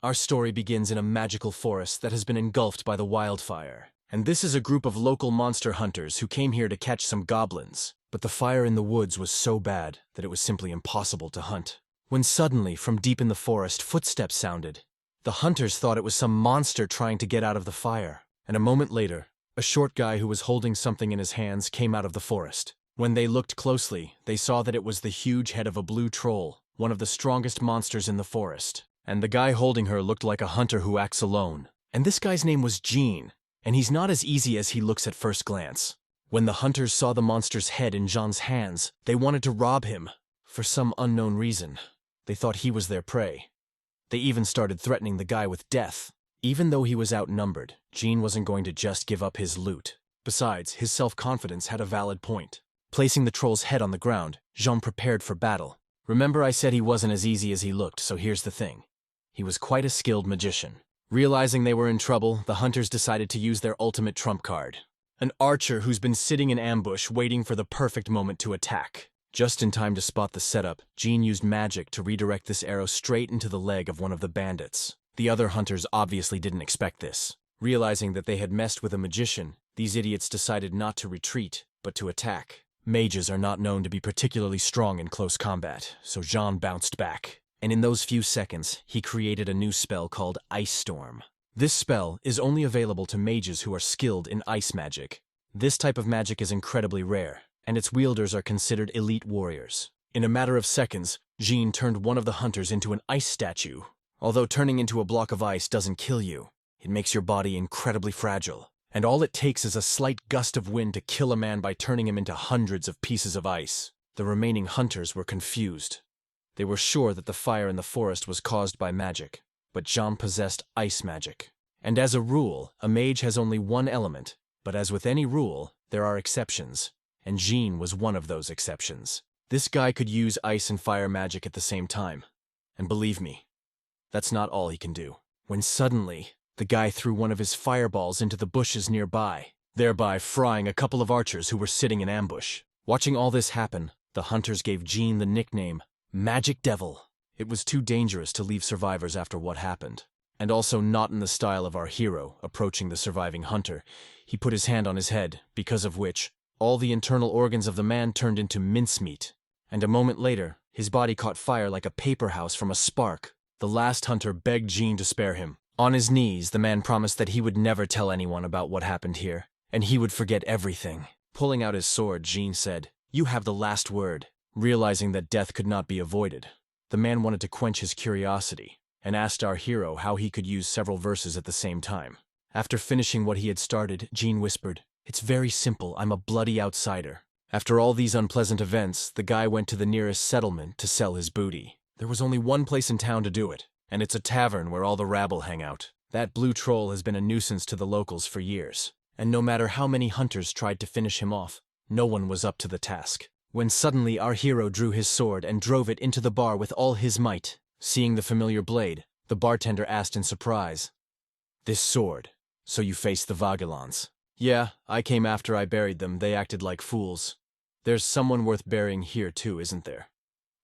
Our story begins in a magical forest that has been engulfed by the wildfire. And this is a group of local monster hunters who came here to catch some goblins. But the fire in the woods was so bad that it was simply impossible to hunt. When suddenly, from deep in the forest, footsteps sounded. The hunters thought it was some monster trying to get out of the fire. And a moment later, a short guy who was holding something in his hands came out of the forest. When they looked closely, they saw that it was the huge head of a blue troll, one of the strongest monsters in the forest. And the guy holding her looked like a hunter who acts alone. And this guy's name was Jean, and he's not as easy as he looks at first glance. When the hunters saw the monster's head in Jean's hands, they wanted to rob him. For some unknown reason, they thought he was their prey. They even started threatening the guy with death. Even though he was outnumbered, Jean wasn't going to just give up his loot. Besides, his self-confidence had a valid point. Placing the troll's head on the ground, Jean prepared for battle. Remember I said he wasn't as easy as he looked, so here's the thing. He was quite a skilled magician. Realizing they were in trouble, the hunters decided to use their ultimate trump card. An archer who's been sitting in ambush waiting for the perfect moment to attack. Just in time to spot the setup, Jean used magic to redirect this arrow straight into the leg of one of the bandits. The other hunters obviously didn't expect this. Realizing that they had messed with a magician, these idiots decided not to retreat, but to attack. Mages are not known to be particularly strong in close combat, so Jean bounced back. And in those few seconds, he created a new spell called Ice Storm. This spell is only available to mages who are skilled in ice magic. This type of magic is incredibly rare, and its wielders are considered elite warriors. In a matter of seconds, Jean turned one of the hunters into an ice statue. Although turning into a block of ice doesn't kill you, it makes your body incredibly fragile. And all it takes is a slight gust of wind to kill a man by turning him into hundreds of pieces of ice. The remaining hunters were confused. They were sure that the fire in the forest was caused by magic, but Jean possessed ice magic. And as a rule, a mage has only one element, but as with any rule, there are exceptions, and Jean was one of those exceptions. This guy could use ice and fire magic at the same time. And believe me, that's not all he can do. When suddenly, the guy threw one of his fireballs into the bushes nearby, thereby frying a couple of archers who were sitting in ambush. Watching all this happen, the hunters gave Jean the nickname Magic Devil. It was too dangerous to leave survivors after what happened. And also not in the style of our hero approaching the surviving hunter. He put his hand on his head, because of which, all the internal organs of the man turned into mincemeat. And a moment later, his body caught fire like a paper house from a spark. The last hunter begged Jean to spare him. On his knees, the man promised that he would never tell anyone about what happened here, and he would forget everything. Pulling out his sword, Jean said, "You have the last word." Realizing that death could not be avoided, the man wanted to quench his curiosity, and asked our hero how he could use several verses at the same time. After finishing what he had started, Jean whispered, "It's very simple, I'm a bloody outsider." After all these unpleasant events, the guy went to the nearest settlement to sell his booty. There was only one place in town to do it, and it's a tavern where all the rabble hang out. That blue troll has been a nuisance to the locals for years, and no matter how many hunters tried to finish him off, no one was up to the task. When suddenly our hero drew his sword and drove it into the bar with all his might. Seeing the familiar blade, the bartender asked in surprise, "This sword, so you faced the Vagilons?" "Yeah, I came after I buried them, they acted like fools." "There's someone worth burying here too, isn't there?"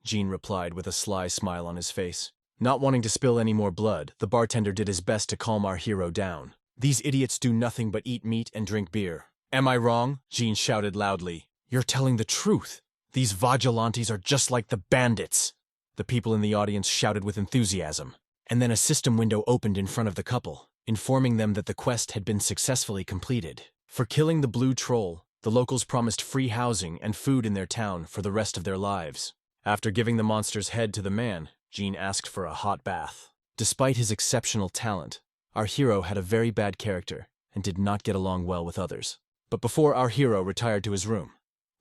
Jean replied with a sly smile on his face. Not wanting to spill any more blood, the bartender did his best to calm our hero down. "These idiots do nothing but eat meat and drink beer." "Am I wrong?" Jean shouted loudly. "You're telling the truth. These Vigilantes are just like the bandits." The people in the audience shouted with enthusiasm. And then a system window opened in front of the couple, informing them that the quest had been successfully completed. For killing the blue troll, the locals promised free housing and food in their town for the rest of their lives. After giving the monster's head to the man, Jean asked for a hot bath. Despite his exceptional talent, our hero had a very bad character and did not get along well with others. But before our hero retired to his room,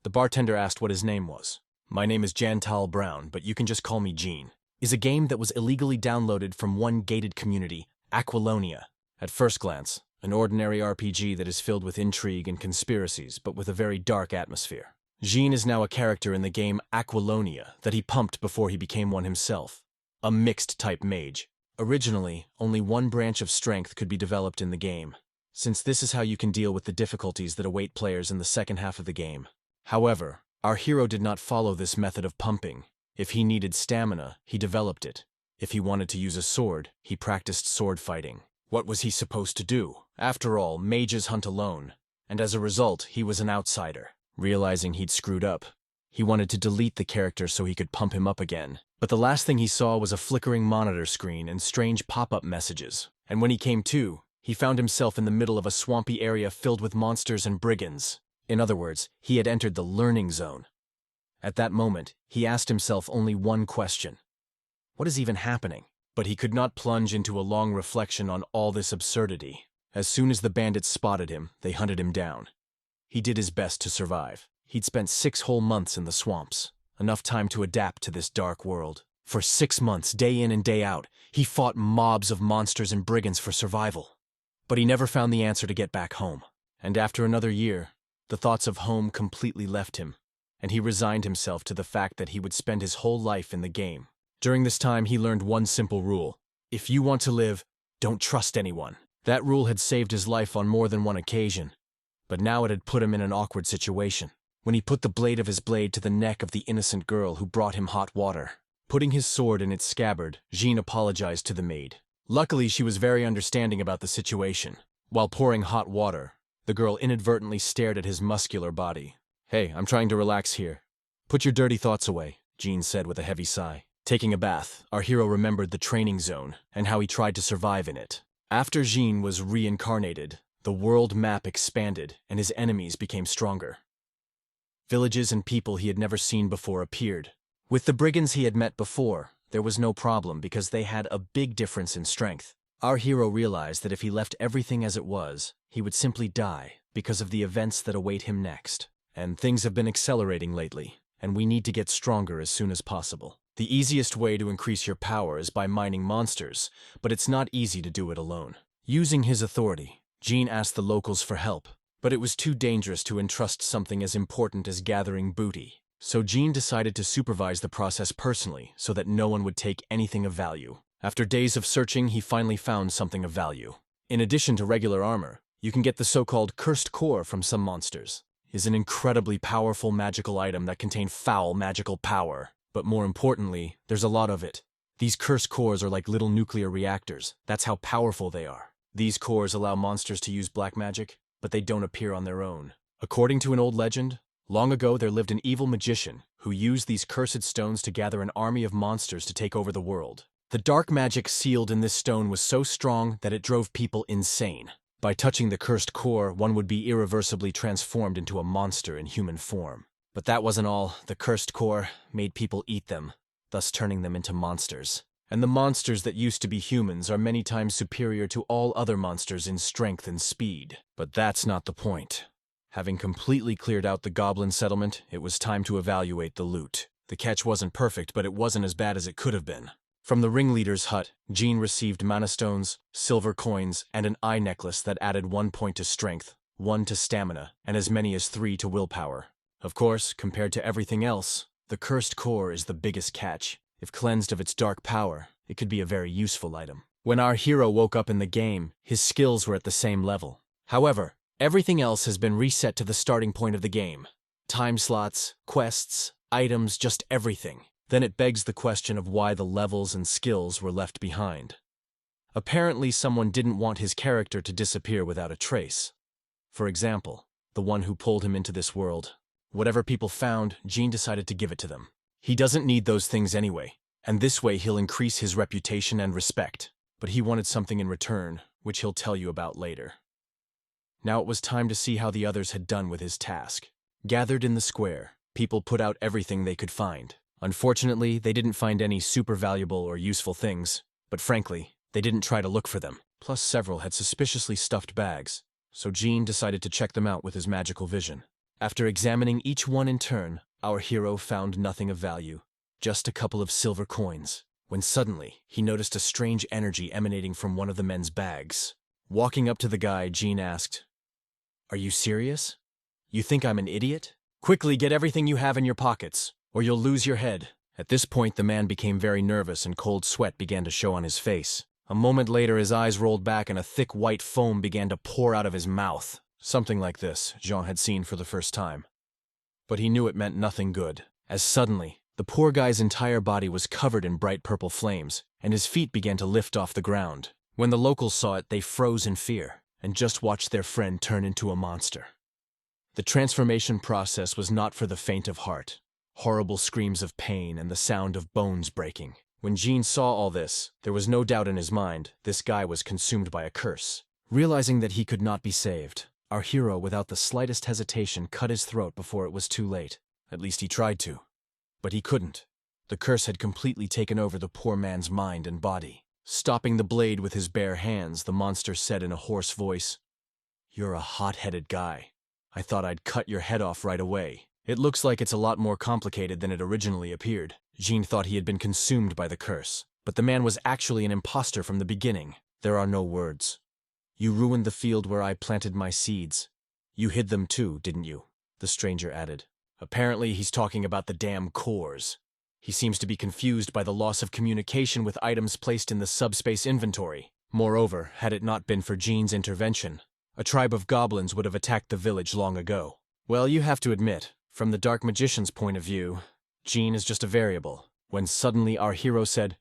the bartender asked what his name was. "My name is Jantal Brown, but you can just call me Jean." Is a game that was illegally downloaded from one gated community, Aquilonia. At first glance, an ordinary RPG that is filled with intrigue and conspiracies, but with a very dark atmosphere. Jean is now a character in the game Aquilonia that he pumped before he became one himself. A mixed-type mage. Originally, only one branch of strength could be developed in the game, since this is how you can deal with the difficulties that await players in the second half of the game. However, our hero did not follow this method of pumping. If he needed stamina, he developed it. If he wanted to use a sword, he practiced sword fighting. What was he supposed to do? After all, mages hunt alone, and as a result, he was an outsider. Realizing he'd screwed up, he wanted to delete the character so he could pump him up again. But the last thing he saw was a flickering monitor screen and strange pop-up messages. And when he came to, he found himself in the middle of a swampy area filled with monsters and brigands. In other words, he had entered the learning zone. At that moment, he asked himself only one question. What is even happening? But he could not plunge into a long reflection on all this absurdity. As soon as the bandits spotted him, they hunted him down. He did his best to survive. He'd spent 6 whole months in the swamps, enough time to adapt to this dark world. For 6 months, day in and day out, he fought mobs of monsters and brigands for survival. But he never found the answer to get back home. And after another year, the thoughts of home completely left him, and he resigned himself to the fact that he would spend his whole life in the game. During this time, he learned one simple rule. If you want to live, don't trust anyone. That rule had saved his life on more than one occasion, but now it had put him in an awkward situation. When he put the blade of his blade to the neck of the innocent girl who brought him hot water. Putting his sword in its scabbard, Jean apologized to the maid. Luckily, she was very understanding about the situation. While pouring hot water, the girl inadvertently stared at his muscular body. "Hey, I'm trying to relax here. Put your dirty thoughts away," Jean said with a heavy sigh. Taking a bath, our hero remembered the training zone and how he tried to survive in it. After Jean was reincarnated, the world map expanded and his enemies became stronger. Villages and people he had never seen before appeared. With the brigands he had met before, there was no problem because they had a big difference in strength. Our hero realized that if he left everything as it was, he would simply die because of the events that await him next. And things have been accelerating lately, and we need to get stronger as soon as possible. The easiest way to increase your power is by mining monsters, but it's not easy to do it alone. Using his authority, Jean asked the locals for help, but it was too dangerous to entrust something as important as gathering booty. So Jean decided to supervise the process personally so that no one would take anything of value. After days of searching, he finally found something of value. In addition to regular armor, you can get the so-called cursed core from some monsters. It is an incredibly powerful magical item that contains foul magical power. But more importantly, there's a lot of it. These cursed cores are like little nuclear reactors. That's how powerful they are. These cores allow monsters to use black magic, but they don't appear on their own. According to an old legend, long ago there lived an evil magician who used these cursed stones to gather an army of monsters to take over the world. The dark magic sealed in this stone was so strong that it drove people insane. By touching the cursed core, one would be irreversibly transformed into a monster in human form. But that wasn't all. The cursed core made people eat them, thus turning them into monsters. And the monsters that used to be humans are many times superior to all other monsters in strength and speed. But that's not the point. Having completely cleared out the goblin settlement, it was time to evaluate the loot. The catch wasn't perfect, but it wasn't as bad as it could have been. From the ringleader's hut, Jean received mana stones, silver coins, and an eye necklace that added 1 point to strength, 1 to stamina, and as many as 3 to willpower. Of course, compared to everything else, the cursed core is the biggest catch. If cleansed of its dark power, it could be a very useful item. When our hero woke up in the game, his skills were at the same level. However, everything else has been reset to the starting point of the game. Time slots, quests, items, just everything. Then it begs the question of why the levels and skills were left behind. Apparently, someone didn't want his character to disappear without a trace. For example, the one who pulled him into this world. Whatever people found, Jean decided to give it to them. He doesn't need those things anyway, and this way he'll increase his reputation and respect. But he wanted something in return, which he'll tell you about later. Now it was time to see how the others had done with his task. Gathered in the square, people put out everything they could find. Unfortunately, they didn't find any super valuable or useful things, but frankly, they didn't try to look for them. Plus, several had suspiciously stuffed bags, so Jean decided to check them out with his magical vision. After examining each one in turn, our hero found nothing of value, just a couple of silver coins, when suddenly he noticed a strange energy emanating from one of the men's bags. Walking up to the guy, Jean asked, "Are you serious? You think I'm an idiot? Quickly get everything you have in your pockets, or you'll lose your head." At this point, the man became very nervous and cold sweat began to show on his face. A moment later, his eyes rolled back and a thick white foam began to pour out of his mouth. Something like this Jean had seen for the first time. But he knew it meant nothing good, as suddenly, The poor guy's entire body was covered in bright purple flames, and his feet began to lift off the ground. When the locals saw it, they froze in fear, and just watched their friend turn into a monster. The transformation process was not for the faint of heart. Horrible screams of pain and the sound of bones breaking. When Jean saw all this, there was no doubt in his mind this guy was consumed by a curse. Realizing that he could not be saved, our hero without the slightest hesitation cut his throat before it was too late. At least he tried to. But he couldn't. The curse had completely taken over the poor man's mind and body. Stopping the blade with his bare hands, the monster said in a hoarse voice, "You're a hot-headed guy. I thought I'd cut your head off right away. It looks like it's a lot more complicated than it originally appeared." Jean thought he had been consumed by the curse, but the man was actually an imposter from the beginning. There are no words. "You ruined the field where I planted my seeds. You hid them too, didn't you?" the stranger added. Apparently he's talking about the damn cores. He seems to be confused by the loss of communication with items placed in the subspace inventory. Moreover, had it not been for Jean's intervention, a tribe of goblins would have attacked the village long ago. Well, you have to admit, from the Dark Magician's point of view, Jean is just a variable. When suddenly our hero said,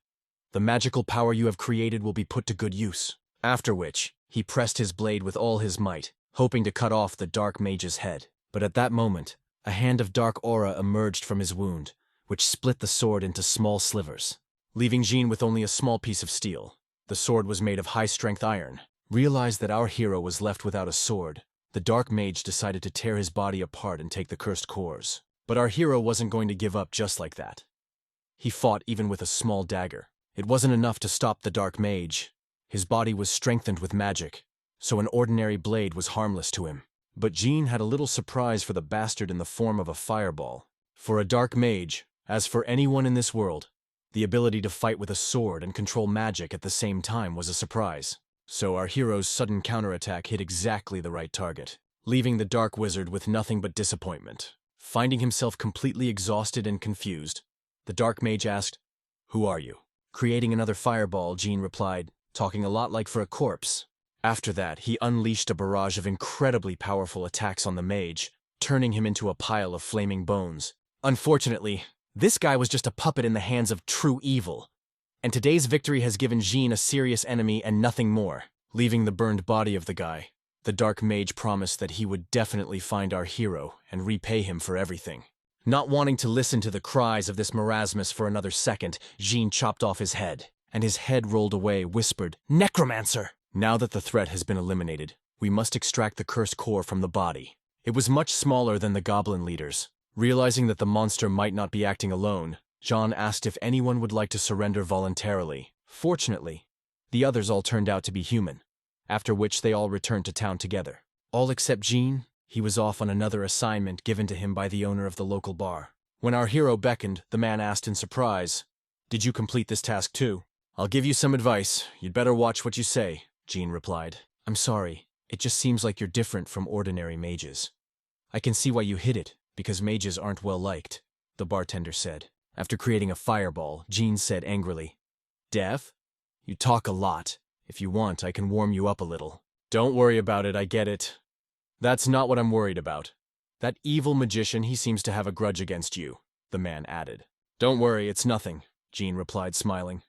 "The magical power you have created will be put to good use." After which, he pressed his blade with all his might, hoping to cut off the dark mage's head. But at that moment, a hand of dark aura emerged from his wound, which split the sword into small slivers, leaving Jean with only a small piece of steel. The sword was made of high-strength iron. Realized that our hero was left without a sword, the dark mage decided to tear his body apart and take the cursed cores. But our hero wasn't going to give up just like that. He fought even with a small dagger. It wasn't enough to stop the dark mage. His body was strengthened with magic, so an ordinary blade was harmless to him. But Jean had a little surprise for the bastard in the form of a fireball. For a dark mage, as for anyone in this world, the ability to fight with a sword and control magic at the same time was a surprise. So our hero's sudden counterattack hit exactly the right target, leaving the dark wizard with nothing but disappointment. Finding himself completely exhausted and confused, the dark mage asked, "Who are you?" Creating another fireball, Jean replied, talking a lot like for a corpse. After that, he unleashed a barrage of incredibly powerful attacks on the mage, turning him into a pile of flaming bones. Unfortunately, this guy was just a puppet in the hands of true evil, and today's victory has given Jean a serious enemy and nothing more. Leaving the burned body of the guy, the dark mage promised that he would definitely find our hero and repay him for everything. Not wanting to listen to the cries of this marasmus for another second, Jean chopped off his head, and his head rolled away, whispered, "Necromancer!" Now that the threat has been eliminated, we must extract the cursed core from the body. It was much smaller than the goblin leaders. Realizing that the monster might not be acting alone, John asked if anyone would like to surrender voluntarily. Fortunately, the others all turned out to be human, after which they all returned to town together. All except Jean. He was off on another assignment given to him by the owner of the local bar. When our hero beckoned, the man asked in surprise, "Did you complete this task too?" "I'll give you some advice. You'd better watch what you say," Jean replied. "I'm sorry. It just seems like you're different from ordinary mages." "I can see why you hid it, because mages aren't well liked," the bartender said. After creating a fireball, Jean said angrily, "Deaf? You talk a lot. If you want, I can warm you up a little." "Don't worry about it, I get it. That's not what I'm worried about. That evil magician, he seems to have a grudge against you," the man added. "Don't worry, it's nothing," Jean replied, smiling.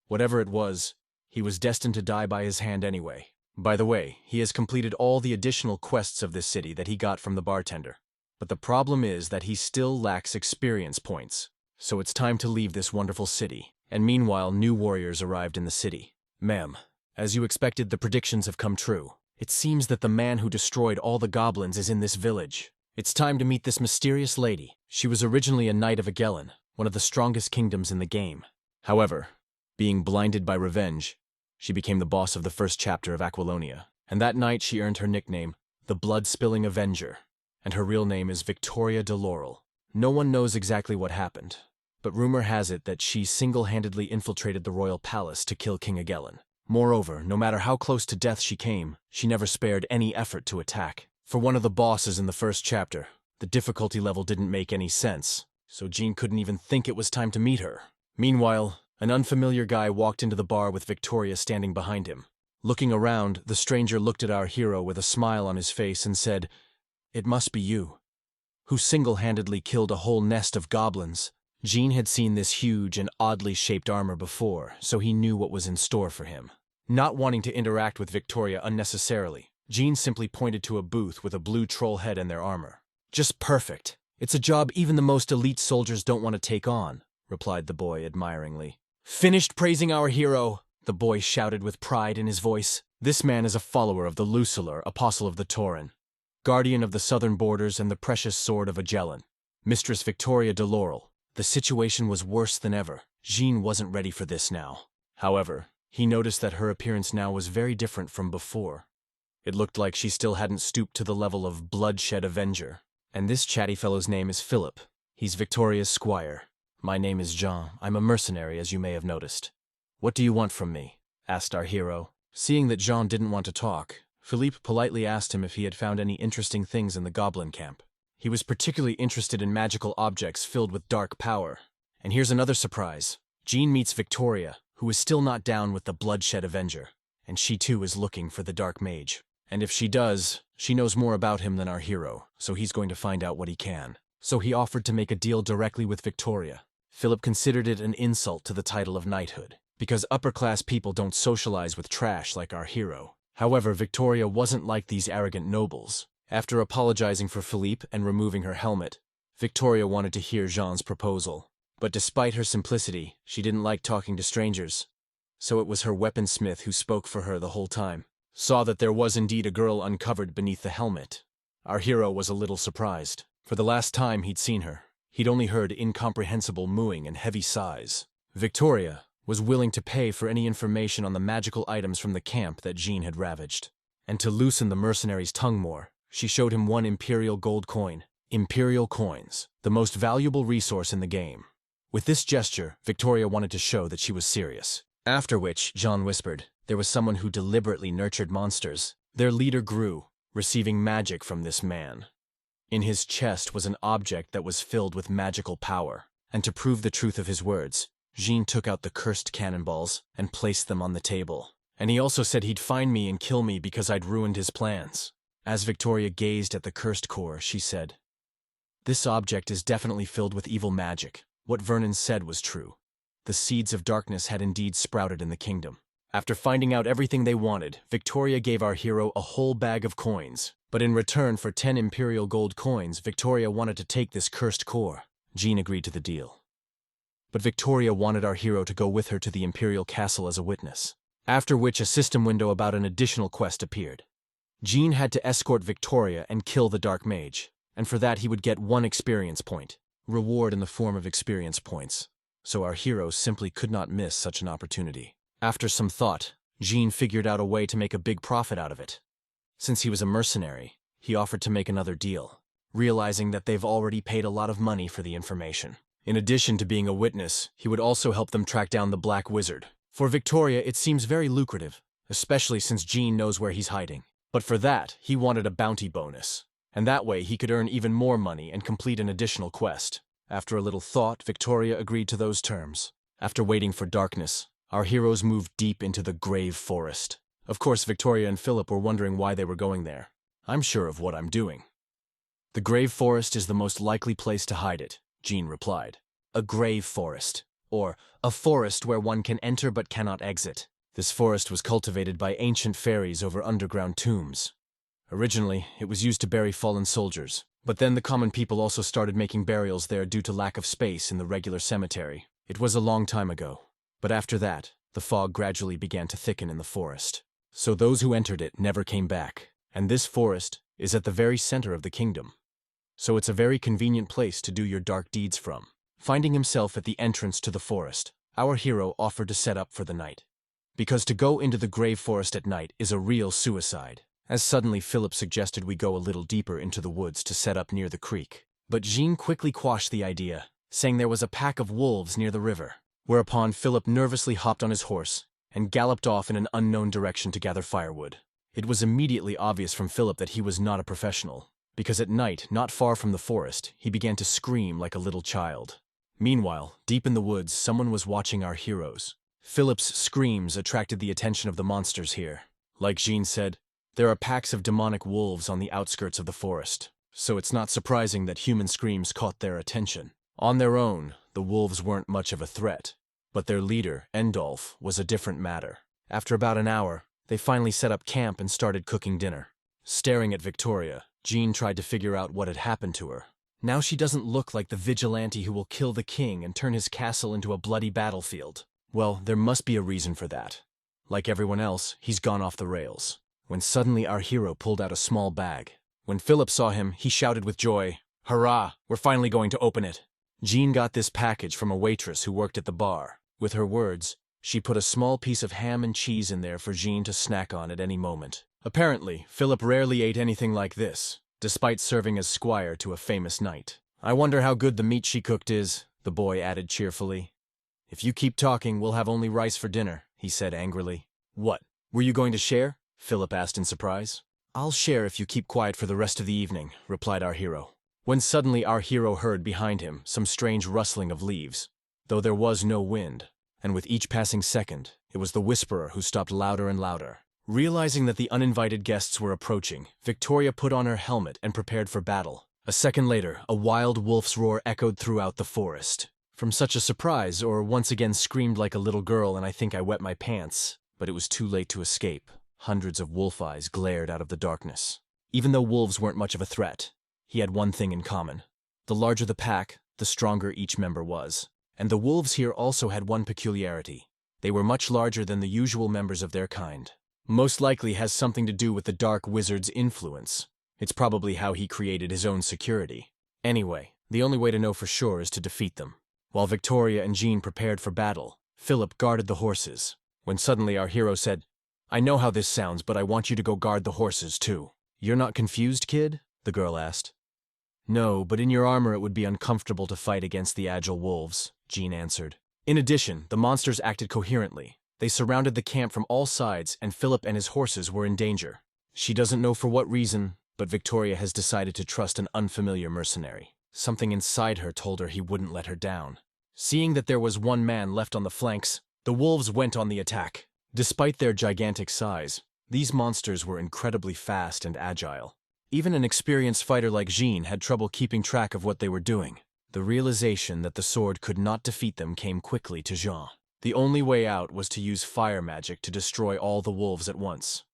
Whatever it was, he was destined to die by his hand anyway. By the way, he has completed all the additional quests of this city that he got from the bartender. But the problem is that he still lacks experience points. So it's time to leave this wonderful city. And meanwhile, new warriors arrived in the city. "Ma'am, as you expected, the predictions have come true. It seems that the man who destroyed all the goblins is in this village. It's time to meet this mysterious lady. She was originally a knight of Agellan, one of the strongest kingdoms in the game. However, being blinded by revenge, she became the boss of the first chapter of Aquilonia. And that night she earned her nickname, the Blood-Spilling Avenger. And her real name is Victoria de Laurel. No one knows exactly what happened, but rumor has it that she single-handedly infiltrated the royal palace to kill King Agellan. Moreover, no matter how close to death she came, she never spared any effort to attack. For one of the bosses in the first chapter, the difficulty level didn't make any sense, so Jean couldn't even think it was time to meet her. Meanwhile, an unfamiliar guy walked into the bar with Victoria standing behind him. Looking around, the stranger looked at our hero with a smile on his face and said, "It must be you, who single-handedly killed a whole nest of goblins." Jean had seen this huge and oddly shaped armor before, so he knew what was in store for him. Not wanting to interact with Victoria unnecessarily, Jean simply pointed to a booth with a blue troll head in their armor. "Just perfect. It's a job even the most elite soldiers don't want to take on," replied the boy admiringly. "Finished praising our hero," the boy shouted with pride in his voice. "This man is a follower of the Luciler, apostle of the Tauren, guardian of the southern borders and the precious sword of Agellan, Mistress Victoria de Laurel." The situation was worse than ever. Jean wasn't ready for this now. However, he noticed that her appearance now was very different from before. It looked like she still hadn't stooped to the level of bloodshed avenger. "And this chatty fellow's name is Philip. He's Victoria's squire. My name is Jean. I'm a mercenary, as you may have noticed." "What do you want from me?" asked our hero. Seeing that Jean didn't want to talk, Philippe politely asked him if he had found any interesting things in the goblin camp. He was particularly interested in magical objects filled with dark power. And here's another surprise. Jean meets Victoria, who is still not down with the bloodshed avenger, and she too is looking for the dark mage. And if she does, she knows more about him than our hero, so he's going to find out what he can. So he offered to make a deal directly with Victoria. Philip considered it an insult to the title of knighthood, because upper-class people don't socialize with trash like our hero. However, Victoria wasn't like these arrogant nobles. After apologizing for Philippe and removing her helmet, Victoria wanted to hear Jean's proposal. But despite her simplicity, she didn't like talking to strangers. So it was her weaponsmith who spoke for her the whole time. Saw that there was indeed a girl uncovered beneath the helmet. Our hero was a little surprised. For the last time he'd seen her, he'd only heard incomprehensible mooing and heavy sighs. Victoria was willing to pay for any information on the magical items from the camp that Jean had ravaged. And to loosen the mercenary's tongue more, she showed him one imperial gold coin. Imperial coins, the most valuable resource in the game. With this gesture, Victoria wanted to show that she was serious. After which, Jean whispered, there was someone who deliberately nurtured monsters. Their leader grew, receiving magic from this man. In his chest was an object that was filled with magical power. And to prove the truth of his words, Jean took out the cursed cannonballs and placed them on the table. And he also said he'd find me and kill me because I'd ruined his plans. As Victoria gazed at the cursed core, she said, "This object is definitely filled with evil magic. What Vernon said was true. The seeds of darkness had indeed sprouted in the kingdom." After finding out everything they wanted, Victoria gave our hero a whole bag of coins. But in return for 10 imperial gold coins, Victoria wanted to take this cursed core. Jean agreed to the deal. But Victoria wanted our hero to go with her to the imperial castle as a witness. After which a system window about an additional quest appeared. Jean had to escort Victoria and kill the dark mage, and for that he would get 1 experience point, reward in the form of experience points. So our hero simply could not miss such an opportunity. After some thought, Jean figured out a way to make a big profit out of it. Since he was a mercenary, he offered to make another deal, realizing that they've already paid a lot of money for the information. In addition to being a witness, he would also help them track down the Black Wizard. For Victoria, it seems very lucrative, especially since Jean knows where he's hiding. But for that, he wanted a bounty bonus, and that way he could earn even more money and complete an additional quest. After a little thought, Victoria agreed to those terms. After waiting for darkness, our heroes moved deep into the Grave Forest. Of course, Victoria and Philip were wondering why they were going there. "I'm sure of what I'm doing." "The Grave Forest is the most likely place to hide it," Jean replied. "A grave forest, or a forest where one can enter but cannot exit. This forest was cultivated by ancient fairies over underground tombs. Originally, it was used to bury fallen soldiers, but then the common people also started making burials there due to lack of space in the regular cemetery. It was a long time ago, but after that, the fog gradually began to thicken in the forest. So those who entered it never came back, and this forest is at the very center of the kingdom. So it's a very convenient place to do your dark deeds from." Finding himself at the entrance to the forest, our hero offered to set up for the night. Because to go into the Grave Forest at night is a real suicide. As suddenly Philip suggested we go a little deeper into the woods to set up near the creek. But Jean quickly quashed the idea, saying there was a pack of wolves near the river. Whereupon Philip nervously hopped on his horse and galloped off in an unknown direction to gather firewood. It was immediately obvious from Philip that he was not a professional, because at night, not far from the forest, he began to scream like a little child. Meanwhile, deep in the woods, someone was watching our heroes. Philip's screams attracted the attention of the monsters here. Like Jean said, there are packs of demonic wolves on the outskirts of the forest, so it's not surprising that human screams caught their attention. On their own, the wolves weren't much of a threat. But their leader, Endolf, was a different matter. After about an hour, they finally set up camp and started cooking dinner. Staring at Victoria, Jean tried to figure out what had happened to her. Now she doesn't look like the vigilante who will kill the king and turn his castle into a bloody battlefield. Well, there must be a reason for that. Like everyone else, he's gone off the rails. When suddenly our hero pulled out a small bag. When Philip saw him, he shouted with joy, "Hurrah, we're finally going to open it." Jean got this package from a waitress who worked at the bar. With her words, she put a small piece of ham and cheese in there for Jean to snack on at any moment. Apparently, Philip rarely ate anything like this, despite serving as squire to a famous knight. "I wonder how good the meat she cooked is," the boy added cheerfully. "If you keep talking, we'll have only rice for dinner," he said angrily. "What? Were you going to share?" Philip asked in surprise. "I'll share if you keep quiet for the rest of the evening," replied our hero. When suddenly our hero heard behind him some strange rustling of leaves, though there was no wind, and with each passing second, it was the whisperer who stopped louder and louder. Realizing that the uninvited guests were approaching, Victoria put on her helmet and prepared for battle. A second later, a wild wolf's roar echoed throughout the forest. From such a surprise, or once again screamed like a little girl and I think I wet my pants, but it was too late to escape. Hundreds of wolf eyes glared out of the darkness. Even though wolves weren't much of a threat, he had one thing in common. The larger the pack, the stronger each member was. And the wolves here also had one peculiarity. They were much larger than the usual members of their kind. Most likely has something to do with the dark wizard's influence. It's probably how he created his own security. Anyway, the only way to know for sure is to defeat them. While Victoria and Jean prepared for battle, Philip guarded the horses. When suddenly our hero said, "I know how this sounds, but I want you to go guard the horses too." "You're not confused, kid?" the girl asked. "No, but in your armor it would be uncomfortable to fight against the agile wolves," Jean answered. In addition, the monsters acted coherently. They surrounded the camp from all sides, and Philip and his horses were in danger. She doesn't know for what reason, but Victoria has decided to trust an unfamiliar mercenary. Something inside her told her he wouldn't let her down. Seeing that there was one man left on the flanks, the wolves went on the attack. Despite their gigantic size, these monsters were incredibly fast and agile. Even an experienced fighter like Jean had trouble keeping track of what they were doing. The realization that the sword could not defeat them came quickly to Jean. The only way out was to use fire magic to destroy all the wolves at once.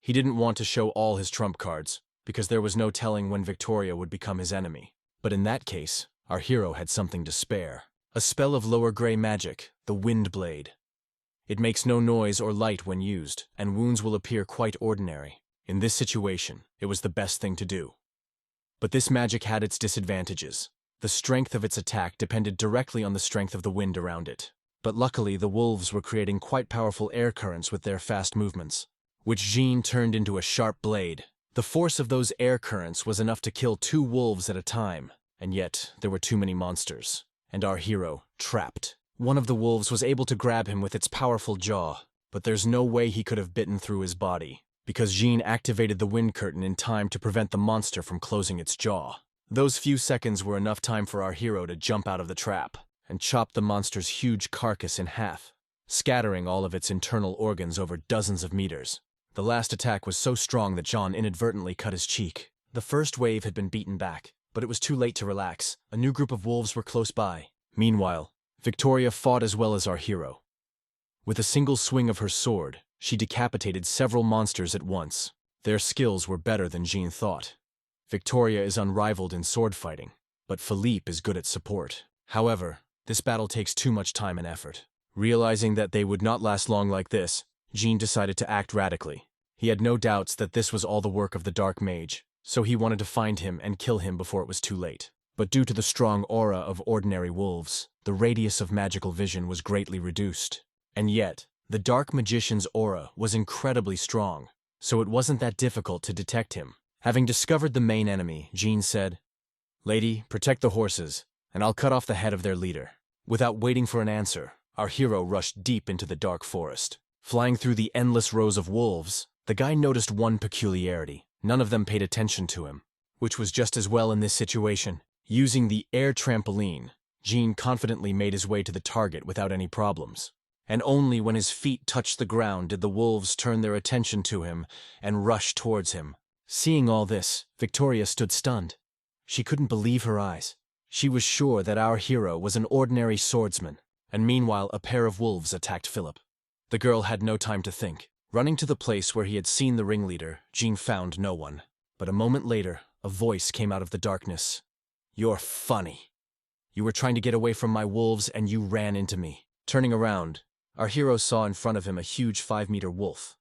He didn't want to show all his trump cards, because there was no telling when Victoria would become his enemy. But in that case, our hero had something to spare. A spell of lower gray magic, the Wind Blade. It makes no noise or light when used, and wounds will appear quite ordinary. In this situation, it was the best thing to do. But this magic had its disadvantages. The strength of its attack depended directly on the strength of the wind around it. But luckily, the wolves were creating quite powerful air currents with their fast movements, which Jean turned into a sharp blade. The force of those air currents was enough to kill 2 wolves at a time, and yet there were too many monsters, and our hero trapped. One of the wolves was able to grab him with its powerful jaw, but there's no way he could have bitten through his body, because Jean activated the wind curtain in time to prevent the monster from closing its jaw. Those few seconds were enough time for our hero to jump out of the trap and chop the monster's huge carcass in half, scattering all of its internal organs over dozens of meters. The last attack was so strong that Jean inadvertently cut his cheek. The first wave had been beaten back, but it was too late to relax. A new group of wolves were close by. Meanwhile, Victoria fought as well as our hero. With a single swing of her sword, she decapitated several monsters at once. Their skills were better than Jean thought. Victoria is unrivaled in sword fighting, but Philippe is good at support. However, this battle takes too much time and effort. Realizing that they would not last long like this, Jean decided to act radically. He had no doubts that this was all the work of the dark mage, so he wanted to find him and kill him before it was too late. But due to the strong aura of ordinary wolves, the radius of magical vision was greatly reduced. And yet, the dark magician's aura was incredibly strong, so it wasn't that difficult to detect him. Having discovered the main enemy, Jean said, "Lady, protect the horses, and I'll cut off the head of their leader." Without waiting for an answer, our hero rushed deep into the dark forest. Flying through the endless rows of wolves, the guy noticed one peculiarity. None of them paid attention to him, which was just as well in this situation. Using the air trampoline, Jean confidently made his way to the target without any problems. And only when his feet touched the ground did the wolves turn their attention to him and rush towards him. Seeing all this, Victoria stood stunned. She couldn't believe her eyes. She was sure that our hero was an ordinary swordsman, and meanwhile a pair of wolves attacked Philip. The girl had no time to think. Running to the place where he had seen the ringleader, Jean found no one. But a moment later, a voice came out of the darkness. "You're funny. You were trying to get away from my wolves and you ran into me." Turning around, our hero saw in front of him a huge 5-meter wolf,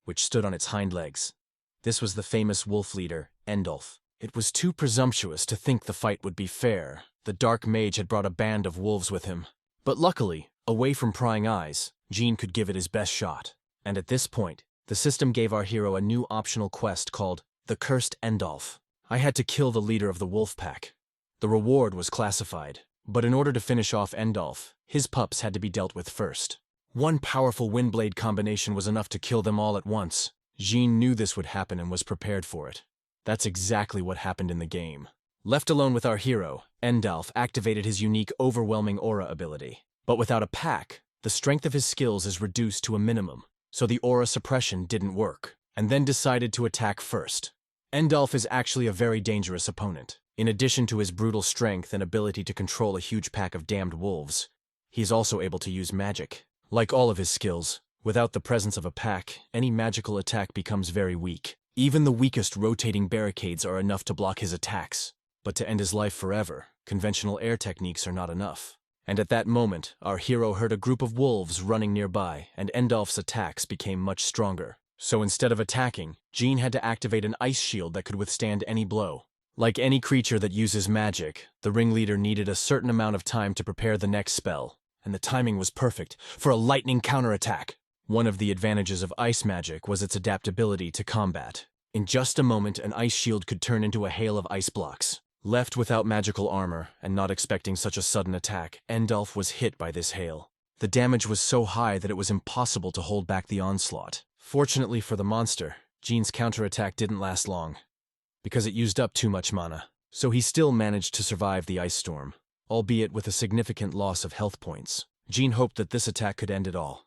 which stood on its hind legs. This was the famous wolf leader, Endolf. It was too presumptuous to think the fight would be fair. The dark mage had brought a band of wolves with him. But luckily, away from prying eyes, Jean could give it his best shot. And at this point, the system gave our hero a new optional quest called The Cursed Endolf. I had to kill the leader of the wolf pack. The reward was classified, but in order to finish off Endolf, his pups had to be dealt with first. One powerful windblade combination was enough to kill them all at once. Jean knew this would happen and was prepared for it. That's exactly what happened in the game. Left alone with our hero, Endolf activated his unique overwhelming aura ability. But without a pack, the strength of his skills is reduced to a minimum, so the aura suppression didn't work, and then decided to attack first. Endolf is actually a very dangerous opponent. In addition to his brutal strength and ability to control a huge pack of damned wolves, he is also able to use magic. Like all of his skills, without the presence of a pack, any magical attack becomes very weak. Even the weakest rotating barricades are enough to block his attacks. But to end his life forever, conventional air techniques are not enough. And at that moment, our hero heard a group of wolves running nearby, and Endolf's attacks became much stronger. So instead of attacking, Jean had to activate an ice shield that could withstand any blow. Like any creature that uses magic, the ringleader needed a certain amount of time to prepare the next spell, and the timing was perfect for a lightning counterattack. One of the advantages of ice magic was its adaptability to combat. In just a moment, an ice shield could turn into a hail of ice blocks. Left without magical armor, and not expecting such a sudden attack, Endolf was hit by this hail. The damage was so high that it was impossible to hold back the onslaught. Fortunately for the monster, Jean's counterattack didn't last long, because it used up too much mana, so he still managed to survive the ice storm, albeit with a significant loss of health points. Jean hoped that this attack could end it all.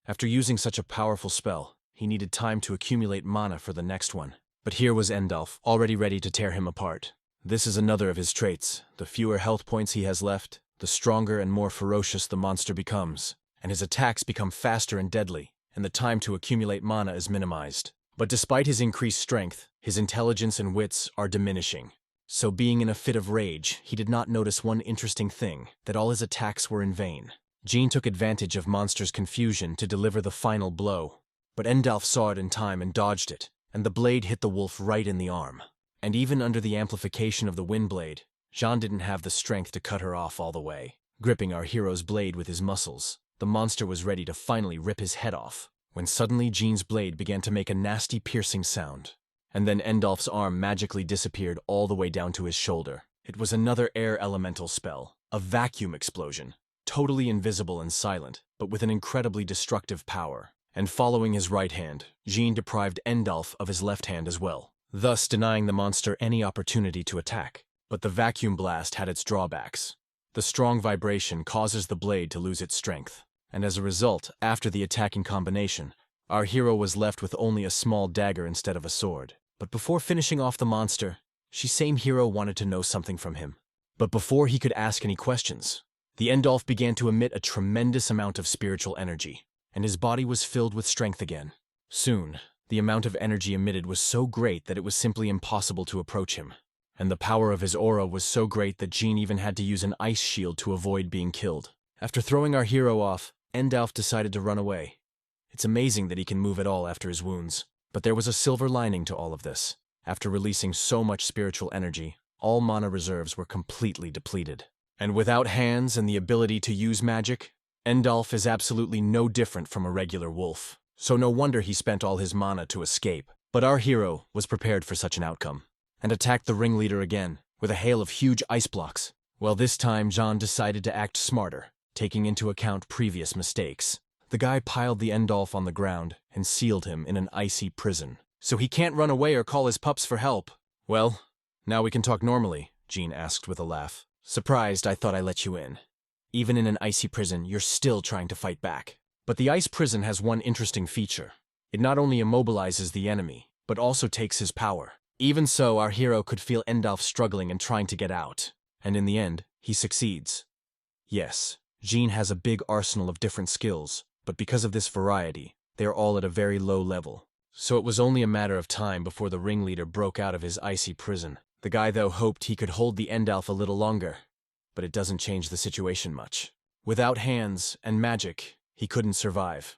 After using such a powerful spell, he needed time to accumulate mana for the next one. But here was Endolf, already ready to tear him apart. This is another of his traits. The fewer health points he has left, the stronger and more ferocious the monster becomes, and his attacks become faster and deadly, and the time to accumulate mana is minimized. But despite his increased strength, his intelligence and wits are diminishing. So being in a fit of rage, he did not notice one interesting thing, that all his attacks were in vain. Jean took advantage of monster's confusion to deliver the final blow, but Endolf saw it in time and dodged it, and the blade hit the wolf right in the arm. And even under the amplification of the windblade, Jean didn't have the strength to cut her off all the way. Gripping our hero's blade with his muscles, the monster was ready to finally rip his head off, when suddenly Jean's blade began to make a nasty piercing sound. And then Endolf's arm magically disappeared all the way down to his shoulder. It was another air elemental spell, a vacuum explosion, totally invisible and silent, but with an incredibly destructive power. And following his right hand, Jean deprived Endolf of his left hand as well, thus denying the monster any opportunity to attack. But the vacuum blast had its drawbacks. The strong vibration causes the blade to lose its strength, and as a result, after the attacking combination, our hero was left with only a small dagger instead of a sword. But before finishing off the monster, same hero wanted to know something from him. But before he could ask any questions, the Endolf began to emit a tremendous amount of spiritual energy, and his body was filled with strength again. Soon, the amount of energy emitted was so great that it was simply impossible to approach him. And the power of his aura was so great that Jean even had to use an ice shield to avoid being killed. After throwing our hero off, Endolf decided to run away. It's amazing that he can move at all after his wounds. But there was a silver lining to all of this. After releasing so much spiritual energy, all mana reserves were completely depleted. And without hands and the ability to use magic, Endolf is absolutely no different from a regular wolf. So no wonder he spent all his mana to escape. But our hero was prepared for such an outcome, and attacked the ringleader again, with a hail of huge ice blocks. Well, this time Jean decided to act smarter, taking into account previous mistakes. The guy piled the Endolf on the ground and sealed him in an icy prison. So he can't run away or call his pups for help. Well, now we can talk normally, Jean asked with a laugh. Surprised I thought I let you in. Even in an icy prison, you're still trying to fight back. But the ice prison has one interesting feature. It not only immobilizes the enemy, but also takes his power. Even so, our hero could feel Endolf struggling and trying to get out. and in the end, he succeeds. Yes, Jean has a big arsenal of different skills, but because of this variety, they are all at a very low level. So it was only a matter of time before the ringleader broke out of his icy prison. The guy, though, hoped he could hold the Endolf a little longer, but it doesn't change the situation much. Without hands and magic, he couldn't survive.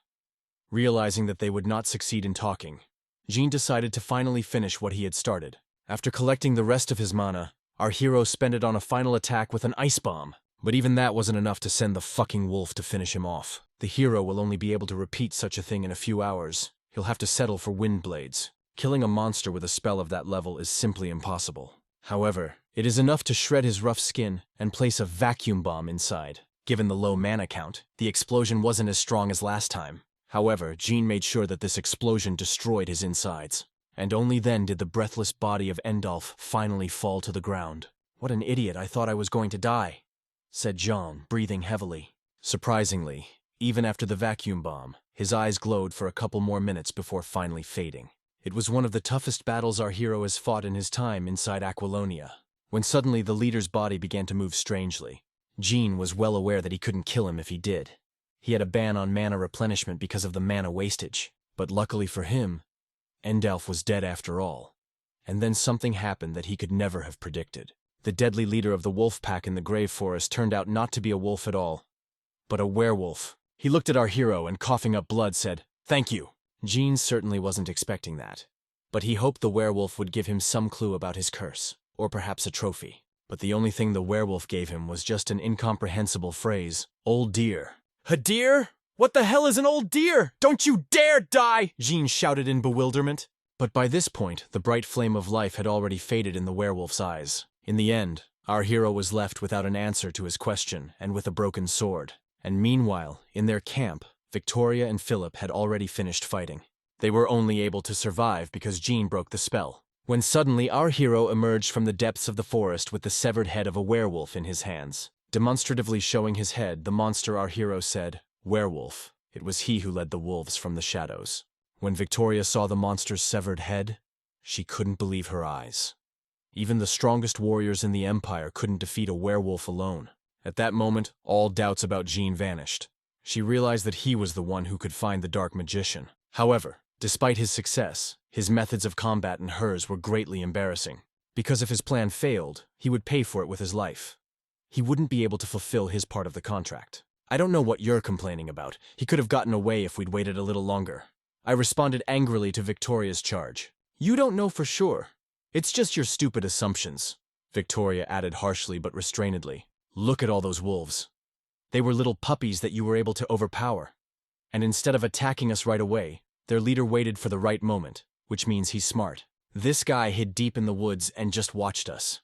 Realizing that they would not succeed in talking, Jean decided to finally finish what he had started. After collecting the rest of his mana, our hero spent it on a final attack with an ice bomb. But even that wasn't enough to send the fucking wolf to finish him off. The hero will only be able to repeat such a thing in a few hours. He'll have to settle for wind blades. Killing a monster with a spell of that level is simply impossible. However, it is enough to shred his rough skin and place a vacuum bomb inside. Given the low mana count, the explosion wasn't as strong as last time. However, Jean made sure that this explosion destroyed his insides. And only then did the breathless body of Endolf finally fall to the ground. "What an idiot, I thought I was going to die," said Jean, breathing heavily. Surprisingly, even after the vacuum bomb, his eyes glowed for a couple more minutes before finally fading. It was one of the toughest battles our hero has fought in his time inside Aquilonia. When suddenly the leader's body began to move strangely, Jean was well aware that he couldn't kill him if he did. He had a ban on mana replenishment because of the mana wastage, but luckily for him, Endolf was dead after all. And then something happened that he could never have predicted. The deadly leader of the wolf pack in the Grave Forest turned out not to be a wolf at all, but a werewolf. He looked at our hero and, coughing up blood, said, "Thank you." Jean certainly wasn't expecting that, but he hoped the werewolf would give him some clue about his curse, or perhaps a trophy. But the only thing the werewolf gave him was just an incomprehensible phrase, "Old deer." "A deer? What the hell is an old deer? Don't you dare die!" Jean shouted in bewilderment. But by this point, the bright flame of life had already faded in the werewolf's eyes. In the end, our hero was left without an answer to his question and with a broken sword. And meanwhile, in their camp, Victoria and Philip had already finished fighting. They were only able to survive because Jean broke the spell. When suddenly our hero emerged from the depths of the forest with the severed head of a werewolf in his hands. Demonstratively showing his head, the monster our hero said, "Werewolf." It was he who led the wolves from the shadows. When Victoria saw the monster's severed head, she couldn't believe her eyes. Even the strongest warriors in the Empire couldn't defeat a werewolf alone. At that moment, all doubts about Jean vanished. She realized that he was the one who could find the Dark Magician. However, despite his success, his methods of combat and hers were greatly embarrassing. Because if his plan failed, he would pay for it with his life. He wouldn't be able to fulfill his part of the contract. "I don't know what you're complaining about. He could have gotten away if we'd waited a little longer." I responded angrily to Victoria's charge. "You don't know for sure. It's just your stupid assumptions," Victoria added harshly but restrainedly. "Look at all those wolves. They were little puppies that you were able to overpower. And instead of attacking us right away, their leader waited for the right moment, which means he's smart. This guy hid deep in the woods and just watched us.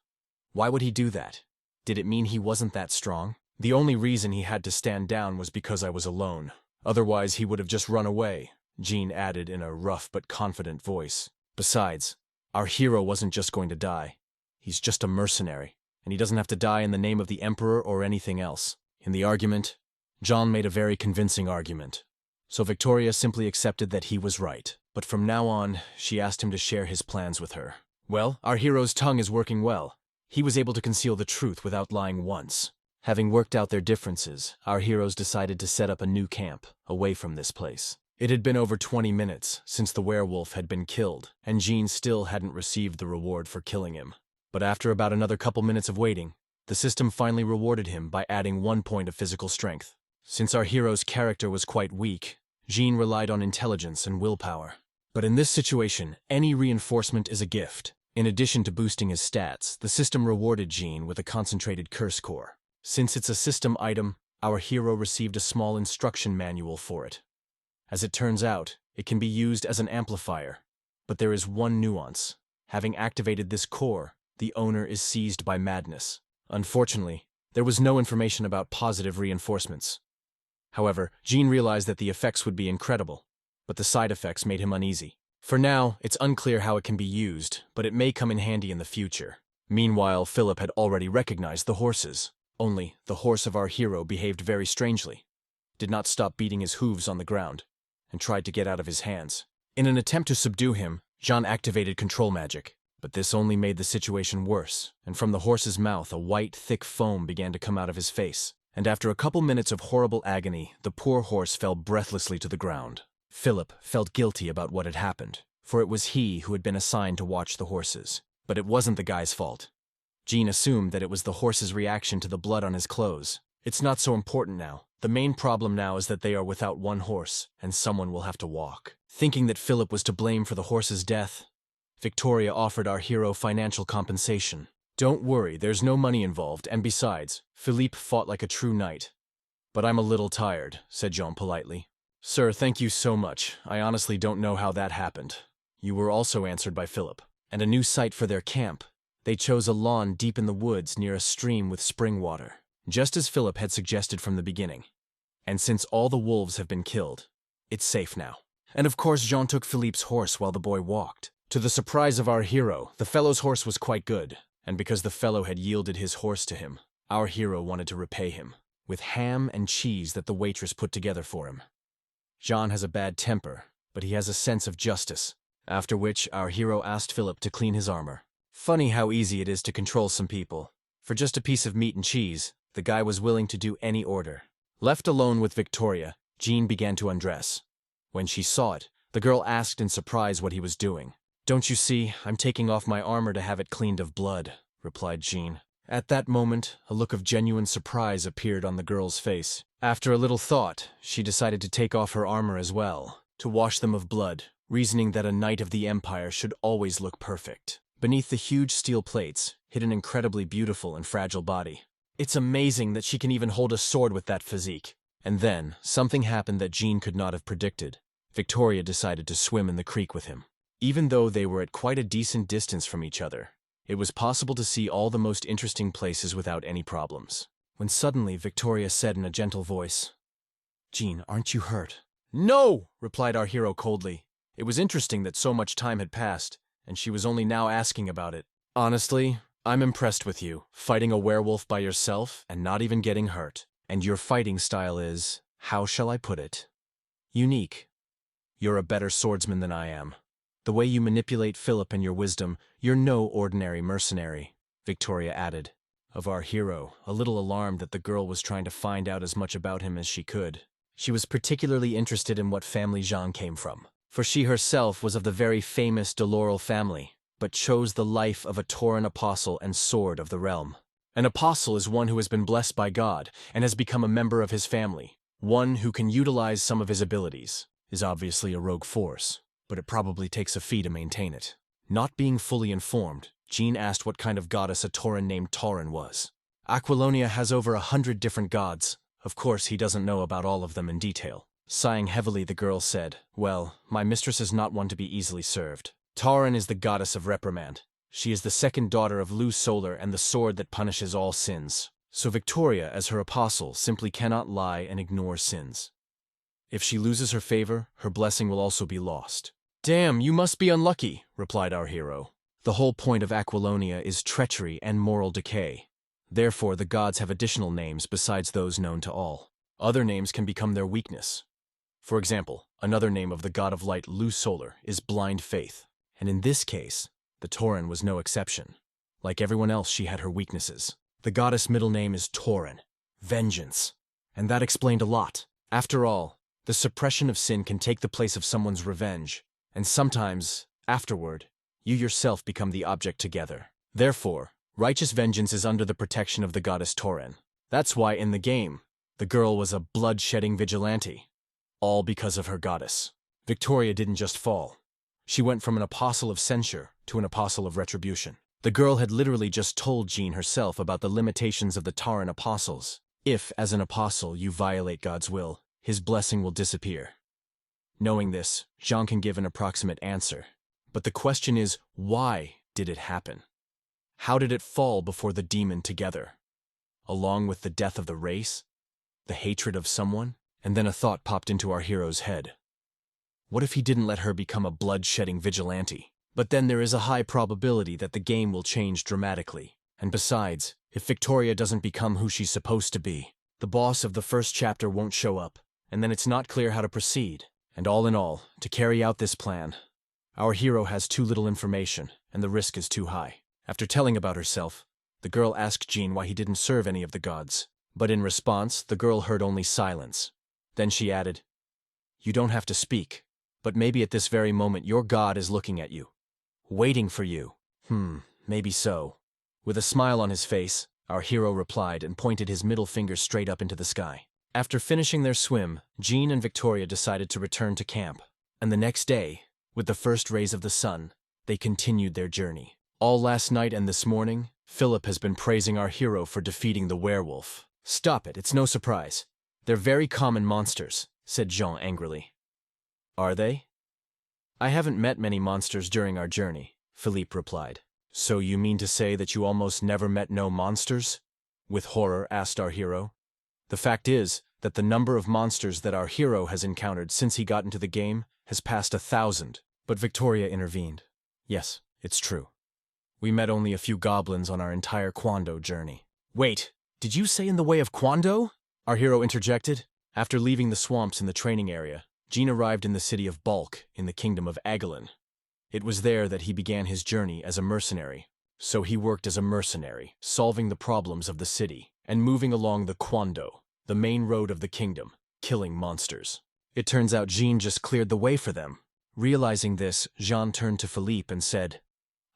Why would he do that? Did it mean he wasn't that strong? The only reason he had to stand down was because I was alone. Otherwise, he would have just run away," Jean added in a rough but confident voice. "Besides, our hero wasn't just going to die. He's just a mercenary, and he doesn't have to die in the name of the Emperor or anything else." In the argument, John made a very convincing argument. So Victoria simply accepted that he was right. But from now on, she asked him to share his plans with her. Well, our hero's tongue is working well. He was able to conceal the truth without lying once. Having worked out their differences, our heroes decided to set up a new camp, away from this place. It had been over 20 minutes since the werewolf had been killed, and Jean still hadn't received the reward for killing him. But after about another couple minutes of waiting, the system finally rewarded him by adding 1 point of physical strength. Since our hero's character was quite weak, Jean relied on intelligence and willpower. But in this situation, any reinforcement is a gift. In addition to boosting his stats, the system rewarded Jean with a concentrated curse core. Since it's a system item, our hero received a small instruction manual for it. As it turns out, it can be used as an amplifier. But there is one nuance. Having activated this core, the owner is seized by madness. Unfortunately, there was no information about positive reinforcements. However, Jean realized that the effects would be incredible, but the side effects made him uneasy. For now, it's unclear how it can be used, but it may come in handy in the future. Meanwhile, Philip had already recognized the horses. Only, the horse of our hero behaved very strangely, did not stop beating his hooves on the ground, and tried to get out of his hands. In an attempt to subdue him, Jean activated control magic. But this only made the situation worse, and from the horse's mouth a white, thick foam began to come out of his face. And after a couple minutes of horrible agony, the poor horse fell breathlessly to the ground. Philip felt guilty about what had happened, for it was he who had been assigned to watch the horses. But it wasn't the guy's fault. Jean assumed that it was the horse's reaction to the blood on his clothes. It's not so important now. The main problem now is that they are without one horse, and someone will have to walk. Thinking that Philip was to blame for the horse's death, Victoria offered our hero financial compensation. Don't worry, there's no money involved, and besides, Philippe fought like a true knight. But I'm a little tired, said Jean politely. Sir, thank you so much. I honestly don't know how that happened. You were also answered by Philip. And a new site for their camp. They chose a lawn deep in the woods near a stream with spring water, just as Philip had suggested from the beginning. And since all the wolves have been killed, it's safe now. And of course Jean took Philippe's horse while the boy walked. To the surprise of our hero, the fellow's horse was quite good, and because the fellow had yielded his horse to him, our hero wanted to repay him, with ham and cheese that the waitress put together for him. Jean has a bad temper, but he has a sense of justice, after which our hero asked Philip to clean his armor. Funny how easy it is to control some people. For just a piece of meat and cheese, the guy was willing to do any order. Left alone with Victoria, Jean began to undress. When she saw it, the girl asked in surprise what he was doing. Don't you see, I'm taking off my armor to have it cleaned of blood, replied Jean. At that moment, a look of genuine surprise appeared on the girl's face. After a little thought, she decided to take off her armor as well, to wash them of blood, reasoning that a knight of the Empire should always look perfect. Beneath the huge steel plates, hid an incredibly beautiful and fragile body. It's amazing that she can even hold a sword with that physique. And then, something happened that Jean could not have predicted. Victoria decided to swim in the creek with him. Even though they were at quite a decent distance from each other, it was possible to see all the most interesting places without any problems. When suddenly Victoria said in a gentle voice, Jean, aren't you hurt? No, replied our hero coldly. It was interesting that so much time had passed, and she was only now asking about it. Honestly, I'm impressed with you, fighting a werewolf by yourself and not even getting hurt. And your fighting style is, how shall I put it? Unique. You're a better swordsman than I am. The way you manipulate Philip and your wisdom, you're no ordinary mercenary, Victoria added. Of our hero, a little alarmed that the girl was trying to find out as much about him as she could. She was particularly interested in what family Jean came from, for she herself was of the very famous Delorel family, but chose the life of a Tauren apostle and sword of the realm. An apostle is one who has been blessed by God and has become a member of his family, one who can utilize some of his abilities, is obviously a rogue force, but it probably takes a fee to maintain it. Not being fully informed, Jean asked what kind of goddess a Tauren named Tauren was. Aquilonia has over 100 different gods. Of course, he doesn't know about all of them in detail. Sighing heavily, the girl said, well, my mistress is not one to be easily served. Tauren is the goddess of reprimand. She is the second daughter of Lu Solar and the sword that punishes all sins. So Victoria, as her apostle, simply cannot lie and ignore sins. If she loses her favor, her blessing will also be lost. Damn, you must be unlucky, replied our hero. The whole point of Aquilonia is treachery and moral decay. Therefore, the gods have additional names besides those known to all. Other names can become their weakness. For example, another name of the god of light, Lu Solar, is blind faith. And in this case, the Tauren was no exception. Like everyone else, she had her weaknesses. The goddess' middle name is Tauren, vengeance. And that explained a lot. After all, the suppression of sin can take the place of someone's revenge, and sometimes, afterward, you yourself become the object together. Therefore, righteous vengeance is under the protection of the goddess Tauren. That's why in the game, the girl was a blood-shedding vigilante. All because of her goddess. Victoria didn't just fall. She went from an apostle of censure to an apostle of retribution. The girl had literally just told Jean herself about the limitations of the Tauren apostles. If, as an apostle, you violate God's will, his blessing will disappear. Knowing this, Jean can give an approximate answer. But the question is, why did it happen? How did it fall before the demon together? Along with the death of the race? The hatred of someone? And then a thought popped into our hero's head. What if he didn't let her become a blood-shedding vigilante? But then there is a high probability that the game will change dramatically. And besides, if Victoria doesn't become who she's supposed to be, the boss of the first chapter won't show up, and then it's not clear how to proceed. And all in all, to carry out this plan, Our hero has too little information, and the risk is too high. After telling about herself, the girl asked Jean why he didn't serve any of the gods. But in response, the girl heard only silence. Then she added, "You don't have to speak, but maybe at this very moment your god is looking at you, waiting for you." Maybe so. With a smile on his face, our hero replied and pointed his middle finger straight up into the sky. After finishing their swim, Jean and Victoria decided to return to camp. And the next day, with the first rays of the sun, they continued their journey. All last night and this morning, Philip has been praising our hero for defeating the werewolf. "Stop it, it's no surprise. They're very common monsters," said Jean angrily. "Are they?" "I haven't met many monsters during our journey," Philippe replied. "So you mean to say that you almost never met no monsters?" with horror asked our hero. "The fact is that the number of monsters that our hero has encountered since he got into the game has passed 1,000. But Victoria intervened. "Yes, it's true. We met only a few goblins on our entire Kwando journey." "Wait, did you say in the way of Kwando?" our hero interjected. After leaving the swamps in the training area, Jean arrived in the city of Bulk in the kingdom of Agalin. It was there that he began his journey as a mercenary. So he worked as a mercenary, solving the problems of the city, and moving along the Kwando, the main road of the kingdom, killing monsters. It turns out Jean just cleared the way for them. Realizing this, Jean turned to Philippe and said,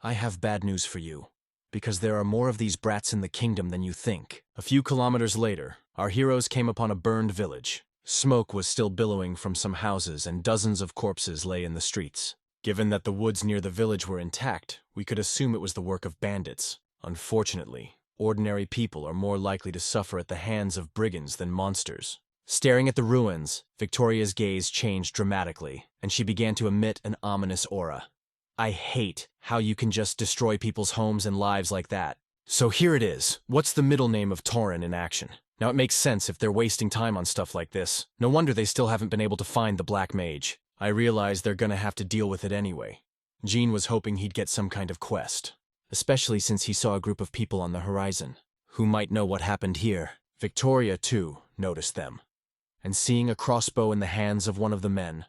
"I have bad news for you, because there are more of these brats in the kingdom than you think." A few kilometers later, our heroes came upon a burned village. Smoke was still billowing from some houses and dozens of corpses lay in the streets. Given that the woods near the village were intact, we could assume it was the work of bandits. Unfortunately, ordinary people are more likely to suffer at the hands of brigands than monsters. Staring at the ruins, Victoria's gaze changed dramatically, and she began to emit an ominous aura. "I hate how you can just destroy people's homes and lives like that. So here it is. What's the middle name of Tauren in action? Now it makes sense if they're wasting time on stuff like this. No wonder they still haven't been able to find the Black Mage. I realize they're gonna have to deal with it anyway." Jean was hoping he'd get some kind of quest, especially since he saw a group of people on the horizon who might know what happened here. Victoria, too, noticed them, and seeing a crossbow in the hands of one of the men,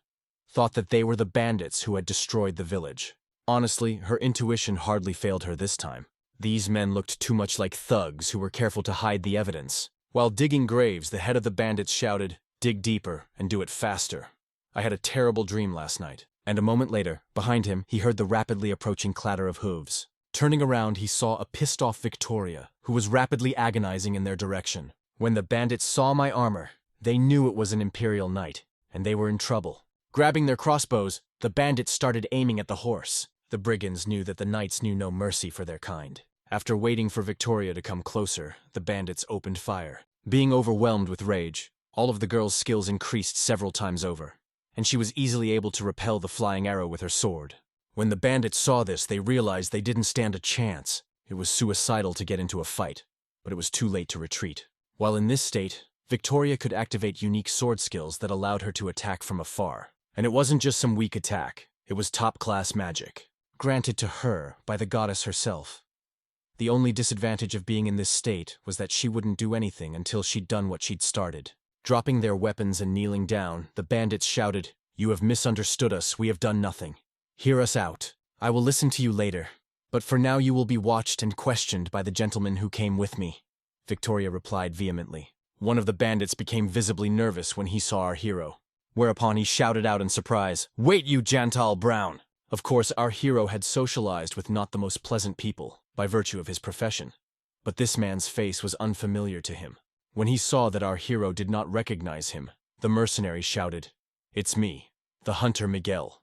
thought that they were the bandits who had destroyed the village. Honestly, her intuition hardly failed her this time. These men looked too much like thugs who were careful to hide the evidence. While digging graves, the head of the bandits shouted, "Dig deeper and do it faster. I had a terrible dream last night." And a moment later, behind him, he heard the rapidly approaching clatter of hooves. Turning around, he saw a pissed-off Victoria, who was rapidly agonizing in their direction. When the bandits saw my armor, they knew it was an Imperial Knight, and they were in trouble. Grabbing their crossbows, the bandits started aiming at the horse. The brigands knew that the knights knew no mercy for their kind. After waiting for Victoria to come closer, the bandits opened fire. Being overwhelmed with rage, all of the girl's skills increased several times over, and she was easily able to repel the flying arrow with her sword. When the bandits saw this, they realized they didn't stand a chance. It was suicidal to get into a fight, but it was too late to retreat. While in this state, Victoria could activate unique sword skills that allowed her to attack from afar. And it wasn't just some weak attack, it was top-class magic, granted to her by the goddess herself. The only disadvantage of being in this state was that she wouldn't do anything until she'd done what she'd started. Dropping their weapons and kneeling down, the bandits shouted, "You have misunderstood us, we have done nothing. Hear us out. I will listen to you later. But for now you will be watched and questioned by the gentleman who came with me," Victoria replied vehemently. One of the bandits became visibly nervous when he saw our hero, whereupon he shouted out in surprise, "Wait, you Jantal Brown!" Of course, our hero had socialized with not the most pleasant people, by virtue of his profession. But this man's face was unfamiliar to him. When he saw that our hero did not recognize him, the mercenary shouted, "It's me, the hunter Miguel.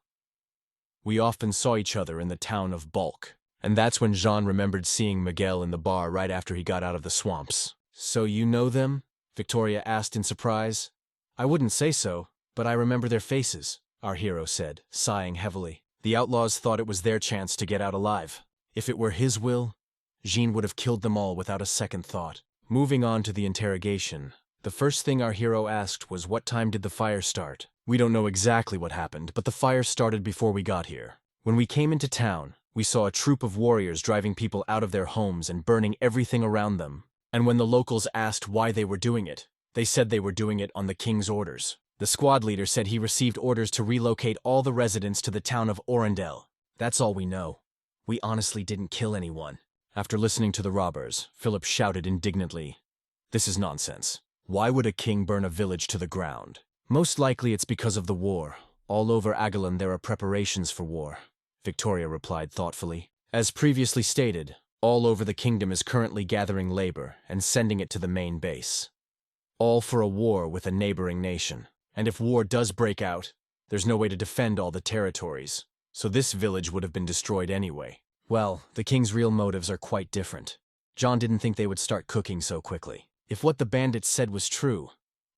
We often saw each other in the town of Bulk." And that's when Jean remembered seeing Miguel in the bar right after he got out of the swamps. "So you know them?" Victoria asked in surprise. "I wouldn't say so, but I remember their faces," our hero said, sighing heavily. The outlaws thought it was their chance to get out alive. If it were his will, Jean would have killed them all without a second thought. Moving on to the interrogation, the first thing our hero asked was what time did the fire start? We don't know exactly what happened, but the fire started before we got here. When we came into town, we saw a troop of warriors driving people out of their homes and burning everything around them. And when the locals asked why they were doing it, they said they were doing it on the king's orders. The squad leader said he received orders to relocate all the residents to the town of Orendel. That's all we know. We honestly didn't kill anyone. After listening to the robbers, Philip shouted indignantly, "This is nonsense. Why would a king burn a village to the ground?" "Most likely it's because of the war. All over Agalon there are preparations for war," Victoria replied thoughtfully. "As previously stated, all over the kingdom is currently gathering labor and sending it to the main base. All for a war with a neighboring nation. And if war does break out, there's no way to defend all the territories. So this village would have been destroyed anyway." Well, the king's real motives are quite different. John didn't think they would start cooking so quickly. If what the bandits said was true,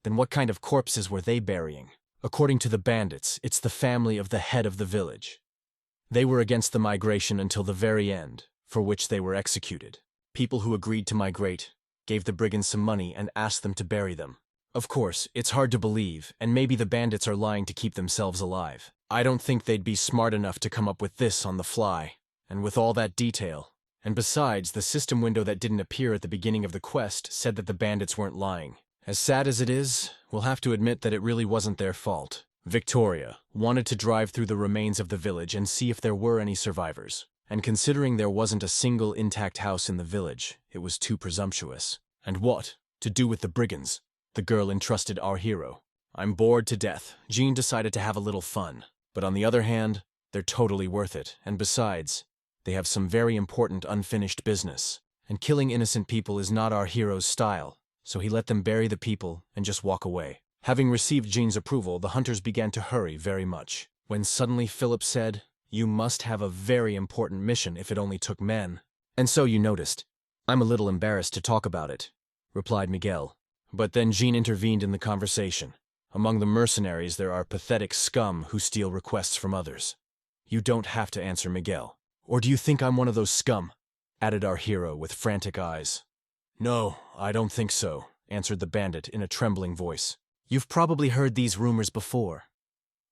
then what kind of corpses were they burying? According to the bandits, it's the family of the head of the village. They were against the migration until the very end, for which they were executed. People who agreed to migrate gave the brigands some money and asked them to bury them. Of course, it's hard to believe, and maybe the bandits are lying to keep themselves alive. I don't think they'd be smart enough to come up with this on the fly, and with all that detail. And besides, the system window that didn't appear at the beginning of the quest said that the bandits weren't lying. As sad as it is, we'll have to admit that it really wasn't their fault. Victoria wanted to drive through the remains of the village and see if there were any survivors. And considering there wasn't a single intact house in the village, it was too presumptuous. And what to do with the brigands? The girl entrusted our hero. I'm bored to death. Jean decided to have a little fun. But on the other hand, they're totally worth it. And besides, they have some very important unfinished business. And killing innocent people is not our hero's style. So he let them bury the people and just walk away. Having received Jean's approval, the hunters began to hurry very much. When suddenly Philip said, "You must have a very important mission if it only took men." "And so you noticed." "I'm a little embarrassed to talk about it," replied Miguel. But then Jean intervened in the conversation. "Among the mercenaries there are pathetic scum who steal requests from others." "You don't have to answer, Miguel. Or do you think I'm one of those scum?" added our hero with frantic eyes. "No, I don't think so," answered the bandit in a trembling voice. "You've probably heard these rumors before."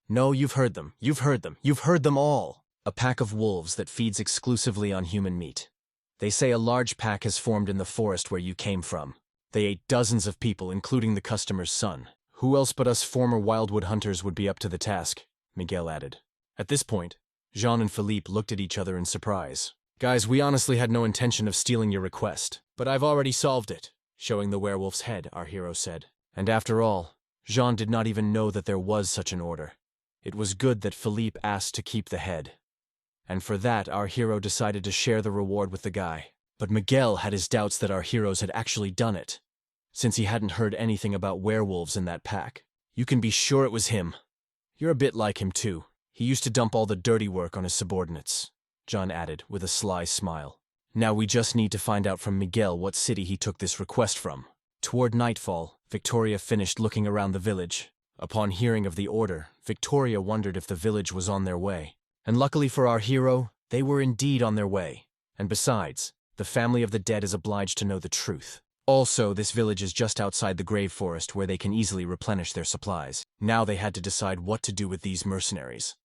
"No, you've heard them. You've heard them. You've heard them all. A pack of wolves that feeds exclusively on human meat. They say a large pack has formed in the forest where you came from. They ate dozens of people, including the customer's son. Who else but us former wildwood hunters would be up to the task?" Miguel added. At this point, Jean and Philippe looked at each other in surprise. "Guys, we honestly had no intention of stealing your request, but I've already solved it," showing the werewolf's head, our hero said. And after all, Jean did not even know that there was such an order. It was good that Philippe asked to keep the head. And for that, our hero decided to share the reward with the guy. But Miguel had his doubts that our heroes had actually done it, since he hadn't heard anything about werewolves in that pack. "You can be sure it was him. You're a bit like him too. He used to dump all the dirty work on his subordinates," John added with a sly smile. "Now we just need to find out from Miguel what city he took this request from." Toward nightfall, Victoria finished looking around the village. Upon hearing of the order, Victoria wondered if the village was on their way. And luckily for our hero, they were indeed on their way. And besides, the family of the dead is obliged to know the truth. Also, this village is just outside the grave forest where they can easily replenish their supplies. Now they had to decide what to do with these mercenaries.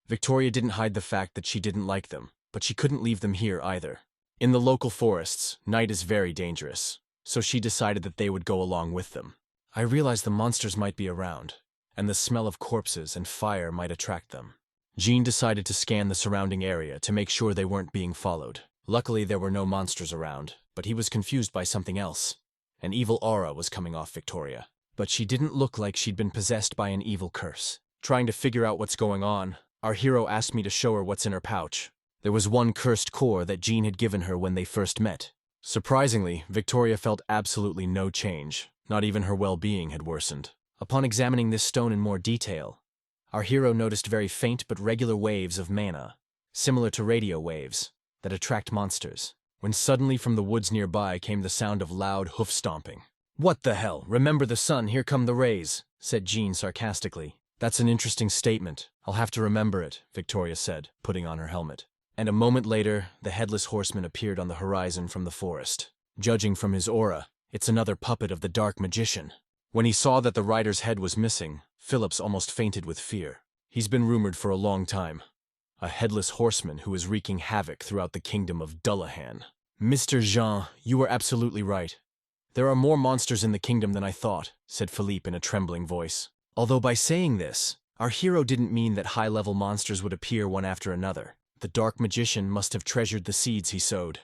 Victoria didn't hide the fact that she didn't like them, but she couldn't leave them here either. In the local forests, night is very dangerous, so she decided that they would go along with them. I realized the monsters might be around, and the smell of corpses and fire might attract them. Jean decided to scan the surrounding area to make sure they weren't being followed. Luckily, there were no monsters around, but he was confused by something else. An evil aura was coming off Victoria, but she didn't look like she'd been possessed by an evil curse. Trying to figure out what's going on, our hero asked me to show her what's in her pouch. There was one cursed core that Jean had given her when they first met. Surprisingly, Victoria felt absolutely no change. Not even her well-being had worsened. Upon examining this stone in more detail, our hero noticed very faint but regular waves of mana, similar to radio waves, that attract monsters. When suddenly from the woods nearby came the sound of loud hoof stomping. "What the hell? Remember the sun, here come the rays," said Jean sarcastically. "That's an interesting statement. I'll have to remember it," Victoria said, putting on her helmet. And a moment later, the headless horseman appeared on the horizon from the forest. Judging from his aura, it's another puppet of the dark magician. When he saw that the rider's head was missing, Phillips almost fainted with fear. He's been rumored for a long time. A headless horseman who is wreaking havoc throughout the kingdom of Dullahan. "Mr. Jean, you were absolutely right. There are more monsters in the kingdom than I thought," said Philippe in a trembling voice. Although by saying this, our hero didn't mean that high-level monsters would appear one after another. The dark magician must have treasured the seeds he sowed.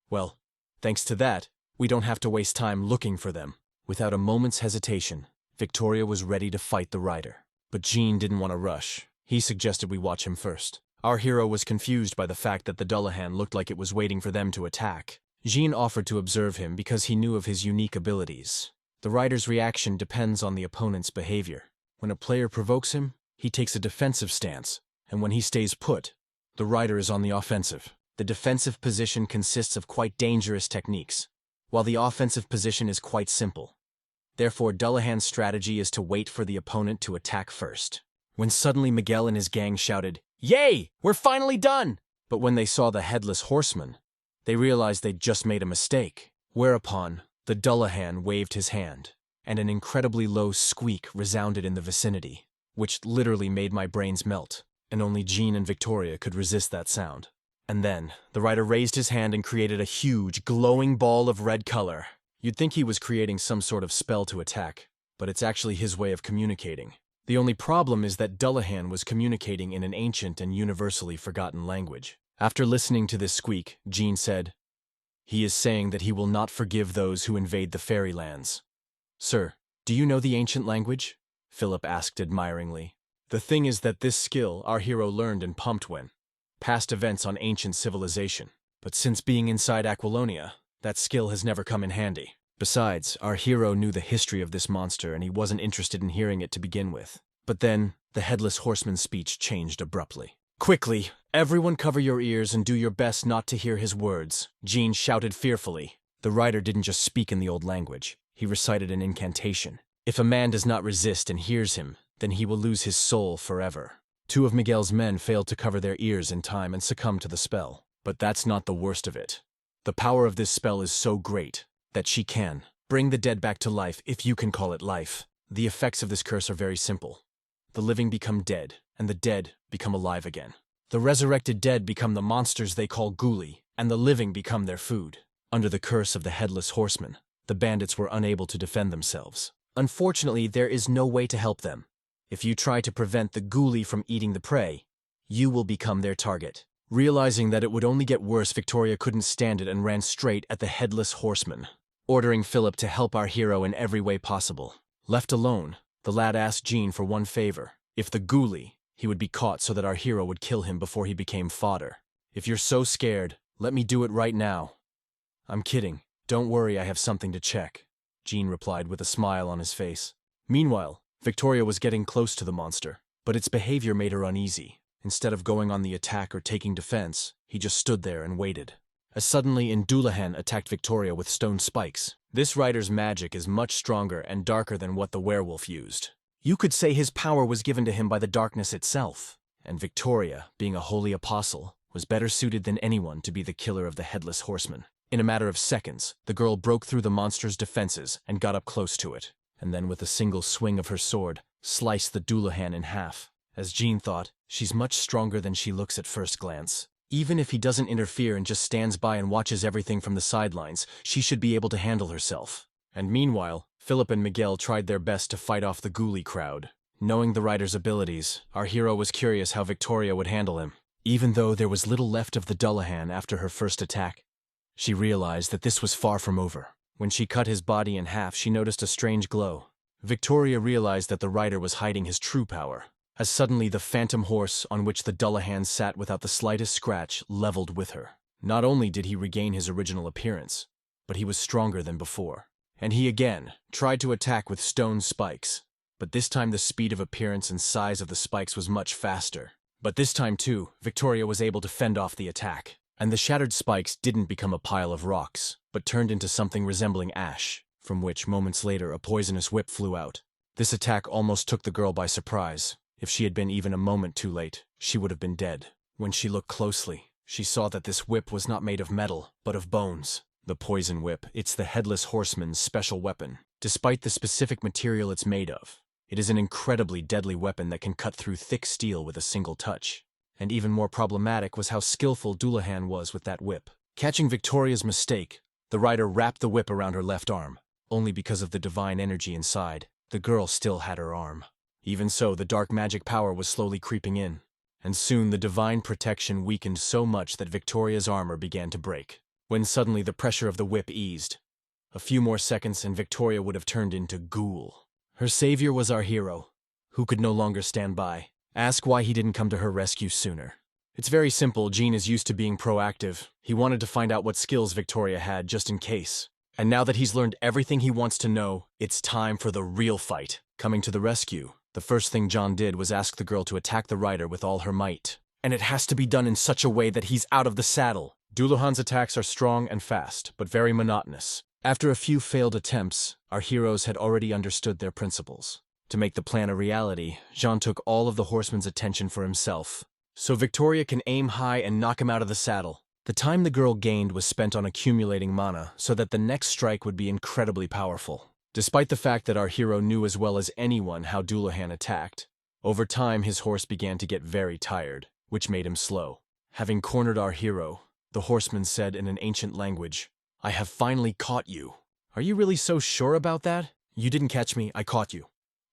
Well, thanks to that, we don't have to waste time looking for them. Without a moment's hesitation, Victoria was ready to fight the rider. But Jean didn't want to rush. He suggested we watch him first. Our hero was confused by the fact that the Dullahan looked like it was waiting for them to attack. Jean offered to observe him because he knew of his unique abilities. The rider's reaction depends on the opponent's behavior. When a player provokes him, he takes a defensive stance, and when he stays put, the rider is on the offensive. The defensive position consists of quite dangerous techniques, while the offensive position is quite simple. Therefore, Dullahan's strategy is to wait for the opponent to attack first. When suddenly Miguel and his gang shouted, "Yay! We're finally done!" But when they saw the headless horseman, they realized they'd just made a mistake. Whereupon, the Dullahan waved his hand, and an incredibly low squeak resounded in the vicinity, which literally made my brains melt, and only Jean and Victoria could resist that sound. And then, the rider raised his hand and created a huge, glowing ball of red color. You'd think he was creating some sort of spell to attack, but it's actually his way of communicating. The only problem is that Dullahan was communicating in an ancient and universally forgotten language. After listening to this squeak, Jean said, "He is saying that he will not forgive those who invade the fairylands." "Sir, do you know the ancient language?" Philip asked admiringly. The thing is that this skill our hero learned in Pumptwen, past events on ancient civilization. But since being inside Aquilonia, that skill has never come in handy. Besides, our hero knew the history of this monster and he wasn't interested in hearing it to begin with. But then, the headless horseman's speech changed abruptly. "Quickly, everyone cover your ears and do your best not to hear his words," Jean shouted fearfully. The rider didn't just speak in the old language, he recited an incantation. If a man does not resist and hears him, then he will lose his soul forever. 2 of Miguel's men failed to cover their ears in time and succumbed to the spell. But that's not the worst of it. The power of this spell is so great that she can bring the dead back to life, if you can call it life. The effects of this curse are very simple. The living become dead, and the dead become alive again. The resurrected dead become the monsters they call ghoulie, and the living become their food. Under the curse of the headless horseman, the bandits were unable to defend themselves. Unfortunately, there is no way to help them. If you try to prevent the ghoulie from eating the prey, you will become their target. Realizing that it would only get worse, Victoria couldn't stand it and ran straight at the headless horseman, ordering Philip to help our hero in every way possible. Left alone, the lad asked Jean for one favor. If the ghoulie, he would be caught so that our hero would kill him before he became fodder. "If you're so scared, let me do it right now." "I'm kidding. Don't worry, I have something to check," Jean replied with a smile on his face. Meanwhile, Victoria was getting close to the monster, but its behavior made her uneasy. Instead of going on the attack or taking defense, he just stood there and waited. As suddenly, Dullahan attacked Victoria with stone spikes. This rider's magic is much stronger and darker than what the werewolf used. You could say his power was given to him by the darkness itself, and Victoria, being a holy apostle, was better suited than anyone to be the killer of the headless horseman. In a matter of seconds, the girl broke through the monster's defenses and got up close to it, and then with a single swing of her sword, sliced the Dullahan in half. As Jean thought, she's much stronger than she looks at first glance. Even if he doesn't interfere and just stands by and watches everything from the sidelines, she should be able to handle herself. And meanwhile, Philip and Miguel tried their best to fight off the ghoulie crowd. Knowing the rider's abilities, our hero was curious how Victoria would handle him. Even though there was little left of the Dullahan after her first attack, she realized that this was far from over. When she cut his body in half, she noticed a strange glow. Victoria realized that the rider was hiding his true power, as suddenly the phantom horse on which the Dullahan sat without the slightest scratch leveled with her. Not only did he regain his original appearance, but he was stronger than before. And he again tried to attack with stone spikes, but this time the speed of appearance and size of the spikes was much faster. But this time too, Victoria was able to fend off the attack, and the shattered spikes didn't become a pile of rocks, but turned into something resembling ash, from which moments later a poisonous whip flew out. This attack almost took the girl by surprise. If she had been even a moment too late, she would have been dead. When she looked closely, she saw that this whip was not made of metal, but of bones. The poison whip, it's the headless horseman's special weapon. Despite the specific material it's made of, it is an incredibly deadly weapon that can cut through thick steel with a single touch. And even more problematic was how skillful Dullahan was with that whip. Catching Victoria's mistake, the rider wrapped the whip around her left arm. Only because of the divine energy inside, The girl still had her arm. Even so, the dark magic power was slowly creeping in, and soon the divine protection weakened so much that Victoria's armor began to break, when suddenly the pressure of the whip eased. A few more seconds and Victoria would have turned into ghoul. Her savior was our hero, who could no longer stand by. Ask why he didn't come to her rescue sooner. It's very simple. Jean is used to being proactive. He wanted to find out what skills Victoria had just in case. And now that he's learned everything he wants to know, it's time for the real fight. Coming to the rescue, the first thing John did was ask the girl to attack the rider with all her might. And it has to be done in such a way that he's out of the saddle. Dulehan's attacks are strong and fast, but very monotonous. After a few failed attempts, our heroes had already understood their principles. To make the plan a reality, Jean took all of the horseman's attention for himself, so Victoria can aim high and knock him out of the saddle. The time the girl gained was spent on accumulating mana so that the next strike would be incredibly powerful. Despite the fact that our hero knew as well as anyone how Dulehan attacked, over time his horse began to get very tired, which made him slow. Having cornered our hero, the horseman said in an ancient language, "I have finally caught you." "Are you really so sure about that?" "You didn't catch me, I caught you.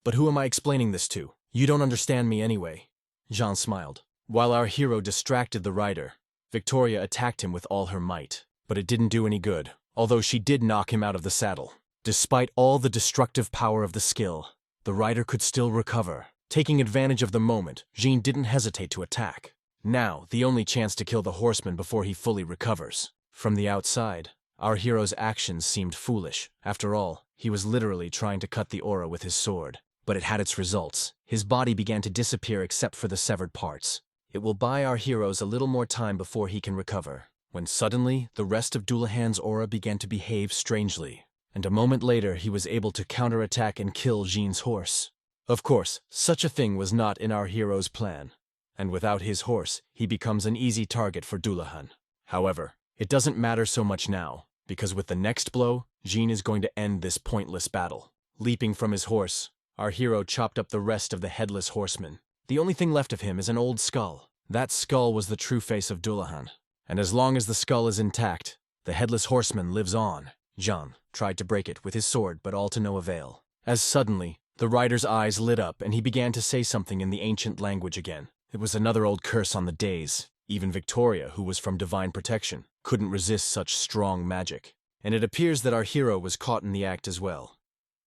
But who am I explaining this to? You don't understand me anyway." Jean smiled. While our hero distracted the rider, Victoria attacked him with all her might. But it didn't do any good, although she did knock him out of the saddle. Despite all the destructive power of the skill, the rider could still recover. Taking advantage of the moment, Jean didn't hesitate to attack. Now, the only chance to kill the horseman before he fully recovers. From the outside, our hero's actions seemed foolish. After all, he was literally trying to cut the aura with his sword. But it had its results. His body began to disappear except for the severed parts. It will buy our heroes a little more time before he can recover. When suddenly, the rest of Dulehan's aura began to behave strangely, and a moment later he was able to counterattack and kill Jean's horse. Of course, such a thing was not in our hero's plan, and without his horse, he becomes an easy target for Dulehan. However, it doesn't matter so much now, because with the next blow, Jean is going to end this pointless battle. Leaping from his horse, our hero chopped up the rest of the headless horseman. The only thing left of him is an old skull. That skull was the true face of Dulehan. And as long as the skull is intact, the headless horseman lives on. Jean tried to break it with his sword, but all to no avail. As suddenly, the rider's eyes lit up and he began to say something in the ancient language again. It was another old curse on the days. Even Victoria, who was from divine protection, couldn't resist such strong magic. And it appears that our hero was caught in the act as well.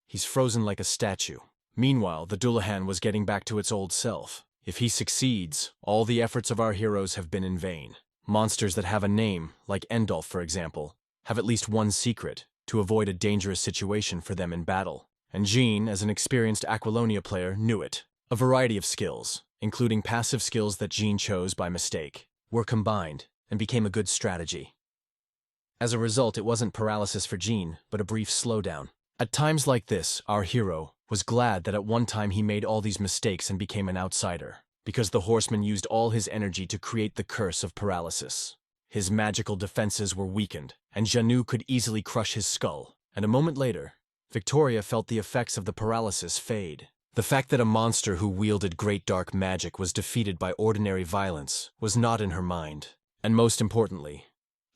He's frozen like a statue. Meanwhile, the Dulehan was getting back to its old self. If he succeeds, all the efforts of our heroes have been in vain. Monsters that have a name, like Endolf for example, have at least one secret, to avoid a dangerous situation for them in battle. And Jean, as an experienced Aquilonia player, knew it. A variety of skills, including passive skills that Jean chose by mistake, were combined and became a good strategy. As a result, it wasn't paralysis for Jean, but a brief slowdown. At times like this, our hero was glad that at one time he made all these mistakes and became an outsider, because the horseman used all his energy to create the curse of paralysis. His magical defenses were weakened, and Janu could easily crush his skull, and a moment later, Victoria felt the effects of the paralysis fade. The fact that a monster who wielded great dark magic was defeated by ordinary violence was not in her mind, and most importantly,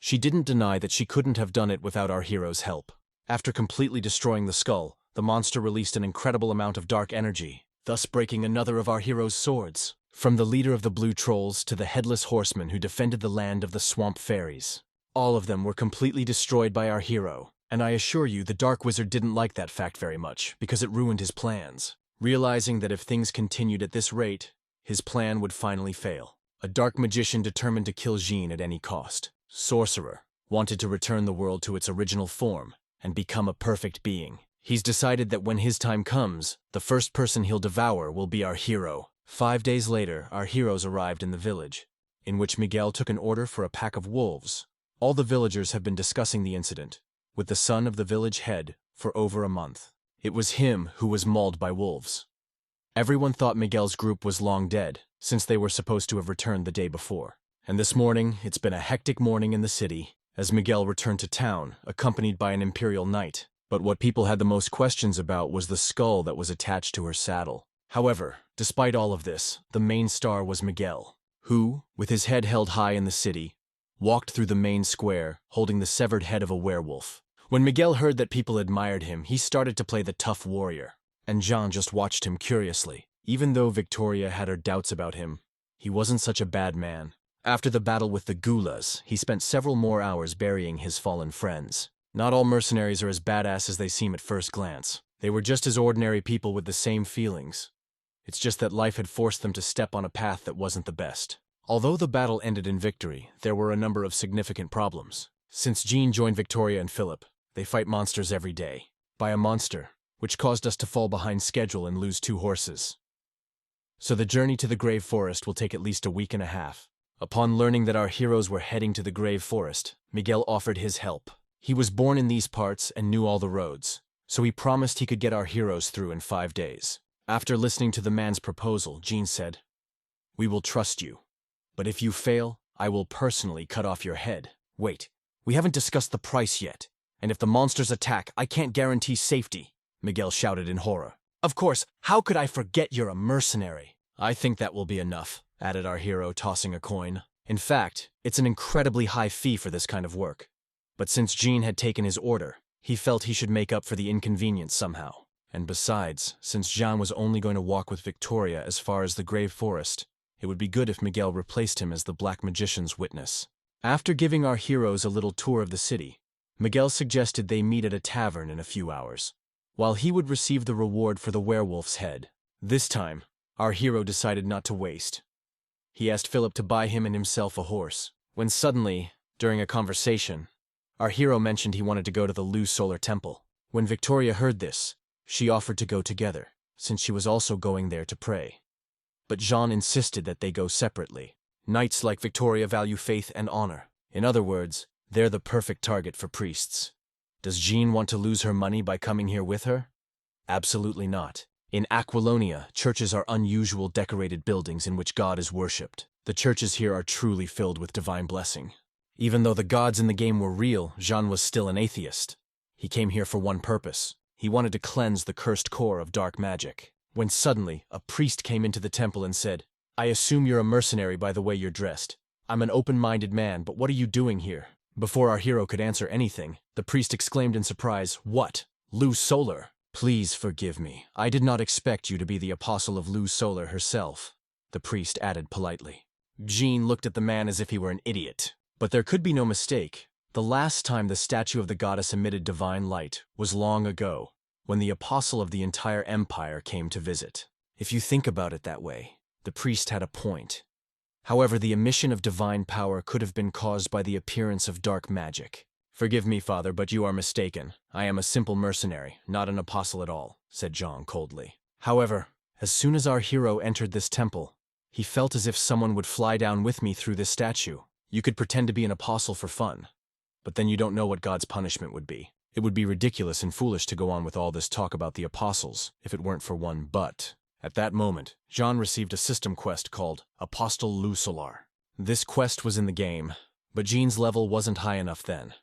she didn't deny that she couldn't have done it without our hero's help. After completely destroying the skull, the monster released an incredible amount of dark energy, thus breaking another of our hero's swords. From the leader of the Blue Trolls to the headless horseman who defended the land of the swamp fairies, all of them were completely destroyed by our hero, and I assure you the Dark Wizard didn't like that fact very much, because it ruined his plans. Realizing that if things continued at this rate, his plan would finally fail. A dark magician determined to kill Jean at any cost. Sorcerer wanted to return the world to its original form and become a perfect being. He's decided that when his time comes, the first person he'll devour will be our hero. 5 days later, our heroes arrived in the village, in which Miguel took an order for a pack of wolves. All the villagers have been discussing the incident with the son of the village head for over a month. It was him who was mauled by wolves. Everyone thought Miguel's group was long dead, since they were supposed to have returned the day before. And this morning, it's been a hectic morning in the city, as Miguel returned to town, accompanied by an imperial knight. But what people had the most questions about was the skull that was attached to her saddle. However, despite all of this, the main star was Miguel, who, with his head held high in the city, walked through the main square, holding the severed head of a werewolf. When Miguel heard that people admired him, he started to play the tough warrior. and Jean just watched him curiously. Even though Victoria had her doubts about him, he wasn't such a bad man. After the battle with the Gulas, he spent several more hours burying his fallen friends. Not all mercenaries are as badass as they seem at first glance. They were just as ordinary people with the same feelings. It's just that life had forced them to step on a path that wasn't the best. Although the battle ended in victory, there were a number of significant problems. Since Jean joined Victoria and Philip, they fight monsters every day. By a monster, which caused us to fall behind schedule and lose 2 horses. So the journey to the Grave Forest will take at least a week and a half. Upon learning that our heroes were heading to the Grave Forest, Miguel offered his help. He was born in these parts and knew all the roads, so he promised he could get our heroes through in 5 days. After listening to the man's proposal, Jean said, "We will trust you, but if you fail, I will personally cut off your head." "Wait, we haven't discussed the price yet, and if the monsters attack, I can't guarantee safety," Miguel shouted in horror. "Of course, how could I forget you're a mercenary?" "I think that will be enough," added our hero, tossing a coin. In fact, it's an incredibly high fee for this kind of work. But since Jean had taken his order, he felt he should make up for the inconvenience somehow. And besides, since Jean was only going to walk with Victoria as far as the Grave Forest, it would be good if Miguel replaced him as the Black Magician's witness. After giving our heroes a little tour of the city, Miguel suggested they meet at a tavern in a few hours, while he would receive the reward for the werewolf's head. This time, our hero decided not to waste. He asked Philip to buy him and himself a horse, when suddenly, during a conversation, our hero mentioned he wanted to go to the Lu Solar Temple. When Victoria heard this, she offered to go together, since she was also going there to pray. But Jean insisted that they go separately. Knights like Victoria value faith and honor. In other words, they're the perfect target for priests. Does Jean want to lose her money by coming here with her? Absolutely not. In Aquilonia, churches are unusual decorated buildings in which God is worshipped. The churches here are truly filled with divine blessing. Even though the gods in the game were real, Jean was still an atheist. He came here for one purpose. He wanted to cleanse the cursed core of dark magic. When suddenly, a priest came into the temple and said, "I assume you're a mercenary by the way you're dressed. I'm an open-minded man, but what are you doing here?" Before our hero could answer anything, the priest exclaimed in surprise, "What? Lu Solar? Please forgive me. I did not expect you to be the apostle of Lu Solar herself," the priest added politely. Jean looked at the man as if he were an idiot. But there could be no mistake. The last time the statue of the goddess emitted divine light was long ago, when the apostle of the entire empire came to visit. If you think about it that way, the priest had a point. However, the emission of divine power could have been caused by the appearance of dark magic. "Forgive me, father, but you are mistaken. I am a simple mercenary, not an apostle at all," said Jean coldly. However, as soon as our hero entered this temple, he felt as if someone would fly down with me through this statue. You could pretend to be an apostle for fun, but then you don't know what God's punishment would be. It would be ridiculous and foolish to go on with all this talk about the apostles if it weren't for one but. At that moment, Jean received a system quest called Apostle Lu Solar. This quest was in the game, but Jean's level wasn't high enough then.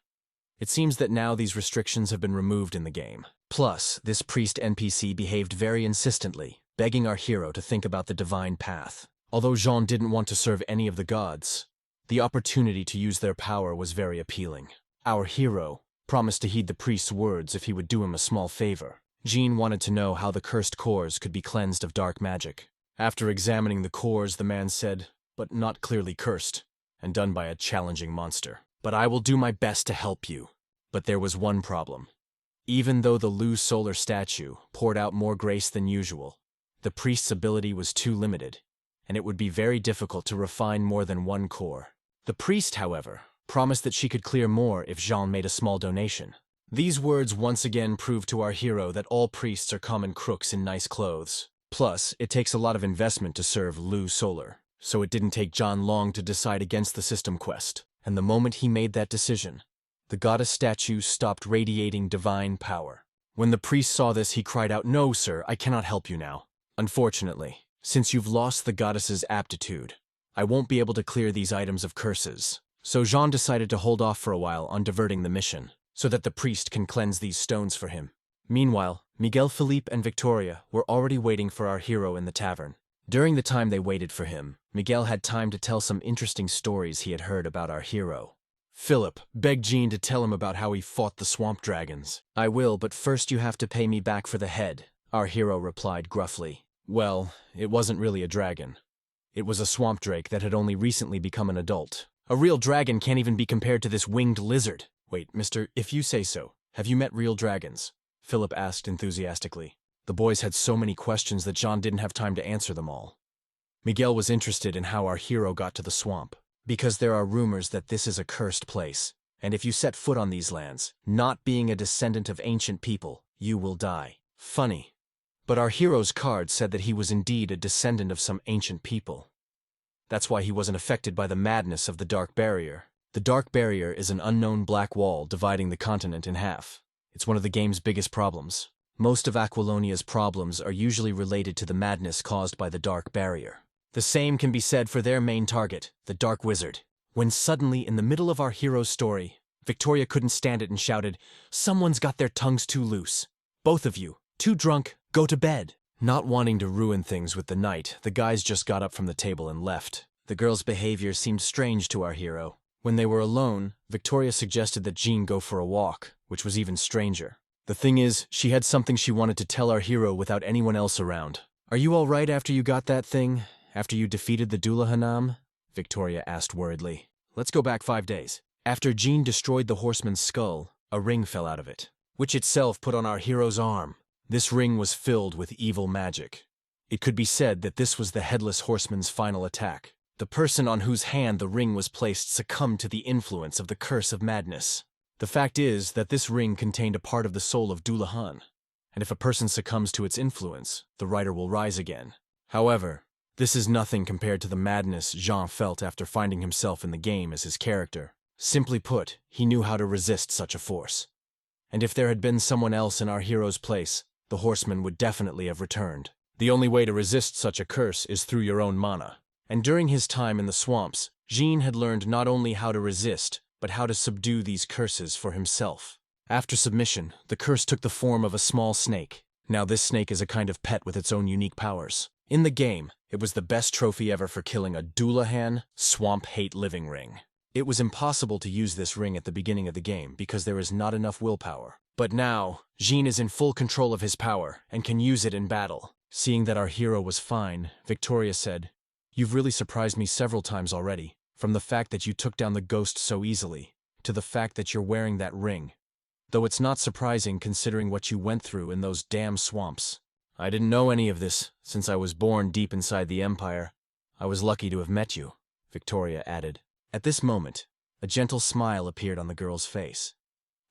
It seems that now these restrictions have been removed in the game. Plus, this priest NPC behaved very insistently, begging our hero to think about the divine path. Although Jean didn't want to serve any of the gods, the opportunity to use their power was very appealing. Our hero promised to heed the priest's words if he would do him a small favor. Jean wanted to know how the cursed cores could be cleansed of dark magic. After examining the cores, the man said, "But not clearly cursed, and done by a challenging monster. But I will do my best to help you." But there was one problem. Even though the Lu Solar statue poured out more grace than usual, the priest's ability was too limited, and it would be very difficult to refine more than one core. The priest, however, promised that she could clear more if Jean made a small donation. These words once again proved to our hero that all priests are common crooks in nice clothes. Plus, it takes a lot of investment to serve Lu Solar, so it didn't take John long to decide against the system quest. And the moment he made that decision, the goddess statue stopped radiating divine power. When the priest saw this, he cried out, "No, sir, I cannot help you now. Unfortunately, since you've lost the goddess's aptitude, I won't be able to clear these items of curses." So Jean decided to hold off for a while on diverting the mission, so that the priest can cleanse these stones for him. Meanwhile, Miguel, Philippe, and Victoria were already waiting for our hero in the tavern. During the time they waited for him, Miguel had time to tell some interesting stories he had heard about our hero. Philip begged Jean to tell him about how he fought the swamp dragons. "I will, but first you have to pay me back for the head," Our hero replied gruffly. Well, it wasn't really a dragon. It was a swamp drake that had only recently become an adult. A real dragon can't even be compared to this winged lizard. Wait, mister, if you say so, have you met real dragons? Philip asked enthusiastically. The boys had so many questions that Jean didn't have time to answer them all. Miguel was interested in how our hero got to the swamp, because there are rumors that this is a cursed place, and if you set foot on these lands, not being a descendant of ancient people, you will die. Funny. But our hero's card said that he was indeed a descendant of some ancient people. That's why he wasn't affected by the madness of the Dark Barrier. The Dark Barrier is an unknown black wall dividing the continent in half. It's one of the game's biggest problems. Most of Aquilonia's problems are usually related to the madness caused by the Dark Barrier. The same can be said for their main target, the Dark Wizard. When suddenly, in the middle of our hero's story, Victoria couldn't stand it and shouted, "Someone's got their tongues too loose. Both of you, too drunk, go to bed." Not wanting to ruin things with the night, the guys just got up from the table and left. The girl's behavior seemed strange to our hero. When they were alone, Victoria suggested that Jean go for a walk, which was even stranger. The thing is, she had something she wanted to tell our hero without anyone else around. "Are you all right after you got that thing? After you defeated the Duel?" Victoria asked worriedly. "Let's go back 5 days. After Jean destroyed the horseman's skull, a ring fell out of it, which itself put on our hero's arm. This ring was filled with evil magic. It could be said that this was the headless horseman's final attack. The person on whose hand the ring was placed succumbed to the influence of the curse of madness. The fact is that this ring contained a part of the soul of Duel, and if a person succumbs to its influence, the writer will rise again. However, this is nothing compared to the madness Jean felt after finding himself in the game as his character. Simply put, he knew how to resist such a force. And if there had been someone else in our hero's place, the horseman would definitely have returned. The only way to resist such a curse is through your own mana. And during his time in the swamps, Jean had learned not only how to resist, but how to subdue these curses for himself. After submission, the curse took the form of a small snake. Now this snake is a kind of pet with its own unique powers. In the game, it was the best trophy ever for killing a Duel swamp hate living ring. It was impossible to use this ring at the beginning of the game because there is not enough willpower. But now, Jean is in full control of his power and can use it in battle. Seeing that our hero was fine, Victoria said, "You've really surprised me several times already. From the fact that you took down the ghost so easily, to the fact that you're wearing that ring. Though it's not surprising considering what you went through in those damn swamps. I didn't know any of this, since I was born deep inside the Empire. I was lucky to have met you," Victoria added. At this moment, a gentle smile appeared on the girl's face.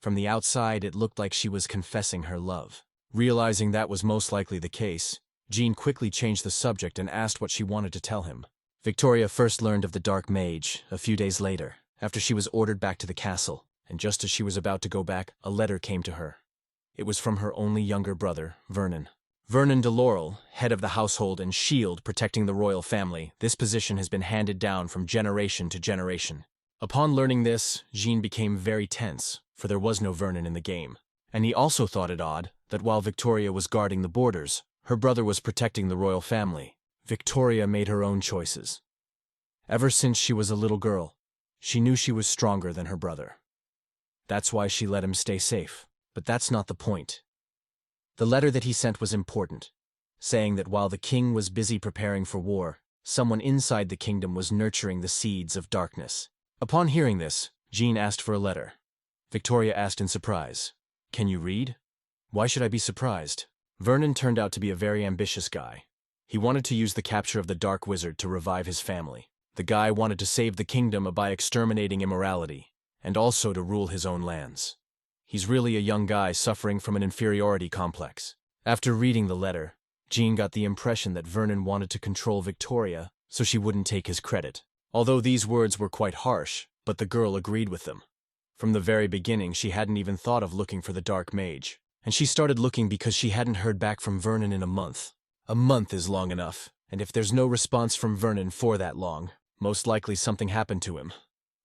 From the outside, it looked like she was confessing her love. Realizing that was most likely the case, Jean quickly changed the subject and asked what she wanted to tell him. Victoria first learned of the Dark Mage a few days later, after she was ordered back to the castle, and just as she was about to go back, a letter came to her. It was from her only younger brother, Vernon. Vernon de Laurel, head of the household and shield protecting the royal family, this position has been handed down from generation to generation. Upon learning this, Jean became very tense, for there was no Vernon in the game, and he also thought it odd that while Victoria was guarding the borders, her brother was protecting the royal family. Victoria made her own choices. Ever since she was a little girl, she knew she was stronger than her brother. That's why she let him stay safe, but that's not the point. The letter that he sent was important, saying that while the king was busy preparing for war, someone inside the kingdom was nurturing the seeds of darkness. Upon hearing this, Jean asked for a letter. Victoria asked in surprise, "Can you read?" "Why should I be surprised?" Vernon turned out to be a very ambitious guy. He wanted to use the capture of the Dark Wizard to revive his family. The guy wanted to save the kingdom by exterminating immorality, and also to rule his own lands. He's really a young guy suffering from an inferiority complex. After reading the letter, Jean got the impression that Vernon wanted to control Victoria so she wouldn't take his credit. Although these words were quite harsh, but the girl agreed with them. From the very beginning, she hadn't even thought of looking for the Dark Mage, and she started looking because she hadn't heard back from Vernon in a month. A month is long enough, and if there's no response from Vernon for that long, most likely something happened to him.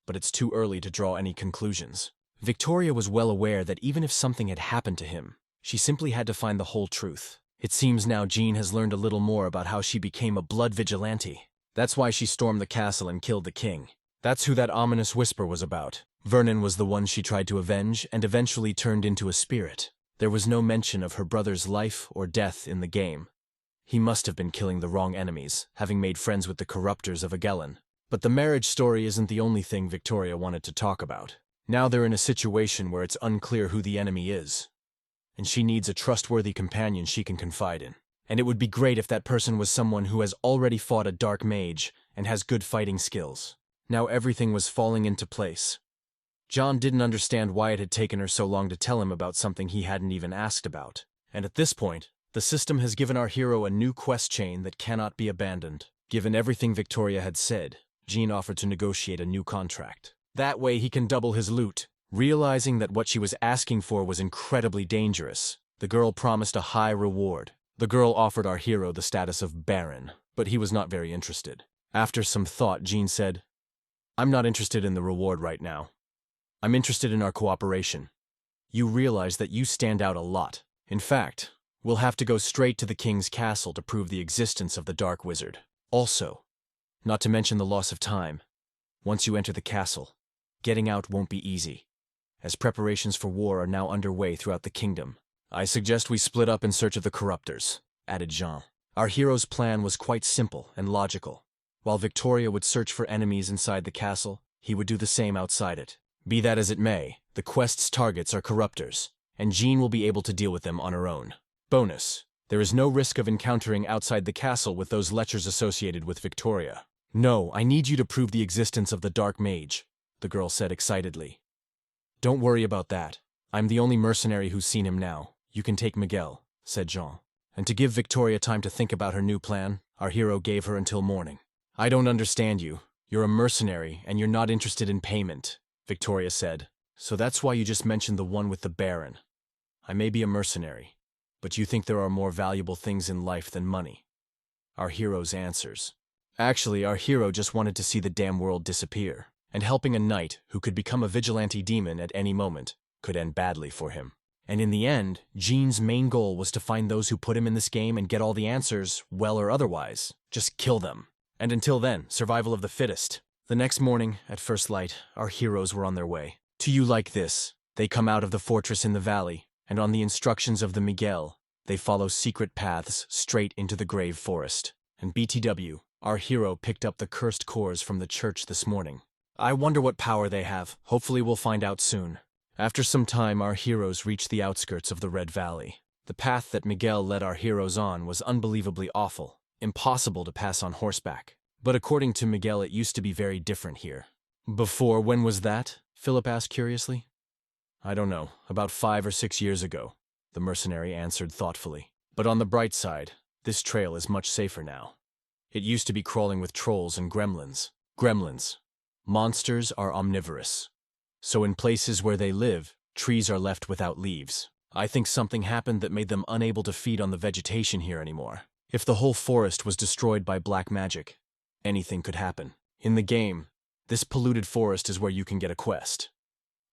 But it's too early to draw any conclusions. Victoria was well aware that even if something had happened to him, she simply had to find the whole truth. It seems now Jean has learned a little more about how she became a blood vigilante. That's why she stormed the castle and killed the king. That's who that ominous whisper was about. Vernon was the one she tried to avenge and eventually turned into a spirit. There was no mention of her brother's life or death in the game. He must have been killing the wrong enemies, having made friends with the corruptors of Agellan. But the marriage story isn't the only thing Victoria wanted to talk about. Now they're in a situation where it's unclear who the enemy is, and she needs a trustworthy companion she can confide in. And it would be great if that person was someone who has already fought a dark mage and has good fighting skills. Now everything was falling into place. John didn't understand why it had taken her so long to tell him about something he hadn't even asked about. And at this point, the system has given our hero a new quest chain that cannot be abandoned. Given everything Victoria had said, Jean offered to negotiate a new contract. That way he can double his loot. Realizing that what she was asking for was incredibly dangerous, the girl promised a high reward. The girl offered our hero the status of Baron, but he was not very interested. After some thought, Jean said, "I'm not interested in the reward right now. I'm interested in our cooperation. You realize that you stand out a lot. In fact, we'll have to go straight to the king's castle to prove the existence of the Dark Wizard. Also, not to mention the loss of time, once you enter the castle, getting out won't be easy, as preparations for war are now underway throughout the kingdom. I suggest we split up in search of the corruptors," added Jean. Our hero's plan was quite simple and logical. While Victoria would search for enemies inside the castle, he would do the same outside it. Be that as it may, the quest's targets are corruptors, and Jean will be able to deal with them on her own. Bonus: there is no risk of encountering outside the castle with those lechers associated with Victoria. "No, I need you to prove the existence of the Dark Mage," the girl said excitedly. "Don't worry about that. I'm the only mercenary who's seen him now. You can take Miguel," said Jean. And to give Victoria time to think about her new plan, our hero gave her until morning. "I don't understand you. You're a mercenary, and you're not interested in payment," Victoria said. "So that's why you just mentioned the one with the Baron. I may be a mercenary, but you think there are more valuable things in life than money." Our hero's answers. Actually, our hero just wanted to see the damn world disappear, and helping a knight who could become a vigilante demon at any moment could end badly for him. And in the end, Jean's main goal was to find those who put him in this game and get all the answers, well or otherwise. Just kill them. And until then, survival of the fittest. The next morning, at first light, our heroes were on their way. To you like this, they come out of the fortress in the valley, and on the instructions of the Miguel, they follow secret paths straight into the grave forest. And BTW, our hero picked up the cursed cores from the church this morning. I wonder what power they have. Hopefully we'll find out soon. After some time, our heroes reached the outskirts of the Red Valley. The path that Miguel led our heroes on was unbelievably awful, impossible to pass on horseback. But according to Miguel, it used to be very different here. "Before, when was that?" Philip asked curiously. "I don't know, about 5 or 6 years ago," the mercenary answered thoughtfully. "But on the bright side, this trail is much safer now. It used to be crawling with trolls and gremlins. Gremlins. Monsters are omnivorous. So in places where they live, trees are left without leaves. I think something happened that made them unable to feed on the vegetation here anymore. If the whole forest was destroyed by black magic, anything could happen. In the game, this polluted forest is where you can get a quest.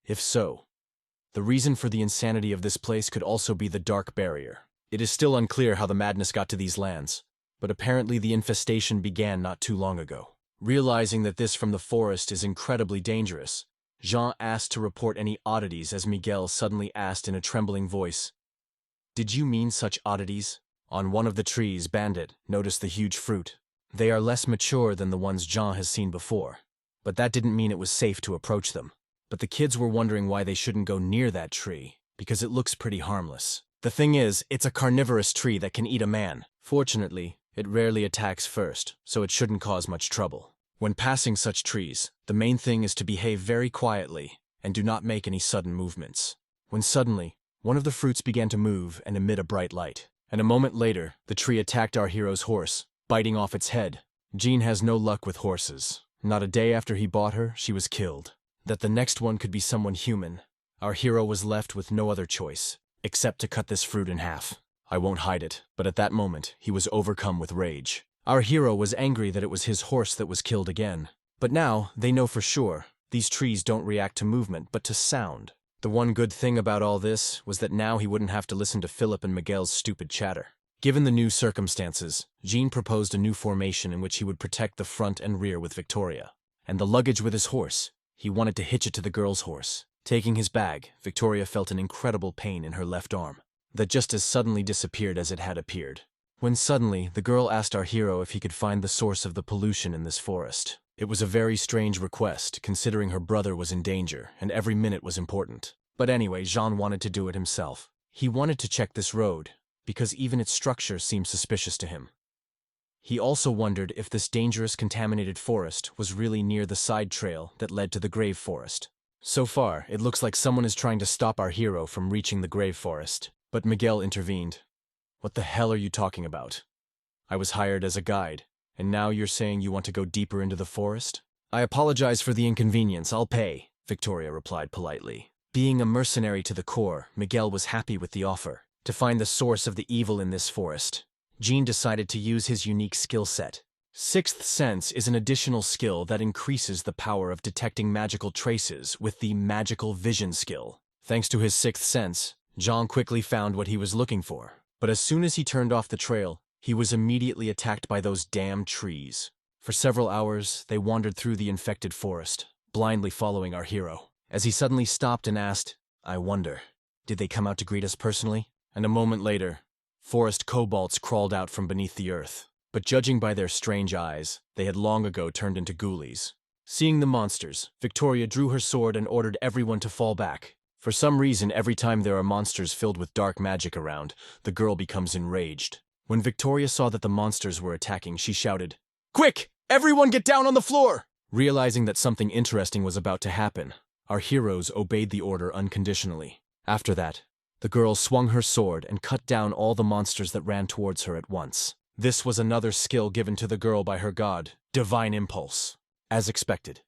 If so, the reason for the insanity of this place could also be the Dark Barrier. It is still unclear how the madness got to these lands, but apparently the infestation began not too long ago. Realizing that this from the forest is incredibly dangerous, Jean asked to report any oddities as Miguel suddenly asked in a trembling voice, "Did you mean such oddities?" On one of the trees, Bandit noticed the huge fruit. They are less mature than the ones Jean has seen before, but that didn't mean it was safe to approach them. But the kids were wondering why they shouldn't go near that tree, because it looks pretty harmless. The thing is, it's a carnivorous tree that can eat a man. Fortunately, it rarely attacks first, so it shouldn't cause much trouble. When passing such trees, the main thing is to behave very quietly and do not make any sudden movements. When suddenly, one of the fruits began to move and emit a bright light. And a moment later, the tree attacked our hero's horse, biting off its head. Jean has no luck with horses. Not a day after he bought her, she was killed. That the next one could be someone human, our hero was left with no other choice, except to cut this fruit in half. I won't hide it, but at that moment, he was overcome with rage. Our hero was angry that it was his horse that was killed again. But now, they know for sure, these trees don't react to movement, but to sound. The one good thing about all this was that now he wouldn't have to listen to Philip and Miguel's stupid chatter. Given the new circumstances, Jean proposed a new formation in which he would protect the front and rear with Victoria. And the luggage with his horse, he wanted to hitch it to the girl's horse. Taking his bag, Victoria felt an incredible pain in her left arm that just as suddenly disappeared as it had appeared. When suddenly, the girl asked our hero if he could find the source of the pollution in this forest. It was a very strange request, considering her brother was in danger, and every minute was important. But anyway, Jean wanted to do it himself. He wanted to check this road, because even its structure seemed suspicious to him. He also wondered if this dangerous contaminated forest was really near the side trail that led to the grave forest. So far, it looks like someone is trying to stop our hero from reaching the grave forest. But Miguel intervened. "What the hell are you talking about? I was hired as a guide, and now you're saying you want to go deeper into the forest?" "I apologize for the inconvenience, I'll pay," Victoria replied politely. Being a mercenary to the core, Miguel was happy with the offer. To find the source of the evil in this forest, Jean decided to use his unique skill set. Sixth Sense is an additional skill that increases the power of detecting magical traces with the Magical Vision skill. Thanks to his sixth sense, Jean quickly found what he was looking for. But as soon as he turned off the trail, he was immediately attacked by those damn trees. For several hours, they wandered through the infected forest, blindly following our hero. As he suddenly stopped and asked, "I wonder, did they come out to greet us personally?" And a moment later, forest kobolds crawled out from beneath the earth. But judging by their strange eyes, they had long ago turned into ghoulies. Seeing the monsters, Victoria drew her sword and ordered everyone to fall back. For some reason, every time there are monsters filled with dark magic around, the girl becomes enraged. When Victoria saw that the monsters were attacking, she shouted, "Quick! Everyone get down on the floor!" Realizing that something interesting was about to happen, our heroes obeyed the order unconditionally. After that, the girl swung her sword and cut down all the monsters that ran towards her at once. This was another skill given to the girl by her god, Divine Impulse. As expected.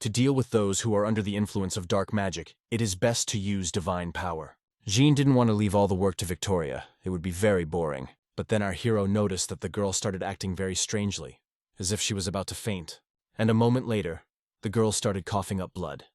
To deal with those who are under the influence of dark magic, it is best to use divine power. Jean didn't want to leave all the work to Victoria. It would be very boring. But then our hero noticed that the girl started acting very strangely, as if she was about to faint. And a moment later, the girl started coughing up blood.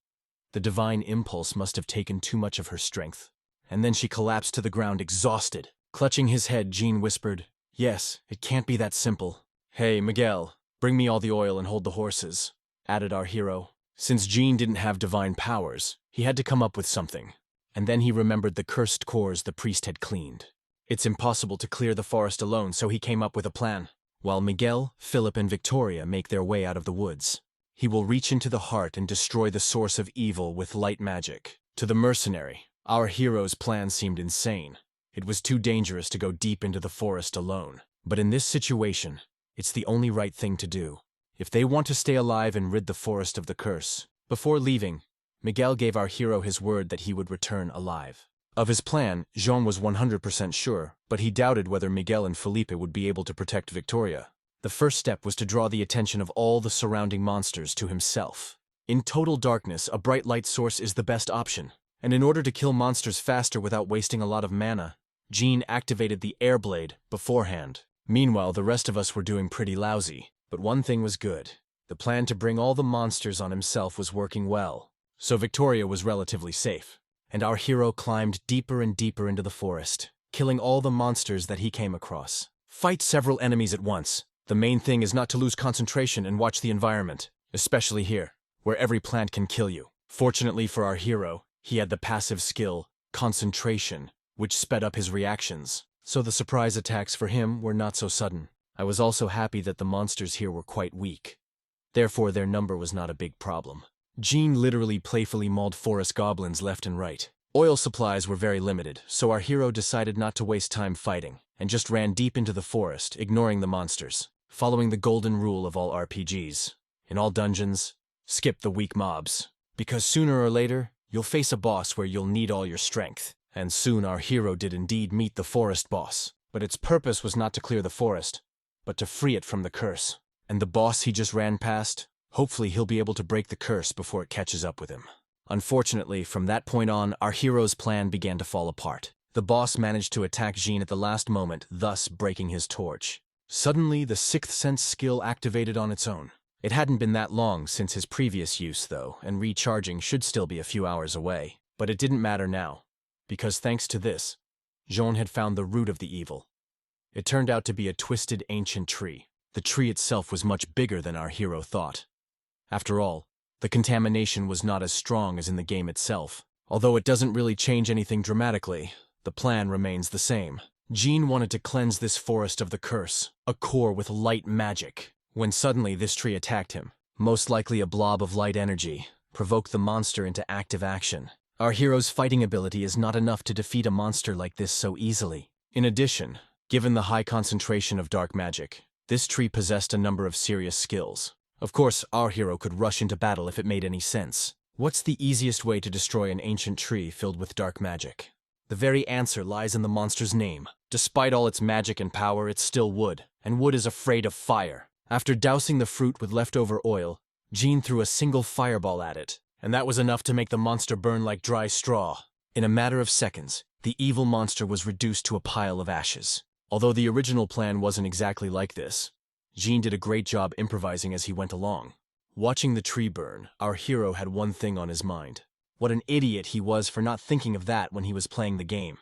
The divine impulse must have taken too much of her strength. And then she collapsed to the ground exhausted. Clutching his head, Jean whispered, "Yes, it can't be that simple." "Hey, Miguel, bring me all the oil and hold the horses," added our hero. Since Jean didn't have divine powers, he had to come up with something. And then he remembered the cursed cores the priest had cleaned. It's impossible to clear the forest alone, so he came up with a plan. While Miguel, Philip, and Victoria make their way out of the woods, he will reach into the heart and destroy the source of evil with light magic. To the mercenary, our hero's plan seemed insane. It was too dangerous to go deep into the forest alone. But in this situation, it's the only right thing to do. If they want to stay alive and rid the forest of the curse. Before leaving, Miguel gave our hero his word that he would return alive. Of his plan, Jean was 100% sure, but he doubted whether Miguel and Felipe would be able to protect Victoria. The first step was to draw the attention of all the surrounding monsters to himself. In total darkness, a bright light source is the best option. And in order to kill monsters faster without wasting a lot of mana, Jean activated the air blade beforehand. Meanwhile, the rest of us were doing pretty lousy. But one thing was good. The plan to bring all the monsters on himself was working well. So Victoria was relatively safe. And our hero climbed deeper and deeper into the forest, killing all the monsters that he came across. Fight several enemies at once. The main thing is not to lose concentration and watch the environment, especially here, where every plant can kill you. Fortunately for our hero, he had the passive skill, concentration, which sped up his reactions. So the surprise attacks for him were not so sudden. I was also happy that the monsters here were quite weak. Therefore, their number was not a big problem. Jean literally playfully mauled forest goblins left and right. Oil supplies were very limited, so our hero decided not to waste time fighting, and just ran deep into the forest, ignoring the monsters, following the golden rule of all RPGs. In all dungeons, skip the weak mobs, because sooner or later, you'll face a boss where you'll need all your strength. And soon our hero did indeed meet the forest boss, but its purpose was not to clear the forest, but to free it from the curse. And the boss he just ran past, hopefully he'll be able to break the curse before it catches up with him. Unfortunately, from that point on, our hero's plan began to fall apart. The boss managed to attack Jean at the last moment, thus breaking his torch. Suddenly, the sixth sense skill activated on its own. It hadn't been that long since his previous use, though, and recharging should still be a few hours away. But it didn't matter now, because thanks to this, Jean had found the root of the evil. It turned out to be a twisted ancient tree. The tree itself was much bigger than our hero thought. After all, The contamination was not as strong as in the game itself. Although it doesn't really change anything dramatically, the plan remains the same. Jean wanted to cleanse this forest of the curse, a core with light magic, when suddenly this tree attacked him. Most likely a blob of light energy provoked the monster into active action. Our hero's fighting ability is not enough to defeat a monster like this so easily. In addition, given the high concentration of dark magic, this tree possessed a number of serious skills. Of course, our hero could rush into battle if it made any sense. What's the easiest way to destroy an ancient tree filled with dark magic? The very answer lies in the monster's name. Despite all its magic and power, it's still wood, and wood is afraid of fire. After dousing the fruit with leftover oil, Jean threw a single fireball at it, and that was enough to make the monster burn like dry straw. In a matter of seconds, the evil monster was reduced to a pile of ashes. Although the original plan wasn't exactly like this, Jean did a great job improvising as he went along. Watching the tree burn, our hero had one thing on his mind. What an idiot he was for not thinking of that when he was playing the game.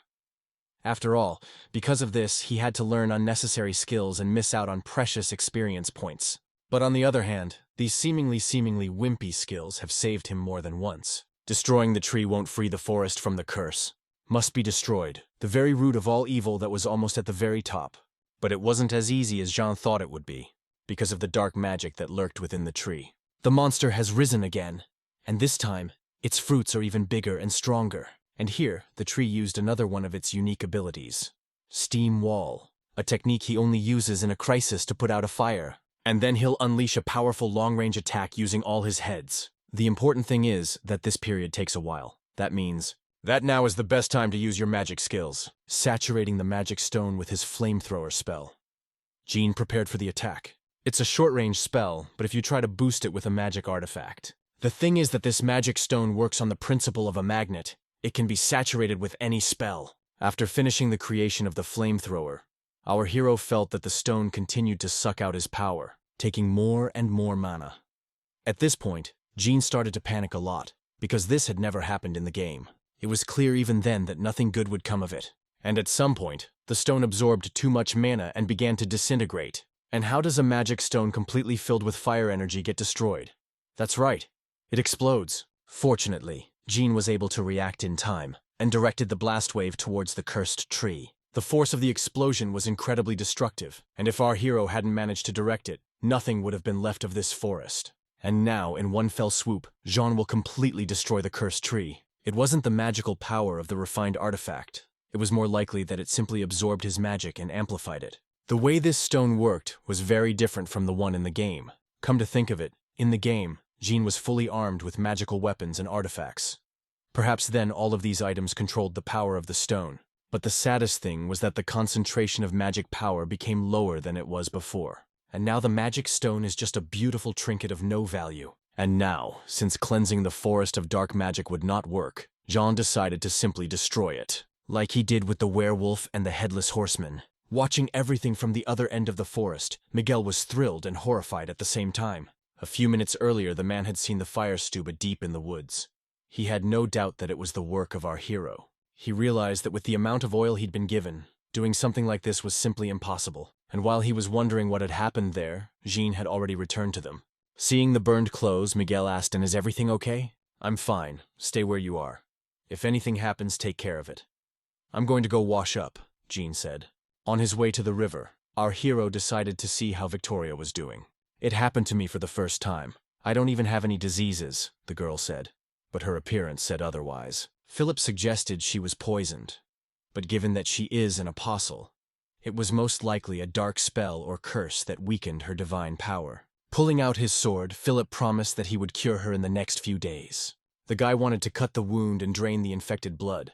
After all, because of this, he had to learn unnecessary skills and miss out on precious experience points. But on the other hand, these seemingly wimpy skills have saved him more than once. Destroying the tree won't free the forest from the curse. Must be destroyed, the very root of all evil that was almost at the very top. But it wasn't as easy as Jean thought it would be, because of the dark magic that lurked within the tree. The monster has risen again, and this time, its fruits are even bigger and stronger. And here, the tree used another one of its unique abilities. Steam Wall, a technique he only uses in a crisis to put out a fire. And then he'll unleash a powerful long-range attack using all his heads. The important thing is that this period takes a while. That means that now is the best time to use your magic skills. Saturating the magic stone with his flamethrower spell. Jean prepared for the attack. It's a short-range spell, but if you try to boost it with a magic artifact. The thing is that this magic stone works on the principle of a magnet. It can be saturated with any spell. After finishing the creation of the flamethrower, our hero felt that the stone continued to suck out his power, taking more and more mana. At this point, Jean started to panic a lot, because this had never happened in the game. It was clear even then that nothing good would come of it. And at some point, the stone absorbed too much mana and began to disintegrate. And how does a magic stone completely filled with fire energy get destroyed? That's right, it explodes. Fortunately, Jean was able to react in time, and directed the blast wave towards the cursed tree. The force of the explosion was incredibly destructive, and if our hero hadn't managed to direct it, nothing would have been left of this forest. And now, in one fell swoop, Jean will completely destroy the cursed tree. It wasn't the magical power of the refined artifact. It was more likely that it simply absorbed his magic and amplified it. The way this stone worked was very different from the one in the game. Come to think of it, in the game, Jean was fully armed with magical weapons and artifacts. Perhaps then all of these items controlled the power of the stone. But the saddest thing was that the concentration of magic power became lower than it was before. And now the magic stone is just a beautiful trinket of no value. And now, since cleansing the forest of dark magic would not work, Jean decided to simply destroy it. Like he did with the werewolf and the headless horseman. Watching everything from the other end of the forest, Miguel was thrilled and horrified at the same time. A few minutes earlier, the man had seen the fire stuba deep in the woods. He had no doubt that it was the work of our hero. He realized that with the amount of oil he'd been given, doing something like this was simply impossible. And while he was wondering what had happened there, Jean had already returned to them. Seeing the burned clothes, Miguel asked, "And is everything okay?" "I'm fine. Stay where you are. If anything happens, take care of it." "I'm going to go wash up," Jean said. On his way to the river, our hero decided to see how Victoria was doing. "It happened to me for the first time. I don't even have any diseases," the girl said. But her appearance said otherwise. Philip suggested she was poisoned. But given that she is an apostle, it was most likely a dark spell or curse that weakened her divine power. Pulling out his sword, Philip promised that he would cure her in the next few days. The guy wanted to cut the wound and drain the infected blood,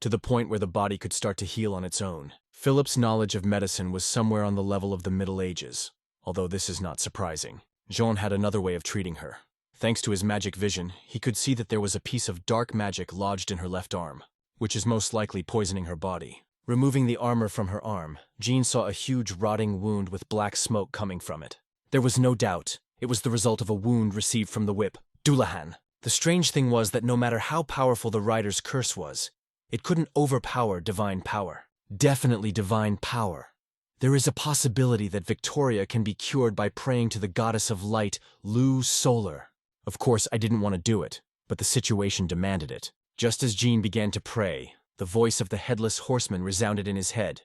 to the point where the body could start to heal on its own. Philip's knowledge of medicine was somewhere on the level of the Middle Ages, although this is not surprising. Jean had another way of treating her. Thanks to his magic vision, he could see that there was a piece of dark magic lodged in her left arm, which is most likely poisoning her body. Removing the armor from her arm, Jean saw a huge rotting wound with black smoke coming from it. There was no doubt, it was the result of a wound received from the whip, Dullahan. The strange thing was that no matter how powerful the rider's curse was, it couldn't overpower divine power. Definitely divine power. There is a possibility that Victoria can be cured by praying to the goddess of light, Lu Solar. Of course, I didn't want to do it, but the situation demanded it. Just as Jean began to pray, the voice of the headless horseman resounded in his head.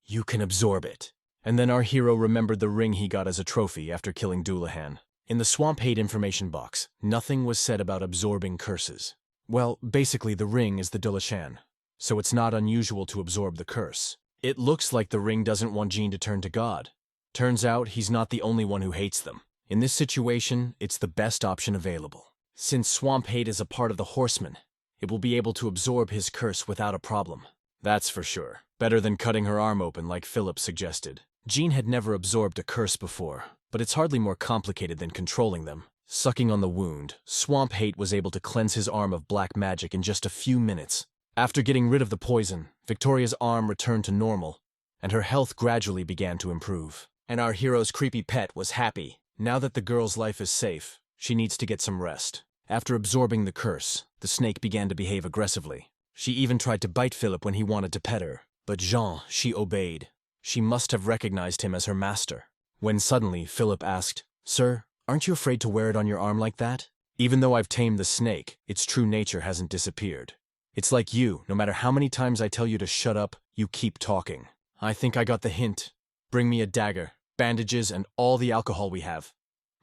You can absorb it. And then our hero remembered the ring he got as a trophy after killing Duelahan. In the Swamp Hate information box, nothing was said about absorbing curses. Well, basically the ring is the Dulashan, so it's not unusual to absorb the curse. It looks like the ring doesn't want Jean to turn to God. Turns out he's not the only one who hates them. In this situation, it's the best option available. Since Swamp Hate is a part of the horseman, it will be able to absorb his curse without a problem. That's for sure. Better than cutting her arm open like Philip suggested. Jean had never absorbed a curse before, but it's hardly more complicated than controlling them. Sucking on the wound, Swamp Hate was able to cleanse his arm of black magic in just a few minutes. After getting rid of the poison, Victoria's arm returned to normal, and her health gradually began to improve. And our hero's creepy pet was happy. Now that the girl's life is safe, she needs to get some rest. After absorbing the curse, the snake began to behave aggressively. She even tried to bite Philip when he wanted to pet her, but Jean, she obeyed. She must have recognized him as her master. When suddenly, Philip asked, Sir, aren't you afraid to wear it on your arm like that? Even though I've tamed the snake, its true nature hasn't disappeared. It's like you, no matter how many times I tell you to shut up, you keep talking. I think I got the hint. Bring me a dagger, bandages, and all the alcohol we have,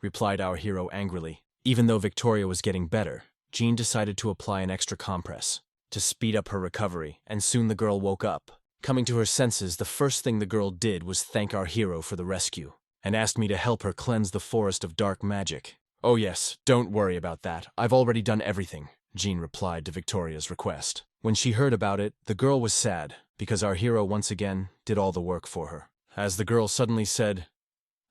replied our hero angrily. Even though Victoria was getting better, Jean decided to apply an extra compress to speed up her recovery, and soon the girl woke up. Coming to her senses, the first thing the girl did was thank our hero for the rescue, and asked me to help her cleanse the forest of dark magic. Oh yes, don't worry about that. I've already done everything, Jean replied to Victoria's request. When she heard about it, the girl was sad, because our hero once again did all the work for her. As the girl suddenly said,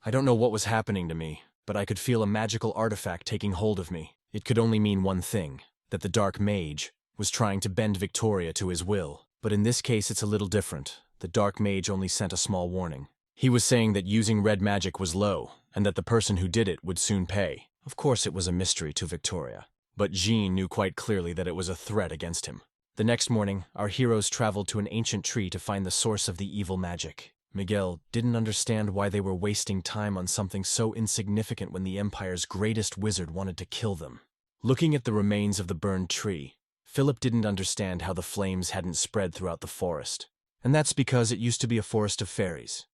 I don't know what was happening to me, but I could feel a magical artifact taking hold of me. It could only mean one thing, that the dark mage was trying to bend Victoria to his will. But in this case it's a little different. The dark mage only sent a small warning. He was saying that using red magic was low, and that the person who did it would soon pay. Of course it was a mystery to Victoria, but Jean knew quite clearly that it was a threat against him. The next morning, our heroes traveled to an ancient tree to find the source of the evil magic. Miguel didn't understand why they were wasting time on something so insignificant when the Empire's greatest wizard wanted to kill them. Looking at the remains of the burned tree, Philip didn't understand how the flames hadn't spread throughout the forest. And that's because it used to be a forest of fairies.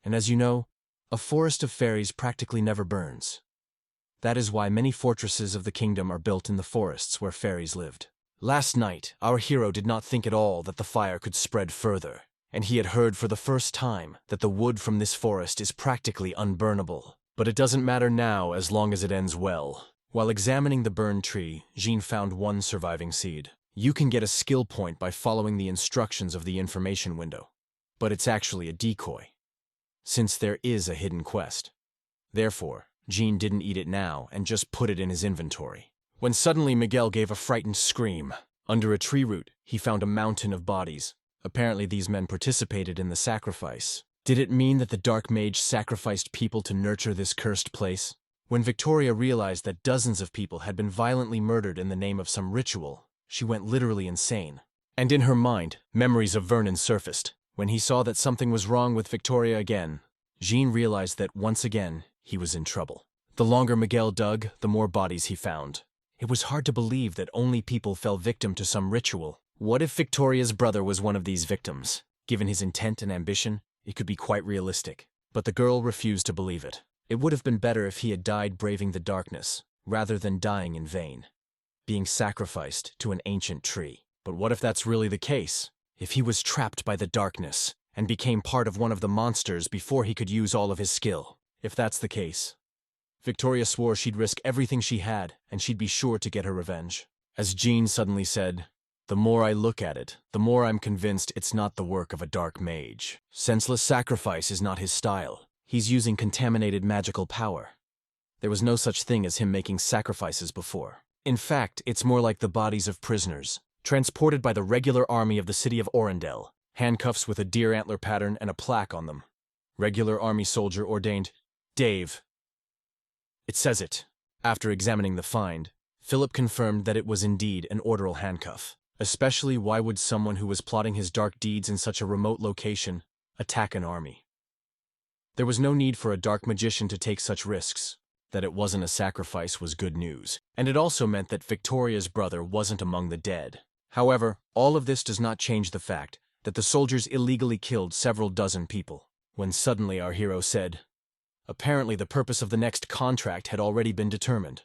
And as you know, a forest of fairies practically never burns. That is why many fortresses of the kingdom are built in the forests where fairies lived. Last night, our hero did not think at all that the fire could spread further, and he had heard for the first time that the wood from this forest is practically unburnable. But it doesn't matter now as long as it ends well. While examining the burned tree, Jean found one surviving seed. You can get a skill point by following the instructions of the information window, but it's actually a decoy, since there is a hidden quest. Therefore, Jean didn't eat it now and just put it in his inventory. When suddenly Miguel gave a frightened scream. Under a tree root, he found a mountain of bodies. Apparently these men participated in the sacrifice. Did it mean that the dark mage sacrificed people to nurture this cursed place? When Victoria realized that dozens of people had been violently murdered in the name of some ritual, she went literally insane. And in her mind, memories of Vernon surfaced. When he saw that something was wrong with Victoria again, Jean realized that once again, he was in trouble. The longer Miguel dug, the more bodies he found. It was hard to believe that only people fell victim to some ritual. What if Victoria's brother was one of these victims? Given his intent and ambition, it could be quite realistic. But the girl refused to believe it. It would have been better if he had died braving the darkness, rather than dying in vain, being sacrificed to an ancient tree. But what if that's really the case? If he was trapped by the darkness, and became part of one of the monsters before he could use all of his skill? If that's the case, Victoria swore she'd risk everything she had, and she'd be sure to get her revenge. As Jean suddenly said, the more I look at it, the more I'm convinced it's not the work of a dark mage. Senseless sacrifice is not his style. He's using contaminated magical power. There was no such thing as him making sacrifices before. In fact, it's more like the bodies of prisoners, transported by the regular army of the city of Orendel, handcuffs with a deer antler pattern and a plaque on them. Regular army soldier ordained, Dave. It says it. After examining the find, Philip confirmed that it was indeed an orderal handcuff. Especially, why would someone who was plotting his dark deeds in such a remote location attack an army? There was no need for a dark magician to take such risks. That it wasn't a sacrifice was good news, and it also meant that Victoria's brother wasn't among the dead. However, all of this does not change the fact that the soldiers illegally killed several dozen people, when suddenly our hero said, apparently the purpose of the next contract had already been determined.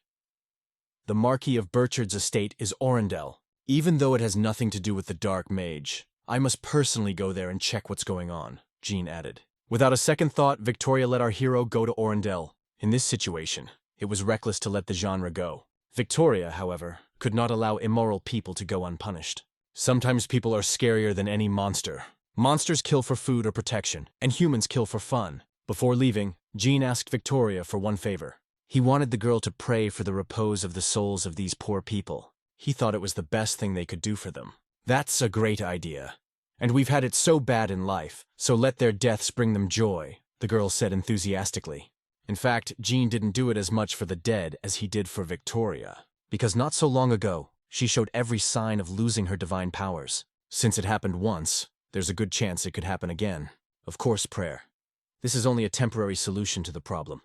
The Marquis of Burchard's estate is Orendel. Even though it has nothing to do with the Dark Mage, I must personally go there and check what's going on, Jean added. Without a second thought, Victoria let our hero go to Orendel. In this situation, it was reckless to let the genre go. Victoria, however, could not allow immoral people to go unpunished. Sometimes people are scarier than any monster. Monsters kill for food or protection, and humans kill for fun. Before leaving, Jean asked Victoria for one favor. He wanted the girl to pray for the repose of the souls of these poor people. He thought it was the best thing they could do for them. That's a great idea. And we've had it so bad in life, so let their deaths bring them joy, the girl said enthusiastically. In fact, Jean didn't do it as much for the dead as he did for Victoria, because not so long ago, she showed every sign of losing her divine powers. Since it happened once, there's a good chance it could happen again. Of course, prayer. This is only a temporary solution to the problem.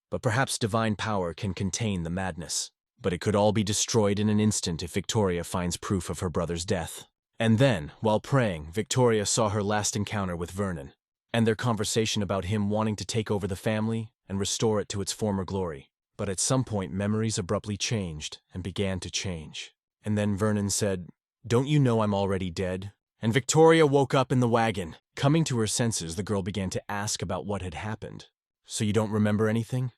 But perhaps divine power can contain the madness. But it could all be destroyed in an instant if Victoria finds proof of her brother's death. And then, while praying, Victoria saw her last encounter with Vernon, and their conversation about him wanting to take over the family and restore it to its former glory. But at some point, memories abruptly changed and began to change. And then Vernon said, "Don't you know I'm already dead?" And Victoria woke up in the wagon. Coming to her senses, the girl began to ask about what had happened. "So you don't remember anything?"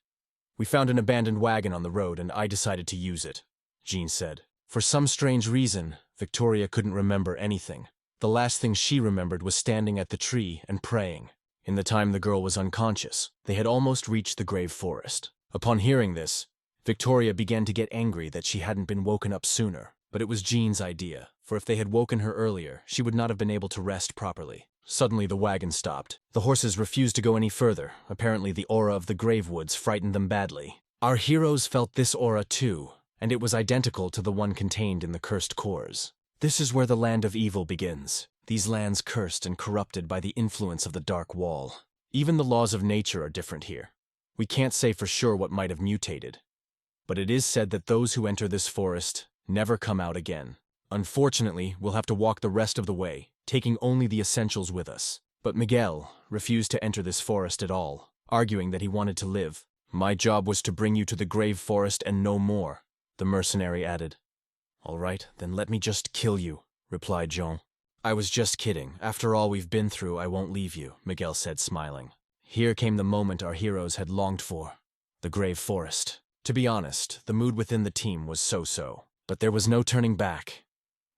"We found an abandoned wagon on the road, and I decided to use it," Jean said. For some strange reason, Victoria couldn't remember anything. The last thing she remembered was standing at the tree and praying. In the time the girl was unconscious, they had almost reached the grave forest. Upon hearing this, Victoria began to get angry that she hadn't been woken up sooner. But it was Jean's idea, for if they had woken her earlier, she would not have been able to rest properly. Suddenly the wagon stopped. The horses refused to go any further. Apparently the aura of the grave woods frightened them badly. Our heroes felt this aura too, and it was identical to the one contained in the cursed cores. This is where the land of evil begins. These lands cursed and corrupted by the influence of the Dark Wall. Even the laws of nature are different here. We can't say for sure what might have mutated. But it is said that those who enter this forest never come out again. Unfortunately, we'll have to walk the rest of the way, taking only the essentials with us. But Miguel refused to enter this forest at all, arguing that he wanted to live. "My job was to bring you to the grave forest and no more," the mercenary added. "All right, then let me just kill you," replied Jean. "I was just kidding. After all we've been through, I won't leave you," Miguel said, smiling. Here came the moment our heroes had longed for. The grave forest. To be honest, the mood within the team was so-so. But there was no turning back.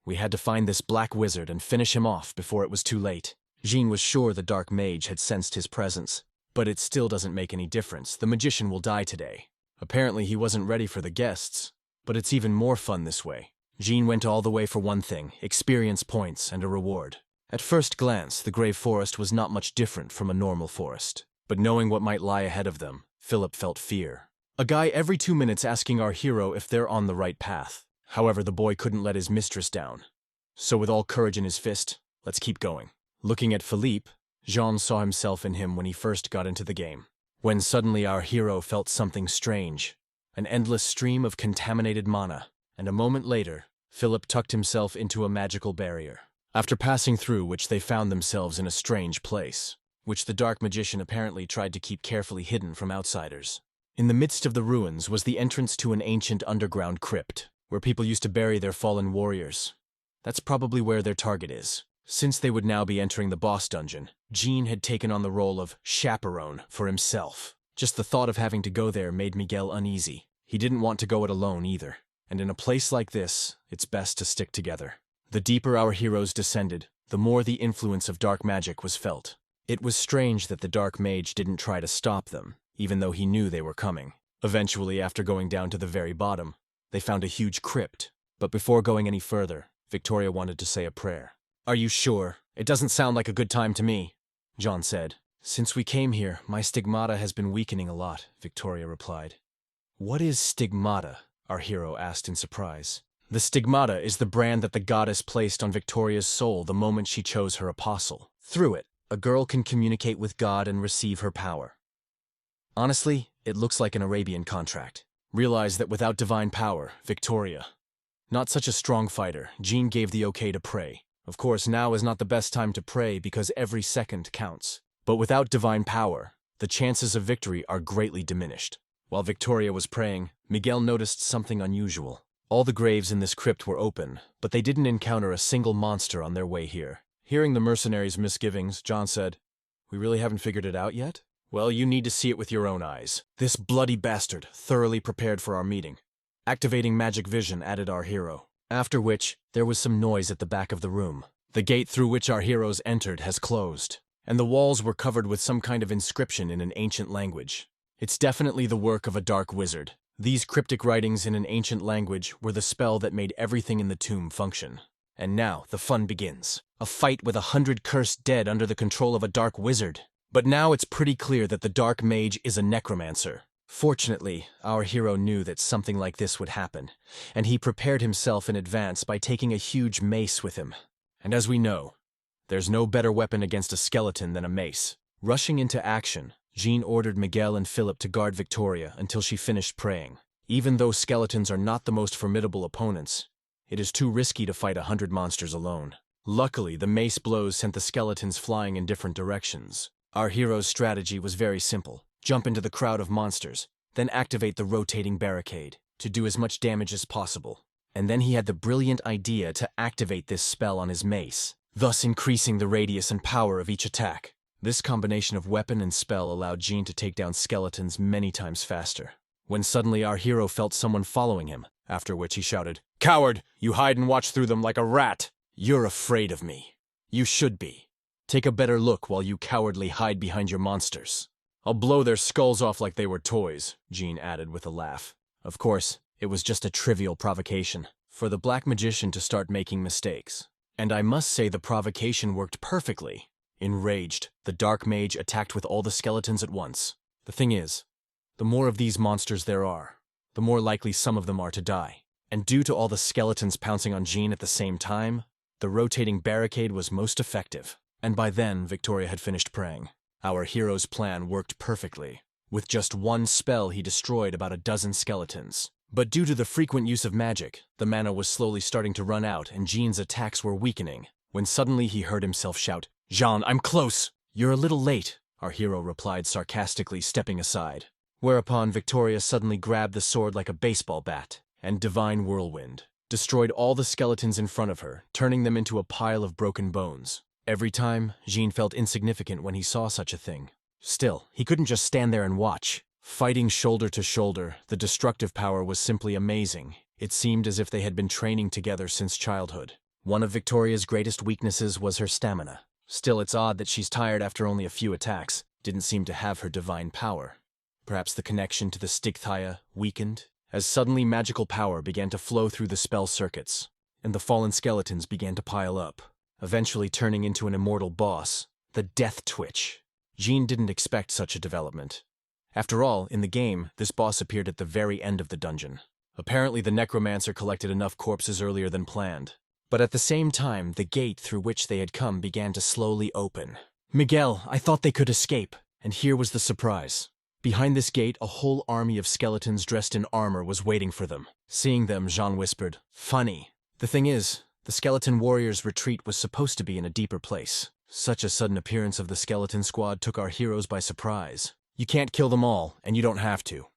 We had to find this black wizard and finish him off before it was too late. Jean was sure the Dark Mage had sensed his presence. But it still doesn't make any difference. The magician will die today. Apparently he wasn't ready for the guests. But it's even more fun this way. Jean went all the way for one thing, experience points and a reward. At first glance, the grave forest was not much different from a normal forest. But knowing what might lie ahead of them, Philip felt fear. A guy every 2 minutes asking our hero if they're on the right path. However, the boy couldn't let his mistress down. So with all courage in his fist, let's keep going. Looking at Philippe, Jean saw himself in him when he first got into the game. When suddenly our hero felt something strange. An endless stream of contaminated mana. And a moment later, Philip tucked himself into a magical barrier. After passing through which they found themselves in a strange place, which the dark magician apparently tried to keep carefully hidden from outsiders. In the midst of the ruins was the entrance to an ancient underground crypt, where people used to bury their fallen warriors. That's probably where their target is. Since they would now be entering the boss dungeon, Jean had taken on the role of chaperone for himself. Just the thought of having to go there made Miguel uneasy. He didn't want to go it alone either. And in a place like this, it's best to stick together. The deeper our heroes descended, the more the influence of dark magic was felt. It was strange that the dark mage didn't try to stop them, even though he knew they were coming. Eventually, after going down to the very bottom, they found a huge crypt. But before going any further, Victoria wanted to say a prayer. "Are you sure? It doesn't sound like a good time to me," John said. "Since we came here, my stigmata has been weakening a lot," Victoria replied. "What is stigmata?" our hero asked in surprise. The stigmata is the brand that the goddess placed on Victoria's soul the moment she chose her apostle. Through it, a girl can communicate with God and receive her power. Honestly, It looks like an Arabian contract. Realized that without divine power, Victoria. Not such a strong fighter, Jean gave the okay to pray. Of course, now is not the best time to pray because every second counts. But without divine power, the chances of victory are greatly diminished. While Victoria was praying, Miguel noticed something unusual. All the graves in this crypt were open, but they didn't encounter a single monster on their way here. Hearing the mercenaries' misgivings, John said, "We really haven't figured it out yet? Well, you need to see it with your own eyes. This bloody bastard thoroughly prepared for our meeting." Activating magic vision added our hero. After which, there was some noise at the back of the room. The gate through which our heroes entered has closed, and the walls were covered with some kind of inscription in an ancient language. It's definitely the work of a dark wizard. These cryptic writings in an ancient language were the spell that made everything in the tomb function. And now, the fun begins. A fight with 100 cursed dead under the control of a dark wizard. But now it's pretty clear that the dark mage is a necromancer. Fortunately, our hero knew that something like this would happen, and he prepared himself in advance by taking a huge mace with him. And as we know, there's no better weapon against a skeleton than a mace. Rushing into action, Jean ordered Miguel and Philip to guard Victoria until she finished praying. Even though skeletons are not the most formidable opponents, it is too risky to fight 100 monsters alone. Luckily, the mace blows sent the skeletons flying in different directions. Our hero's strategy was very simple. Jump into the crowd of monsters, then activate the rotating barricade to do as much damage as possible. And then he had the brilliant idea to activate this spell on his mace, thus increasing the radius and power of each attack. This combination of weapon and spell allowed Jean to take down skeletons many times faster. When suddenly our hero felt someone following him, after which he shouted, "Coward! You hide and watch through them like a rat! You're afraid of me. You should be. Take a better look while you cowardly hide behind your monsters. I'll blow their skulls off like they were toys," Jean added with a laugh. Of course, it was just a trivial provocation for the black magician to start making mistakes. And I must say the provocation worked perfectly. Enraged, the dark mage attacked with all the skeletons at once. The thing is, the more of these monsters there are, the more likely some of them are to die. And due to all the skeletons pouncing on Jean at the same time, the rotating barricade was most effective. And by then, Victoria had finished praying. Our hero's plan worked perfectly. With just one spell, he destroyed about a dozen skeletons. But due to the frequent use of magic, the mana was slowly starting to run out and Jean's attacks were weakening, when suddenly he heard himself shout, "Jean, I'm close!" "You're a little late," our hero replied sarcastically, stepping aside. Whereupon Victoria suddenly grabbed the sword like a baseball bat, and Divine Whirlwind destroyed all the skeletons in front of her, turning them into a pile of broken bones. Every time, Jean felt insignificant when he saw such a thing. Still, he couldn't just stand there and watch. Fighting shoulder to shoulder, the destructive power was simply amazing. It seemed as if they had been training together since childhood. One of Victoria's greatest weaknesses was her stamina. Still, it's odd that she's tired after only a few attacks. Didn't seem to have her divine power. Perhaps the connection to the Stigthaya weakened, as suddenly magical power began to flow through the spell circuits, and the fallen skeletons began to pile up, eventually turning into an immortal boss, the Death Twitch. Jean didn't expect such a development. After all, in the game, this boss appeared at the very end of the dungeon. Apparently the Necromancer collected enough corpses earlier than planned. But at the same time, the gate through which they had come began to slowly open. "Miguel, I thought they could escape." And here was the surprise. Behind this gate, a whole army of skeletons dressed in armor was waiting for them. Seeing them, Jean whispered, "Funny." The thing is, the skeleton warriors' retreat was supposed to be in a deeper place. Such a sudden appearance of the skeleton squad took our heroes by surprise. You can't kill them all, and you don't have to.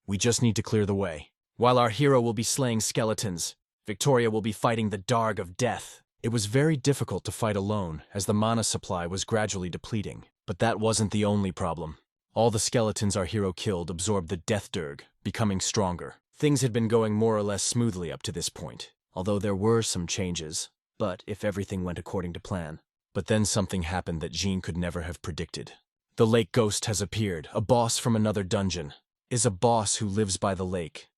We just need to clear the way. While our hero will be slaying skeletons, Victoria will be fighting the Darg of Death. It was very difficult to fight alone, as the mana supply was gradually depleting. But that wasn't the only problem. All the skeletons our hero killed absorbed the Death Dirg, becoming stronger. Things had been going more or less smoothly up to this point, although there were some changes, but if everything went according to plan. But then something happened that Jean could never have predicted. The lake ghost has appeared, a boss from another dungeon. Is a boss who lives by the lake.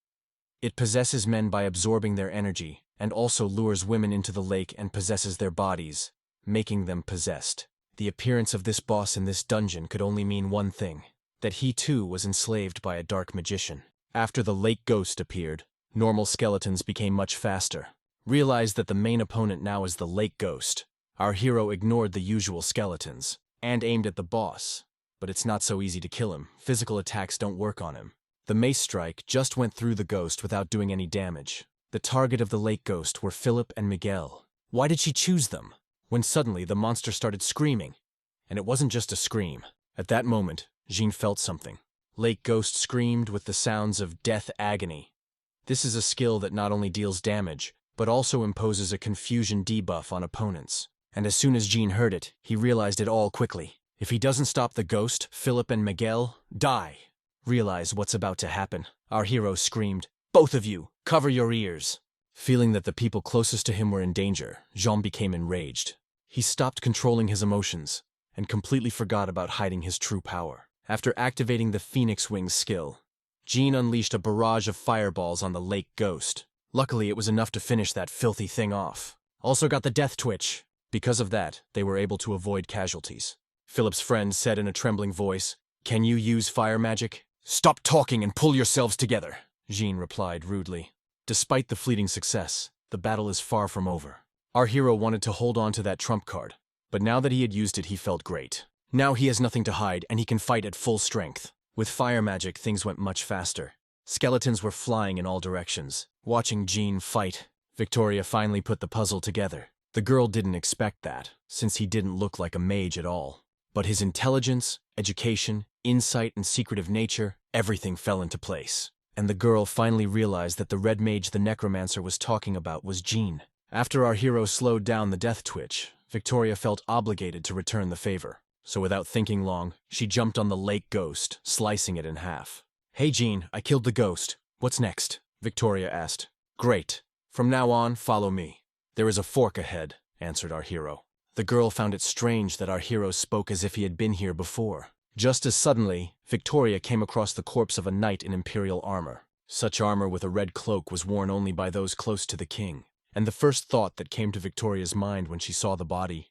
It possesses men by absorbing their energy, and also lures women into the lake and possesses their bodies, making them possessed. The appearance of this boss in this dungeon could only mean one thing, that he too was enslaved by a dark magician. After the lake ghost appeared, normal skeletons became much faster. Realized that the main opponent now is the lake ghost. Our hero ignored the usual skeletons, and aimed at the boss. but it's not so easy to kill him. Physical attacks don't work on him. The mace strike just went through the ghost without doing any damage. The target of the lake ghost were Philip and Miguel. Why did she choose them? When suddenly the monster started screaming. And it wasn't just a scream. At that moment, Jean felt something. Lake ghost screamed with the sounds of death agony. This is a skill that not only deals damage, but also imposes a confusion debuff on opponents. And as soon as Jean heard it, he realized it all quickly. If he doesn't stop the ghost, Philip and Miguel die. Realize what's about to happen. Our hero screamed, "Both of you, cover your ears!" Feeling that the people closest to him were in danger, Jean became enraged. He stopped controlling his emotions and completely forgot about hiding his true power. After activating the Phoenix Wings skill, Jean unleashed a barrage of fireballs on the lake ghost. Luckily, it was enough to finish that filthy thing off. Also got the death twitch. Because of that, they were able to avoid casualties. Philip's friend said in a trembling voice, "Can you use fire magic?" "Stop talking and pull yourselves together," Jean replied rudely. Despite the fleeting success, the battle is far from over. Our hero wanted to hold on to that trump card, but now that he had used it, he felt great. Now he has nothing to hide, and he can fight at full strength. With fire magic, things went much faster. Skeletons were flying in all directions. Watching Jean fight, Victoria finally put the puzzle together. The girl didn't expect that, since he didn't look like a mage at all. But his intelligence, education, insight, and secretive nature, everything fell into place. And the girl finally realized that the red mage the Necromancer was talking about was Jean. After our hero slowed down the death twitch, Victoria felt obligated to return the favor. So without thinking long, she jumped on the lake ghost, slicing it in half. "Hey Jean, I killed the ghost. What's next?" Victoria asked. "Great. From now on, follow me. There is a fork ahead," answered our hero. The girl found it strange that our hero spoke as if he had been here before. Just as suddenly, Victoria came across the corpse of a knight in imperial armor. Such armor with a red cloak was worn only by those close to the king. And the first thought that came to Victoria's mind when she saw the body,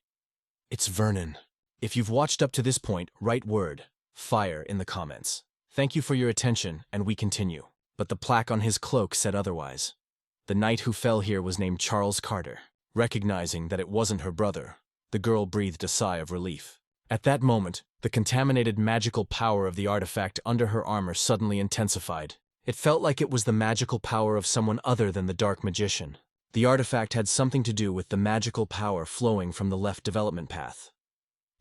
"It's Vernon." If you've watched up to this point, write word fire in the comments. Thank you for your attention, and we continue. But the plaque on his cloak said otherwise. The knight who fell here was named Charles Carter. Recognizing that it wasn't her brother, the girl breathed a sigh of relief. At that moment, the contaminated magical power of the artifact under her armor suddenly intensified. It felt like it was the magical power of someone other than the dark magician. The artifact had something to do with the magical power flowing from the left development path.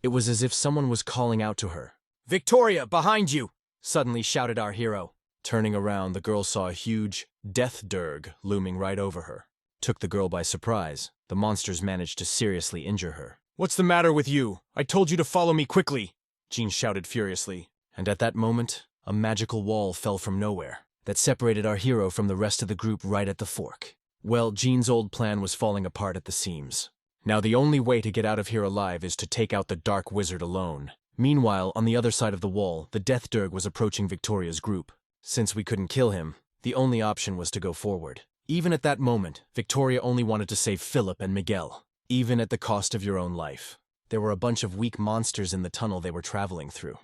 It was as if someone was calling out to her. "Victoria, behind you!" suddenly shouted our hero. Turning around, the girl saw a huge death dirge looming right over her. Took the girl by surprise. The monsters managed to seriously injure her. "What's the matter with you? I told you to follow me quickly!" Jean shouted furiously. And at that moment, a magical wall fell from nowhere that separated our hero from the rest of the group right at the fork. Well, Jean's old plan was falling apart at the seams. Now the only way to get out of here alive is to take out the dark wizard alone. Meanwhile, on the other side of the wall, the death dirge was approaching Victoria's group. Since we couldn't kill him, the only option was to go forward. Even at that moment, Victoria only wanted to save Philip and Miguel, even at the cost of your own life. There were a bunch of weak monsters in the tunnel they were traveling through.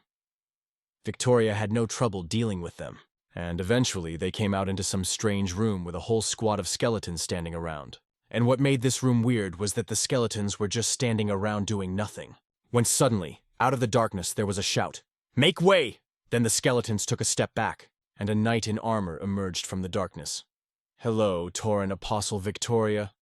Victoria had no trouble dealing with them, and eventually they came out into some strange room with a whole squad of skeletons standing around. And what made this room weird was that the skeletons were just standing around doing nothing. When suddenly, out of the darkness, there was a shout, "Make way!" Then the skeletons took a step back, and a knight in armor emerged from the darkness. "Hello, Tauren Apostle Victoria."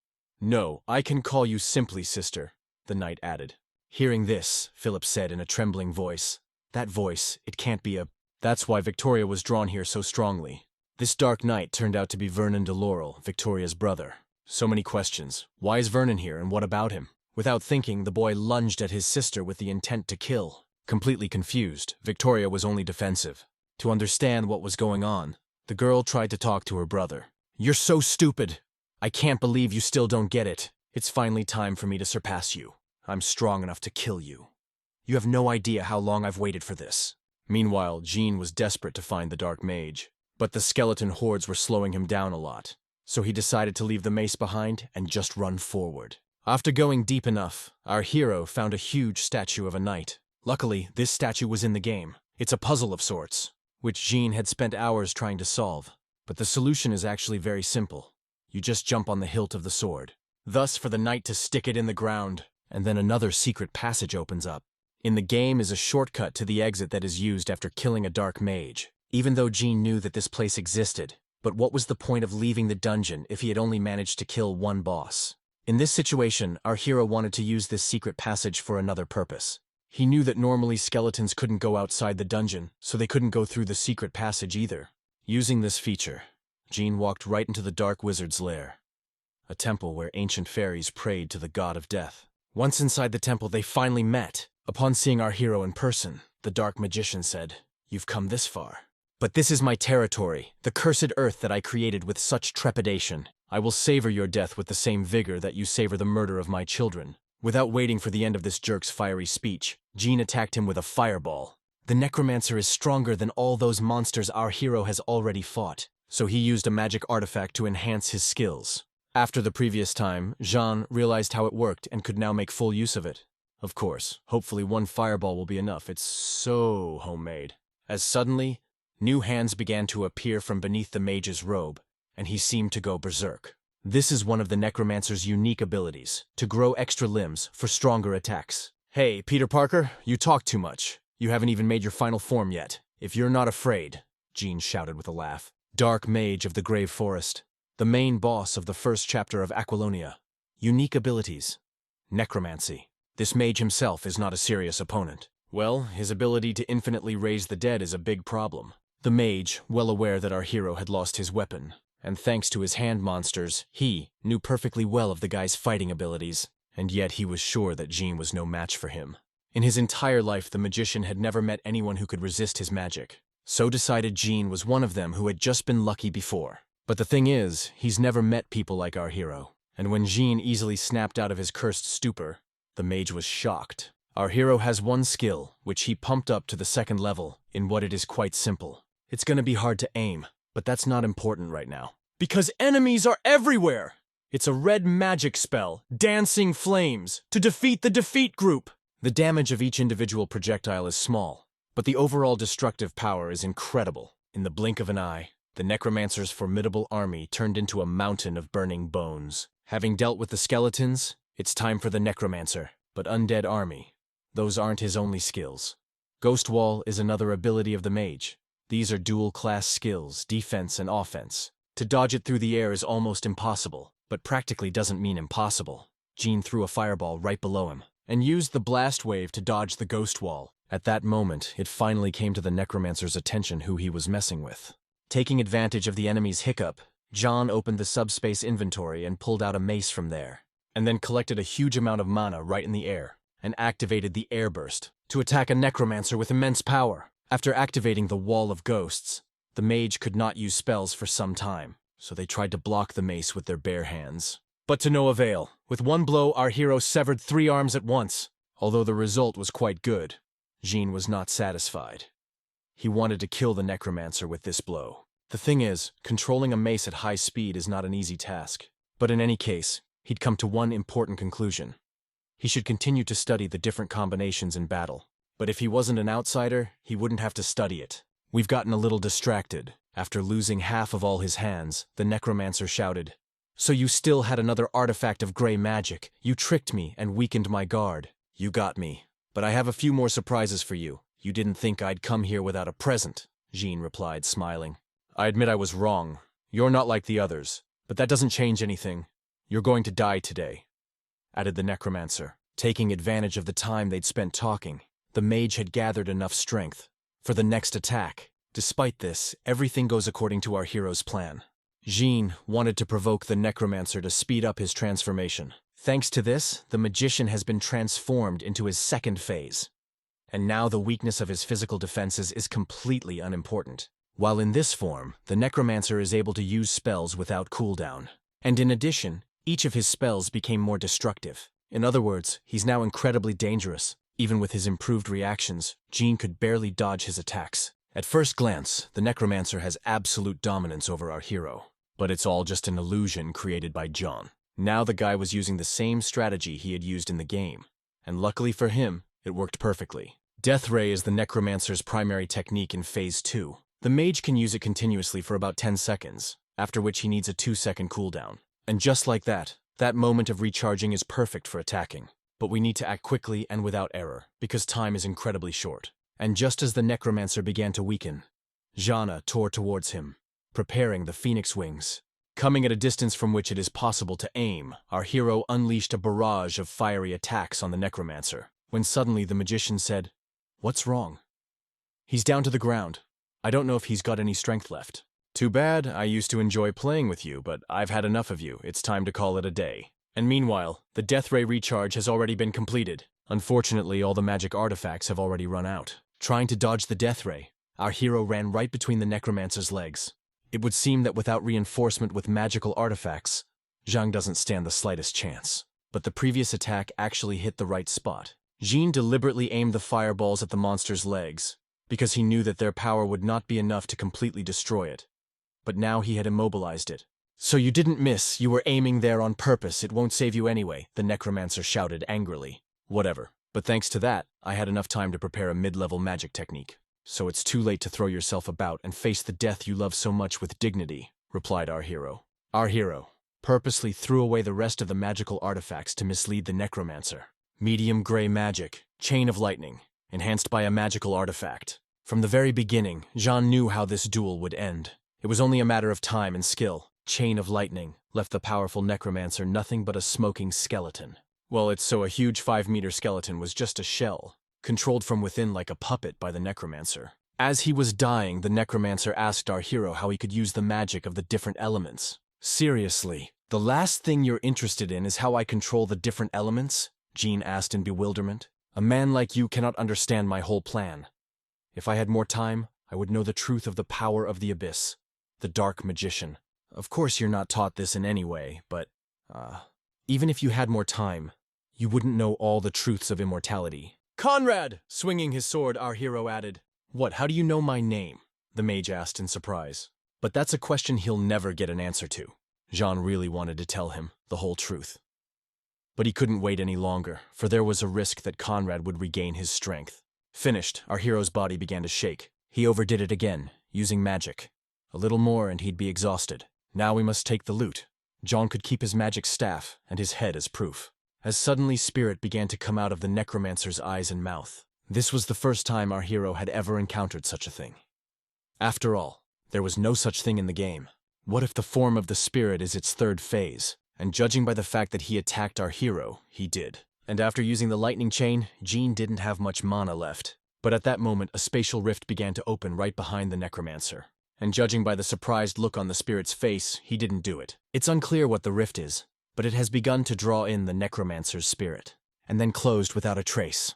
"No, I can call you simply sister," the knight added. Hearing this, Philip said in a trembling voice, "That voice, it can't be a..." That's why Victoria was drawn here so strongly. This dark knight turned out to be Vernon de Laurel, Victoria's brother. So many questions. Why is Vernon here, and what about him? Without thinking, the boy lunged at his sister with the intent to kill. Completely confused, Victoria was only defensive. To understand what was going on, the girl tried to talk to her brother. "You're so stupid! I can't believe you still don't get it. It's finally time for me to surpass you. I'm strong enough to kill you. You have no idea how long I've waited for this." Meanwhile, Jean was desperate to find the dark mage, but the skeleton hordes were slowing him down a lot. So he decided to leave the mace behind and just run forward. After going deep enough, our hero found a huge statue of a knight. Luckily, this statue was in the game. It's a puzzle of sorts, which Jean had spent hours trying to solve. But the solution is actually very simple. You just jump on the hilt of the sword. Thus, for the knight to stick it in the ground, and then another secret passage opens up. in the game is a shortcut to the exit that is used after killing a dark mage. Even though Jean knew that this place existed, but what was the point of leaving the dungeon if he had only managed to kill one boss? In this situation, our hero wanted to use this secret passage for another purpose. He knew that normally skeletons couldn't go outside the dungeon, so they couldn't go through the secret passage either. Using this feature, Jean walked right into the dark wizard's lair, a temple where ancient fairies prayed to the god of death. Once inside the temple, they finally met. Upon seeing our hero in person, the dark magician said, "You've come this far. But this is my territory, the cursed earth that I created with such trepidation. I will savor your death with the same vigor that you savor the murder of my children." Without waiting for the end of this jerk's fiery speech, Jean attacked him with a fireball. The Necromancer is stronger than all those monsters our hero has already fought, so he used a magic artifact to enhance his skills. After the previous time, Jean realized how it worked and could now make full use of it. Of course, hopefully one fireball will be enough. It's so homemade. As suddenly, new hands began to appear from beneath the mage's robe, and he seemed to go berserk. This is one of the Necromancer's unique abilities, to grow extra limbs for stronger attacks. "Hey, Peter Parker, you talk too much. You haven't even made your final form yet. If you're not afraid," Jean shouted with a laugh. Dark Mage of the Grave Forest, the main boss of the first chapter of Aquilonia. Unique abilities. Necromancy. This mage himself is not a serious opponent. Well, his ability to infinitely raise the dead is a big problem. The mage, well aware that our hero had lost his weapon, and thanks to his hand monsters, he knew perfectly well of the guy's fighting abilities, and yet he was sure that Jean was no match for him. In his entire life, the magician had never met anyone who could resist his magic. So decided Jean was one of them who had just been lucky before. But the thing is, he's never met people like our hero. And when Jean easily snapped out of his cursed stupor, the mage was shocked. Our hero has one skill, which he pumped up to the second level, in what it is quite simple. It's gonna be hard to aim, but that's not important right now. Because enemies are everywhere! It's a red magic spell, Dancing Flames, to defeat the defeat group! The damage of each individual projectile is small, but the overall destructive power is incredible. In the blink of an eye, the Necromancer's formidable army turned into a mountain of burning bones. Having dealt with the skeletons, it's time for the Necromancer. But undead army, those aren't his only skills. Ghost Wall is another ability of the mage. These are dual-class skills, defense and offense. To dodge it through the air is almost impossible, but practically doesn't mean impossible. Jean threw a fireball right below him, and used the blast wave to dodge the ghost wall. At that moment, it finally came to the Necromancer's attention who he was messing with. Taking advantage of the enemy's hiccup, John opened the subspace inventory and pulled out a mace from there, and then collected a huge amount of mana right in the air, and activated the air burst to attack a Necromancer with immense power. After activating the Wall of Ghosts, the mage could not use spells for some time, so they tried to block the mace with their bare hands. But to no avail. With one blow, our hero severed 3 arms at once. Although the result was quite good, Jean was not satisfied. He wanted to kill the Necromancer with this blow. The thing is, controlling a mace at high speed is not an easy task. But in any case, he'd come to one important conclusion. He should continue to study the different combinations in battle. But if he wasn't an outsider, he wouldn't have to study it. We've gotten a little distracted. After losing half of all his hands, the Necromancer shouted, "So you still had another artifact of gray magic. You tricked me and weakened my guard. You got me. But I have a few more surprises for you. You didn't think I'd come here without a present," Jean replied, smiling. "I admit I was wrong. You're not like the others. But that doesn't change anything. You're going to die today," added the Necromancer. Taking advantage of the time they'd spent talking, the mage had gathered enough strength for the next attack. Despite this, everything goes according to our hero's plan. Jean wanted to provoke the Necromancer to speed up his transformation. Thanks to this, the magician has been transformed into his second phase. And now the weakness of his physical defenses is completely unimportant. While in this form, the Necromancer is able to use spells without cooldown. And in addition, each of his spells became more destructive. In other words, he's now incredibly dangerous. Even with his improved reactions, Jean could barely dodge his attacks. At first glance, the Necromancer has absolute dominance over our hero. But it's all just an illusion created by John. Now the guy was using the same strategy he had used in the game. And luckily for him, it worked perfectly. Death Ray is the Necromancer's primary technique in Phase 2. The mage can use it continuously for about 10 seconds, after which he needs a 2-second cooldown. And just like that, that moment of recharging is perfect for attacking. But we need to act quickly and without error, because time is incredibly short. And just as the Necromancer began to weaken, Jana tore towards him, preparing the phoenix wings. Coming at a distance from which it is possible to aim, our hero unleashed a barrage of fiery attacks on the Necromancer, when suddenly the magician said, "What's wrong?" "He's down to the ground. I don't know if he's got any strength left." "Too bad. I used to enjoy playing with you, but I've had enough of you. It's time to call it a day." And meanwhile, the Death Ray recharge has already been completed. Unfortunately, all the magic artifacts have already run out. Trying to dodge the Death Ray, our hero ran right between the Necromancer's legs. It would seem that without reinforcement with magical artifacts, Zhang doesn't stand the slightest chance. But the previous attack actually hit the right spot. Jean deliberately aimed the fireballs at the monster's legs, because he knew that their power would not be enough to completely destroy it. But now he had immobilized it. "So you didn't miss, you were aiming there on purpose, it won't save you anyway," the Necromancer shouted angrily. "Whatever. But thanks to that, I had enough time to prepare a mid-level magic technique. So it's too late to throw yourself about and face the death you love so much with dignity," replied our hero. Our hero purposely threw away the rest of the magical artifacts to mislead the Necromancer. Medium gray magic, chain of lightning, enhanced by a magical artifact. From the very beginning, Jean knew how this duel would end. It was only a matter of time and skill. Chain of lightning left the powerful Necromancer nothing but a smoking skeleton. Well, it's so a huge 5-meter skeleton was just a shell, controlled from within like a puppet by the Necromancer. As he was dying, the Necromancer asked our hero how he could use the magic of the different elements. "Seriously, the last thing you're interested in is how I control the different elements?" Jean asked in bewilderment. "A man like you cannot understand my whole plan. If I had more time, I would know the truth of the power of the abyss, the dark magician. Of course you're not taught this in any way, but, even if you had more time, you wouldn't know all the truths of immortality." "Conrad!" Swinging his sword, our hero added. "What, how do you know my name?" the mage asked in surprise. But that's a question he'll never get an answer to. Jean really wanted to tell him the whole truth. But he couldn't wait any longer, for there was a risk that Conrad would regain his strength. Finished, our hero's body began to shake. He overdid it again, using magic. A little more and he'd be exhausted. Now we must take the loot. Jean could keep his magic staff and his head as proof. As suddenly spirit began to come out of the Necromancer's eyes and mouth. This was the first time our hero had ever encountered such a thing. After all, there was no such thing in the game. What if the form of the spirit is its third phase? And judging by the fact that he attacked our hero, he did. And after using the lightning chain, Jean didn't have much mana left. But at that moment, a spatial rift began to open right behind the Necromancer. And judging by the surprised look on the spirit's face, he didn't do it. It's unclear what the rift is, but it has begun to draw in the Necromancer's spirit, and then closed without a trace.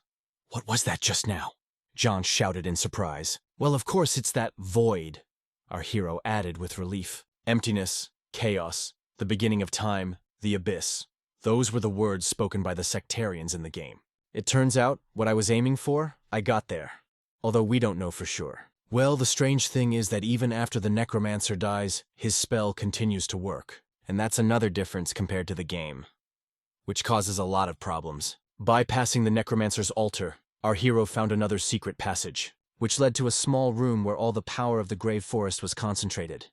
"What was that just now?" John shouted in surprise. "Well, of course it's that void," our hero added with relief. Emptiness, chaos, the beginning of time, the abyss. Those were the words spoken by the sectarians in the game. It turns out, what I was aiming for, I got there. Although we don't know for sure. Well, the strange thing is that even after the Necromancer dies, his spell continues to work. And that's another difference compared to the game, which causes a lot of problems. Bypassing the Necromancer's altar, our hero found another secret passage, which led to a small room where all the power of the Grave Forest was concentrated.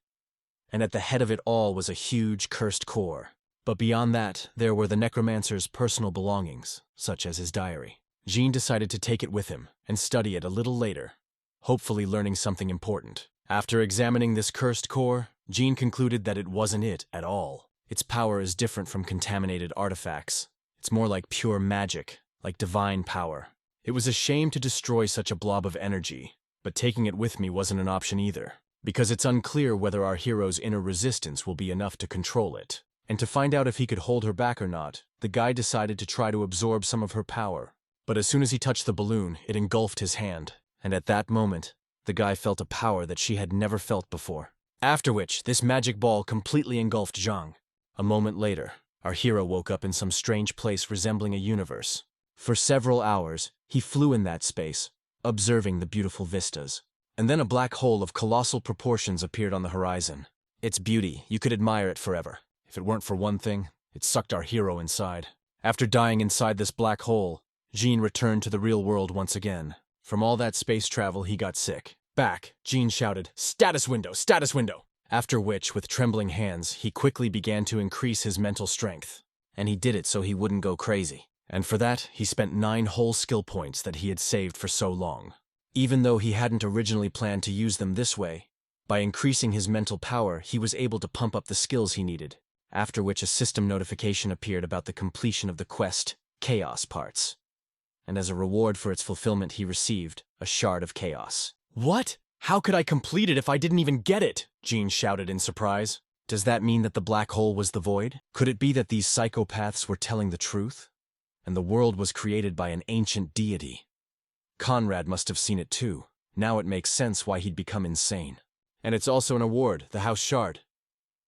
And at the head of it all was a huge cursed core. But beyond that, there were the Necromancer's personal belongings, such as his diary. Jean decided to take it with him and study it a little later, hopefully learning something important. After examining this cursed core, Jean concluded that it wasn't it at all. Its power is different from contaminated artifacts. It's more like pure magic, like divine power. It was a shame to destroy such a blob of energy, but taking it with me wasn't an option either, because it's unclear whether our hero's inner resistance will be enough to control it. And to find out if he could hold her back or not, the guy decided to try to absorb some of her power. But as soon as he touched the balloon, it engulfed his hand. And at that moment, the guy felt a power that she had never felt before. After which, this magic ball completely engulfed Zhang. A moment later, our hero woke up in some strange place resembling a universe. For several hours, he flew in that space, observing the beautiful vistas. And then a black hole of colossal proportions appeared on the horizon. Its beauty, you could admire it forever. If it weren't for one thing, it sucked our hero inside. After dying inside this black hole, Jean returned to the real world once again. From all that space travel, he got sick. "Back," Jean shouted, "Status window, status window!" After which, with trembling hands, he quickly began to increase his mental strength. And he did it so he wouldn't go crazy. And for that, he spent 9 whole skill points that he had saved for so long. Even though he hadn't originally planned to use them this way, by increasing his mental power, he was able to pump up the skills he needed, after which a system notification appeared about the completion of the quest, Chaos Parts. And as a reward for its fulfillment, he received a shard of chaos. What? How could I complete it if I didn't even get it? Jean shouted in surprise. Does that mean that the black hole was the void? Could it be that these psychopaths were telling the truth? And the world was created by an ancient deity. Conrad must have seen it too. Now it makes sense why he'd become insane. And it's also an award, the House Shard.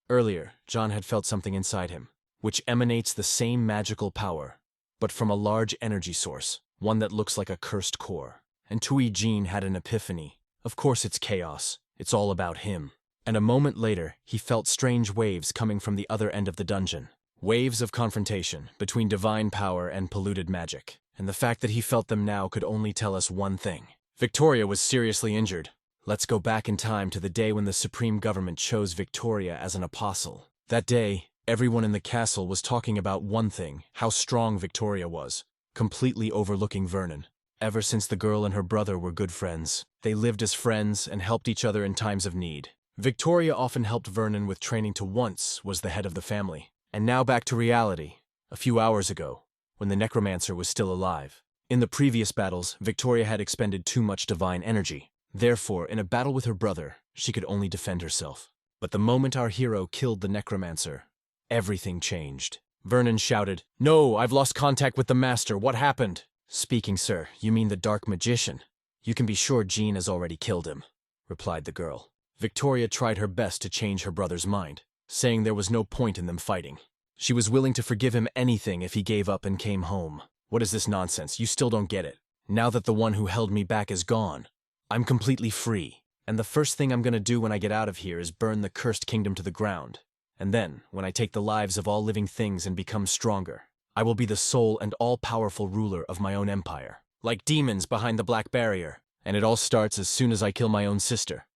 Earlier, John had felt something inside him, which emanates the same magical power, but from a large energy source, one that looks like a cursed core. And Tui Jean had an epiphany. Of course it's chaos. It's all about him. And a moment later, he felt strange waves coming from the other end of the dungeon. Waves of confrontation between divine power and polluted magic. And the fact that he felt them now could only tell us one thing. Victoria was seriously injured. Let's go back in time to the day when the Supreme Government chose Victoria as an apostle. That day, everyone in the castle was talking about one thing, how strong Victoria was, completely overlooking Vernon. Ever since the girl and her brother were good friends, they lived as friends and helped each other in times of need. Victoria often helped Vernon with training to once was the head of the family. And now back to reality. A few hours ago, when the Necromancer was still alive. In the previous battles, Victoria had expended too much divine energy. Therefore, in a battle with her brother, she could only defend herself. But the moment our hero killed the Necromancer, everything changed. Vernon shouted, "No, I've lost contact with the Master. What happened?" "Speaking, sir, you mean the Dark Magician. You can be sure Jean has already killed him," replied the girl. Victoria tried her best to change her brother's mind, saying there was no point in them fighting. She was willing to forgive him anything if he gave up and came home. What is this nonsense? You still don't get it. Now that the one who held me back is gone, I'm completely free. And the first thing I'm gonna do when I get out of here is burn the cursed kingdom to the ground. And then, when I take the lives of all living things and become stronger, I will be the sole and all-powerful ruler of my own empire. Like demons behind the Black Barrier. And it all starts as soon as I kill my own sister,"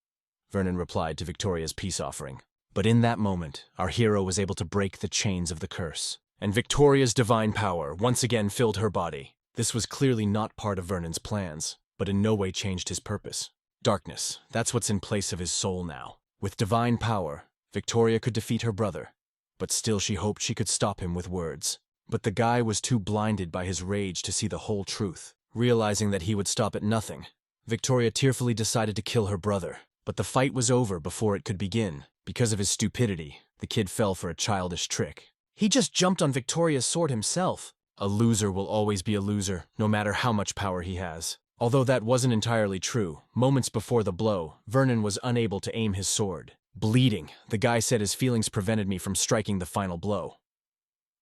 Vernon replied to Victoria's peace offering. But in that moment, our hero was able to break the chains of the curse. And Victoria's divine power once again filled her body. This was clearly not part of Vernon's plans, but in no way changed his purpose. Darkness, that's what's in place of his soul now. With divine power, Victoria could defeat her brother, but still she hoped she could stop him with words. But the guy was too blinded by his rage to see the whole truth. Realizing that he would stop at nothing, Victoria tearfully decided to kill her brother. But the fight was over before it could begin. Because of his stupidity, the kid fell for a childish trick. He just jumped on Victoria's sword himself. A loser will always be a loser, no matter how much power he has. Although that wasn't entirely true, moments before the blow, Vernon was unable to aim his sword. Bleeding, the guy said his feelings prevented me from striking the final blow.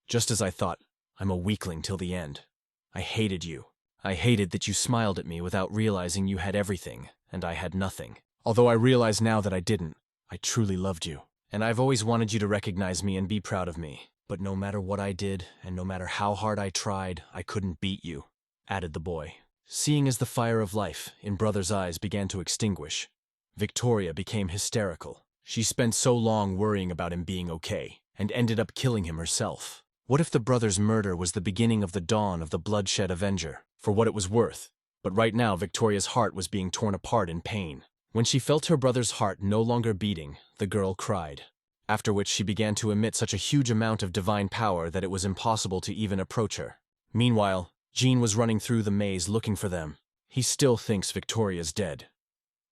Just as I thought, I'm a weakling till the end. I hated you. I hated that you smiled at me without realizing you had everything, and I had nothing. Although I realize now that I didn't, I truly loved you. And I've always wanted you to recognize me and be proud of me. But no matter what I did, and no matter how hard I tried, I couldn't beat you," added the boy. Seeing as the fire of life in Brother's eyes began to extinguish, Victoria became hysterical. She spent so long worrying about him being okay, and ended up killing him herself. What if the brother's murder was the beginning of the dawn of the bloodshed Avenger? For what it was worth. But right now, Victoria's heart was being torn apart in pain. When she felt her brother's heart no longer beating, the girl cried. After which she began to emit such a huge amount of divine power that it was impossible to even approach her. Meanwhile, Jean was running through the maze looking for them. He still thinks Victoria's dead.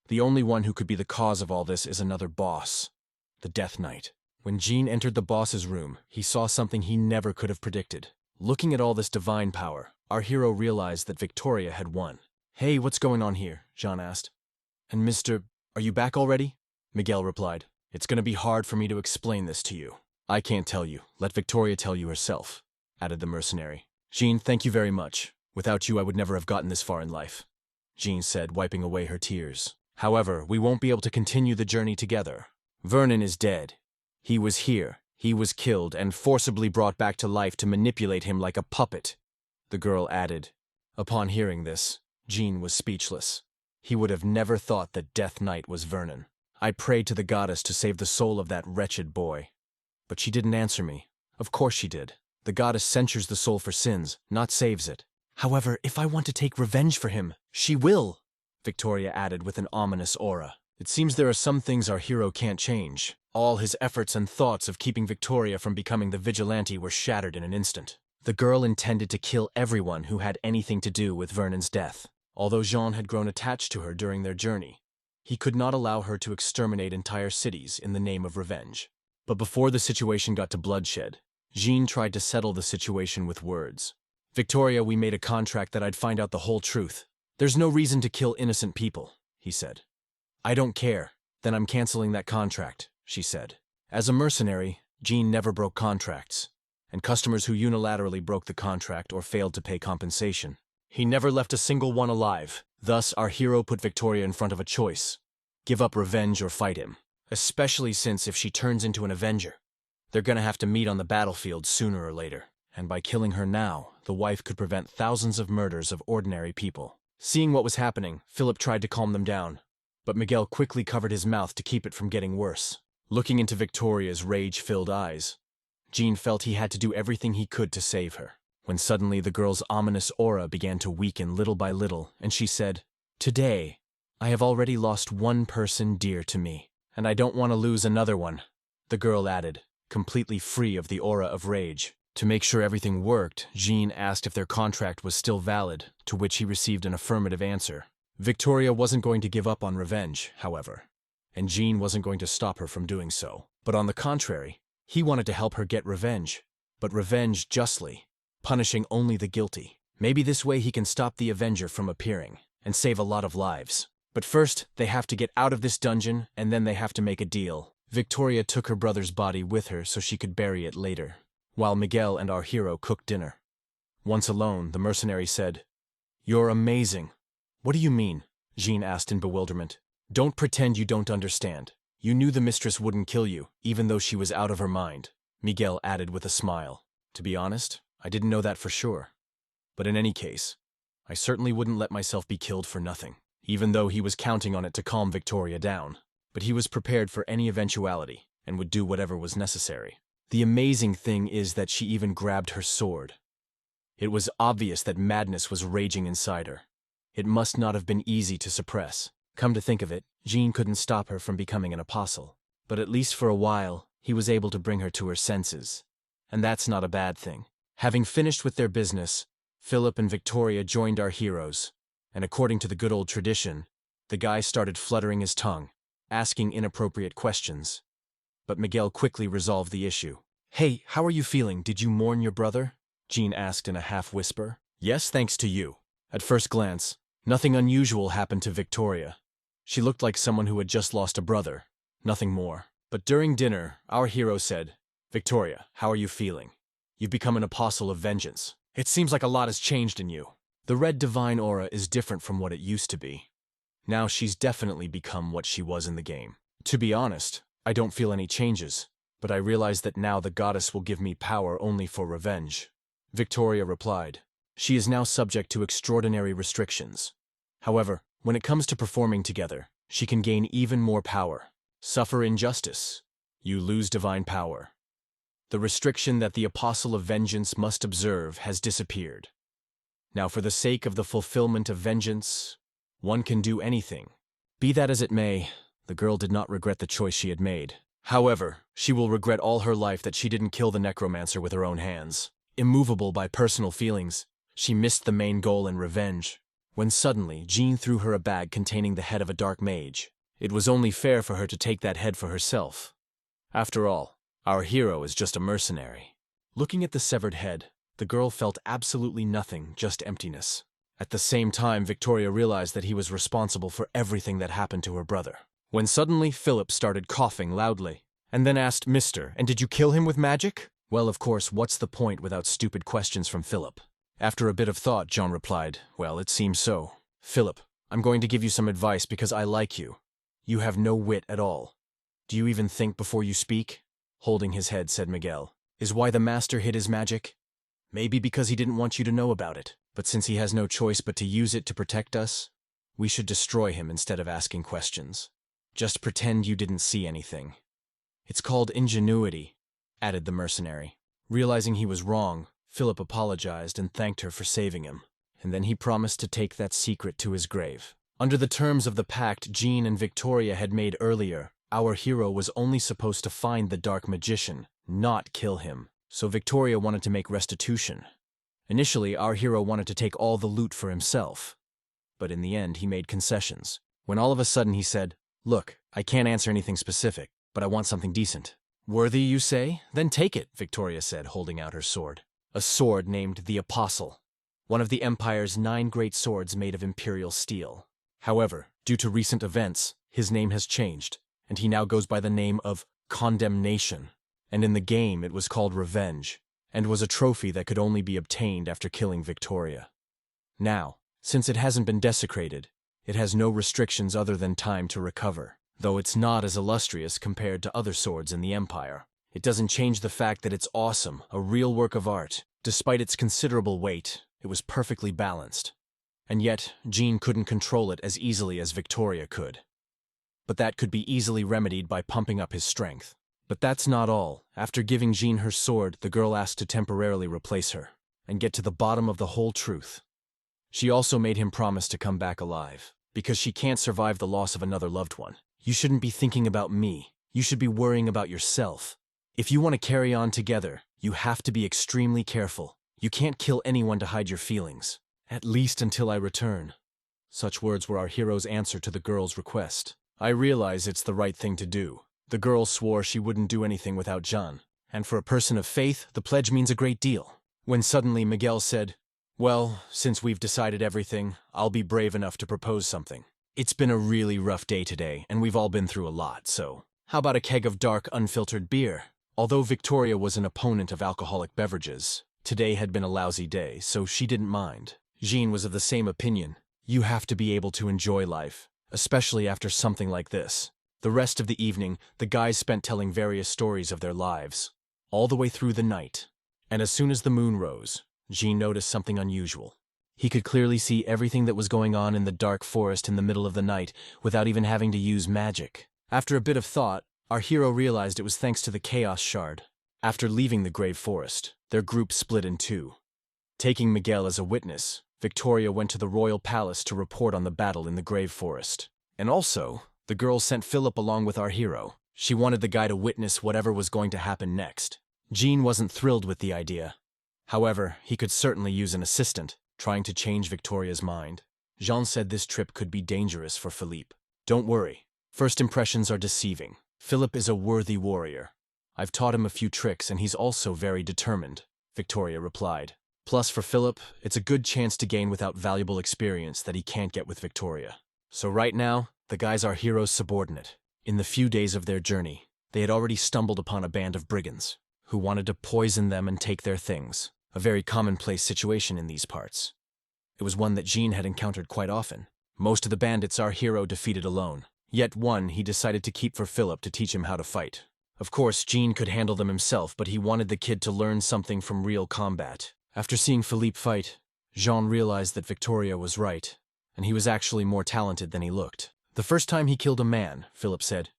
The only one who could be the cause of all this is another boss, the Death Knight. When Jean entered the boss's room, he saw something he never could have predicted. Looking at all this divine power, our hero realized that Victoria had won. "Hey, what's going on here?" Jean asked. "And are you back already?" Miguel replied. "It's gonna be hard for me to explain this to you." "I can't tell you. Let Victoria tell you herself," added the mercenary. "Jean, thank you very much. Without you, I would never have gotten this far in life," Jean said, wiping away her tears. "However, we won't be able to continue the journey together. Vernon is dead. He was here. He was killed and forcibly brought back to life to manipulate him like a puppet," the girl added. Upon hearing this, Jean was speechless. He would have never thought that Death Knight was Vernon. I prayed to the goddess to save the soul of that wretched boy. But she didn't answer me. Of course she did. The goddess censures the soul for sins, not saves it. However, if I want to take revenge for him, she will, Victoria added with an ominous aura. It seems there are some things our hero can't change. All his efforts and thoughts of keeping Victoria from becoming the vigilante were shattered in an instant. The girl intended to kill everyone who had anything to do with Vernon's death. Although Jean had grown attached to her during their journey, he could not allow her to exterminate entire cities in the name of revenge. But before the situation got to bloodshed, Jean tried to settle the situation with words. Victoria, we made a contract that I'd find out the whole truth. There's no reason to kill innocent people, he said. I don't care. Then I'm canceling that contract, she said. As a mercenary, Jean never broke contracts, and customers who unilaterally broke the contract or failed to pay compensation. He never left a single one alive. Thus, our hero put Victoria in front of a choice. Give up revenge or fight him. Especially since if she turns into an avenger, they're gonna have to meet on the battlefield sooner or later. And by killing her now, the wife could prevent thousands of murders of ordinary people. Seeing what was happening, Philip tried to calm them down, but Miguel quickly covered his mouth to keep it from getting worse. Looking into Victoria's rage-filled eyes, Jean felt he had to do everything he could to save her. When suddenly the girl's ominous aura began to weaken little by little, and she said, Today, I have already lost one person dear to me, and I don't want to lose another one, the girl added, completely free of the aura of rage. To make sure everything worked, Jean asked if their contract was still valid, to which he received an affirmative answer. Victoria wasn't going to give up on revenge, however, and Jean wasn't going to stop her from doing so. But on the contrary, he wanted to help her get revenge, but revenge justly, punishing only the guilty. Maybe this way he can stop the Avenger from appearing and save a lot of lives. But first, they have to get out of this dungeon, and then they have to make a deal. Victoria took her brother's body with her so she could bury it later, while Miguel and our hero cooked dinner. Once alone, the mercenary said, You're amazing. What do you mean? Jean asked in bewilderment. Don't pretend you don't understand. You knew the mistress wouldn't kill you, even though she was out of her mind, Miguel added with a smile. To be honest, I didn't know that for sure. But in any case, I certainly wouldn't let myself be killed for nothing, even though he was counting on it to calm Victoria down. But he was prepared for any eventuality and would do whatever was necessary. The amazing thing is that she even grabbed her sword. It was obvious that madness was raging inside her. It must not have been easy to suppress. Come to think of it, Jean couldn't stop her from becoming an apostle. But at least for a while, he was able to bring her to her senses. And that's not a bad thing. Having finished with their business, Philip and Victoria joined our heroes, and according to the good old tradition, the guy started fluttering his tongue, asking inappropriate questions. But Miguel quickly resolved the issue. Hey, how are you feeling? Did you mourn your brother? Jean asked in a half-whisper. Yes, thanks to you. At first glance, nothing unusual happened to Victoria. She looked like someone who had just lost a brother, nothing more. But during dinner, our hero said, Victoria, how are you feeling? You've become an apostle of vengeance. It seems like a lot has changed in you. The red divine aura is different from what it used to be. Now she's definitely become what she was in the game. To be honest, I don't feel any changes, but I realize that now the goddess will give me power only for revenge. Victoria replied. She is now subject to extraordinary restrictions. However, when it comes to performing together, she can gain even more power. Suffer injustice. You lose divine power. The restriction that the Apostle of Vengeance must observe has disappeared. Now for the sake of the fulfillment of vengeance, one can do anything. Be that as it may, the girl did not regret the choice she had made. However, she will regret all her life that she didn't kill the Necromancer with her own hands. Immovable by personal feelings, she missed the main goal in revenge, when suddenly Jean threw her a bag containing the head of a dark mage. It was only fair for her to take that head for herself. After all, our hero is just a mercenary. Looking at the severed head, the girl felt absolutely nothing, just emptiness. At the same time, Victoria realized that he was responsible for everything that happened to her brother. When suddenly Philip started coughing loudly, and then asked, Mister, and did you kill him with magic? Well, of course, what's the point without stupid questions from Philip? After a bit of thought, Jean replied, Well, it seems so. Philip, I'm going to give you some advice because I like you. You have no wit at all. Do you even think before you speak? Holding his head, said Miguel. Is why the master hid his magic? Maybe because he didn't want you to know about it. But since he has no choice but to use it to protect us, we should destroy him instead of asking questions. Just pretend you didn't see anything. It's called ingenuity, added the mercenary. Realizing he was wrong, Philip apologized and thanked her for saving him, and then he promised to take that secret to his grave. Under the terms of the pact Jean and Victoria had made earlier, our hero was only supposed to find the dark magician, not kill him, so Victoria wanted to make restitution. Initially, our hero wanted to take all the loot for himself, but in the end he made concessions. When all of a sudden he said, "Look, I can't answer anything specific, but I want something decent." "Worthy, you say? Then take it," Victoria said, holding out her sword. A sword named the Apostle, one of the Empire's 9 great swords made of imperial steel. However, due to recent events, his name has changed, and he now goes by the name of Condemnation. And in the game it was called Revenge, and was a trophy that could only be obtained after killing Victoria. Now, since it hasn't been desecrated, it has no restrictions other than time to recover. Though it's not as illustrious compared to other swords in the Empire, it doesn't change the fact that it's awesome, a real work of art. Despite its considerable weight, it was perfectly balanced. And yet, Jean couldn't control it as easily as Victoria could. But that could be easily remedied by pumping up his strength. But that's not all. After giving Jean her sword, the girl asked to temporarily replace her, and get to the bottom of the whole truth. She also made him promise to come back alive, because she can't survive the loss of another loved one. "You shouldn't be thinking about me. You should be worrying about yourself. If you want to carry on together, you have to be extremely careful. You can't kill anyone to hide your feelings. At least until I return." Such words were our hero's answer to the girl's request. "I realize it's the right thing to do." The girl swore she wouldn't do anything without Jean, and for a person of faith, the pledge means a great deal. When suddenly Miguel said, "Well, since we've decided everything, I'll be brave enough to propose something. It's been a really rough day today, and we've all been through a lot, so how about a keg of dark, unfiltered beer?" Although Victoria was an opponent of alcoholic beverages, today had been a lousy day, so she didn't mind. Jean was of the same opinion. You have to be able to enjoy life, especially after something like this. The rest of the evening, the guys spent telling various stories of their lives, all the way through the night. And as soon as the moon rose, Jean noticed something unusual. He could clearly see everything that was going on in the dark forest in the middle of the night without even having to use magic. After a bit of thought, our hero realized it was thanks to the Chaos Shard. After leaving the Grave Forest, their group split in two. Taking Miguel as a witness, Victoria went to the royal palace to report on the battle in the Grave Forest. And also, the girl sent Philip along with our hero. She wanted the guy to witness whatever was going to happen next. Jean wasn't thrilled with the idea. However, he could certainly use an assistant, trying to change Victoria's mind. Jean said this trip could be dangerous for Philippe. "Don't worry. First impressions are deceiving. Philip is a worthy warrior. I've taught him a few tricks and he's also very determined," Victoria replied. Plus, for Philip, it's a good chance to gain without valuable experience that he can't get with Victoria. So right now, the guy's our hero's subordinate. In the few days of their journey, they had already stumbled upon a band of brigands who wanted to poison them and take their things, a very commonplace situation in these parts. It was one that Jean had encountered quite often. Most of the bandits our hero defeated alone, yet one he decided to keep for Philip to teach him how to fight. Of course, Jean could handle them himself, but he wanted the kid to learn something from real combat. After seeing Philippe fight, Jean realized that Victoria was right, and he was actually more talented than he looked. "The first time he killed a man," Philip said,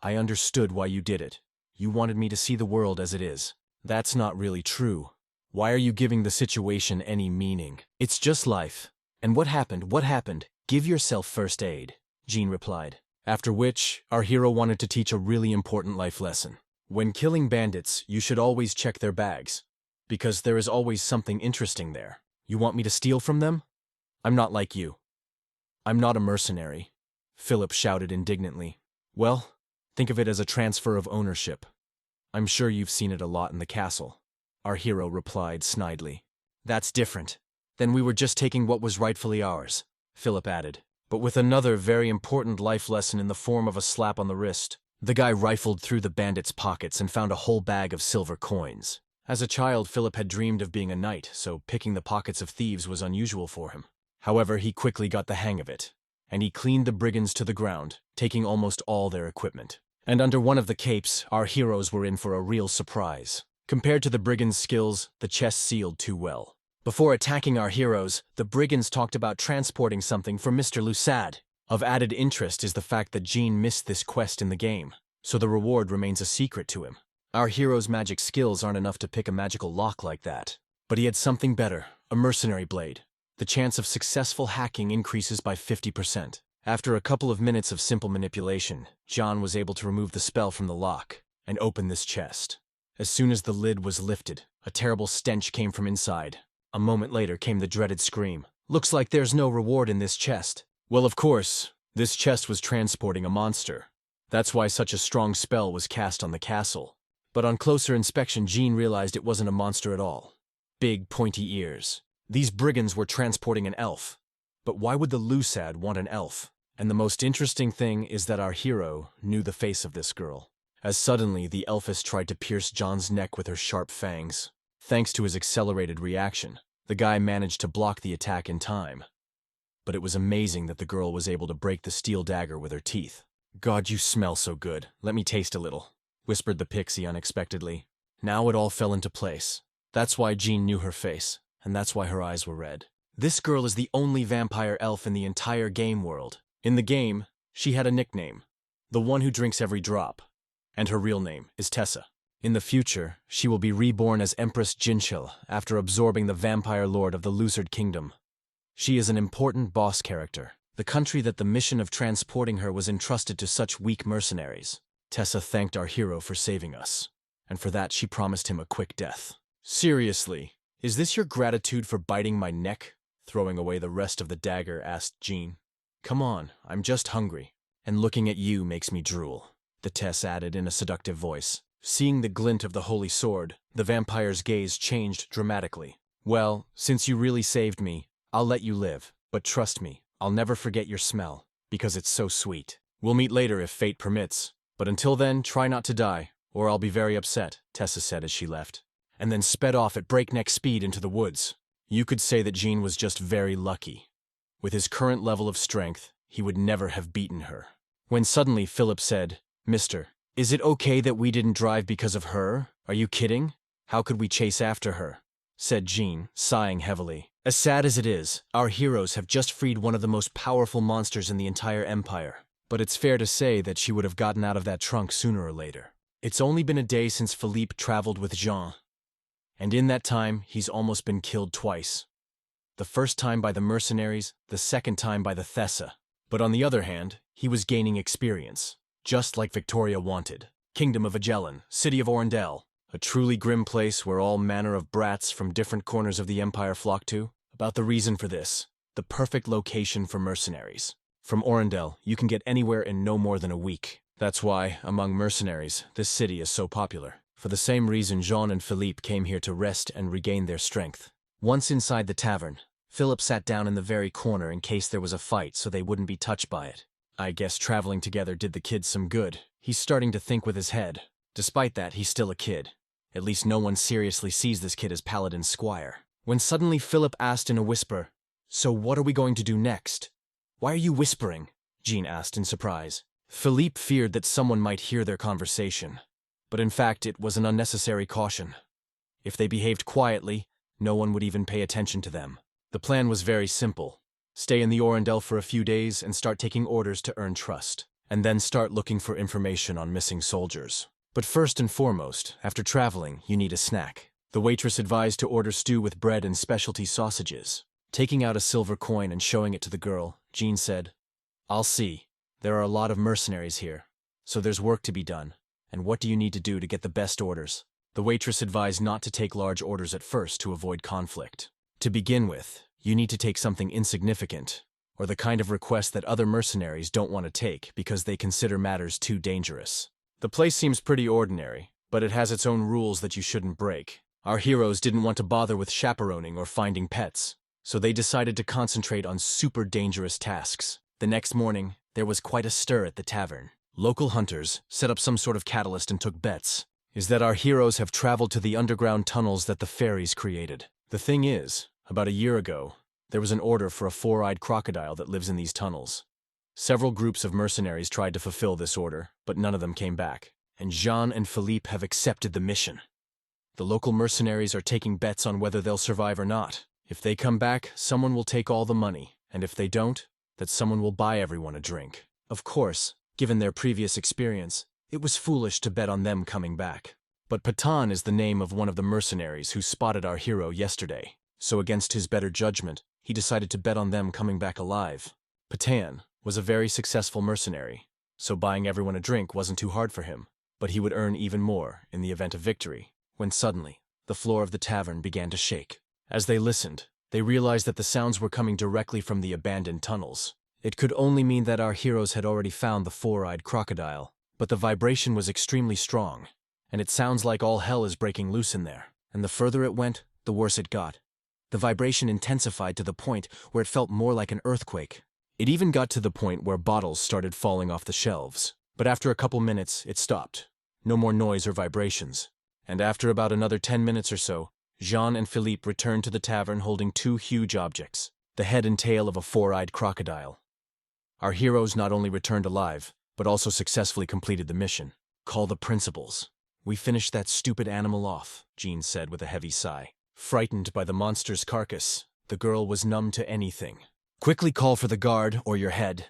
"I understood why you did it. You wanted me to see the world as it is." "That's not really true. Why are you giving the situation any meaning? It's just life." "And what happened? What happened? Give yourself first aid," Jean replied. After which, our hero wanted to teach a really important life lesson. When killing bandits, you should always check their bags, because there is always something interesting there. "You want me to steal from them? I'm not like you. I'm not a mercenary," Philip shouted indignantly. "Well, think of it as a transfer of ownership. I'm sure you've seen it a lot in the castle," our hero replied snidely. "That's different. Then we were just taking what was rightfully ours," Philip added, but with another very important life lesson in the form of a slap on the wrist. The guy rifled through the bandits' pockets and found a whole bag of silver coins. As a child, Philip had dreamed of being a knight, so picking the pockets of thieves was unusual for him. However, he quickly got the hang of it, and he cleaned the brigands to the ground, taking almost all their equipment. And under one of the capes, our heroes were in for a real surprise. Compared to the brigands' skills, the chest sealed too well. Before attacking our heroes, the brigands talked about transporting something for Mr. Lusad. Of added interest is the fact that Jean missed this quest in the game, so the reward remains a secret to him. Our hero's magic skills aren't enough to pick a magical lock like that. But he had something better, a mercenary blade. The chance of successful hacking increases by 50%. After a couple of minutes of simple manipulation, John was able to remove the spell from the lock and open this chest. As soon as the lid was lifted, a terrible stench came from inside. A moment later came the dreaded scream. "Looks like there's no reward in this chest." Well, of course, this chest was transporting a monster. That's why such a strong spell was cast on the castle. But on closer inspection, Jean realized it wasn't a monster at all. Big, pointy ears. These brigands were transporting an elf. But why would the Lusad want an elf? And the most interesting thing is that our hero knew the face of this girl, as suddenly the elfess tried to pierce John's neck with her sharp fangs. Thanks to his accelerated reaction, the guy managed to block the attack in time. But it was amazing that the girl was able to break the steel dagger with her teeth. "God, you smell so good. Let me taste a little," whispered the pixie unexpectedly. Now it all fell into place. That's why Jean knew her face, and that's why her eyes were red. This girl is the only vampire elf in the entire game world. In the game, she had a nickname, the one who drinks every drop, and her real name is Tessa. In the future, she will be reborn as Empress Jinchil after absorbing the vampire lord of the Lucid Kingdom. She is an important boss character, the country that the mission of transporting her was entrusted to such weak mercenaries. Tessa thanked our hero for saving us, and for that she promised him a quick death. "Seriously, is this your gratitude for biting my neck?" Throwing away the rest of the dagger, asked Jean. "Come on, I'm just hungry, and looking at you makes me drool," the Tess added in a seductive voice. Seeing the glint of the holy sword, the vampire's gaze changed dramatically. "Well, since you really saved me, I'll let you live, but trust me, I'll never forget your smell, because it's so sweet. We'll meet later if fate permits, but until then, try not to die, or I'll be very upset," Tessa said as she left, and then sped off at breakneck speed into the woods. You could say that Jean was just very lucky. With his current level of strength, he would never have beaten her. When suddenly Philip said, "Mister, is it okay that we didn't drive because of her? Are you kidding? How could we chase after her?" said Jean, sighing heavily. "As sad as it is, our heroes have just freed one of the most powerful monsters in the entire empire. But it's fair to say that she would have gotten out of that trunk sooner or later. It's only been a day since Philippe traveled with Jean, and in that time he's almost been killed twice. The first time by the mercenaries, the second time by the Thessa. But on the other hand, he was gaining experience, just like Victoria wanted. Kingdom of Agellan, city of Orendel, a truly grim place where all manner of brats from different corners of the empire flock to. About the reason for this, the perfect location for mercenaries. From Orendel, you can get anywhere in no more than a week. That's why, among mercenaries, this city is so popular. For the same reason Jean and Philippe came here to rest and regain their strength. Once inside the tavern, Philip sat down in the very corner in case there was a fight so they wouldn't be touched by it. I guess traveling together did the kid some good. He's starting to think with his head. Despite that, he's still a kid. At least no one seriously sees this kid as Paladin Squire. When suddenly Philip asked in a whisper, "So what are we going to do next?" "Why are you whispering?" Jean asked in surprise. Philippe feared that someone might hear their conversation. But in fact, it was an unnecessary caution. If they behaved quietly, no one would even pay attention to them. The plan was very simple. Stay in the Orendel for a few days and start taking orders to earn trust, and then start looking for information on missing soldiers. But first and foremost, after traveling, you need a snack. The waitress advised to order stew with bread and specialty sausages. Taking out a silver coin and showing it to the girl, Jean said, "I'll see. There are a lot of mercenaries here, so there's work to be done. And what do you need to do to get the best orders?" The waitress advised not to take large orders at first to avoid conflict. To begin with, you need to take something insignificant, or the kind of request that other mercenaries don't want to take because they consider matters too dangerous. The place seems pretty ordinary, but it has its own rules that you shouldn't break. Our heroes didn't want to bother with chaperoning or finding pets, so they decided to concentrate on super dangerous tasks. The next morning, there was quite a stir at the tavern. Local hunters set up some sort of catalyst and took bets. Is that our heroes have traveled to the underground tunnels that the fairies created. The thing is, about a year ago, there was an order for a four-eyed crocodile that lives in these tunnels. Several groups of mercenaries tried to fulfill this order, but none of them came back, and Jean and Philippe have accepted the mission. The local mercenaries are taking bets on whether they'll survive or not. If they come back, someone will take all the money, and if they don't, that someone will buy everyone a drink. Of course, given their previous experience, it was foolish to bet on them coming back. But Patan is the name of one of the mercenaries who spotted our hero yesterday, so against his better judgment, he decided to bet on them coming back alive. Patan was a very successful mercenary, so buying everyone a drink wasn't too hard for him, but he would earn even more in the event of victory, when suddenly, the floor of the tavern began to shake. As they listened, they realized that the sounds were coming directly from the abandoned tunnels. It could only mean that our heroes had already found the four-eyed crocodile, but the vibration was extremely strong, and it sounds like all hell is breaking loose in there. And the further it went, the worse it got. The vibration intensified to the point where it felt more like an earthquake. It even got to the point where bottles started falling off the shelves. But after a couple minutes, it stopped. No more noise or vibrations. And after about another 10 minutes or so, Jean and Philippe returned to the tavern holding two huge objects, the head and tail of a four-eyed crocodile. Our heroes not only returned alive, but also successfully completed the mission. Call the principals. We finished that stupid animal off, Jean said with a heavy sigh. Frightened by the monster's carcass, the girl was numb to anything. Quickly call for the guard or your head,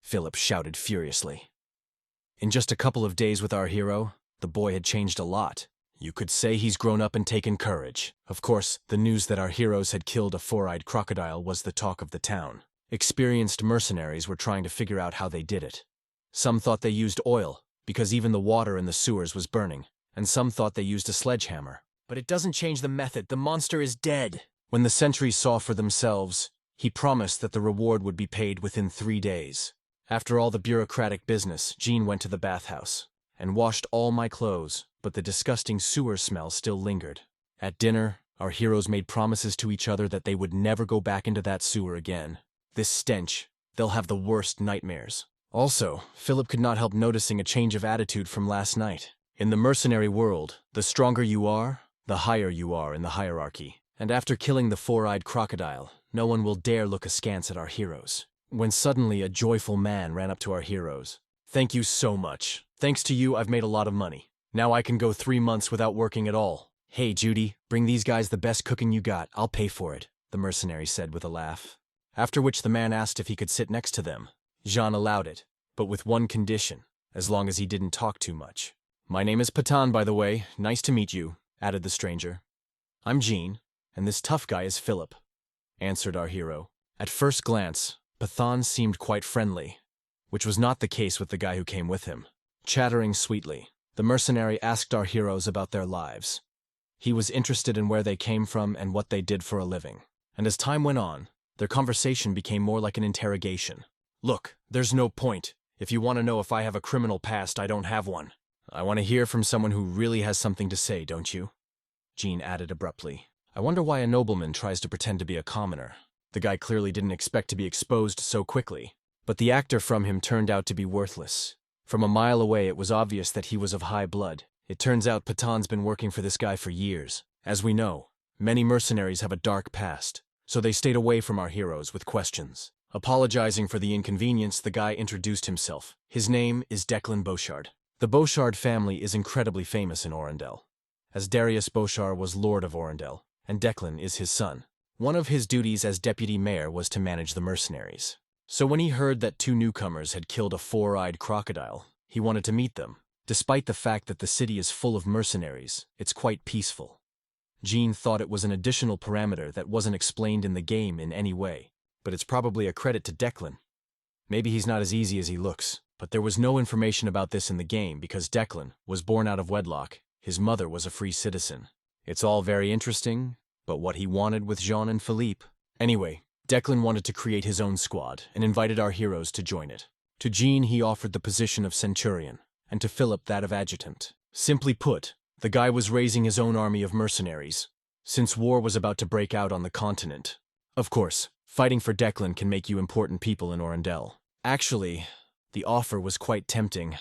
Philip shouted furiously. In just a couple of days with our hero, the boy had changed a lot. You could say he's grown up and taken courage. Of course, the news that our heroes had killed a four-eyed crocodile was the talk of the town. Experienced mercenaries were trying to figure out how they did it. Some thought they used oil, because even the water in the sewers was burning, and some thought they used a sledgehammer. But it doesn't change the method. The monster is dead. When the sentries saw for themselves, he promised that the reward would be paid within 3 days. After all the bureaucratic business, Jean went to the bathhouse and washed all my clothes, but the disgusting sewer smell still lingered. At dinner, our heroes made promises to each other that they would never go back into that sewer again. This stench, they'll have the worst nightmares. Also, Philip could not help noticing a change of attitude from last night. In the mercenary world, the stronger you are, the higher you are in the hierarchy. And after killing the four-eyed crocodile, no one will dare look askance at our heroes. When suddenly a joyful man ran up to our heroes. Thank you so much. Thanks to you, I've made a lot of money. Now I can go 3 months without working at all. Hey, Judy, bring these guys the best cooking you got. I'll pay for it, the mercenary said with a laugh. After which the man asked if he could sit next to them. Jean allowed it, but with one condition, as long as he didn't talk too much. My name is Patan, by the way. Nice to meet you, added the stranger. I'm Jean, and this tough guy is Philip, answered our hero. At first glance, Patan seemed quite friendly, which was not the case with the guy who came with him. Chattering sweetly, the mercenary asked our heroes about their lives. He was interested in where they came from and what they did for a living. And as time went on, their conversation became more like an interrogation. Look, there's no point. If you want to know if I have a criminal past, I don't have one. I want to hear from someone who really has something to say, don't you? Jean added abruptly. I wonder why a nobleman tries to pretend to be a commoner. The guy clearly didn't expect to be exposed so quickly. But the actor from him turned out to be worthless. From a mile away, it was obvious that he was of high blood. It turns out Patan's been working for this guy for years. As we know, many mercenaries have a dark past, so they stayed away from our heroes with questions. Apologizing for the inconvenience, the guy introduced himself. His name is Declan Boschard. The Boschard family is incredibly famous in Orendel, as Darius Boschard was Lord of Orendel, and Declan is his son. One of his duties as deputy mayor was to manage the mercenaries. So when he heard that 2 newcomers had killed a four-eyed crocodile, he wanted to meet them. Despite the fact that the city is full of mercenaries, it's quite peaceful. Jean thought it was an additional parameter that wasn't explained in the game in any way, but it's probably a credit to Declan. Maybe he's not as easy as he looks, but there was no information about this in the game because Declan was born out of wedlock. His mother was a free citizen. It's all very interesting, but what he wanted with Jean and Philippe. Anyway, Declan wanted to create his own squad and invited our heroes to join it. To Jean, he offered the position of centurion, and to Philip that of adjutant. Simply put, the guy was raising his own army of mercenaries, since war was about to break out on the continent. Of course, fighting for Declan can make you important people in Orendel. Actually, the offer was quite tempting,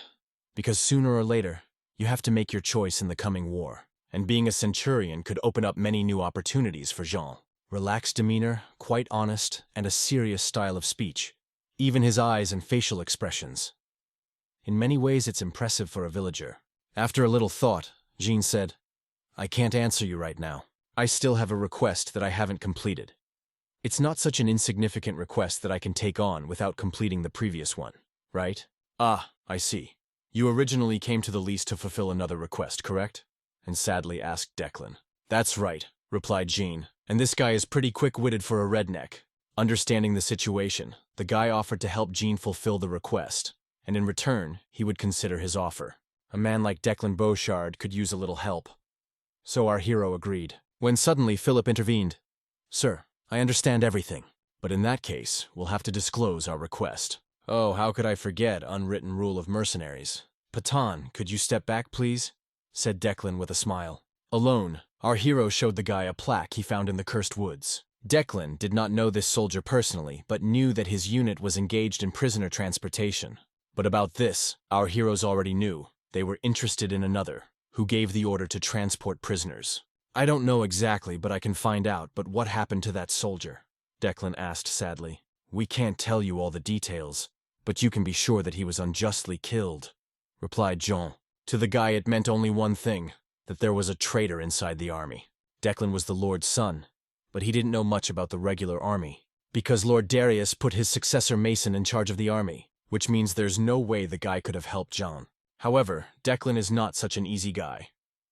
because sooner or later, you have to make your choice in the coming war, and being a centurion could open up many new opportunities for Jean. Relaxed demeanor, quite honest, and a serious style of speech. Even his eyes and facial expressions. In many ways, it's impressive for a villager. After a little thought, Jean said, I can't answer you right now. I still have a request that I haven't completed. It's not such an insignificant request that I can take on without completing the previous one, right? Ah, I see. You originally came to the lease to fulfill another request, correct? and sadly asked Declan. That's right, replied Jean, and this guy is pretty quick-witted for a redneck. Understanding the situation, the guy offered to help Jean fulfill the request, and in return, he would consider his offer. A man like Declan Boschard could use a little help. So our hero agreed, when suddenly Philip intervened. Sir, I understand everything, but in that case, we'll have to disclose our request. Oh, how could I forget unwritten rule of mercenaries? Patan, could you step back, please? Said Declan with a smile. Alone, our hero showed the guy a plaque he found in the cursed woods. Declan did not know this soldier personally, but knew that his unit was engaged in prisoner transportation. But about this, our heroes already knew. They were interested in another, who gave the order to transport prisoners. I don't know exactly, but I can find out. But what happened to that soldier? Declan asked sadly. We can't tell you all the details, but you can be sure that he was unjustly killed, replied Jean. To the guy it meant only one thing, that there was a traitor inside the army. Declan was the Lord's son, but he didn't know much about the regular army, because Lord Darius put his successor Mason in charge of the army, which means there's no way the guy could have helped Jean. However, Declan is not such an easy guy.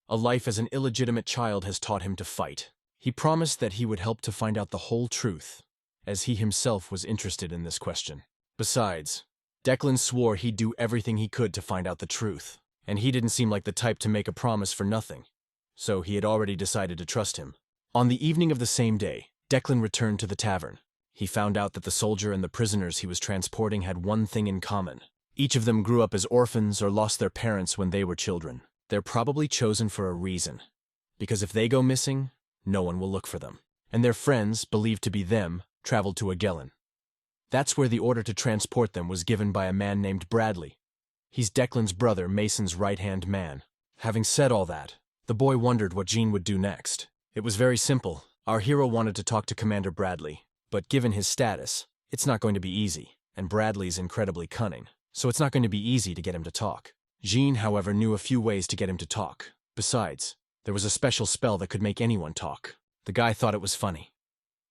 A life as an illegitimate child has taught him to fight. He promised that he would help to find out the whole truth, as he himself was interested in this question. Besides, Declan swore he'd do everything he could to find out the truth, and he didn't seem like the type to make a promise for nothing, so he had already decided to trust him. On the evening of the same day, Declan returned to the tavern. He found out that the soldier and the prisoners he was transporting had one thing in common. Each of them grew up as orphans or lost their parents when they were children. They're probably chosen for a reason, because if they go missing, no one will look for them. And their friends, believed to be them, traveled to Agellan. That's where the order to transport them was given by a man named Bradley. He's Declan's brother, Mason's right-hand man. Having said all that, the boy wondered what Jean would do next. It was very simple. Our hero wanted to talk to Commander Bradley, but given his status, it's not going to be easy, and Bradley's incredibly cunning, so it's not going to be easy to get him to talk. Jean, however, knew a few ways to get him to talk. Besides, there was a special spell that could make anyone talk. The guy thought it was funny.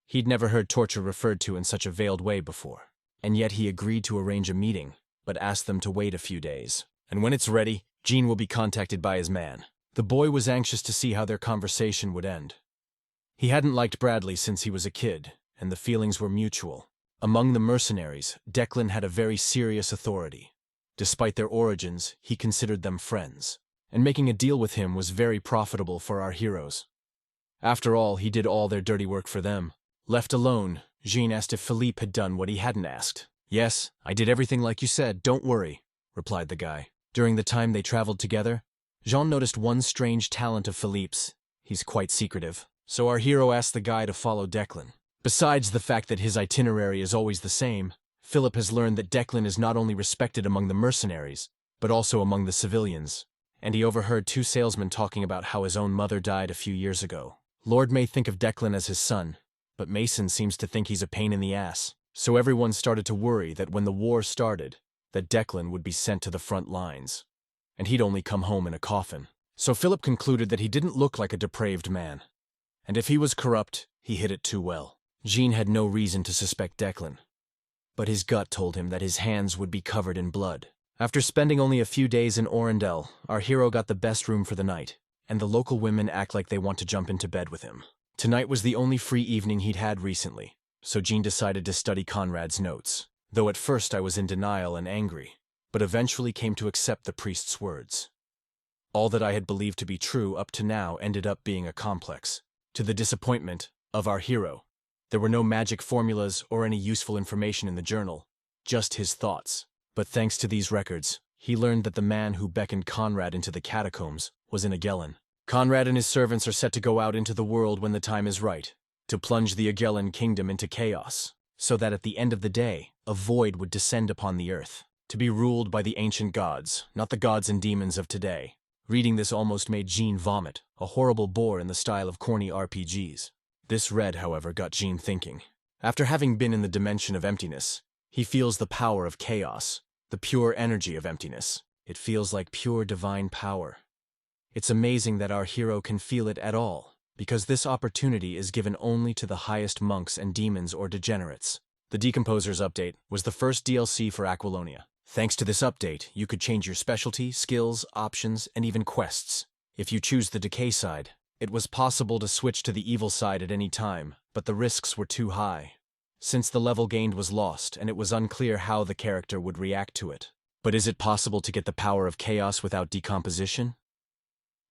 He'd never heard torture referred to in such a veiled way before, and yet he agreed to arrange a meeting, but asked them to wait a few days. And when it's ready, Jean will be contacted by his man. The boy was anxious to see how their conversation would end. He hadn't liked Bradley since he was a kid, and the feelings were mutual. Among the mercenaries, Declan had a very serious authority. Despite their origins, he considered them friends, and making a deal with him was very profitable for our heroes. After all, he did all their dirty work for them. Left alone, Jean asked if Philippe had done what he hadn't asked. Yes, I did everything like you said, don't worry, replied the guy. During the time they traveled together, Jean noticed one strange talent of Philippe's. He's quite secretive, so our hero asked the guy to follow Declan. Besides the fact that his itinerary is always the same, Philip has learned that Declan is not only respected among the mercenaries, but also among the civilians, and he overheard two salesmen talking about how his own mother died a few years ago. Lord may think of Declan as his son, but Mason seems to think he's a pain in the ass, so everyone started to worry that when the war started, that Declan would be sent to the front lines, and he'd only come home in a coffin. So Philip concluded that he didn't look like a depraved man, and if he was corrupt, he hid it too well. Jean had no reason to suspect Declan, but his gut told him that his hands would be covered in blood. After spending only a few days in Orendel, our hero got the best room for the night, and the local women act like they want to jump into bed with him. Tonight was the only free evening he'd had recently, so Jean decided to study Conrad's notes, though at first I was in denial and angry, but eventually came to accept the priest's words. All that I had believed to be true up to now ended up being a complex. To the disappointment of our hero, there were no magic formulas or any useful information in the journal, just his thoughts. But thanks to these records, he learned that the man who beckoned Conrad into the catacombs was in Agellan. Conrad and his servants are set to go out into the world when the time is right, to plunge the Agellan kingdom into chaos, so that at the end of the day, a void would descend upon the earth, to be ruled by the ancient gods, not the gods and demons of today. Reading this almost made Jean vomit, a horrible bore in the style of corny RPGs. This read, however, got Jean thinking. After having been in the dimension of emptiness, he feels the power of chaos, the pure energy of emptiness. It feels like pure divine power. It's amazing that our hero can feel it at all, because this opportunity is given only to the highest monks and demons or degenerates. The Decomposer's update was the first DLC for Aquilonia. Thanks to this update, you could change your specialty, skills, options, and even quests. If you choose the decay side, it was possible to switch to the evil side at any time, but the risks were too high. Since the level gained was lost, and it was unclear how the character would react to it. But is it possible to get the power of chaos without decomposition?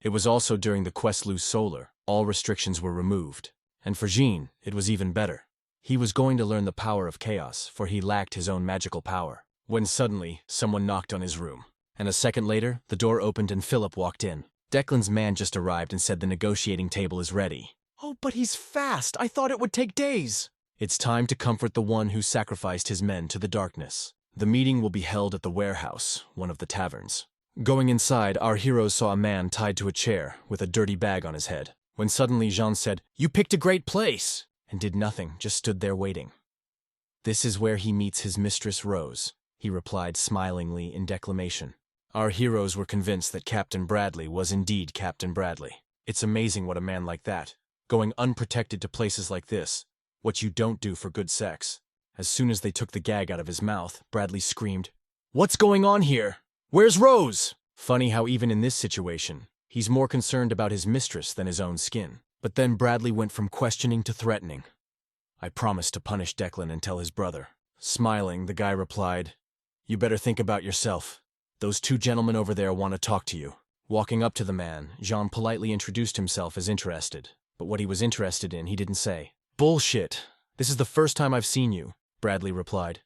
It was also during the quest Luz Solar, all restrictions were removed. And for Jean, it was even better. He was going to learn the power of chaos, for he lacked his own magical power. When suddenly, someone knocked on his room. And a second later, the door opened and Philip walked in. Declan's man just arrived and said the negotiating table is ready. Oh, but he's fast. I thought it would take days. It's time to comfort the one who sacrificed his men to the darkness. The meeting will be held at the warehouse, one of the taverns. Going inside, our heroes saw a man tied to a chair with a dirty bag on his head. When suddenly Jean said, "You picked a great place!" and did nothing, just stood there waiting. "This is where he meets his mistress Rose," he replied smilingly in declamation. Our heroes were convinced that Captain Bradley was indeed Captain Bradley. It's amazing what a man like that, going unprotected to places like this, what you don't do for good sex. As soon as they took the gag out of his mouth, Bradley screamed, "What's going on here? Where's Rose?" Funny how even in this situation, he's more concerned about his mistress than his own skin. But then Bradley went from questioning to threatening. "I promised to punish Declan and tell his brother." Smiling, the guy replied, "You better think about yourself. Those two gentlemen over there want to talk to you." Walking up to the man, Jean politely introduced himself as interested. But what he was interested in, he didn't say. "Bullshit. This is the first time I've seen you," Bradley replied.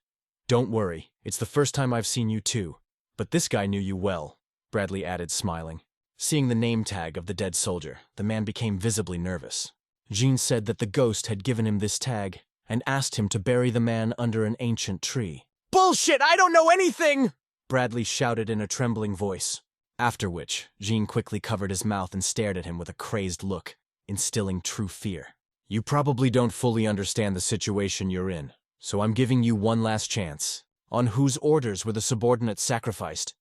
"Don't worry, it's the first time I've seen you too. But this guy knew you well," Bradley added, smiling. Seeing the name tag of the dead soldier, the man became visibly nervous. Jean said that the ghost had given him this tag and asked him to bury the man under an ancient tree. Bullshit! I don't know anything! Bradley shouted in a trembling voice. After which, Jean quickly covered his mouth and stared at him with a crazed look, instilling true fear. "You probably don't fully understand the situation you're in, so I'm giving you one last chance. On whose orders were the subordinates sacrificed?"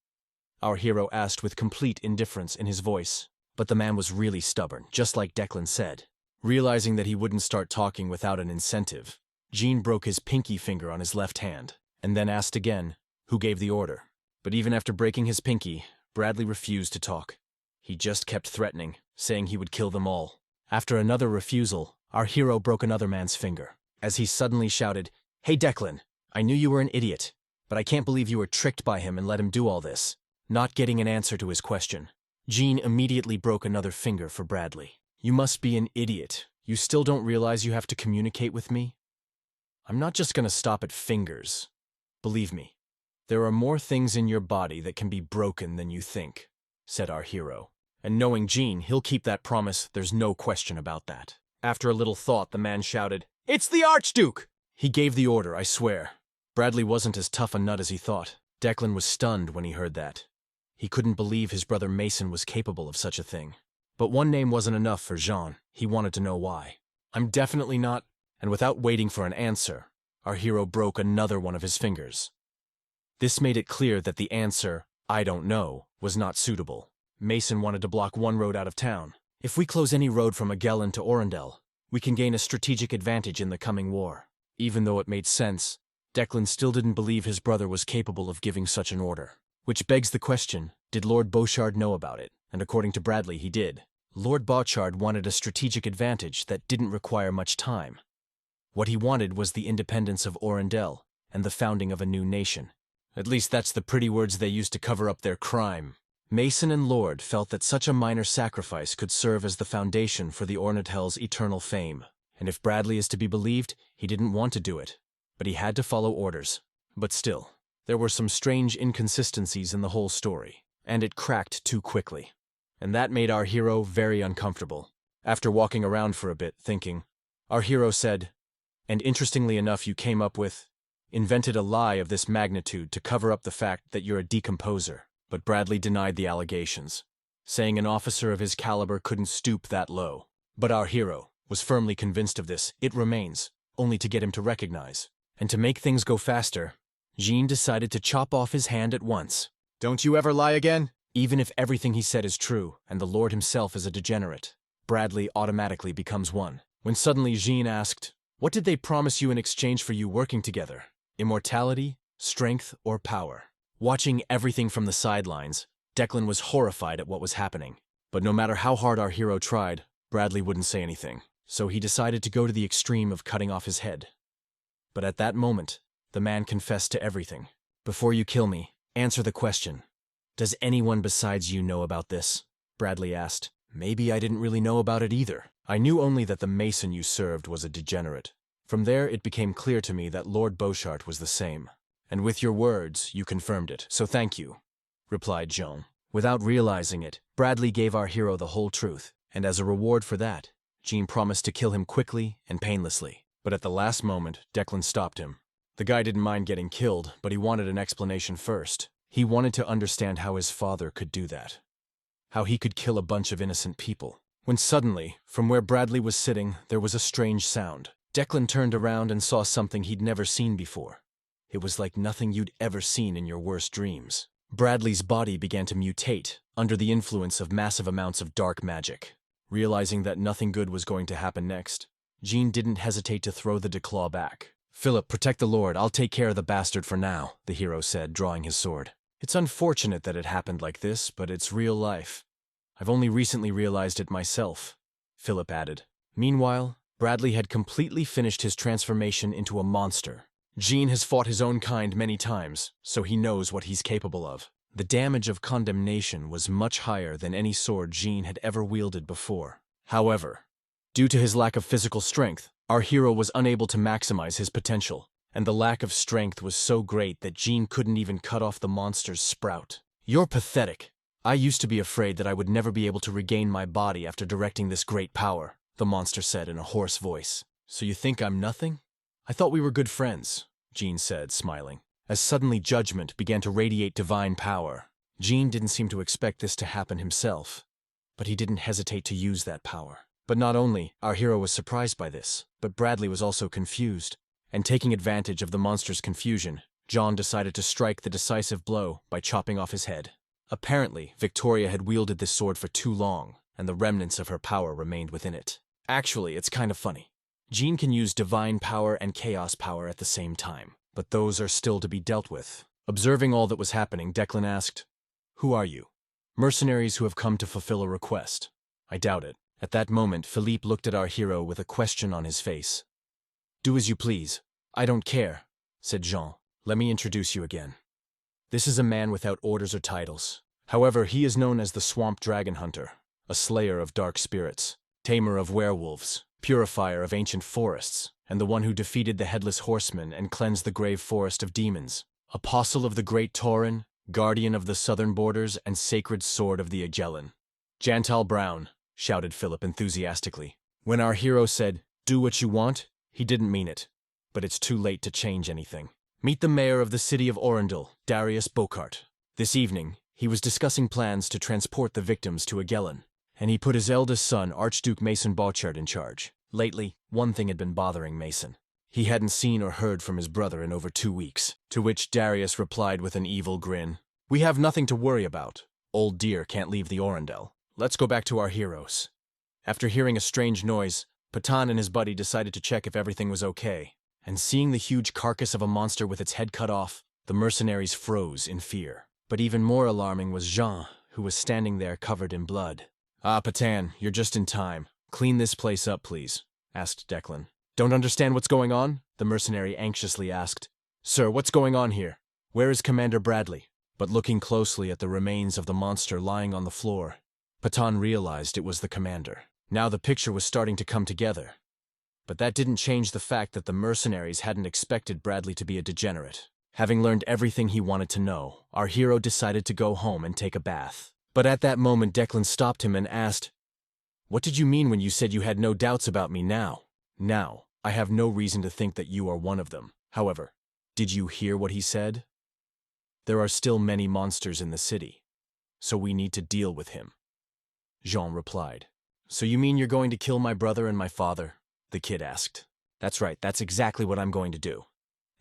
Our hero asked with complete indifference in his voice. But the man was really stubborn, just like Declan said. Realizing that he wouldn't start talking without an incentive, Jean broke his pinky finger on his left hand, and then asked again, who gave the order. But even after breaking his pinky, Bradley refused to talk. He just kept threatening, saying he would kill them all. After another refusal, our hero broke another man's finger, as he suddenly shouted, "Hey Declan, I knew you were an idiot, but I can't believe you were tricked by him and let him do all this." Not getting an answer to his question, Jean immediately broke another finger for Bradley. "You must be an idiot. You still don't realize you have to communicate with me? I'm not just gonna stop at fingers. Believe me, there are more things in your body that can be broken than you think," said our hero. And knowing Jean, he'll keep that promise, there's no question about that. After a little thought, the man shouted, "It's the Archduke!" He gave the order, I swear. Bradley wasn't as tough a nut as he thought. Declan was stunned when he heard that. He couldn't believe his brother Mason was capable of such a thing. But one name wasn't enough for Jean. He wanted to know why. "I'm definitely not..." And without waiting for an answer, our hero broke another one of his fingers. This made it clear that the answer, "I don't know," was not suitable. Mason wanted to block one road out of town. "If we close any road from Magellan to Orendel, we can gain a strategic advantage in the coming war." Even though it made sense, Declan still didn't believe his brother was capable of giving such an order. Which begs the question, did Lord Boschard know about it? And according to Bradley, he did. Lord Boschard wanted a strategic advantage that didn't require much time. What he wanted was the independence of Orendel and the founding of a new nation. At least that's the pretty words they used to cover up their crime. Mason and Lord felt that such a minor sacrifice could serve as the foundation for the Ornatel's eternal fame. And if Bradley is to be believed, he didn't want to do it. But he had to follow orders. But still, there were some strange inconsistencies in the whole story, and it cracked too quickly. And that made our hero very uncomfortable. After walking around for a bit, thinking, our hero said, "And interestingly enough, you came up with, invented a lie of this magnitude to cover up the fact that you're a decomposer." But Bradley denied the allegations, saying an officer of his caliber couldn't stoop that low. But our hero was firmly convinced of this. It remains, only to get him to recognize. And to make things go faster, Jean decided to chop off his hand at once. "Don't you ever lie again?" Even if everything he said is true, and the Lord himself is a degenerate, Bradley automatically becomes one. When suddenly Jean asked, "What did they promise you in exchange for you working together? Immortality, strength, or power?" Watching everything from the sidelines, Declan was horrified at what was happening. But no matter how hard our hero tried, Bradley wouldn't say anything, so he decided to go to the extreme of cutting off his head. But at that moment, the man confessed to everything. "Before you kill me, answer the question. Does anyone besides you know about this?" Bradley asked. "Maybe I didn't really know about it either. I knew only that the mason you served was a degenerate. From there, it became clear to me that Lord Boschard was the same. And with your words, you confirmed it, so thank you," replied Jean. Without realizing it, Bradley gave our hero the whole truth, and as a reward for that, Jean promised to kill him quickly and painlessly. But at the last moment, Declan stopped him. The guy didn't mind getting killed, but he wanted an explanation first. He wanted to understand how his father could do that. How he could kill a bunch of innocent people. When suddenly, from where Bradley was sitting, there was a strange sound. Declan turned around and saw something he'd never seen before. It was like nothing you'd ever seen in your worst dreams. Bradley's body began to mutate under the influence of massive amounts of dark magic. Realizing that nothing good was going to happen next, Jean didn't hesitate to throw the declaw back. "Philip, protect the Lord. I'll take care of the bastard for now," the hero said, drawing his sword. "It's unfortunate that it happened like this, but it's real life. I've only recently realized it myself," Philip added. Meanwhile, Bradley had completely finished his transformation into a monster. Jean has fought his own kind many times, so he knows what he's capable of. The damage of condemnation was much higher than any sword Jean had ever wielded before. However, due to his lack of physical strength, our hero was unable to maximize his potential, and the lack of strength was so great that Jean couldn't even cut off the monster's sprout. "You're pathetic. I used to be afraid that I would never be able to regain my body after directing this great power," the monster said in a hoarse voice. "So you think I'm nothing? I thought we were good friends," Jean said, smiling. As suddenly judgment began to radiate divine power. Jean didn't seem to expect this to happen himself, but he didn't hesitate to use that power. But not only our hero was surprised by this, but Bradley was also confused. And taking advantage of the monster's confusion, John decided to strike the decisive blow by chopping off his head. Apparently, Victoria had wielded this sword for too long, and the remnants of her power remained within it. Actually, it's kind of funny. Jean can use divine power and chaos power at the same time, but those are still to be dealt with. Observing all that was happening, Declan asked, "Who are you?" "Mercenaries who have come to fulfill a request." "I doubt it." At that moment, Philippe looked at our hero with a question on his face. "Do as you please. I don't care," said Jean. "Let me introduce you again. This is a man without orders or titles. However, he is known as the Swamp Dragon Hunter, a slayer of dark spirits, tamer of werewolves, purifier of ancient forests, and the one who defeated the headless horseman and cleansed the grave forest of demons. Apostle of the great Tauren, guardian of the southern borders, and sacred sword of the Agellan." "Jantal Brown," shouted Philip enthusiastically. When our hero said, "Do what you want," he didn't mean it. But it's too late to change anything. Meet the mayor of the city of Orendil, Darius Boschard. This evening, he was discussing plans to transport the victims to Agellan, and he put his eldest son, Archduke Mason Boschard, in charge. Lately, one thing had been bothering Mason. He hadn't seen or heard from his brother in over 2 weeks, to which Darius replied with an evil grin. "We have nothing to worry about. Old dear can't leave the Orendel. Let's go back to our heroes." After hearing a strange noise, Patan and his buddy decided to check if everything was okay. And seeing the huge carcass of a monster with its head cut off, the mercenaries froze in fear. But even more alarming was Jean, who was standing there covered in blood. "Ah, Patan, you're just in time. Clean this place up, please," asked Declan. "Don't understand what's going on?" the mercenary anxiously asked. "Sir, what's going on here? Where is Commander Bradley?" But looking closely at the remains of the monster lying on the floor, Patan realized it was the commander. Now the picture was starting to come together. But that didn't change the fact that the mercenaries hadn't expected Bradley to be a degenerate. Having learned everything he wanted to know, our hero decided to go home and take a bath. But at that moment Declan stopped him and asked, "What did you mean when you said you had no doubts about me now?" "Now, I have no reason to think that you are one of them. However, did you hear what he said? There are still many monsters in the city, so we need to deal with him." Jean replied. "So you mean you're going to kill my brother and my father?" the kid asked. "That's right, that's exactly what I'm going to do."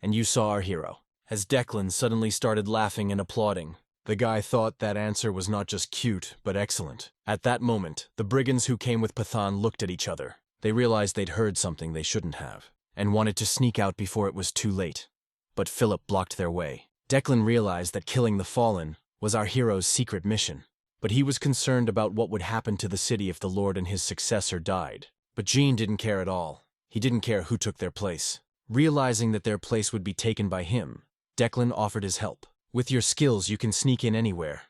And you saw our hero. As Declan suddenly started laughing and applauding, the guy thought that answer was not just cute, but excellent. At that moment, the brigands who came with Pathan looked at each other. They realized they'd heard something they shouldn't have, and wanted to sneak out before it was too late. But Philip blocked their way. Declan realized that killing the fallen was our hero's secret mission. But he was concerned about what would happen to the city if the Lord and his successor died. But Jean didn't care at all. He didn't care who took their place. Realizing that their place would be taken by him, Declan offered his help. With your skills, you can sneak in anywhere.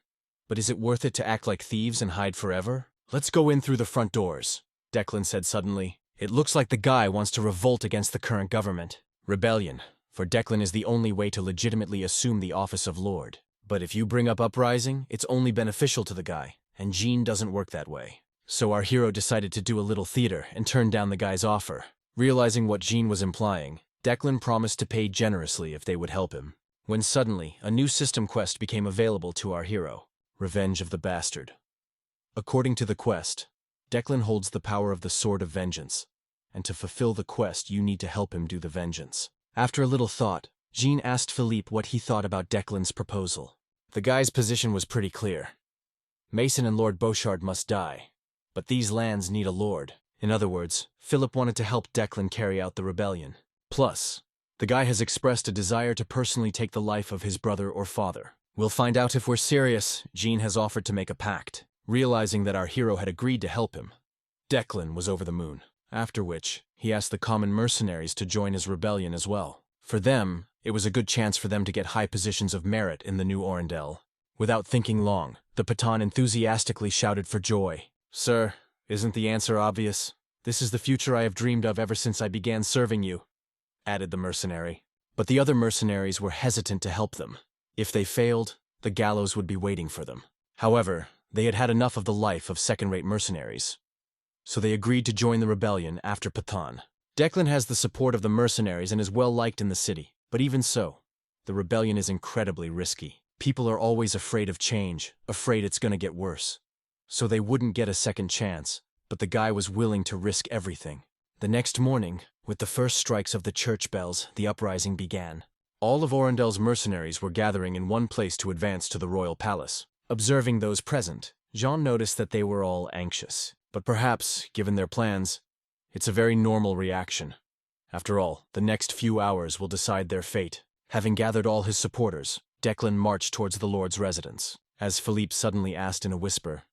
But is it worth it to act like thieves and hide forever? Let's go in through the front doors, Declan said suddenly. It looks like the guy wants to revolt against the current government. Rebellion, for Declan is the only way to legitimately assume the office of Lord. But if you bring up uprising, it's only beneficial to the guy, and Jean doesn't work that way. So our hero decided to do a little theater and turned down the guy's offer. Realizing what Jean was implying, Declan promised to pay generously if they would help him. When suddenly, a new system quest became available to our hero, Revenge of the Bastard. According to the quest, Declan holds the power of the Sword of Vengeance, and to fulfill the quest you need to help him do the vengeance. After a little thought, Jean asked Philippe what he thought about Declan's proposal. The guy's position was pretty clear. Mason and Lord Boschard must die, but these lands need a lord. In other words, Philip wanted to help Declan carry out the rebellion. Plus, the guy has expressed a desire to personally take the life of his brother or father. We'll find out if we're serious. Jean has offered to make a pact. Realizing that our hero had agreed to help him, Declan was over the moon. After which, he asked the common mercenaries to join his rebellion as well. For them, it was a good chance for them to get high positions of merit in the new Orendel. Without thinking long, the Pathan enthusiastically shouted for joy. Sir, isn't the answer obvious? This is the future I have dreamed of ever since I began serving you, added the mercenary. But the other mercenaries were hesitant to help them. If they failed, the gallows would be waiting for them. However, they had had enough of the life of second-rate mercenaries. So they agreed to join the rebellion after Pathan. Declan has the support of the mercenaries and is well liked in the city. But even so, the rebellion is incredibly risky. People are always afraid of change, afraid it's gonna get worse. So they wouldn't get a second chance, but the guy was willing to risk everything. The next morning, with the first strikes of the church bells, the uprising began. All of Orendel's mercenaries were gathering in one place to advance to the royal palace. Observing those present, Jean noticed that they were all anxious. But perhaps, given their plans, it's a very normal reaction. After all, the next few hours will decide their fate. Having gathered all his supporters, Declan marched towards the Lord's residence, as Philippe suddenly asked in a whisper,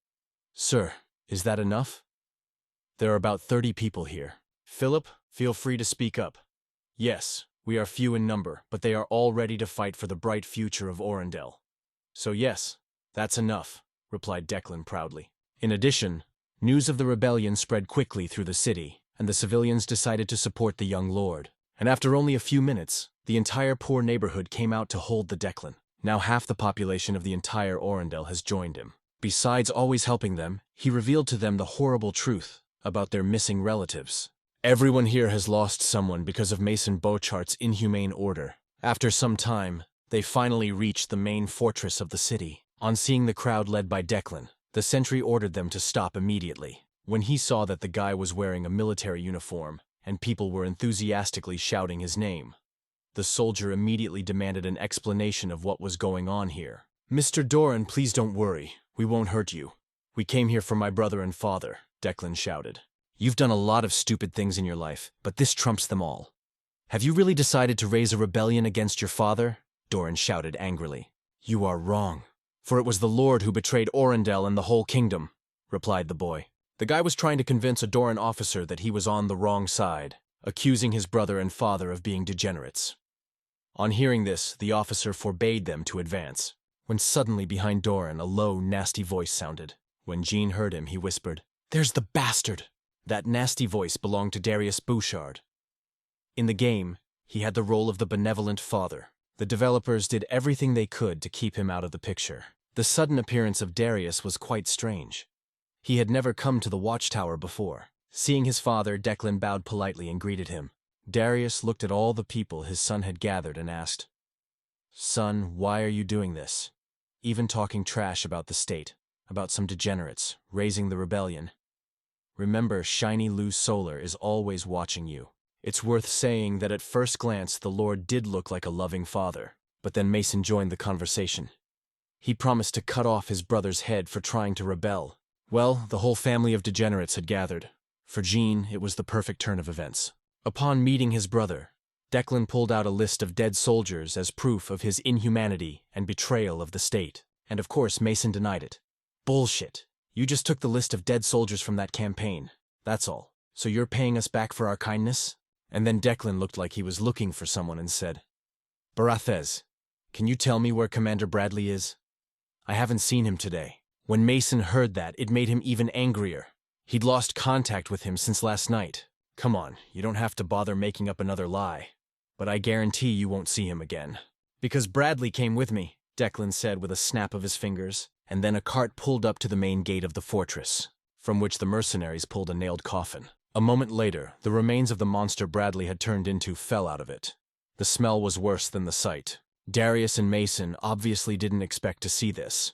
Sir, is that enough? There are about 30 people here. Philip, feel free to speak up. Yes, we are few in number, but they are all ready to fight for the bright future of Orendel. So yes, that's enough, replied Declan proudly. In addition, news of the rebellion spread quickly through the city, and the civilians decided to support the young lord. And after only a few minutes, the entire poor neighborhood came out to hold the Declan. Now half the population of the entire Orendel has joined him. Besides always helping them, he revealed to them the horrible truth about their missing relatives. Everyone here has lost someone because of Mason Boschard's inhumane order. After some time, they finally reached the main fortress of the city. On seeing the crowd led by Declan, the sentry ordered them to stop immediately. When he saw that the guy was wearing a military uniform, and people were enthusiastically shouting his name, the soldier immediately demanded an explanation of what was going on here. Mr. Doran, please don't worry. We won't hurt you. We came here for my brother and father, Declan shouted. You've done a lot of stupid things in your life, but this trumps them all. Have you really decided to raise a rebellion against your father? Doran shouted angrily. You are wrong. For it was the Lord who betrayed Orendel and the whole kingdom, replied the boy. The guy was trying to convince a Doran officer that he was on the wrong side, accusing his brother and father of being degenerates. On hearing this, the officer forbade them to advance, when suddenly behind Doran a low, nasty voice sounded. When Jean heard him, he whispered, There's the bastard! That nasty voice belonged to Darius Boschard. In the game, he had the role of the benevolent father. The developers did everything they could to keep him out of the picture. The sudden appearance of Darius was quite strange. He had never come to the watchtower before. Seeing his father, Declan bowed politely and greeted him. Darius looked at all the people his son had gathered and asked, Son, why are you doing this? Even talking trash about the state, about some degenerates, raising the rebellion. Remember, Shiny Lou Solar is always watching you. It's worth saying that at first glance the Lord did look like a loving father, but then Mason joined the conversation. He promised to cut off his brother's head for trying to rebel. Well, the whole family of degenerates had gathered. For Jean, it was the perfect turn of events. Upon meeting his brother, Declan pulled out a list of dead soldiers as proof of his inhumanity and betrayal of the state, and of course Mason denied it. Bullshit. You just took the list of dead soldiers from that campaign. That's all. So you're paying us back for our kindness? And then Declan looked like he was looking for someone and said, Barathez, can you tell me where Commander Bradley is? I haven't seen him today. When Mason heard that, it made him even angrier. He'd lost contact with him since last night. Come on, you don't have to bother making up another lie. But I guarantee you won't see him again. Because Bradley came with me, Declan said with a snap of his fingers, and then a cart pulled up to the main gate of the fortress, from which the mercenaries pulled a nailed coffin. A moment later, the remains of the monster Bradley had turned into fell out of it. The smell was worse than the sight. Darius and Mason obviously didn't expect to see this,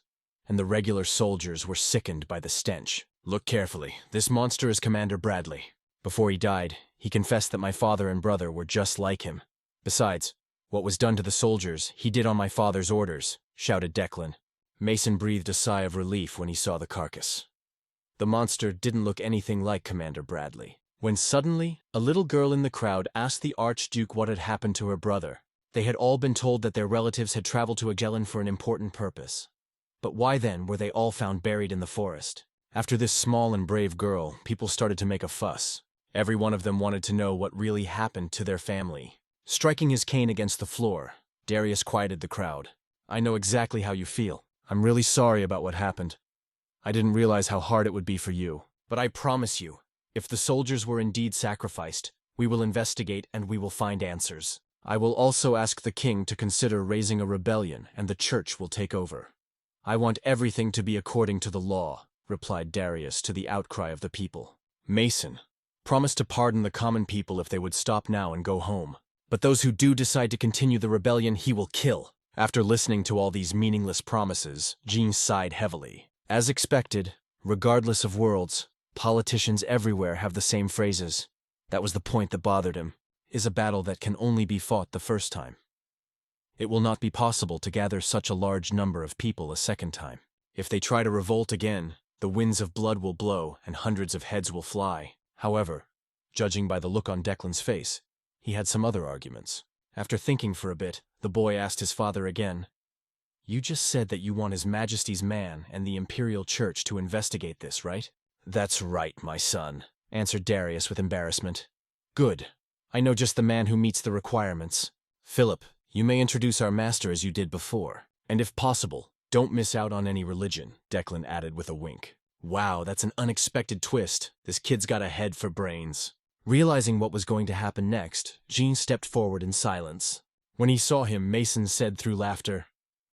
and the regular soldiers were sickened by the stench. Look carefully. This monster is Commander Bradley. Before he died, he confessed that my father and brother were just like him. Besides, what was done to the soldiers, he did on my father's orders, shouted Declan. Mason breathed a sigh of relief when he saw the carcass. The monster didn't look anything like Commander Bradley. When suddenly, a little girl in the crowd asked the Archduke what had happened to her brother. They had all been told that their relatives had traveled to Declan for an important purpose. But why then were they all found buried in the forest? After this small and brave girl, people started to make a fuss. Every one of them wanted to know what really happened to their family. Striking his cane against the floor, Darius quieted the crowd. I know exactly how you feel. I'm really sorry about what happened. I didn't realize how hard it would be for you. But I promise you, if the soldiers were indeed sacrificed, we will investigate and we will find answers. I will also ask the king to consider raising a rebellion and the church will take over. I want everything to be according to the law, replied Darius to the outcry of the people. Mason, promise to pardon the common people if they would stop now and go home. But those who do decide to continue the rebellion, he will kill. After listening to all these meaningless promises, Jean sighed heavily. As expected, regardless of worlds, politicians everywhere have the same phrases. That was the point that bothered him. Is a battle that can only be fought the first time. It will not be possible to gather such a large number of people a second time. If they try to revolt again, the winds of blood will blow and hundreds of heads will fly. However, judging by the look on Declan's face, he had some other arguments. After thinking for a bit, the boy asked his father again, You just said that you want His Majesty's man and the Imperial Church to investigate this, right? That's right, my son, answered Darius with embarrassment. Good. I know just the man who meets the requirements. Philip, you may introduce our master as you did before. And if possible, don't miss out on any religion, Declan added with a wink. Wow, that's an unexpected twist. This kid's got a head for brains. Realizing what was going to happen next, Jean stepped forward in silence. When he saw him, Mason said through laughter,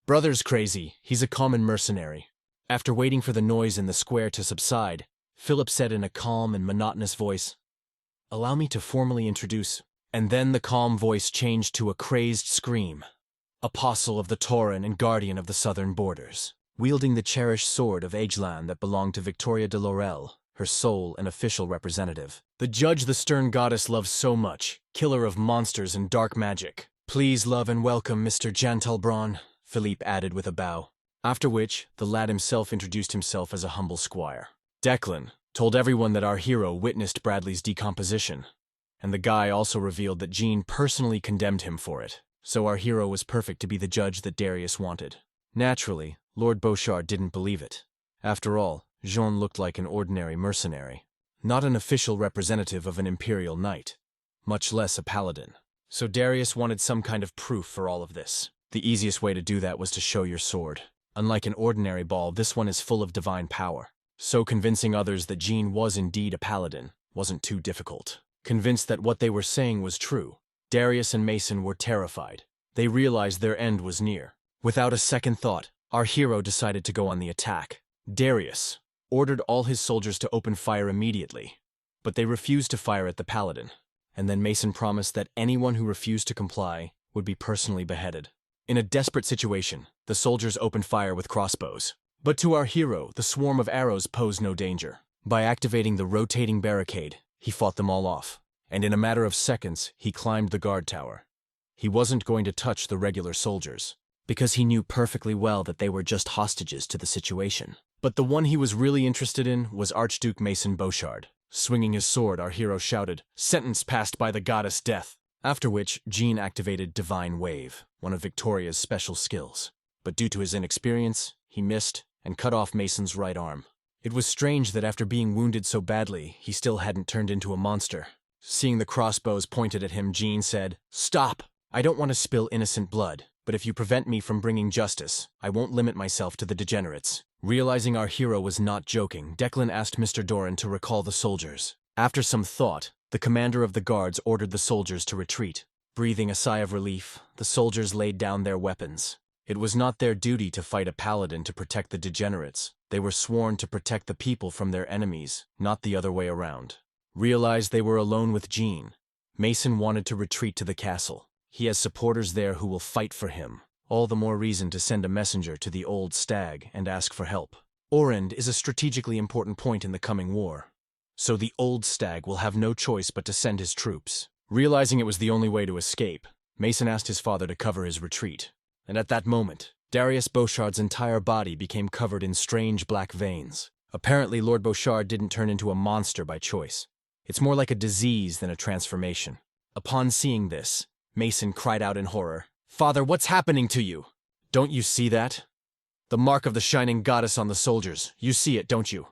Brother's crazy. He's a common mercenary. After waiting for the noise in the square to subside, Philip said in a calm and monotonous voice, Allow me to formally introduce. And then the calm voice changed to a crazed scream. Apostle of the Tauren and guardian of the southern borders, wielding the cherished sword of Agelan that belonged to Victoria de Laurel, her sole and official representative. The judge the stern goddess loves so much, killer of monsters and dark magic. Please love and welcome Mr. Jantalbron, Philippe added with a bow. After which, the lad himself introduced himself as a humble squire. Declan told everyone that our hero witnessed Bradley's decomposition, and the guy also revealed that Jean personally condemned him for it. So our hero was perfect to be the judge that Darius wanted. Naturally, Lord Boschard didn't believe it. After all, Jean looked like an ordinary mercenary, not an official representative of an imperial knight, much less a paladin. So Darius wanted some kind of proof for all of this. The easiest way to do that was to show your sword. Unlike an ordinary ball, this one is full of divine power. So convincing others that Jean was indeed a paladin wasn't too difficult. Convinced that what they were saying was true, Darius and Mason were terrified. They realized their end was near. Without a second thought, our hero decided to go on the attack. Darius ordered all his soldiers to open fire immediately, but they refused to fire at the paladin, and then Mason promised that anyone who refused to comply would be personally beheaded. In a desperate situation, the soldiers opened fire with crossbows. But to our hero, the swarm of arrows posed no danger. By activating the rotating barricade, he fought them all off, and in a matter of seconds, he climbed the guard tower. He wasn't going to touch the regular soldiers, because he knew perfectly well that they were just hostages to the situation. But the one he was really interested in was Archduke Mason Boschard. Swinging his sword, our hero shouted, "Sentence passed by the goddess Death." After which, Jean activated Divine Wave, one of Victoria's special skills. But due to his inexperience, he missed, and cut off Mason's right arm. It was strange that after being wounded so badly, he still hadn't turned into a monster. Seeing the crossbows pointed at him, Jean said, "Stop! I don't want to spill innocent blood, but if you prevent me from bringing justice, I won't limit myself to the degenerates." Realizing our hero was not joking, Declan asked Mr. Doran to recall the soldiers. After some thought, the commander of the guards ordered the soldiers to retreat. Breathing a sigh of relief, the soldiers laid down their weapons. It was not their duty to fight a paladin to protect the degenerates. They were sworn to protect the people from their enemies, not the other way around. Realized they were alone with Jean, Mason wanted to retreat to the castle. He has supporters there who will fight for him. All the more reason to send a messenger to the old stag and ask for help. Orend is a strategically important point in the coming war, so the old stag will have no choice but to send his troops. Realizing it was the only way to escape, Mason asked his father to cover his retreat. And at that moment, Darius Boschard's entire body became covered in strange black veins. Apparently, Lord Boschard didn't turn into a monster by choice. It's more like a disease than a transformation. Upon seeing this, Mason cried out in horror, "Father, what's happening to you? Don't you see that? The mark of the shining goddess on the soldiers. You see it, don't you?"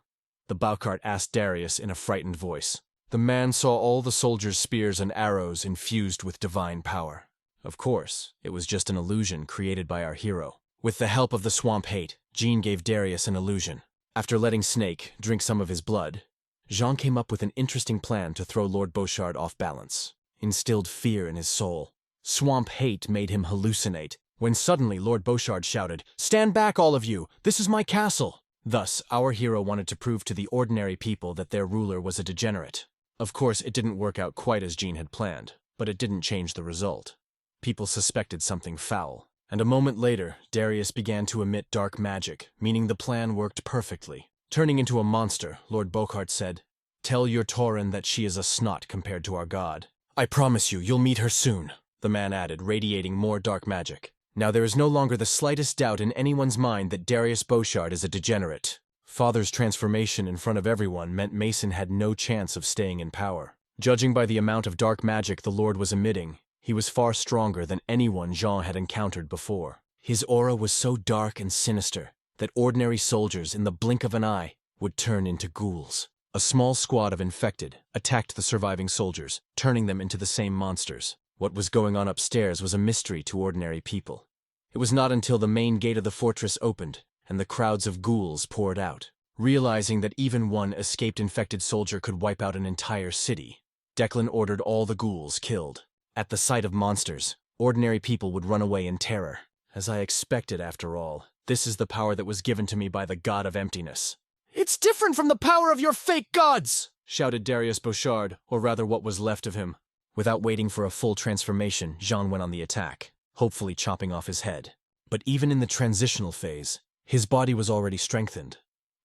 The Boschard asked Darius in a frightened voice. The man saw all the soldiers' spears and arrows infused with divine power. Of course, it was just an illusion created by our hero. With the help of the swamp hate, Jean gave Darius an illusion. After letting Snake drink some of his blood, Jean came up with an interesting plan to throw Lord Boschard off balance. Instilled fear in his soul. Swamp hate made him hallucinate, when suddenly Lord Boschard shouted, "Stand back, all of you! This is my castle!" Thus, our hero wanted to prove to the ordinary people that their ruler was a degenerate. Of course, it didn't work out quite as Jean had planned, but it didn't change the result. People suspected something foul, and a moment later, Darius began to emit dark magic, meaning the plan worked perfectly. Turning into a monster, Lord Boschard said, "Tell your Tauren that she is a snot compared to our god. I promise you, you'll meet her soon," the man added, radiating more dark magic. Now there is no longer the slightest doubt in anyone's mind that Darius Boschard is a degenerate. Father's transformation in front of everyone meant Mason had no chance of staying in power. Judging by the amount of dark magic the Lord was emitting, he was far stronger than anyone Jean had encountered before. His aura was so dark and sinister that ordinary soldiers in the blink of an eye would turn into ghouls. A small squad of infected attacked the surviving soldiers, turning them into the same monsters. What was going on upstairs was a mystery to ordinary people. It was not until the main gate of the fortress opened and the crowds of ghouls poured out. Realizing that even one escaped infected soldier could wipe out an entire city, Declan ordered all the ghouls killed. At the sight of monsters, ordinary people would run away in terror. As I expected, after all, this is the power that was given to me by the god of emptiness. "It's different from the power of your fake gods!" shouted Darius Boschard, or rather what was left of him. Without waiting for a full transformation, Jean went on the attack, hopefully chopping off his head. But even in the transitional phase, his body was already strengthened.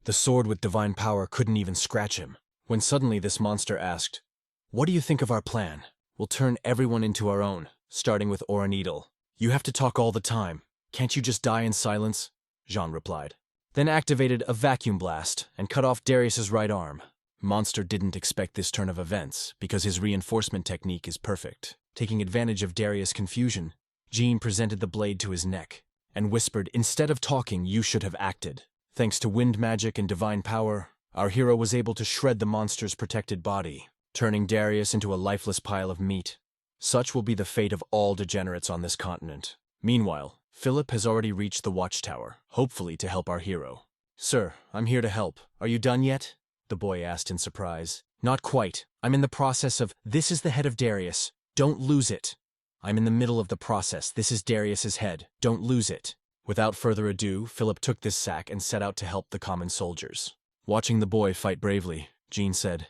The sword with divine power couldn't even scratch him. When suddenly this monster asked, "What do you think of our plan? We'll turn everyone into our own, starting with Oranidal. You have to talk all the time. Can't you just die in silence?" Jean replied. Then activated a vacuum blast and cut off Darius's right arm. Monster didn't expect this turn of events, because his reinforcement technique is perfect. Taking advantage of Darius' confusion, Jean presented the blade to his neck, and whispered, "Instead of talking, you should have acted." Thanks to wind magic and divine power, our hero was able to shred the monster's protected body, turning Darius into a lifeless pile of meat. Such will be the fate of all degenerates on this continent. Meanwhile, Philip has already reached the watchtower, hopefully to help our hero. "Sir, I'm here to help. Are you done yet?" the boy asked in surprise. "Not quite. I'm in the process of, this is the head of Darius. Don't lose it." "I'm in the middle of the process. This is Darius's head. Don't lose it." Without further ado, Philip took this sack and set out to help the common soldiers. Watching the boy fight bravely, Jean said,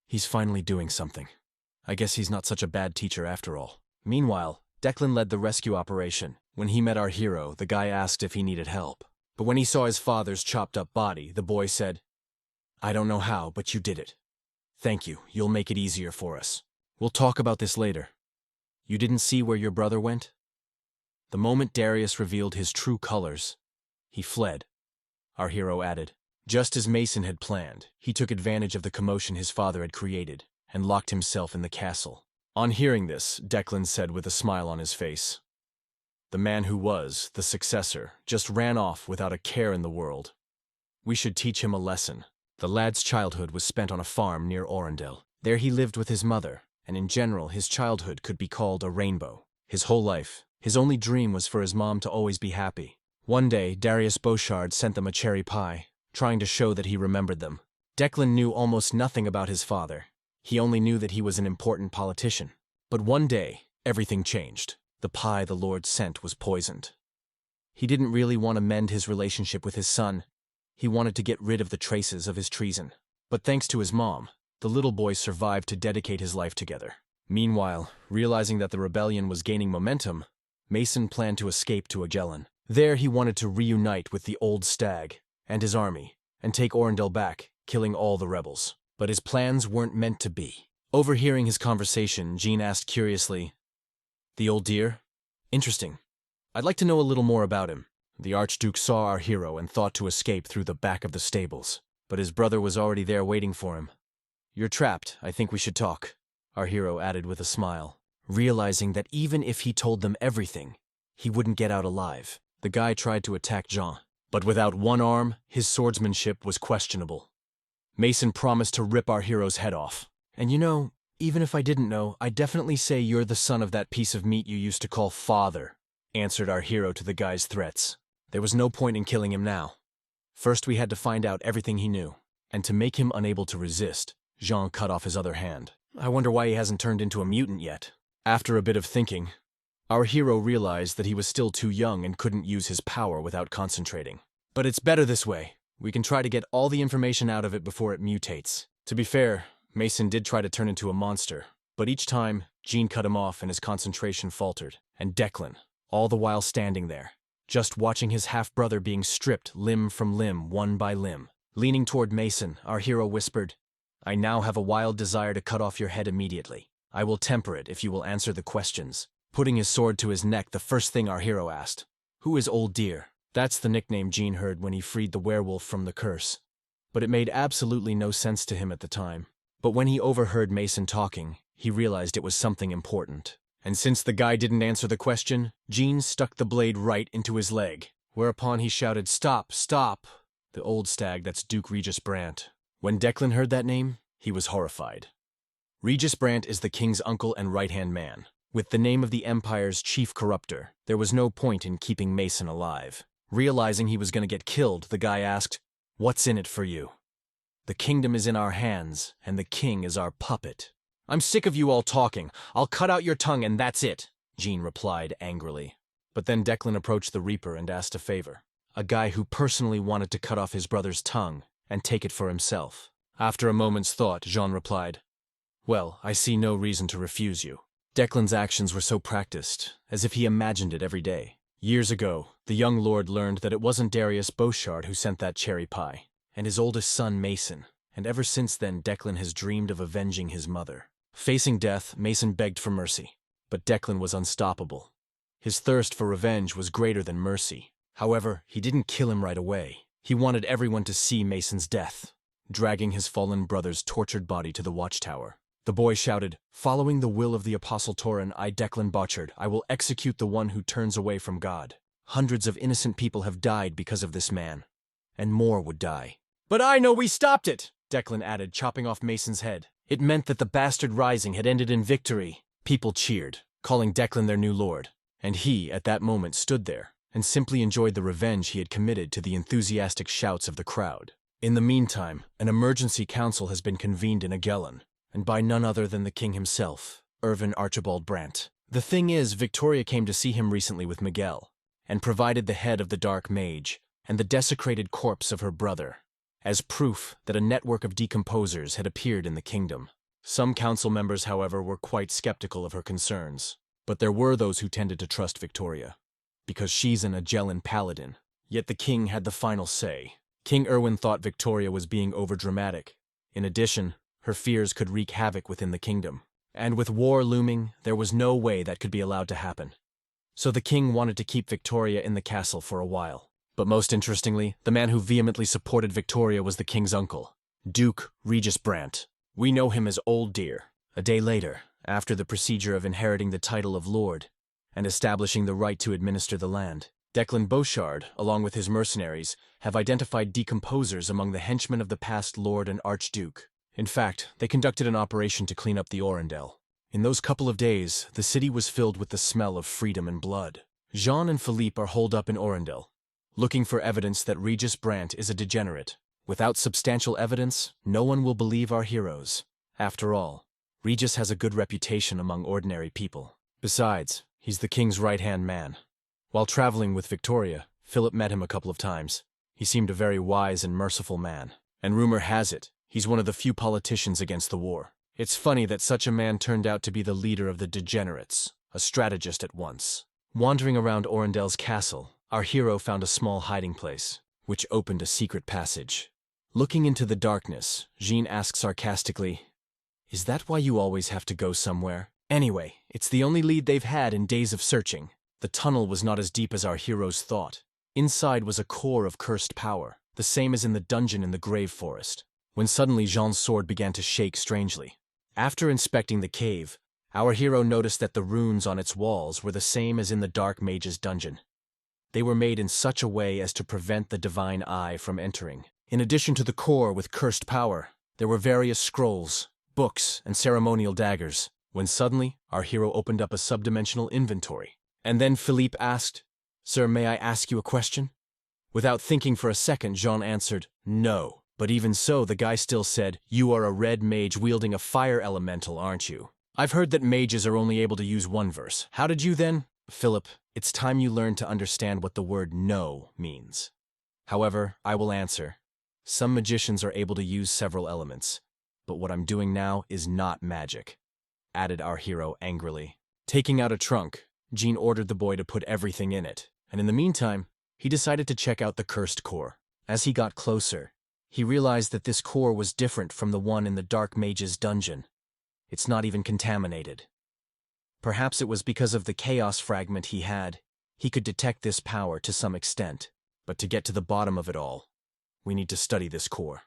"He's finally doing something. I guess he's not such a bad teacher after all." Meanwhile, Declan led the rescue operation. When he met our hero, the guy asked if he needed help. But when he saw his father's chopped-up body, the boy said, "I don't know how, but you did it. Thank you. You'll make it easier for us. We'll talk about this later. You didn't see where your brother went?" The moment Darius revealed his true colors, he fled. Our hero added, just as Mason had planned, he took advantage of the commotion his father had created and locked himself in the castle. On hearing this, Declan said with a smile on his face, "The man who was the successor just ran off without a care in the world. We should teach him a lesson. The lad's childhood was spent on a farm near Orendel. There he lived with his mother, and in general his childhood could be called a rainbow. His whole life, his only dream was for his mom to always be happy. One day, Darius Boschard sent them a cherry pie, trying to show that he remembered them. Declan knew almost nothing about his father. He only knew that he was an important politician. But one day, everything changed. The pie the Lord sent was poisoned. He didn't really want to mend his relationship with his son. He wanted to get rid of the traces of his treason. But thanks to his mom, the little boy survived to dedicate his life together. Meanwhile, realizing that the rebellion was gaining momentum, Mason planned to escape to Agellan. There he wanted to reunite with the old stag and his army, and take Orendel back, killing all the rebels. But his plans weren't meant to be. Overhearing his conversation, Jean asked curiously, "The old deer? Interesting. I'd like to know a little more about him." The Archduke saw our hero and thought to escape through the back of the stables, but his brother was already there waiting for him. "You're trapped. I think we should talk," our hero added with a smile, realizing that even if he told them everything, he wouldn't get out alive. The guy tried to attack Jean, but without one arm, his swordsmanship was questionable. Mason promised to rip our hero's head off. "And you know, even if I didn't know, I'd definitely say you're the son of that piece of meat you used to call father," answered our hero to the guy's threats. There was no point in killing him now. First we had to find out everything he knew, and to make him unable to resist, Jean cut off his other hand. I wonder why he hasn't turned into a mutant yet. After a bit of thinking, our hero realized that he was still too young and couldn't use his power without concentrating. But it's better this way. We can try to get all the information out of it before it mutates. To be fair, Mason did try to turn into a monster, but each time, Jean cut him off and his concentration faltered. And Declan, all the while standing there, just watching his half-brother being stripped limb from limb, one by limb. Leaning toward Mason, our hero whispered, "I now have a wild desire to cut off your head immediately. I will temper it if you will answer the questions." Putting his sword to his neck, the first thing our hero asked, "Who is Old Deer?" That's the nickname Jean heard when he freed the werewolf from the curse. But it made absolutely no sense to him at the time. But when he overheard Mason talking, he realized it was something important. And since the guy didn't answer the question, Jean stuck the blade right into his leg, whereupon he shouted, "Stop, stop!" The old stag, that's Duke Regis Brandt. When Declan heard that name, he was horrified. Regis Brandt is the king's uncle and right-hand man. With the name of the empire's chief corruptor, there was no point in keeping Mason alive. Realizing he was going to get killed, the guy asked, "What's in it for you?" "The kingdom is in our hands, and the king is our puppet." "I'm sick of you all talking. I'll cut out your tongue and that's it," Jean replied angrily. But then Declan approached the Reaper and asked a favor. A guy who personally wanted to cut off his brother's tongue and take it for himself. After a moment's thought, Jean replied, "Well, I see no reason to refuse you." Declan's actions were so practiced, as if he imagined it every day. Years ago, the young lord learned that it wasn't Darius Boschard who sent that cherry pie, and his oldest son Mason, and ever since then Declan has dreamed of avenging his mother. Facing death, Mason begged for mercy, but Declan was unstoppable. His thirst for revenge was greater than mercy. However, he didn't kill him right away. He wanted everyone to see Mason's death, dragging his fallen brother's tortured body to the watchtower. The boy shouted, "Following the will of the Apostle Torin, I, Declan Boschard, I will execute the one who turns away from God. Hundreds of innocent people have died because of this man, and more would die." "But I know we stopped it," Declan added, chopping off Mason's head. It meant that the bastard rising had ended in victory. People cheered, calling Declan their new lord, and he, at that moment, stood there and simply enjoyed the revenge he had committed to the enthusiastic shouts of the crowd. In the meantime, an emergency council has been convened in Agellan, and by none other than the king himself, Irvin Archibald Brandt. The thing is, Victoria came to see him recently with Miguel, and provided the head of the dark mage and the desecrated corpse of her brother, as proof that a network of decomposers had appeared in the kingdom. Some council members, however, were quite skeptical of her concerns, but there were those who tended to trust Victoria, because she's an Agellan paladin. Yet the king had the final say. King Erwin thought Victoria was being overdramatic. In addition, her fears could wreak havoc within the kingdom. And with war looming, there was no way that could be allowed to happen. So the king wanted to keep Victoria in the castle for a while. But most interestingly, the man who vehemently supported Victoria was the king's uncle, Duke Regis Brandt. We know him as Old Deer. A day later, after the procedure of inheriting the title of lord and establishing the right to administer the land, Declan Boschard, along with his mercenaries, have identified decomposers among the henchmen of the past Lord and Archduke. In fact, they conducted an operation to clean up the Orendel. In those couple of days, the city was filled with the smell of freedom and blood. Jean and Philippe are holed up in Orendel, looking for evidence that Regis Brandt is a degenerate. Without substantial evidence, no one will believe our heroes. After all, Regis has a good reputation among ordinary people. Besides, he's the king's right-hand man. While traveling with Victoria, Philip met him a couple of times. He seemed a very wise and merciful man, and rumor has it, he's one of the few politicians against the war. It's funny that such a man turned out to be the leader of the degenerates, a strategist at once. Wandering around Orendel's castle, our hero found a small hiding place, which opened a secret passage. Looking into the darkness, Jean asked sarcastically, "Is that why you always have to go somewhere?" Anyway, it's the only lead they've had in days of searching. The tunnel was not as deep as our heroes thought. Inside was a core of cursed power, the same as in the dungeon in the Grave Forest, when suddenly Jean's sword began to shake strangely. After inspecting the cave, our hero noticed that the runes on its walls were the same as in the Dark Mage's dungeon. They were made in such a way as to prevent the divine eye from entering. In addition to the core with cursed power, there were various scrolls, books, and ceremonial daggers, when suddenly our hero opened up a subdimensional inventory. And then Philippe asked, "Sir, may I ask you a question?" Without thinking for a second, Jean answered, "No." But even so, the guy still said, "You are a red mage wielding a fire elemental, aren't you? I've heard that mages are only able to use one verse. How did you then?" "Philip, it's time you learned to understand what the word no means. However, I will answer. Some magicians are able to use several elements, but what I'm doing now is not magic," added our hero angrily. Taking out a trunk, Jean ordered the boy to put everything in it, and in the meantime, he decided to check out the cursed core. As he got closer, he realized that this core was different from the one in the Dark Mage's dungeon. It's not even contaminated. Perhaps it was because of the chaos fragment he had. He could detect this power to some extent, but to get to the bottom of it all, we need to study this core.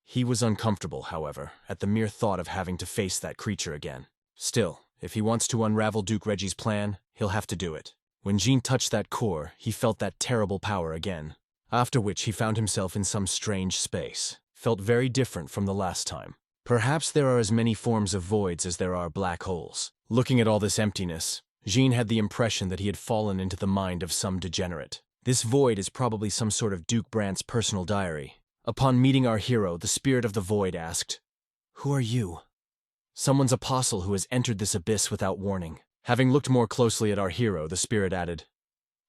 He was uncomfortable, however, at the mere thought of having to face that creature again. Still, if he wants to unravel Duke Reggie's plan, he'll have to do it. When Jean touched that core, he felt that terrible power again, after which he found himself in some strange space. Felt very different from the last time. Perhaps there are as many forms of voids as there are black holes. Looking at all this emptiness, Jean had the impression that he had fallen into the mind of some degenerate. This void is probably some sort of Duke Brandt's personal diary. Upon meeting our hero, the spirit of the void asked, "Who are you?" "Someone's apostle who has entered this abyss without warning." Having looked more closely at our hero, the spirit added,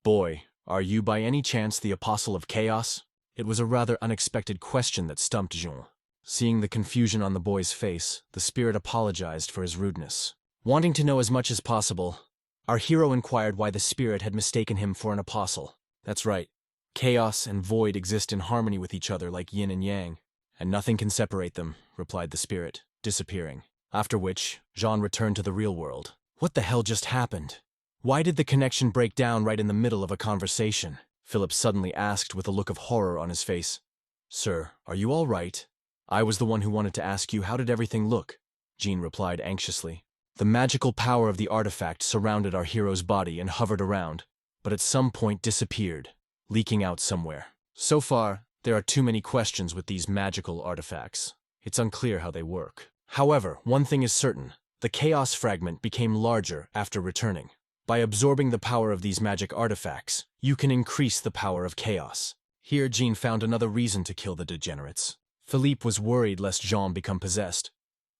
"Boy, are you by any chance the apostle of chaos?" It was a rather unexpected question that stumped Jean. Seeing the confusion on the boy's face, the spirit apologized for his rudeness. Wanting to know as much as possible, our hero inquired why the spirit had mistaken him for an apostle. "That's right. Chaos and void exist in harmony with each other like yin and yang, and nothing can separate them," replied the spirit, disappearing. After which, Jean returned to the real world. What the hell just happened? Why did the connection break down right in the middle of a conversation? Philip suddenly asked with a look of horror on his face. "Sir, are you all right? I was the one who wanted to ask you, how did everything look?" Jean replied anxiously. The magical power of the artifact surrounded our hero's body and hovered around, but at some point disappeared, leaking out somewhere. So far, there are too many questions with these magical artifacts. It's unclear how they work. However, one thing is certain. The chaos fragment became larger after returning. By absorbing the power of these magic artifacts, you can increase the power of chaos. Here Jean found another reason to kill the degenerates. Philippe was worried lest Jean become possessed,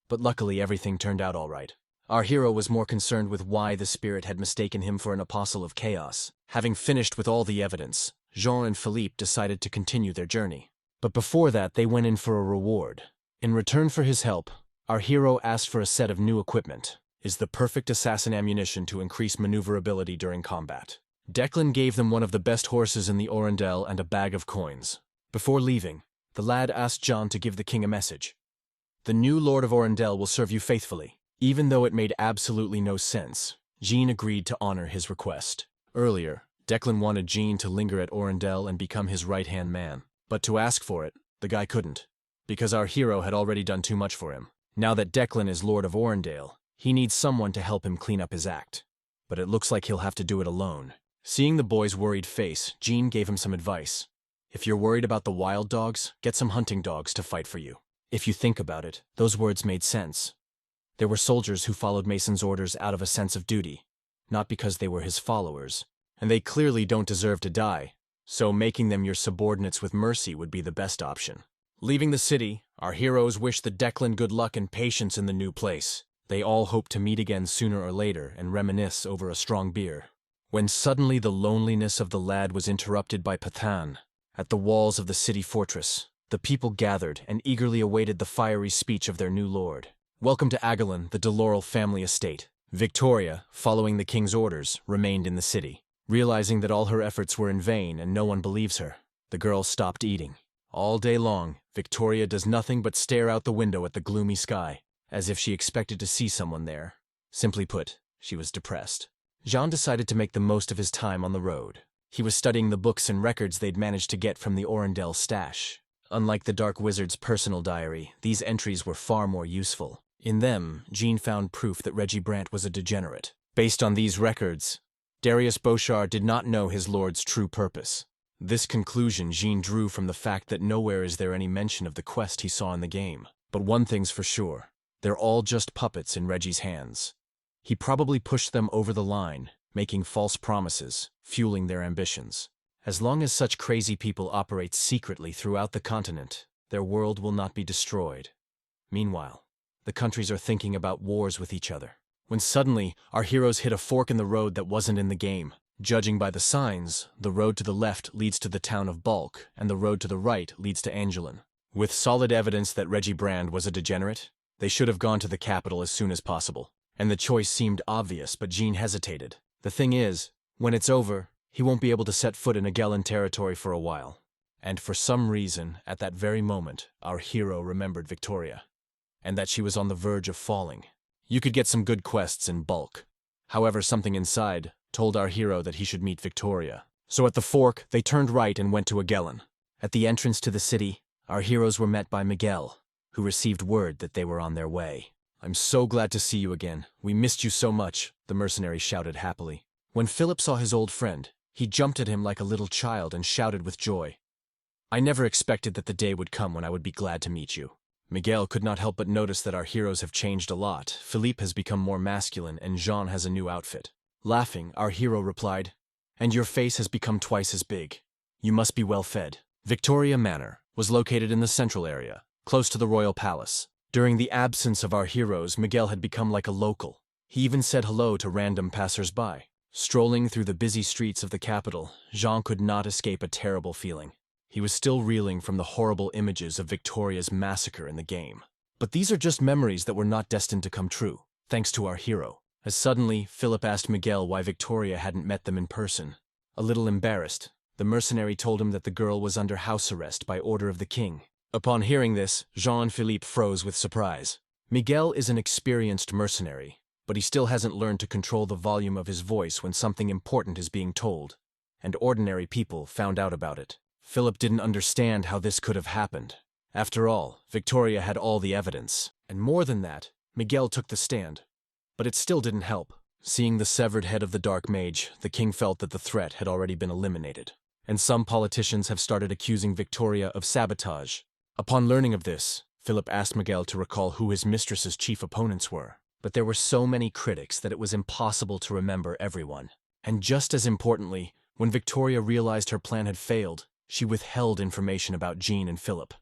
but luckily everything turned out all right. Our hero was more concerned with why the spirit had mistaken him for an apostle of chaos. Having finished with all the evidence, Jean and Philippe decided to continue their journey. But before that, they went in for a reward. In return for his help, our hero asked for a set of new equipment. Is the perfect assassin ammunition to increase maneuverability during combat. Declan gave them one of the best horses in the Orendel and a bag of coins. Before leaving, the lad asked John to give the king a message. "The new Lord of Orendel will serve you faithfully." Even though it made absolutely no sense, Jean agreed to honor his request. Earlier, Declan wanted Jean to linger at Orendel and become his right-hand man. But to ask for it, the guy couldn't, because our hero had already done too much for him. Now that Declan is Lord of Orendale, he needs someone to help him clean up his act. But it looks like he'll have to do it alone. Seeing the boy's worried face, Jean gave him some advice. If you're worried about the wild dogs, get some hunting dogs to fight for you. If you think about it, those words made sense. There were soldiers who followed Mason's orders out of a sense of duty, not because they were his followers, and they clearly don't deserve to die, so making them your subordinates with mercy would be the best option. Leaving the city, our heroes wished the Declan good luck and patience in the new place. They all hoped to meet again sooner or later and reminisce over a strong beer. When suddenly the loneliness of the lad was interrupted by Pathan. At the walls of the city fortress, the people gathered and eagerly awaited the fiery speech of their new lord. Welcome to Agalon, the Delorel family estate. Victoria, following the king's orders, remained in the city. Realizing that all her efforts were in vain and no one believes her, the girl stopped eating. All day long, Victoria does nothing but stare out the window at the gloomy sky, as if she expected to see someone there. Simply put, she was depressed. Jean decided to make the most of his time on the road. He was studying the books and records they'd managed to get from the Orendel stash. Unlike the Dark Wizard's personal diary, these entries were far more useful. In them, Jean found proof that Reggie Brant was a degenerate. Based on these records, Darius Boschard did not know his lord's true purpose. This conclusion Jean drew from the fact that nowhere is there any mention of the quest he saw in the game. But one thing's for sure, they're all just puppets in Reggie's hands. He probably pushed them over the line, making false promises, fueling their ambitions. As long as such crazy people operate secretly throughout the continent, their world will not be destroyed. Meanwhile, the countries are thinking about wars with each other. When suddenly, our heroes hit a fork in the road that wasn't in the game. Judging by the signs, the road to the left leads to the town of Bulk, and the road to the right leads to Angelin. With solid evidence that Reggie Brand was a degenerate, they should have gone to the capital as soon as possible. And the choice seemed obvious, but Jean hesitated. The thing is, when it's over, he won't be able to set foot in Agellan territory for a while. And for some reason, at that very moment, our hero remembered Victoria, and that she was on the verge of falling. You could get some good quests in Bulk. However, something inside told our hero that he should meet Victoria. So at the fork, they turned right and went to Agellan. At the entrance to the city, our heroes were met by Miguel, who received word that they were on their way. "I'm so glad to see you again. We missed you so much," the mercenary shouted happily. When Philip saw his old friend, he jumped at him like a little child and shouted with joy. "I never expected that the day would come when I would be glad to meet you." Miguel could not help but notice that our heroes have changed a lot. Philippe has become more masculine and Jean has a new outfit. Laughing, our hero replied, "And your face has become twice as big. You must be well fed." Victoria Manor was located in the central area, close to the royal palace. During the absence of our heroes, Miguel had become like a local. He even said hello to random passers-by. Strolling through the busy streets of the capital, Jean could not escape a terrible feeling. He was still reeling from the horrible images of Victoria's massacre in the game. But these are just memories that were not destined to come true, thanks to our hero. As suddenly, Philip asked Miguel why Victoria hadn't met them in person. A little embarrassed, the mercenary told him that the girl was under house arrest by order of the king. Upon hearing this, Jean-Philippe froze with surprise. Miguel is an experienced mercenary, but he still hasn't learned to control the volume of his voice when something important is being told, and ordinary people found out about it. Philip didn't understand how this could have happened. After all, Victoria had all the evidence, and more than that, Miguel took the stand. But it still didn't help. Seeing the severed head of the Dark Mage, the king felt that the threat had already been eliminated, and some politicians have started accusing Victoria of sabotage. Upon learning of this, Philip asked Miguel to recall who his mistress's chief opponents were, but there were so many critics that it was impossible to remember everyone. And just as importantly, when Victoria realized her plan had failed, she withheld information about Jean and Philip.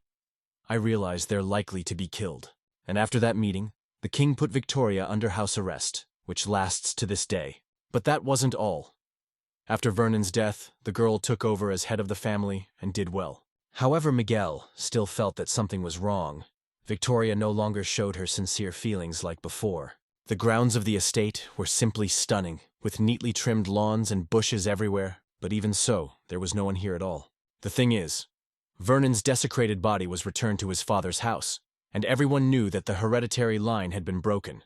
"I realize they're likely to be killed." And after that meeting, the king put Victoria under house arrest, which lasts to this day. But that wasn't all. After Vernon's death, the girl took over as head of the family and did well. However, Miguel still felt that something was wrong. Victoria no longer showed her sincere feelings like before. The grounds of the estate were simply stunning, with neatly trimmed lawns and bushes everywhere, but even so, there was no one here at all. The thing is, Vernon's desecrated body was returned to his father's house, and everyone knew that the hereditary line had been broken.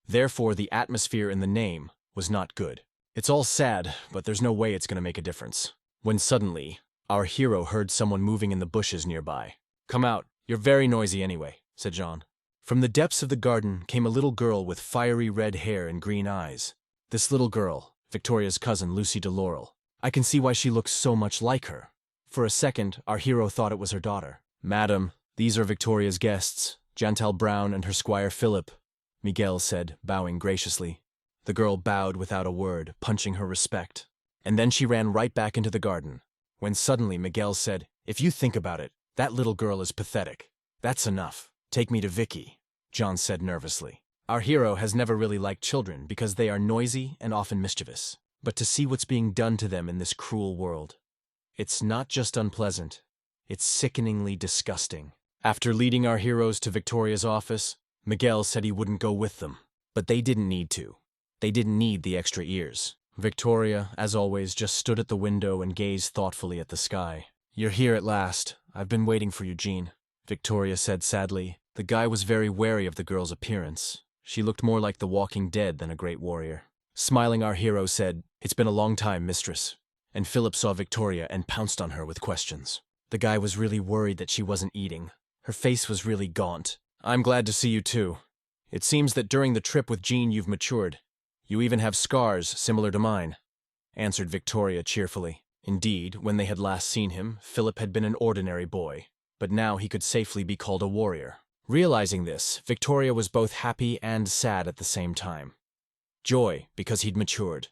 Therefore, the atmosphere in the name was not good. It's all sad, but there's no way it's going to make a difference. When suddenly, our hero heard someone moving in the bushes nearby. "Come out, you're very noisy anyway," said Jean. From the depths of the garden came a little girl with fiery red hair and green eyes. This little girl, Victoria's cousin Lucy de Laurel, I can see why she looks so much like her. For a second, our hero thought it was her daughter. Madam, these are Victoria's guests, Jantal Brown and her squire Philip, Miguel said, bowing graciously. The girl bowed without a word, punching her respect. And then she ran right back into the garden, when suddenly Miguel said, "If you think about it, that little girl is pathetic. That's enough. Take me to Vicky," John said nervously. Our hero has never really liked children because they are noisy and often mischievous. But to see what's being done to them in this cruel world, it's not just unpleasant, it's sickeningly disgusting. After leading our heroes to Victoria's office, Miguel said he wouldn't go with them. But they didn't need to. They didn't need the extra ears. Victoria, as always, just stood at the window and gazed thoughtfully at the sky. "You're here at last. I've been waiting for you, Jean," Victoria said sadly. The guy was very wary of the girl's appearance. She looked more like the walking dead than a great warrior. Smiling, our hero said, "It's been a long time, mistress." And Philip saw Victoria and pounced on her with questions. The guy was really worried that she wasn't eating. Her face was really gaunt. "I'm glad to see you too. It seems that during the trip with Jean you've matured. You even have scars similar to mine," answered Victoria cheerfully. Indeed, when they had last seen him, Philip had been an ordinary boy, but now he could safely be called a warrior. Realizing this, Victoria was both happy and sad at the same time. Joy, because he'd matured,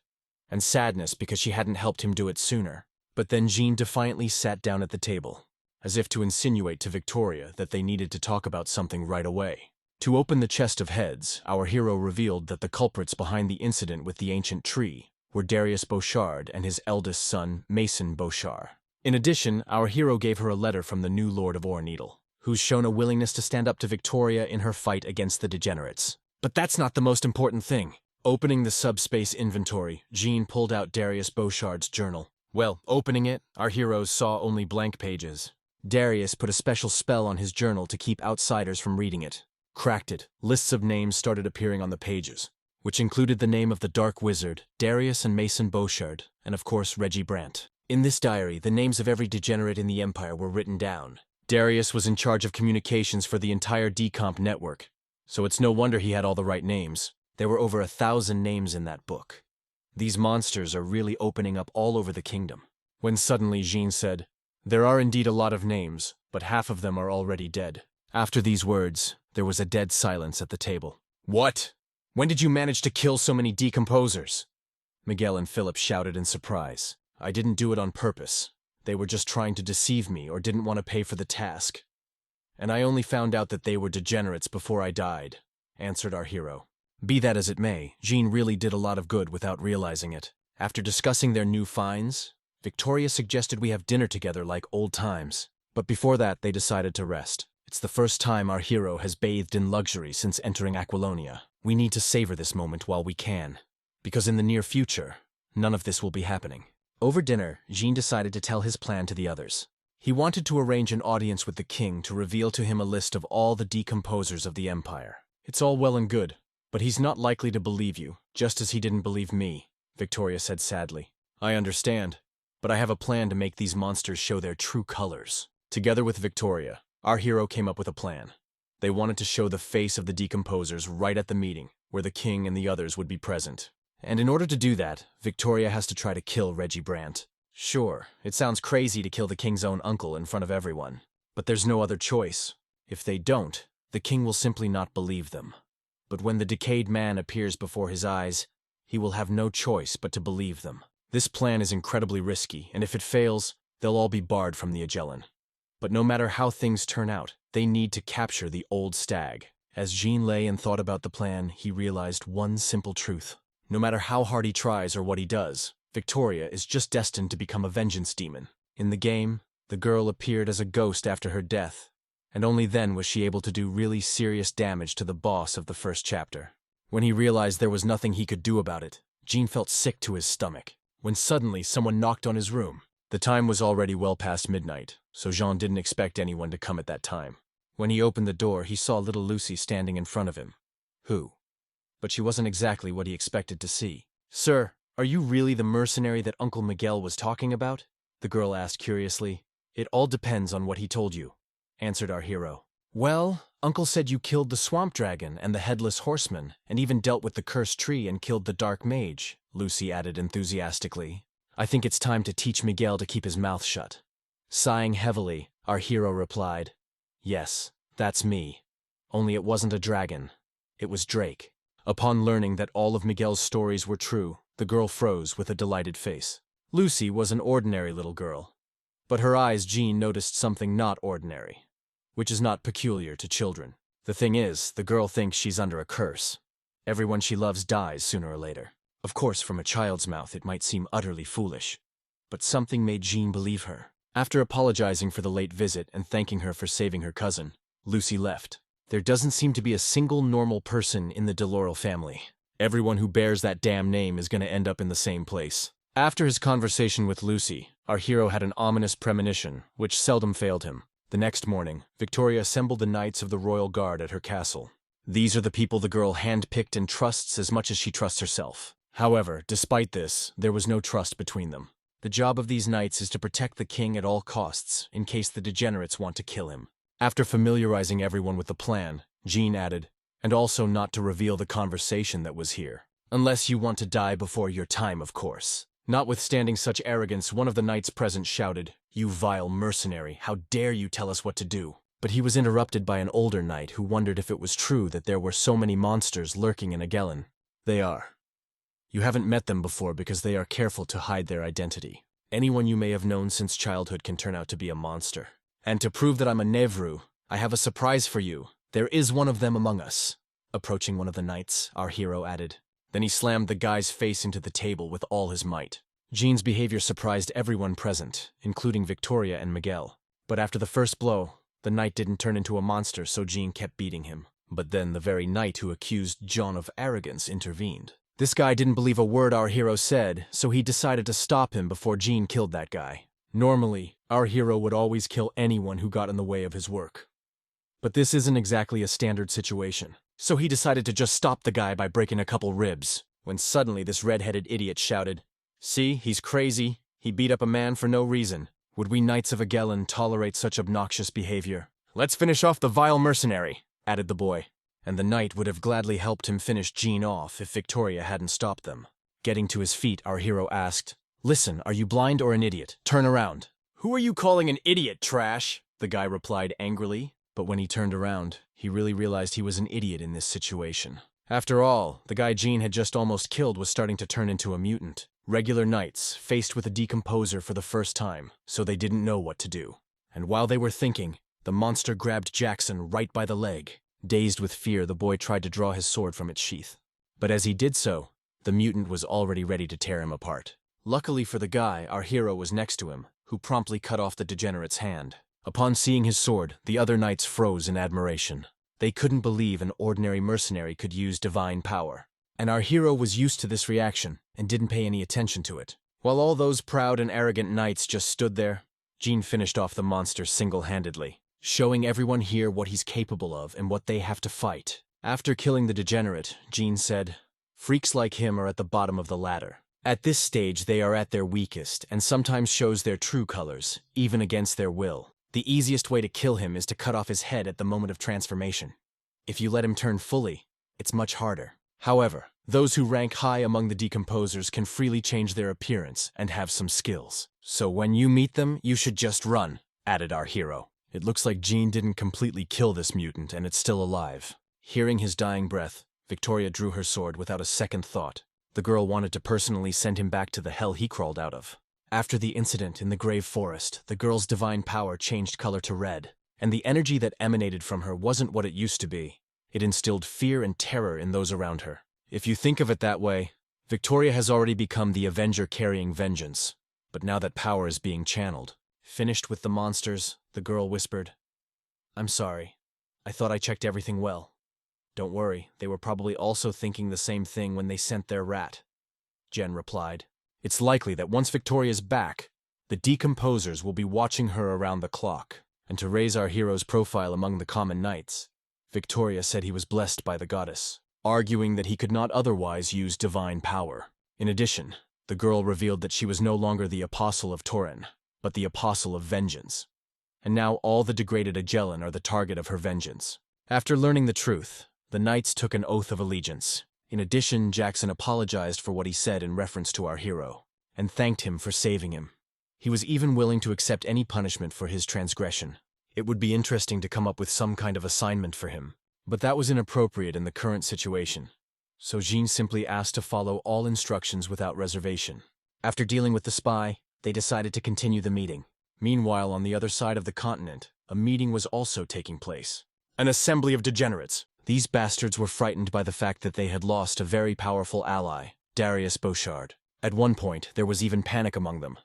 and sadness because she hadn't helped him do it sooner. But then Jean defiantly sat down at the table, as if to insinuate to Victoria that they needed to talk about something right away. To open the chest of heads, our hero revealed that the culprits behind the incident with the ancient tree were Darius Boschard and his eldest son, Mason Boschard. In addition, our hero gave her a letter from the new Lord of Orneedle, who's shown a willingness to stand up to Victoria in her fight against the degenerates. But that's not the most important thing. Opening the subspace inventory, Jean pulled out Darius Boschard's journal. Well, opening it, our heroes saw only blank pages. Darius put a special spell on his journal to keep outsiders from reading it. Cracked it, lists of names started appearing on the pages, which included the name of the Dark Wizard, Darius and Mason Boschard, and of course Reggie Brandt. In this diary, the names of every degenerate in the Empire were written down. Darius was in charge of communications for the entire decomp network, so it's no wonder he had all the right names. There were over 1,000 names in that book. These monsters are really opening up all over the kingdom. When suddenly Jean said, "There are indeed a lot of names, but half of them are already dead." After these words, there was a dead silence at the table. "What? When did you manage to kill so many decomposers?" Miguel and Philip shouted in surprise. "I didn't do it on purpose. They were just trying to deceive me or didn't want to pay for the task. And I only found out that they were degenerates before I died," answered our hero. Be that as it may, Jean really did a lot of good without realizing it. After discussing their new finds, Victoria suggested we have dinner together like old times. But before that, they decided to rest. It's the first time our hero has bathed in luxury since entering Aquilonia. We need to savor this moment while we can, because in the near future, none of this will be happening. Over dinner, Jean decided to tell his plan to the others. He wanted to arrange an audience with the king to reveal to him a list of all the decomposers of the Empire. "It's all well and good, but he's not likely to believe you, just as he didn't believe me," Victoria said sadly. "I understand, but I have a plan to make these monsters show their true colors." Together with Victoria, our hero came up with a plan. They wanted to show the face of the decomposers right at the meeting, where the king and the others would be present. And in order to do that, Victoria has to try to kill Reggie Brandt. Sure, it sounds crazy to kill the king's own uncle in front of everyone, but there's no other choice. If they don't, the king will simply not believe them. But when the decayed man appears before his eyes, he will have no choice but to believe them. This plan is incredibly risky, and if it fails, they'll all be barred from the Agellan. But no matter how things turn out, they need to capture the old stag. As Jean lay and thought about the plan, he realized one simple truth. No matter how hard he tries or what he does, Victoria is just destined to become a vengeance demon. In the game, the girl appeared as a ghost after her death, and only then was she able to do really serious damage to the boss of the first chapter. When he realized there was nothing he could do about it, Jean felt sick to his stomach, when suddenly someone knocked on his room. The time was already well past midnight, so Jean didn't expect anyone to come at that time. When he opened the door, he saw little Lucy standing in front of him. Who? But she wasn't exactly what he expected to see. "Sir, are you really the mercenary that Uncle Miguel was talking about?" the girl asked curiously. "It all depends on what he told you," answered our hero. "Well, Uncle said you killed the swamp dragon and the headless horseman, and even dealt with the cursed tree and killed the dark mage," Lucy added enthusiastically. I think it's time to teach Miguel to keep his mouth shut. Sighing heavily, our hero replied, "Yes, that's me. Only it wasn't a dragon. It was Drake." Upon learning that all of Miguel's stories were true, the girl froze with a delighted face. Lucy was an ordinary little girl, but her eyes Jean noticed something not ordinary, which is not peculiar to children. The thing is, the girl thinks she's under a curse. Everyone she loves dies sooner or later. Of course, from a child's mouth it might seem utterly foolish, but something made Jean believe her. After apologizing for the late visit and thanking her for saving her cousin, Lucy left. There doesn't seem to be a single normal person in the Delorel family. Everyone who bears that damn name is going to end up in the same place. After his conversation with Lucy, our hero had an ominous premonition, which seldom failed him. The next morning, Victoria assembled the knights of the royal guard at her castle. These are the people the girl handpicked and trusts as much as she trusts herself. However, despite this, there was no trust between them. The job of these knights is to protect the king at all costs, in case the degenerates want to kill him. After familiarizing everyone with the plan, Jean added, "And also not to reveal the conversation that was here. Unless you want to die before your time, of course." Notwithstanding such arrogance, one of the knights present shouted, "You vile mercenary, how dare you tell us what to do?" But he was interrupted by an older knight who wondered if it was true that there were so many monsters lurking in Agellan. "They are. You haven't met them before because they are careful to hide their identity. Anyone you may have known since childhood can turn out to be a monster. And to prove that I'm a Nevru, I have a surprise for you. There is one of them among us." Approaching one of the knights, our hero added. Then he slammed the guy's face into the table with all his might. Jean's behavior surprised everyone present, including Victoria and Miguel. But after the first blow, the knight didn't turn into a monster, so Jean kept beating him. But then the very knight who accused John of arrogance intervened. This guy didn't believe a word our hero said, so he decided to stop him before Jean killed that guy. Normally, our hero would always kill anyone who got in the way of his work. But this isn't exactly a standard situation, so he decided to just stop the guy by breaking a couple ribs, when suddenly this red-headed idiot shouted, "See, he's crazy. He beat up a man for no reason. Would we Knights of Agellan tolerate such obnoxious behavior?" "Let's finish off the vile mercenary," added the boy. And the knight would have gladly helped him finish Jean off if Victoria hadn't stopped them. Getting to his feet, our hero asked, "Listen, are you blind or an idiot? Turn around." "Who are you calling an idiot, trash?" the guy replied angrily. But when he turned around, he really realized he was an idiot in this situation. After all, the guy Jean had just almost killed was starting to turn into a mutant. Regular knights, faced with a decomposer for the first time, so they didn't know what to do. And while they were thinking, the monster grabbed Jackson right by the leg. Dazed with fear, the boy tried to draw his sword from its sheath. But as he did so, the mutant was already ready to tear him apart. Luckily for the guy, our hero was next to him, who promptly cut off the degenerate's hand. Upon seeing his sword, the other knights froze in admiration. They couldn't believe an ordinary mercenary could use divine power. And our hero was used to this reaction, and didn't pay any attention to it. While all those proud and arrogant knights just stood there, Jean finished off the monster single-handedly, showing everyone here what he's capable of and what they have to fight. After killing the degenerate, Jean said, "Freaks like him are at the bottom of the ladder. At this stage, they are at their weakest, and sometimes shows their true colors, even against their will. The easiest way to kill him is to cut off his head at the moment of transformation. If you let him turn fully, it's much harder. However, those who rank high among the decomposers can freely change their appearance and have some skills. So when you meet them, you should just run," added our hero. It looks like Jean didn't completely kill this mutant and it's still alive. Hearing his dying breath, Victoria drew her sword without a second thought. The girl wanted to personally send him back to the hell he crawled out of. After the incident in the Grave Forest, the girl's divine power changed color to red, and the energy that emanated from her wasn't what it used to be. It instilled fear and terror in those around her. If you think of it that way, Victoria has already become the Avenger carrying vengeance. But now that power is being channeled. Finished with the monsters, the girl whispered, "I'm sorry. I thought I checked everything well." "Don't worry, they were probably also thinking the same thing when they sent their rat," Jen replied. "It's likely that once Victoria's back, the decomposers will be watching her around the clock." And to raise our hero's profile among the common knights, Victoria said he was blessed by the goddess, arguing that he could not otherwise use divine power. In addition, the girl revealed that she was no longer the Apostle of Torin, but the Apostle of Vengeance. And now all the degraded Agellan are the target of her vengeance. After learning the truth, the knights took an oath of allegiance. In addition, Jackson apologized for what he said in reference to our hero. and thanked him for saving him. He was even willing to accept any punishment for his transgression. It would be interesting to come up with some kind of assignment for him, but that was inappropriate in the current situation. So Jean simply asked to follow all instructions without reservation. After dealing with the spy, they decided to continue the meeting. Meanwhile, on the other side of the continent, a meeting was also taking place. An assembly of degenerates. These bastards were frightened by the fact that they had lost a very powerful ally, Darius Boschard. At one point, there was even panic among them.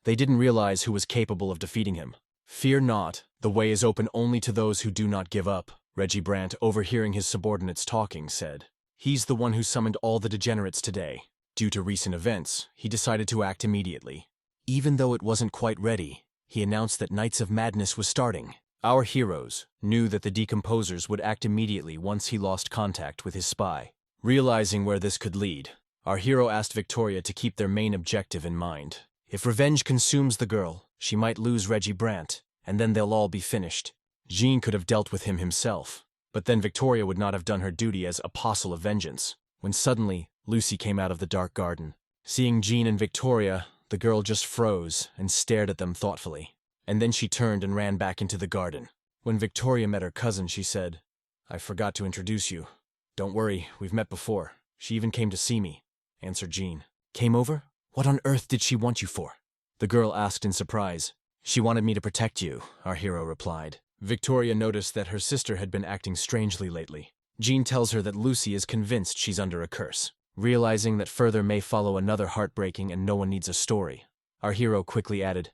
They didn't realize who was capable of defeating him. "Fear not, the way is open only to those who do not give up," Reggie Brandt, overhearing his subordinates talking, said. He's the one who summoned all the degenerates today. Due to recent events, he decided to act immediately. Even though it wasn't quite ready, he announced that Nights of Madness was starting. Our heroes knew that the decomposers would act immediately once he lost contact with his spy. Realizing where this could lead, our hero asked Victoria to keep their main objective in mind. If revenge consumes the girl, she might lose Reggie Brandt, and then they'll all be finished. Jean could have dealt with him himself, but then Victoria would not have done her duty as Apostle of Vengeance, when suddenly Lucy came out of the dark garden. Seeing Jean and Victoria, the girl just froze and stared at them thoughtfully. And then she turned and ran back into the garden. When Victoria met her cousin, she said, "I forgot to introduce you." "Don't worry, we've met before. She even came to see me," answered Jean. "Came over? What on earth did she want you for?" the girl asked in surprise. "She wanted me to protect you," our hero replied. Victoria noticed that her sister had been acting strangely lately. Jean tells her that Lucy is convinced she's under a curse. Realizing that further may follow another heartbreaking and no one needs a story, our hero quickly added,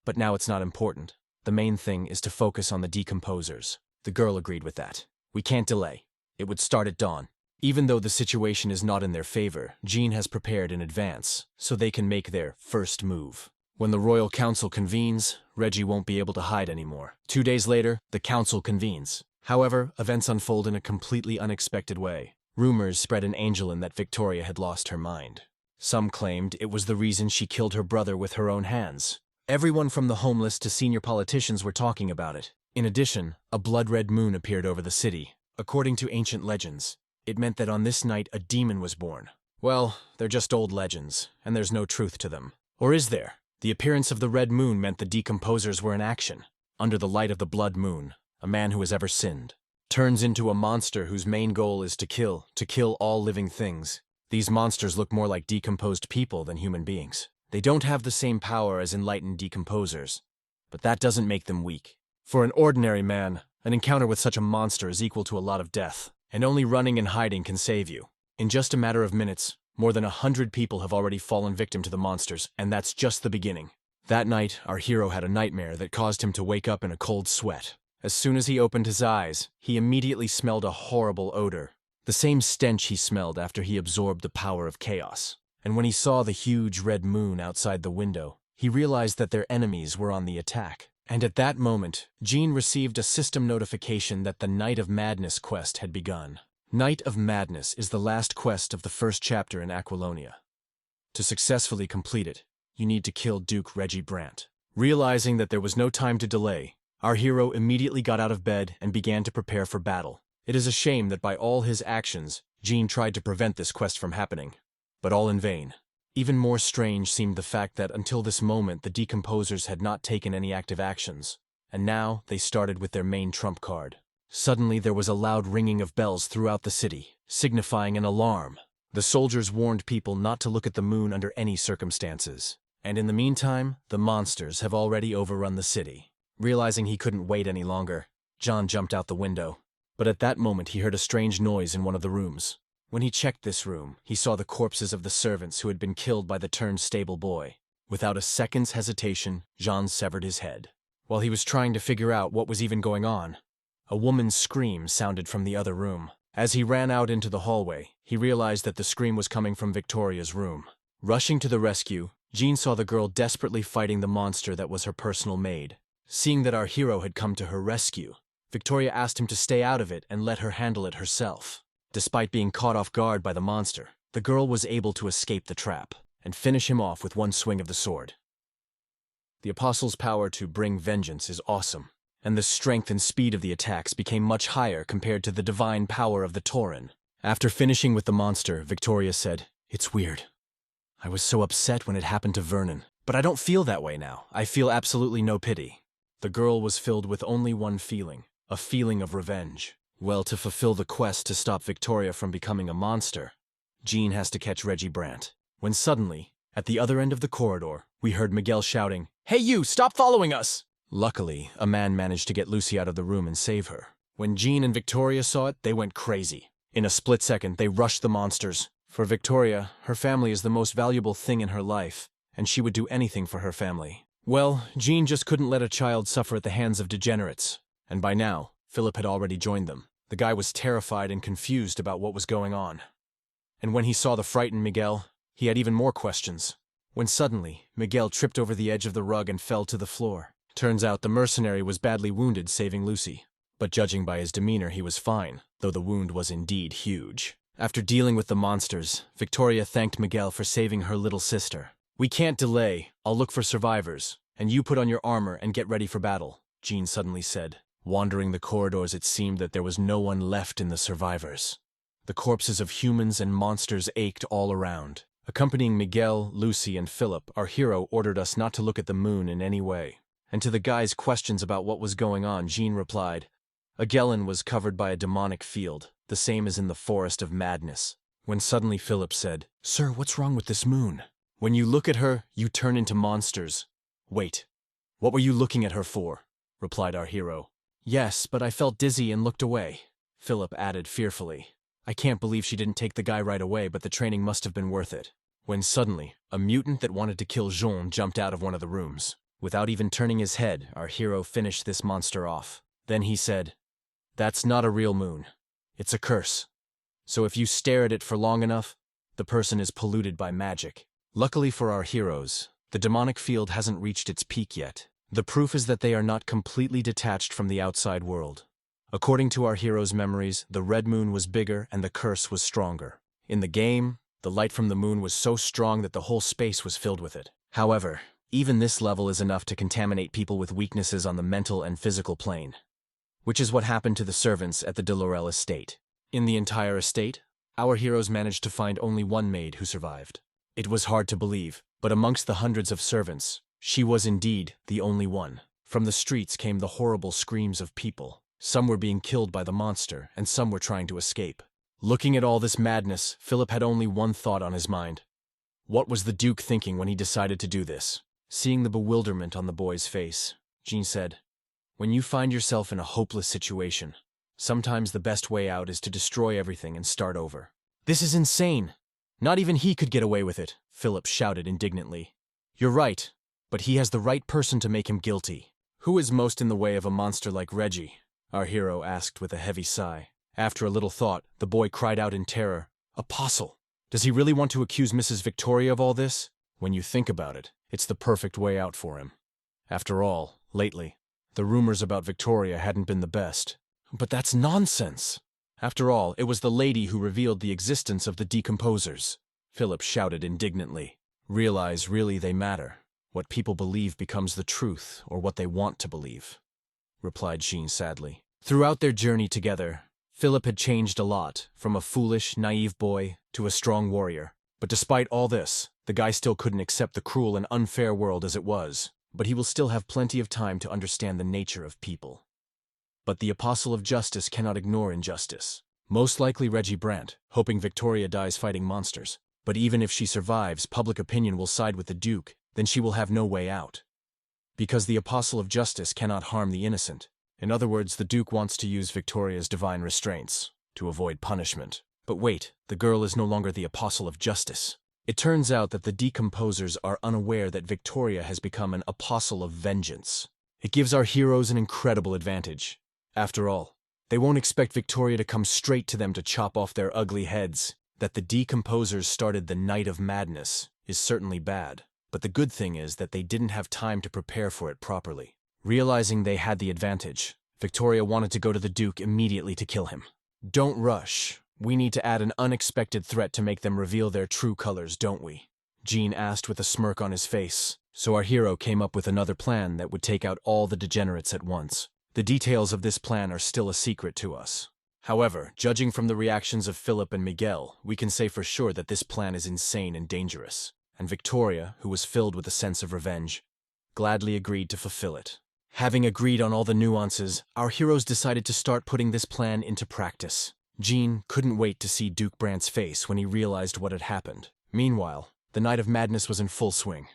"But now it's not important. The main thing is to focus on the decomposers." The girl agreed with that. "We can't delay. It would start at dawn." Even though the situation is not in their favor, Jean has prepared in advance, so they can make their first move. When the Royal Council convenes, Reggie won't be able to hide anymore. 2 days later, the Council convenes. However, events unfold in a completely unexpected way. Rumors spread in Angelin that Victoria had lost her mind. Some claimed it was the reason she killed her brother with her own hands. Everyone from the homeless to senior politicians were talking about it. In addition, a blood-red moon appeared over the city. According to ancient legends, it meant that on this night a demon was born. Well, they're just old legends, and there's no truth to them. Or is there? The appearance of the red moon meant the decomposers were in action. Under the light of the blood moon, a man who has ever sinned turns into a monster whose main goal is to kill all living things. These monsters look more like decomposed people than human beings. They don't have the same power as enlightened decomposers, but that doesn't make them weak. For an ordinary man, an encounter with such a monster is equal to a lot of death, and only running and hiding can save you. In just a matter of minutes, more than 100 people have already fallen victim to the monsters, and that's just the beginning. That night, our hero had a nightmare that caused him to wake up in a cold sweat. As soon as he opened his eyes, he immediately smelled a horrible odor, the same stench he smelled after he absorbed the power of chaos. And when he saw the huge red moon outside the window, he realized that their enemies were on the attack. And at that moment, Jean received a system notification that the Night of Madness quest had begun. Night of Madness is the last quest of the first chapter in Aquilonia. To successfully complete it, you need to kill Duke Reggie Brandt. Realizing that there was no time to delay, our hero immediately got out of bed and began to prepare for battle. It is a shame that by all his actions, Jean tried to prevent this quest from happening, but all in vain. Even more strange seemed the fact that until this moment the decomposers had not taken any active actions, and now they started with their main trump card. Suddenly there was a loud ringing of bells throughout the city, signifying an alarm. The soldiers warned people not to look at the moon under any circumstances, and in the meantime, the monsters have already overrun the city. Realizing he couldn't wait any longer, John jumped out the window. But at that moment he heard a strange noise in one of the rooms. When he checked this room, he saw the corpses of the servants who had been killed by the turnstable boy. Without a second's hesitation, Jean severed his head. While he was trying to figure out what was even going on, a woman's scream sounded from the other room. As he ran out into the hallway, he realized that the scream was coming from Victoria's room. Rushing to the rescue, Jean saw the girl desperately fighting the monster that was her personal maid. Seeing that our hero had come to her rescue, Victoria asked him to stay out of it and let her handle it herself. Despite being caught off guard by the monster, the girl was able to escape the trap and finish him off with one swing of the sword. The Apostle's power to bring vengeance is awesome, and the strength and speed of the attacks became much higher compared to the divine power of the Tauren. After finishing with the monster, Victoria said, "It's weird. I was so upset when it happened to Vernon, but I don't feel that way now. I feel absolutely no pity. The girl was filled with only one feeling, a feeling of revenge. Well, to fulfill the quest to stop Victoria from becoming a monster, Jean has to catch Reggie Brandt. When suddenly, at the other end of the corridor, we heard Miguel shouting, Hey you, stop following us! Luckily, a man managed to get Lucy out of the room and save her. When Jean and Victoria saw it, they went crazy. In a split second, they rushed the monsters. For Victoria, her family is the most valuable thing in her life, and she would do anything for her family. Well, Jean just couldn't let a child suffer at the hands of degenerates. And by now, Philip had already joined them. The guy was terrified and confused about what was going on. And when he saw the frightened Miguel, he had even more questions. When suddenly, Miguel tripped over the edge of the rug and fell to the floor. Turns out the mercenary was badly wounded saving Lucy. But judging by his demeanor, he was fine, though the wound was indeed huge. After dealing with the monsters, Victoria thanked Miguel for saving her little sister. We can't delay. I'll look for survivors, and you put on your armor and get ready for battle, Jean suddenly said. Wandering the corridors, it seemed that there was no one left in the survivors. The corpses of humans and monsters ached all around. Accompanying Miguel, Lucy, and Philip, our hero ordered us not to look at the moon in any way. And to the guy's questions about what was going on, Jean replied, Agellan was covered by a demonic field, the same as in the Forest of Madness. When suddenly Philip said, Sir, what's wrong with this moon? When you look at her, you turn into monsters. Wait, what were you looking at her for? Replied our hero. Yes, but I felt dizzy and looked away, Philip added fearfully. I can't believe she didn't take the guy right away, but the training must have been worth it. When suddenly, a mutant that wanted to kill Jean jumped out of one of the rooms. Without even turning his head, our hero finished this monster off. Then he said, That's not a real moon. It's a curse. So if you stare at it for long enough, the person is polluted by magic. Luckily for our heroes, the demonic field hasn't reached its peak yet. The proof is that they are not completely detached from the outside world. According to our heroes' memories, the red moon was bigger and the curse was stronger. In the game, the light from the moon was so strong that the whole space was filled with it. However, even this level is enough to contaminate people with weaknesses on the mental and physical plane. Which is what happened to the servants at the de Laurel estate. In the entire estate, our heroes managed to find only one maid who survived. It was hard to believe, but amongst the hundreds of servants, she was indeed the only one. From the streets came the horrible screams of people. Some were being killed by the monster, and some were trying to escape. Looking at all this madness, Philip had only one thought on his mind. What was the Duke thinking when he decided to do this? Seeing the bewilderment on the boy's face, Jean said, When you find yourself in a hopeless situation, sometimes the best way out is to destroy everything and start over. This is insane! Not even he could get away with it, Philip shouted indignantly. You're right, but he has the right person to make him guilty. Who is most in the way of a monster like Reggie? Our hero asked with a heavy sigh. After a little thought, the boy cried out in terror, Apostle! Does he really want to accuse Mrs. Victoria of all this? When you think about it, it's the perfect way out for him. After all, lately, the rumors about Victoria hadn't been the best. But that's nonsense! After all, it was the lady who revealed the existence of the decomposers. Philip shouted indignantly. Realize really they matter. What people believe becomes the truth, or what they want to believe, replied Jean sadly. Throughout their journey together, Philip had changed a lot, from a foolish, naive boy to a strong warrior. But despite all this, the guy still couldn't accept the cruel and unfair world as it was. But he will still have plenty of time to understand the nature of people. But the Apostle of Justice cannot ignore injustice. Most likely Reggie Brandt, hoping Victoria dies fighting monsters. But even if she survives, public opinion will side with the Duke, then she will have no way out. Because the Apostle of Justice cannot harm the innocent. In other words, the Duke wants to use Victoria's divine restraints to avoid punishment. But wait, the girl is no longer the Apostle of Justice. It turns out that the decomposers are unaware that Victoria has become an Apostle of Vengeance. It gives our heroes an incredible advantage. After all, they won't expect Victoria to come straight to them to chop off their ugly heads. That the decomposers started the Night of Madness is certainly bad. But the good thing is that they didn't have time to prepare for it properly. Realizing they had the advantage, Victoria wanted to go to the Duke immediately to kill him. Don't rush. We need to add an unexpected threat to make them reveal their true colors, don't we? Jean asked with a smirk on his face. So our hero came up with another plan that would take out all the degenerates at once. The details of this plan are still a secret to us. However, judging from the reactions of Philip and Miguel, we can say for sure that this plan is insane and dangerous. and Victoria, who was filled with a sense of revenge, gladly agreed to fulfill it. Having agreed on all the nuances, our heroes decided to start putting this plan into practice. Jean couldn't wait to see Duke Brant's face when he realized what had happened. Meanwhile, the Night of Madness was in full swing.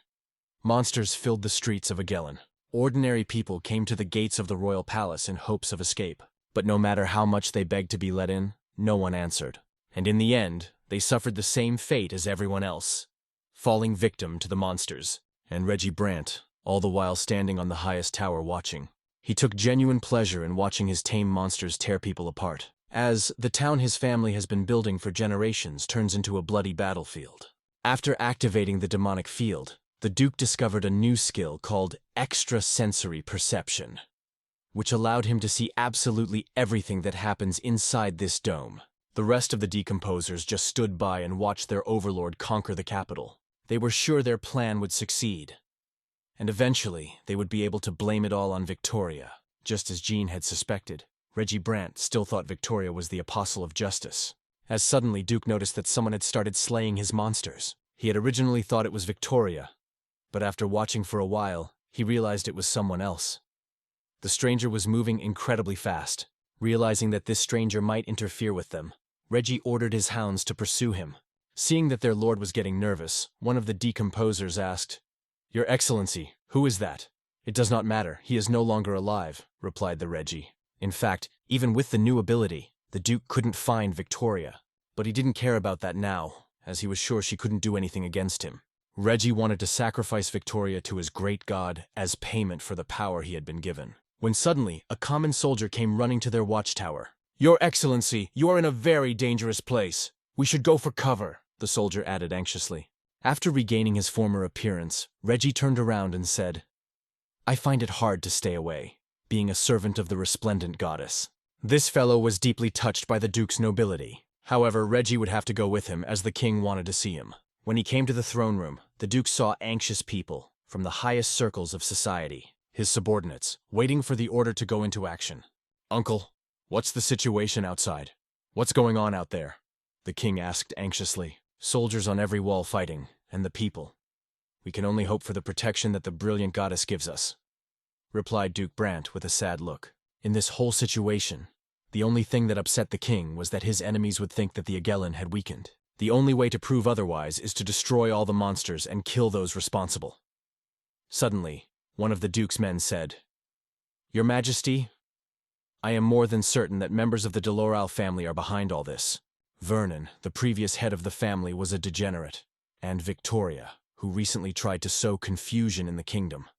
Monsters filled the streets of Agellan. Ordinary people came to the gates of the royal palace in hopes of escape. But no matter how much they begged to be let in, no one answered. And in the end, they suffered the same fate as everyone else, falling victim to the monsters. And Reggie Brant, all the while standing on the highest tower watching. He took genuine pleasure in watching his tame monsters tear people apart, as the town his family has been building for generations turns into a bloody battlefield. After activating the demonic field, the Duke discovered a new skill called extrasensory perception, which allowed him to see absolutely everything that happens inside this dome. The rest of the decomposers just stood by and watched their overlord conquer the capital. They were sure their plan would succeed, and eventually they would be able to blame it all on Victoria. Just as Jean had suspected, Reggie Brant still thought Victoria was the apostle of justice, as suddenly Duke noticed that someone had started slaying his monsters. He had originally thought it was Victoria, but after watching for a while, he realized it was someone else. The stranger was moving incredibly fast. Realizing that this stranger might interfere with them, Reggie ordered his hounds to pursue him. Seeing that their lord was getting nervous, one of the decomposers asked, "Your Excellency, who is that?" "It does not matter, he is no longer alive," replied the Reggie. In fact, even with the new ability, the Duke couldn't find Victoria. But he didn't care about that now, as he was sure she couldn't do anything against him. Reggie wanted to sacrifice Victoria to his great god as payment for the power he had been given. When suddenly, a common soldier came running to their watchtower. "Your Excellency, you are in a very dangerous place. We should go for cover," the soldier added anxiously. After regaining his former appearance, Reggie turned around and said, "I find it hard to stay away, being a servant of the resplendent goddess." This fellow was deeply touched by the Duke's nobility. However, Reggie would have to go with him as the king wanted to see him. When he came to the throne room, the Duke saw anxious people from the highest circles of society, his subordinates, waiting for the order to go into action. "Uncle, what's the situation outside? What's going on out there?" the king asked anxiously. "Soldiers on every wall fighting, and the people. We can only hope for the protection that the brilliant goddess gives us," replied Duke Brant with a sad look. In this whole situation, the only thing that upset the king was that his enemies would think that the Agellan had weakened. The only way to prove otherwise is to destroy all the monsters and kill those responsible. Suddenly, one of the Duke's men said, "Your Majesty, I am more than certain that members of the Deloral family are behind all this. Vernon, the previous head of the family, was a degenerate, and Victoria, who recently tried to sow confusion in the kingdom.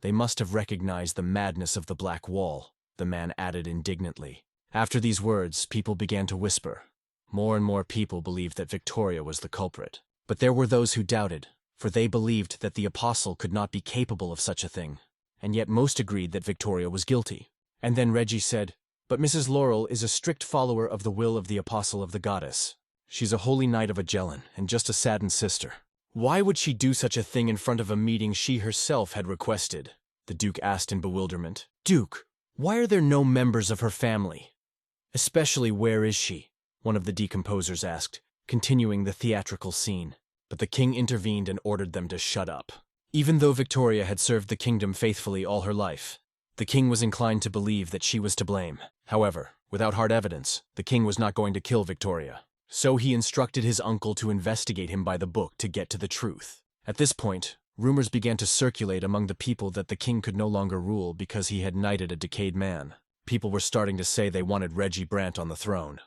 They must have recognized the madness of the Black Wall," the man added indignantly. After these words, people began to whisper. More and more people believed that Victoria was the culprit. But there were those who doubted, for they believed that the apostle could not be capable of such a thing, and yet most agreed that Victoria was guilty. And then Reggie said, "But Mrs. Laurel is a strict follower of the will of the apostle of the goddess. She's a holy knight of Agellan, and just a saddened sister. Why would she do such a thing in front of a meeting she herself had requested?" the Duke asked in bewilderment. "Duke, why are there no members of her family? Especially, where is she?" one of the decomposers asked, continuing the theatrical scene. But the king intervened and ordered them to shut up. Even though Victoria had served the kingdom faithfully all her life, the king was inclined to believe that she was to blame. However, without hard evidence, the king was not going to kill Victoria. So he instructed his uncle to investigate him by the book to get to the truth. At this point, rumors began to circulate among the people that the king could no longer rule because he had knighted a decayed man. People were starting to say they wanted Reggie Brant on the throne,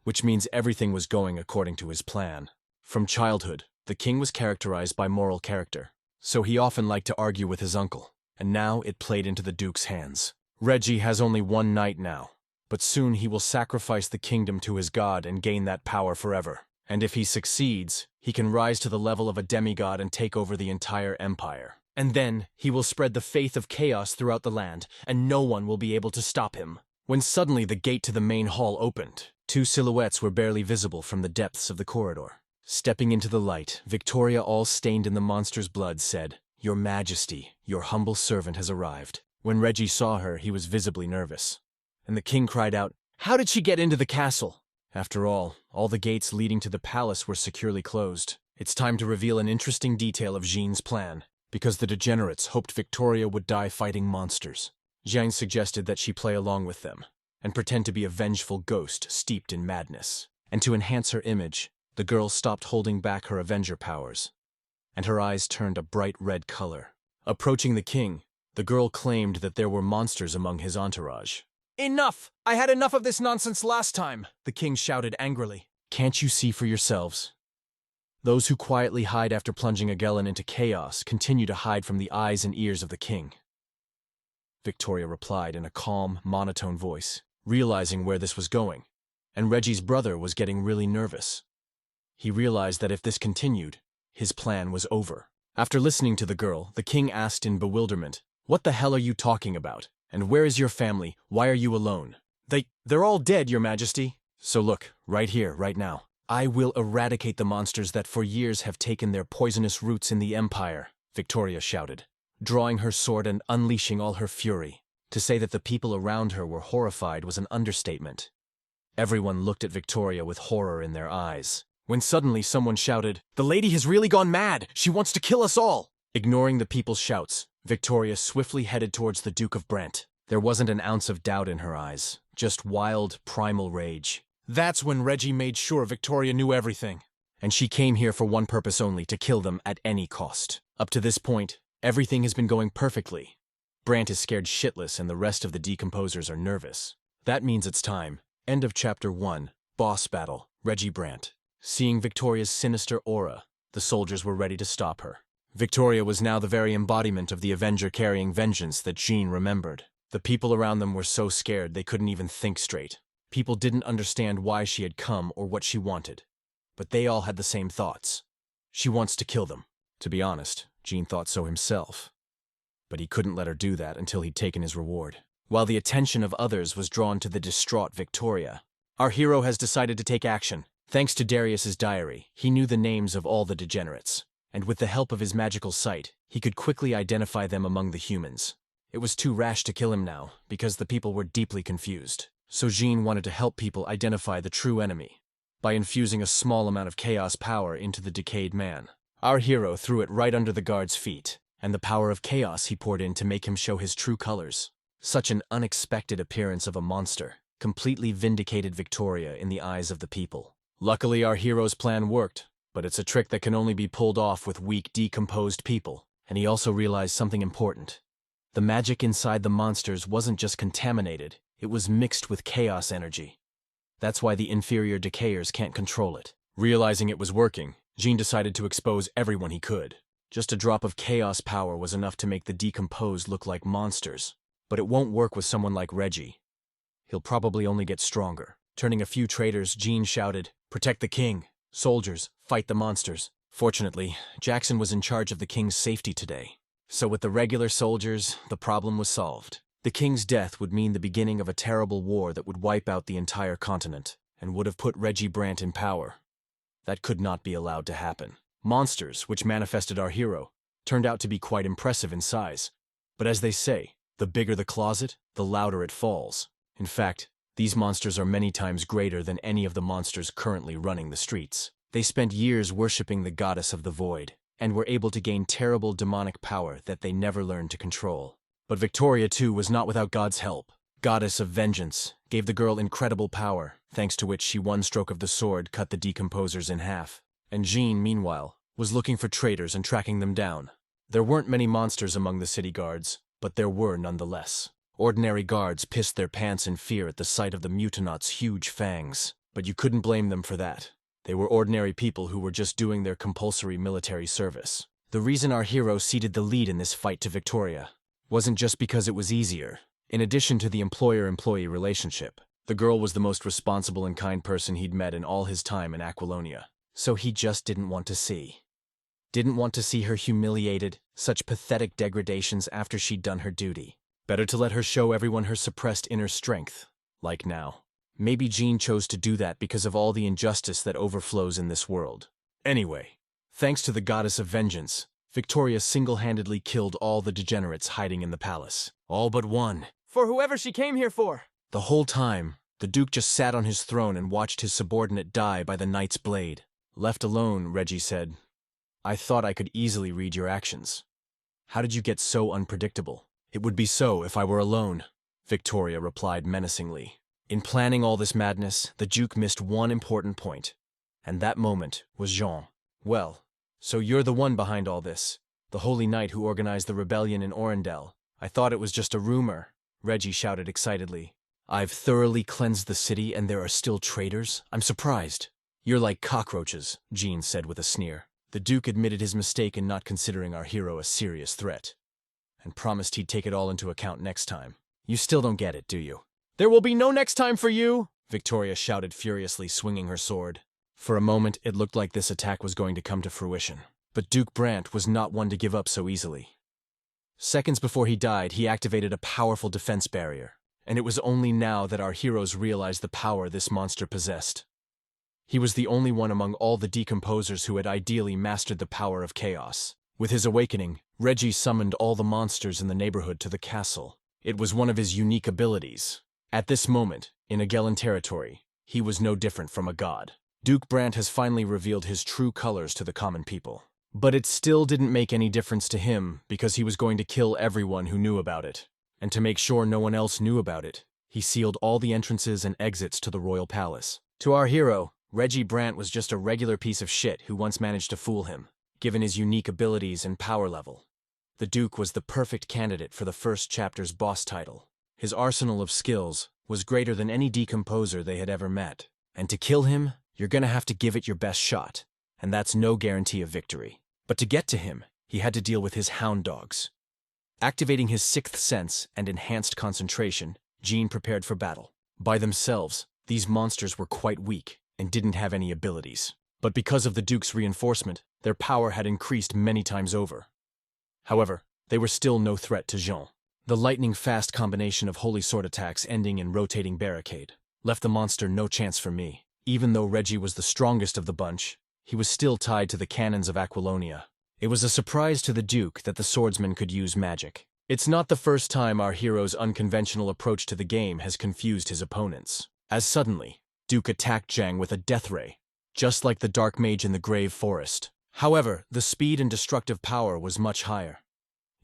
which means everything was going according to his plan. From childhood, the king was characterized by moral character, so he often liked to argue with his uncle, and now it played into the Duke's hands. Reggie has only one knight now, but soon he will sacrifice the kingdom to his god and gain that power forever. And if he succeeds, he can rise to the level of a demigod and take over the entire empire. And then he will spread the faith of chaos throughout the land, and no one will be able to stop him. When suddenly the gate to the main hall opened, two silhouettes were barely visible from the depths of the corridor. Stepping into the light, Victoria, all stained in the monster's blood, said, "Your Majesty, your humble servant has arrived." When Reggie saw her, he was visibly nervous. And the king cried out, "How did she get into the castle?" After all the gates leading to the palace were securely closed. It's time to reveal an interesting detail of Jean's plan, because the degenerates hoped Victoria would die fighting monsters. Jean suggested that she play along with them, and pretend to be a vengeful ghost steeped in madness. And to enhance her image, the girl stopped holding back her Avenger powers, and her eyes turned a bright red color. Approaching the king, the girl claimed that there were monsters among his entourage. Enough! I had enough of this nonsense last time, the king shouted angrily. Can't you see for yourselves? Those who quietly hide after plunging Agellan into chaos continue to hide from the eyes and ears of the king. Victoria replied in a calm, monotone voice, realizing where this was going, and Reggie's brother was getting really nervous. He realized that if this continued, his plan was over. After listening to the girl, the king asked in bewilderment, "What the hell are you talking about? And where is your family? Why are you alone?" They're all dead, your majesty. So look, right here, right now. I will eradicate the monsters that for years have taken their poisonous roots in the Empire, Victoria shouted, drawing her sword and unleashing all her fury. To say that the people around her were horrified was an understatement. Everyone looked at Victoria with horror in their eyes, when suddenly someone shouted, "The lady has really gone mad! She wants to kill us all!" Ignoring the people's shouts, Victoria swiftly headed towards the Duke of Brent. There wasn't an ounce of doubt in her eyes, just wild, primal rage. That's when Reggie made sure Victoria knew everything. And she came here for one purpose only, to kill them at any cost. Up to this point, everything has been going perfectly. Brant is scared shitless and the rest of the decomposers are nervous. That means it's time. End of Chapter 1, Boss Battle, Reggie Brant. Seeing Victoria's sinister aura, the soldiers were ready to stop her. Victoria was now the very embodiment of the Avenger carrying vengeance that Jean remembered. The people around them were so scared they couldn't even think straight. People didn't understand why she had come or what she wanted. But they all had the same thoughts. She wants to kill them. To be honest, Jean thought so himself. But he couldn't let her do that until he'd taken his reward. While the attention of others was drawn to the distraught Victoria, our hero has decided to take action. Thanks to Darius's diary, he knew the names of all the degenerates, and with the help of his magical sight, he could quickly identify them among the humans. It was too rash to kill him now, because the people were deeply confused. So Jean wanted to help people identify the true enemy by infusing a small amount of chaos power into the decayed man. Our hero threw it right under the guard's feet, and the power of chaos he poured in to make him show his true colors. Such an unexpected appearance of a monster completely vindicated Victoria in the eyes of the people. Luckily, our hero's plan worked, but it's a trick that can only be pulled off with weak, decomposed people. And he also realized something important. The magic inside the monsters wasn't just contaminated, it was mixed with chaos energy. That's why the inferior decayers can't control it. Realizing it was working, Jean decided to expose everyone he could. Just a drop of chaos power was enough to make the decomposed look like monsters. But it won't work with someone like Reggie. He'll probably only get stronger. Turning a few traitors, Jean shouted, "Protect the king! Soldiers, fight the monsters!" Fortunately, Jackson was in charge of the king's safety today. So with the regular soldiers, the problem was solved. The king's death would mean the beginning of a terrible war that would wipe out the entire continent, and would have put Reggie Brant in power. That could not be allowed to happen. Monsters, which manifested our hero, turned out to be quite impressive in size. But as they say, the bigger the closet, the louder it falls. In fact, these monsters are many times greater than any of the monsters currently running the streets. They spent years worshipping the goddess of the void, and were able to gain terrible demonic power that they never learned to control. But Victoria, too, was not without God's help. Goddess of Vengeance gave the girl incredible power, thanks to which she one stroke of the sword cut the decomposers in half. And Jean, meanwhile, was looking for traitors and tracking them down. There weren't many monsters among the city guards, but there were nonetheless. Ordinary guards pissed their pants in fear at the sight of the Mutanauts' huge fangs. But you couldn't blame them for that. They were ordinary people who were just doing their compulsory military service. The reason our hero ceded the lead in this fight to Victoria wasn't just because it was easier. In addition to the employer-employee relationship, the girl was the most responsible and kind person he'd met in all his time in Aquilonia. So he just didn't want to see. Didn't want to see her humiliated, such pathetic degradations after she'd done her duty. Better to let her show everyone her suppressed inner strength, like now. Maybe Jean chose to do that because of all the injustice that overflows in this world. Anyway, thanks to the goddess of vengeance, Victoria single-handedly killed all the degenerates hiding in the palace. All but one. For whoever she came here for. The whole time, the Duke just sat on his throne and watched his subordinate die by the knight's blade. Left alone, Reggie said, I thought I could easily read your actions. How did you get so unpredictable? It would be so if I were alone, Victoria replied menacingly. In planning all this madness, the Duke missed one important point. And that moment was Jean. Well, so you're the one behind all this. The Holy Knight who organized the rebellion in Orendel. I thought it was just a rumor, Reggie shouted excitedly. I've thoroughly cleansed the city and there are still traitors? I'm surprised. You're like cockroaches, Jean said with a sneer. The Duke admitted his mistake in not considering our hero a serious threat, and promised he'd take it all into account next time. You still don't get it, do you? There will be no next time for you, Victoria shouted furiously, swinging her sword. For a moment, it looked like this attack was going to come to fruition. But Duke Brant was not one to give up so easily. Seconds before he died, he activated a powerful defense barrier, and it was only now that our heroes realized the power this monster possessed. He was the only one among all the decomposers who had ideally mastered the power of chaos. With his awakening, Reggie summoned all the monsters in the neighborhood to the castle. It was one of his unique abilities. At this moment, in Agellan territory, he was no different from a god. Duke Brant has finally revealed his true colors to the common people. But it still didn't make any difference to him because he was going to kill everyone who knew about it. And to make sure no one else knew about it, he sealed all the entrances and exits to the royal palace. To our hero, Reggie Brant was just a regular piece of shit who once managed to fool him, given his unique abilities and power level. The Duke was the perfect candidate for the first chapter's boss title. His arsenal of skills was greater than any decomposer they had ever met. And to kill him, you're gonna have to give it your best shot, and that's no guarantee of victory. But to get to him, he had to deal with his hound dogs. Activating his sixth sense and enhanced concentration, Jean prepared for battle. By themselves, these monsters were quite weak and didn't have any abilities. But because of the Duke's reinforcement, their power had increased many times over. However, they were still no threat to Jean. The lightning-fast combination of holy sword attacks ending in rotating barricade left the monster no chance for me. Even though Reggie was the strongest of the bunch, he was still tied to the cannons of Aquilonia. It was a surprise to the Duke that the swordsman could use magic. It's not the first time our hero's unconventional approach to the game has confused his opponents. As suddenly, Duke attacked Zhang with a death ray, just like the dark mage in the Grave Forest. However, the speed and destructive power was much higher.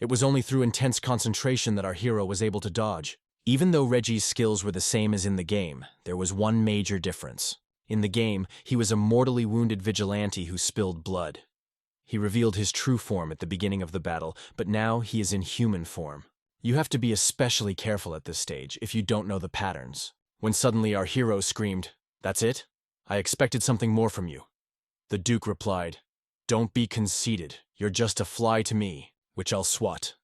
It was only through intense concentration that our hero was able to dodge. Even though Reggie's skills were the same as in the game, there was one major difference. In the game, he was a mortally wounded vigilante who spilled blood. He revealed his true form at the beginning of the battle, but now he is in human form. You have to be especially careful at this stage if you don't know the patterns. When suddenly our hero screamed, "That's it? I expected something more from you." The Duke replied, "Don't be conceited. You're just a fly to me, which I'll swat."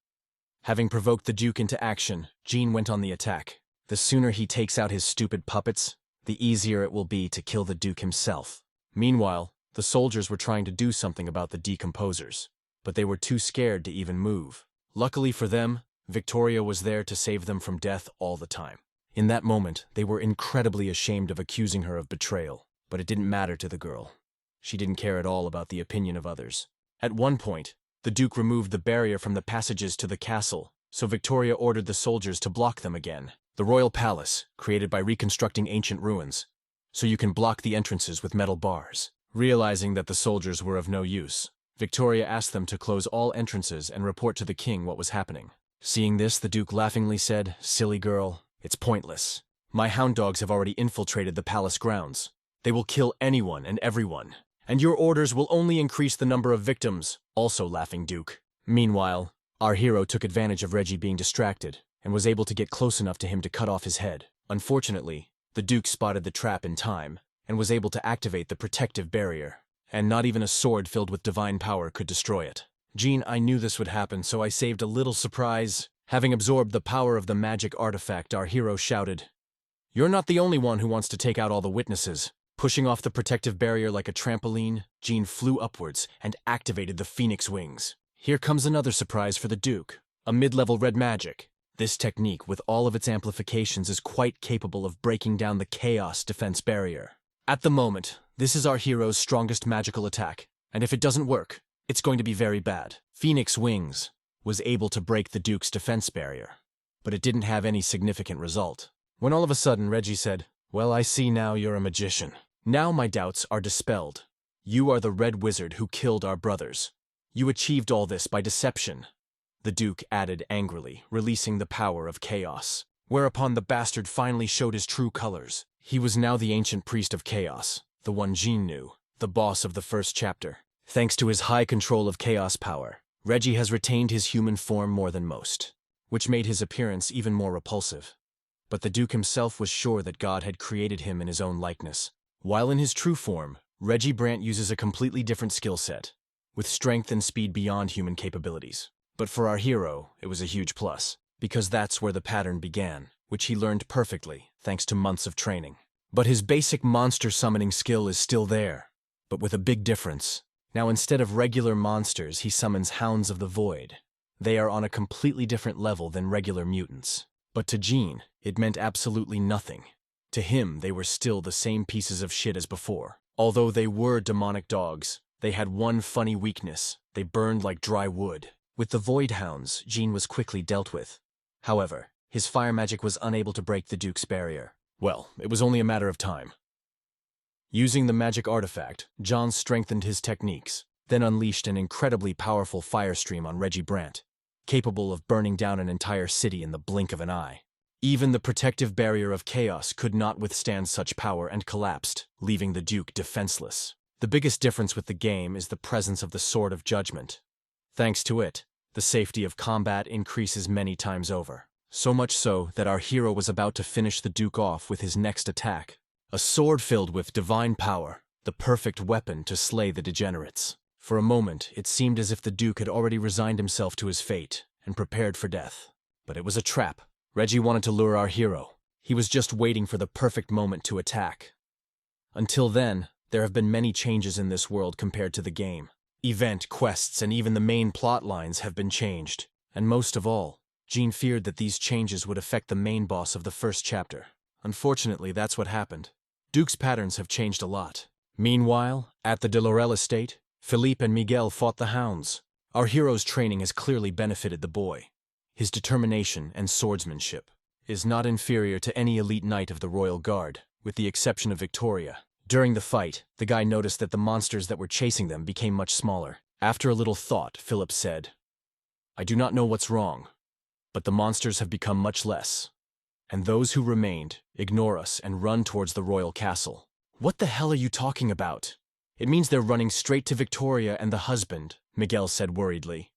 Having provoked the Duke into action, Jean went on the attack. The sooner he takes out his stupid puppets, the easier it will be to kill the Duke himself. Meanwhile, the soldiers were trying to do something about the decomposers, but they were too scared to even move. Luckily for them, Victoria was there to save them from death all the time. In that moment, they were incredibly ashamed of accusing her of betrayal, but it didn't matter to the girl. She didn't care at all about the opinion of others. At one point, the Duke removed the barrier from the passages to the castle, so Victoria ordered the soldiers to block them again. The royal palace, created by reconstructing ancient ruins, so you can block the entrances with metal bars. Realizing that the soldiers were of no use, Victoria asked them to close all entrances and report to the king what was happening. Seeing this, the Duke laughingly said, "Silly girl, it's pointless. My hound dogs have already infiltrated the palace grounds. They will kill anyone and everyone, and your orders will only increase the number of victims." Also laughing Duke. Meanwhile, our hero took advantage of Reggie being distracted and was able to get close enough to him to cut off his head. Unfortunately, the Duke spotted the trap in time and was able to activate the protective barrier, and not even a sword filled with divine power could destroy it. Jean, I knew this would happen, so I saved a little surprise. Having absorbed the power of the magic artifact, our hero shouted, "You're not the only one who wants to take out all the witnesses." Pushing off the protective barrier like a trampoline, Jean flew upwards and activated the phoenix wings. Here comes another surprise for the Duke, a mid-level red magic. This technique, with all of its amplifications, is quite capable of breaking down the chaos defense barrier. At the moment, this is our hero's strongest magical attack, and if it doesn't work, it's going to be very bad. Phoenix Wings was able to break the Duke's defense barrier, but it didn't have any significant result. When all of a sudden Reggie said, "Well, I see now you're a magician. Now my doubts are dispelled. "You are the Red Wizard who killed our brothers. You achieved all this by deception," the Duke added angrily, releasing the power of chaos. Whereupon the bastard finally showed his true colors. He was now the ancient priest of chaos, the one Jean knew, the boss of the first chapter. Thanks to his high control of chaos power, Reggie has retained his human form more than most, which made his appearance even more repulsive. But the Duke himself was sure that God had created him in his own likeness. While in his true form, Reggie Brant uses a completely different skill set, with strength and speed beyond human capabilities. But for our hero, it was a huge plus, because that's where the pattern began, which he learned perfectly, thanks to months of training. But his basic monster summoning skill is still there, but with a big difference. Now instead of regular monsters, he summons Hounds of the Void. They are on a completely different level than regular mutants. But to Jean, it meant absolutely nothing. To him, they were still the same pieces of shit as before. Although they were demonic dogs, they had one funny weakness: they burned like dry wood. With the Void Hounds, Jean was quickly dealt with. However, his fire magic was unable to break the Duke's barrier. Well, it was only a matter of time. Using the magic artifact, John strengthened his techniques, then unleashed an incredibly powerful fire stream on Reggie Brant, capable of burning down an entire city in the blink of an eye. Even the protective barrier of chaos could not withstand such power and collapsed, leaving the Duke defenseless. The biggest difference with the game is the presence of the Sword of Judgment. Thanks to it, the safety of combat increases many times over. So much so that our hero was about to finish the Duke off with his next attack. A sword filled with divine power, the perfect weapon to slay the degenerates. For a moment, it seemed as if the Duke had already resigned himself to his fate and prepared for death. But it was a trap. Reggie wanted to lure our hero. He was just waiting for the perfect moment to attack. Until then, there have been many changes in this world compared to the game. Event, quests, and even the main plot lines have been changed. And most of all, Jean feared that these changes would affect the main boss of the first chapter. Unfortunately, that's what happened. Duke's patterns have changed a lot. Meanwhile, at the De Laurel estate, Philippe and Miguel fought the Hounds. Our hero's training has clearly benefited the boy. His determination and swordsmanship is not inferior to any elite knight of the Royal Guard, with the exception of Victoria. During the fight, the guy noticed that the monsters that were chasing them became much smaller. After a little thought, Philip said, "I do not know what's wrong, but the monsters have become much less. And those who remained ignore us and run towards the royal castle." "What the hell are you talking about?" "It means they're running straight to Victoria and the husband," Miguel said worriedly.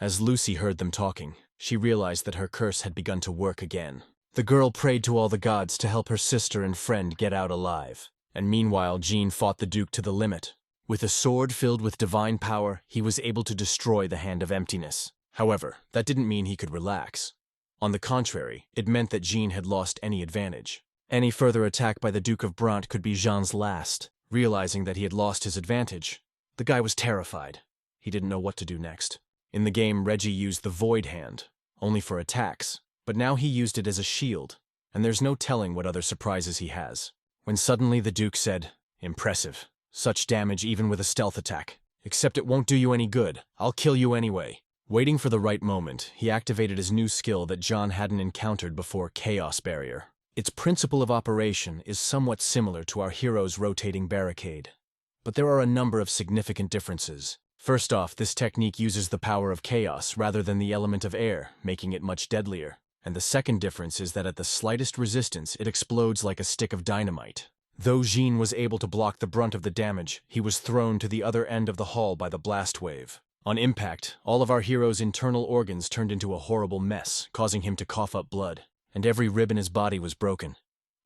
As Lucy heard them talking, she realized that her curse had begun to work again. The girl prayed to all the gods to help her sister and friend get out alive. And meanwhile, Jean fought the Duke to the limit. With a sword filled with divine power, he was able to destroy the Hand of Emptiness. However, that didn't mean he could relax. On the contrary, it meant that Jean had lost any advantage. Any further attack by the Duke of Brant could be Jean's last. Realizing that he had lost his advantage, the guy was terrified. He didn't know what to do next. In the game, Reggie used the Void Hand, only for attacks, but now he used it as a shield, and there's no telling what other surprises he has. When suddenly the Duke said, "Impressive. Such damage even with a stealth attack. Except it won't do you any good. I'll kill you anyway." Waiting for the right moment, he activated his new skill that John hadn't encountered before, Chaos Barrier. Its principle of operation is somewhat similar to our hero's rotating barricade. But there are a number of significant differences. First off, this technique uses the power of chaos rather than the element of air, making it much deadlier. And the second difference is that at the slightest resistance, it explodes like a stick of dynamite. Though Jean was able to block the brunt of the damage, he was thrown to the other end of the hall by the blast wave. On impact, all of our hero's internal organs turned into a horrible mess, causing him to cough up blood, and every rib in his body was broken.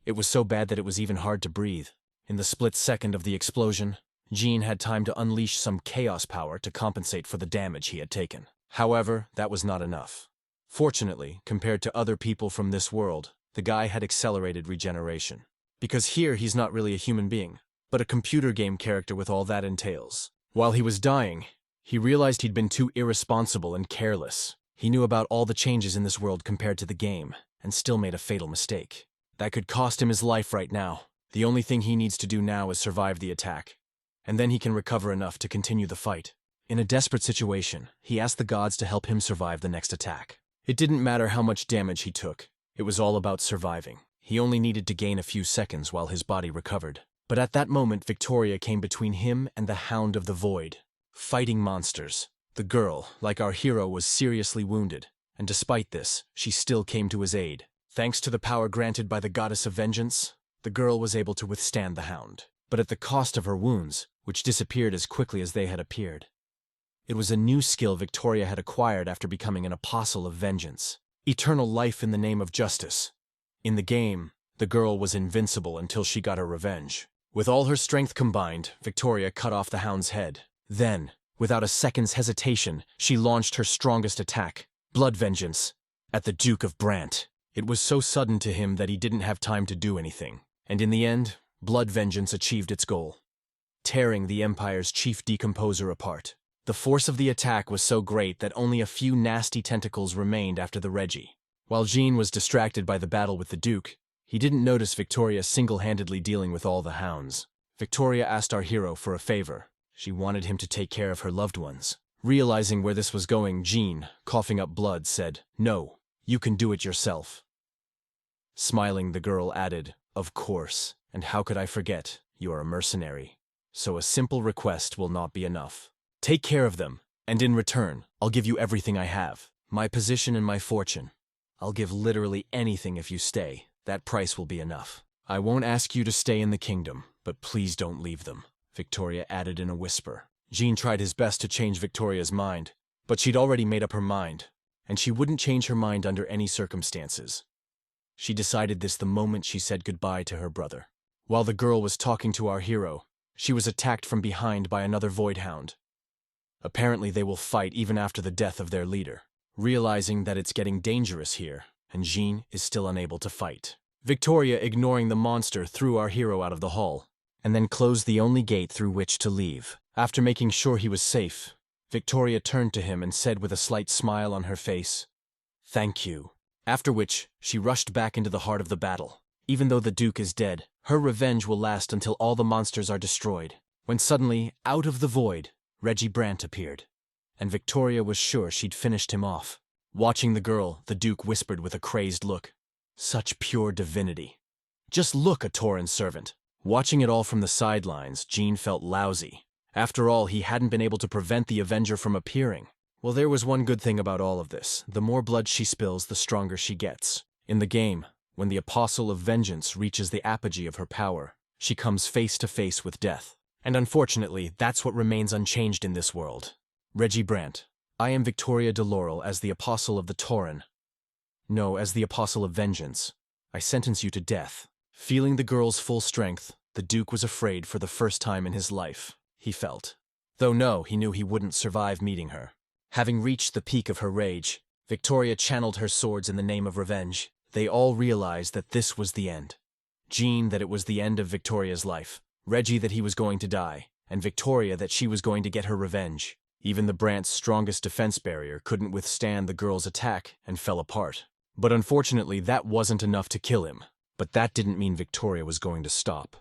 It was so bad that it was even hard to breathe. In the split second of the explosion, Jean had time to unleash some chaos power to compensate for the damage he had taken. However, that was not enough. Fortunately, compared to other people from this world, the guy had accelerated regeneration. Because here he's not really a human being, but a computer game character with all that entails. While he was dying, he realized he'd been too irresponsible and careless. He knew about all the changes in this world compared to the game, and still made a fatal mistake. That could cost him his life right now. The only thing he needs to do now is survive the attack, and then he can recover enough to continue the fight. In a desperate situation, he asked the gods to help him survive the next attack. It didn't matter how much damage he took. It was all about surviving. He only needed to gain a few seconds while his body recovered. But at that moment, Victoria came between him and the Hound of the Void. Fighting monsters. The girl, like our hero, was seriously wounded, and despite this, she still came to his aid. Thanks to the power granted by the goddess of vengeance, the girl was able to withstand the Hound, but at the cost of her wounds, which disappeared as quickly as they had appeared. It was a new skill Victoria had acquired after becoming an apostle of vengeance. Eternal life in the name of justice. In the game, the girl was invincible until she got her revenge. With all her strength combined, Victoria cut off the Hound's head. Then, without a second's hesitation, she launched her strongest attack, blood vengeance, at the Duke of Brant. It was so sudden to him that he didn't have time to do anything, and in the end, blood vengeance achieved its goal, tearing the Empire's chief decomposer apart. The force of the attack was so great that only a few nasty tentacles remained after the Reggie. While Jean was distracted by the battle with the Duke, he didn't notice Victoria single-handedly dealing with all the Hounds. Victoria asked our hero for a favor. She wanted him to take care of her loved ones. Realizing where this was going, Jean, coughing up blood, said, "No, you can do it yourself." Smiling, the girl added, "Of course, and how could I forget? You are a mercenary. So a simple request will not be enough. Take care of them, and in return, I'll give you everything I have, my position and my fortune. I'll give literally anything if you stay. That price will be enough. I won't ask you to stay in the kingdom, but please don't leave them," Victoria added in a whisper. Jean tried his best to change Victoria's mind, but she'd already made up her mind, and she wouldn't change her mind under any circumstances. She decided this the moment she said goodbye to her brother. While the girl was talking to our hero, she was attacked from behind by another Void Hound. Apparently they will fight even after the death of their leader. Realizing that it's getting dangerous here, and Jean is still unable to fight, Victoria, ignoring the monster, threw our hero out of the hall, and then closed the only gate through which to leave. After making sure he was safe, Victoria turned to him and said with a slight smile on her face, "Thank you." After which, she rushed back into the heart of the battle. Even though the Duke is dead, her revenge will last until all the monsters are destroyed. When suddenly, out of the void, Reggie Brant appeared, and Victoria was sure she'd finished him off. Watching the girl, the Duke whispered with a crazed look, "Such pure divinity. Just look, a Tauren servant." Watching it all from the sidelines, Jean felt lousy. After all, he hadn't been able to prevent the Avenger from appearing. Well, there was one good thing about all of this. The more blood she spills, the stronger she gets. In the game, when the Apostle of Vengeance reaches the apogee of her power, she comes face to face with death. And unfortunately, that's what remains unchanged in this world. Reggie Brant, I am Victoria de Laurel as the Apostle of the Tauren. No, as the Apostle of Vengeance. I sentence you to death. Feeling the girl's full strength, the Duke was afraid for the first time in his life, he felt. Though no, he knew he wouldn't survive meeting her. Having reached the peak of her rage, Victoria channeled her swords in the name of revenge. They all realized that this was the end. Jean, that it was the end of Victoria's life. Reggie, that he was going to die, and Victoria, that she was going to get her revenge. Even the Brant's strongest defense barrier couldn't withstand the girl's attack and fell apart. But unfortunately, that wasn't enough to kill him. But that didn't mean Victoria was going to stop.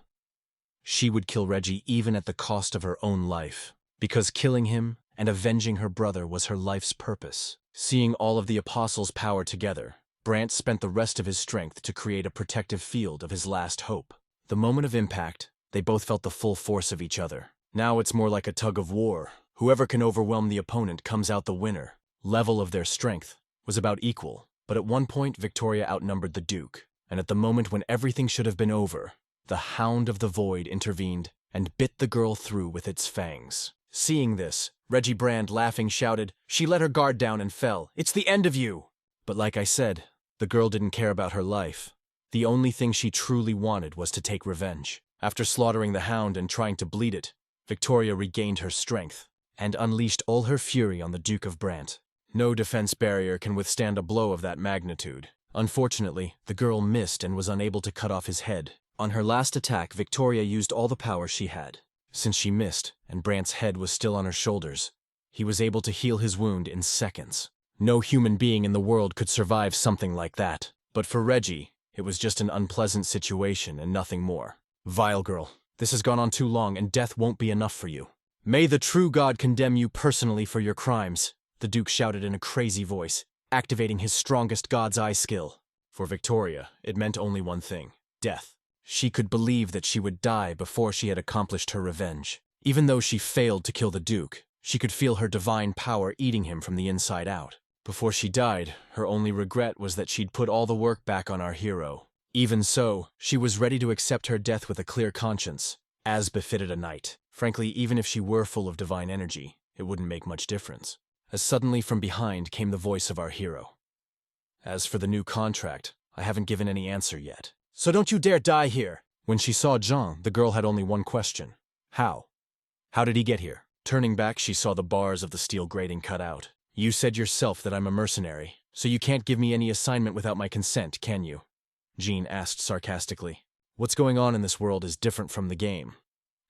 She would kill Reggie even at the cost of her own life, because killing him and avenging her brother was her life's purpose. Seeing all of the Apostles' power together, Brant spent the rest of his strength to create a protective field of his last hope. The moment of impact, they both felt the full force of each other. Now it's more like a tug of war. Whoever can overwhelm the opponent comes out the winner. Level of their strength was about equal, but at one point Victoria outnumbered the Duke, and at the moment when everything should have been over, the Hound of the Void intervened and bit the girl through with its fangs. Seeing this, Reggie Brand, laughing, shouted, "She let her guard down and fell. It's the end of you!" But like I said, the girl didn't care about her life. The only thing she truly wanted was to take revenge. After slaughtering the Hound and trying to bleed it, Victoria regained her strength and unleashed all her fury on the Duke of Brant. No defense barrier can withstand a blow of that magnitude. Unfortunately, the girl missed and was unable to cut off his head. On her last attack, Victoria used all the power she had. Since she missed, and Brant's head was still on her shoulders, he was able to heal his wound in seconds. No human being in the world could survive something like that. But for Reggie, it was just an unpleasant situation and nothing more. "Vile girl, this has gone on too long and death won't be enough for you. May the true God condemn you personally for your crimes," the Duke shouted in a crazy voice, activating his strongest God's Eye skill. For Victoria, it meant only one thing: death. She could believe that she would die before she had accomplished her revenge. Even though she failed to kill the Duke, she could feel her divine power eating him from the inside out. Before she died, her only regret was that she'd put all the work back on our hero. Even so, she was ready to accept her death with a clear conscience, as befitted a knight. Frankly, even if she were full of divine energy, it wouldn't make much difference. As suddenly from behind came the voice of our hero. As for the new contract, I haven't given any answer yet. So don't you dare die here. When she saw Jean, the girl had only one question. How? How did he get here? Turning back, she saw the bars of the steel grating cut out. You said yourself that I'm a mercenary, so you can't give me any assignment without my consent, can you? Jean asked sarcastically. What's going on in this world is different from the game.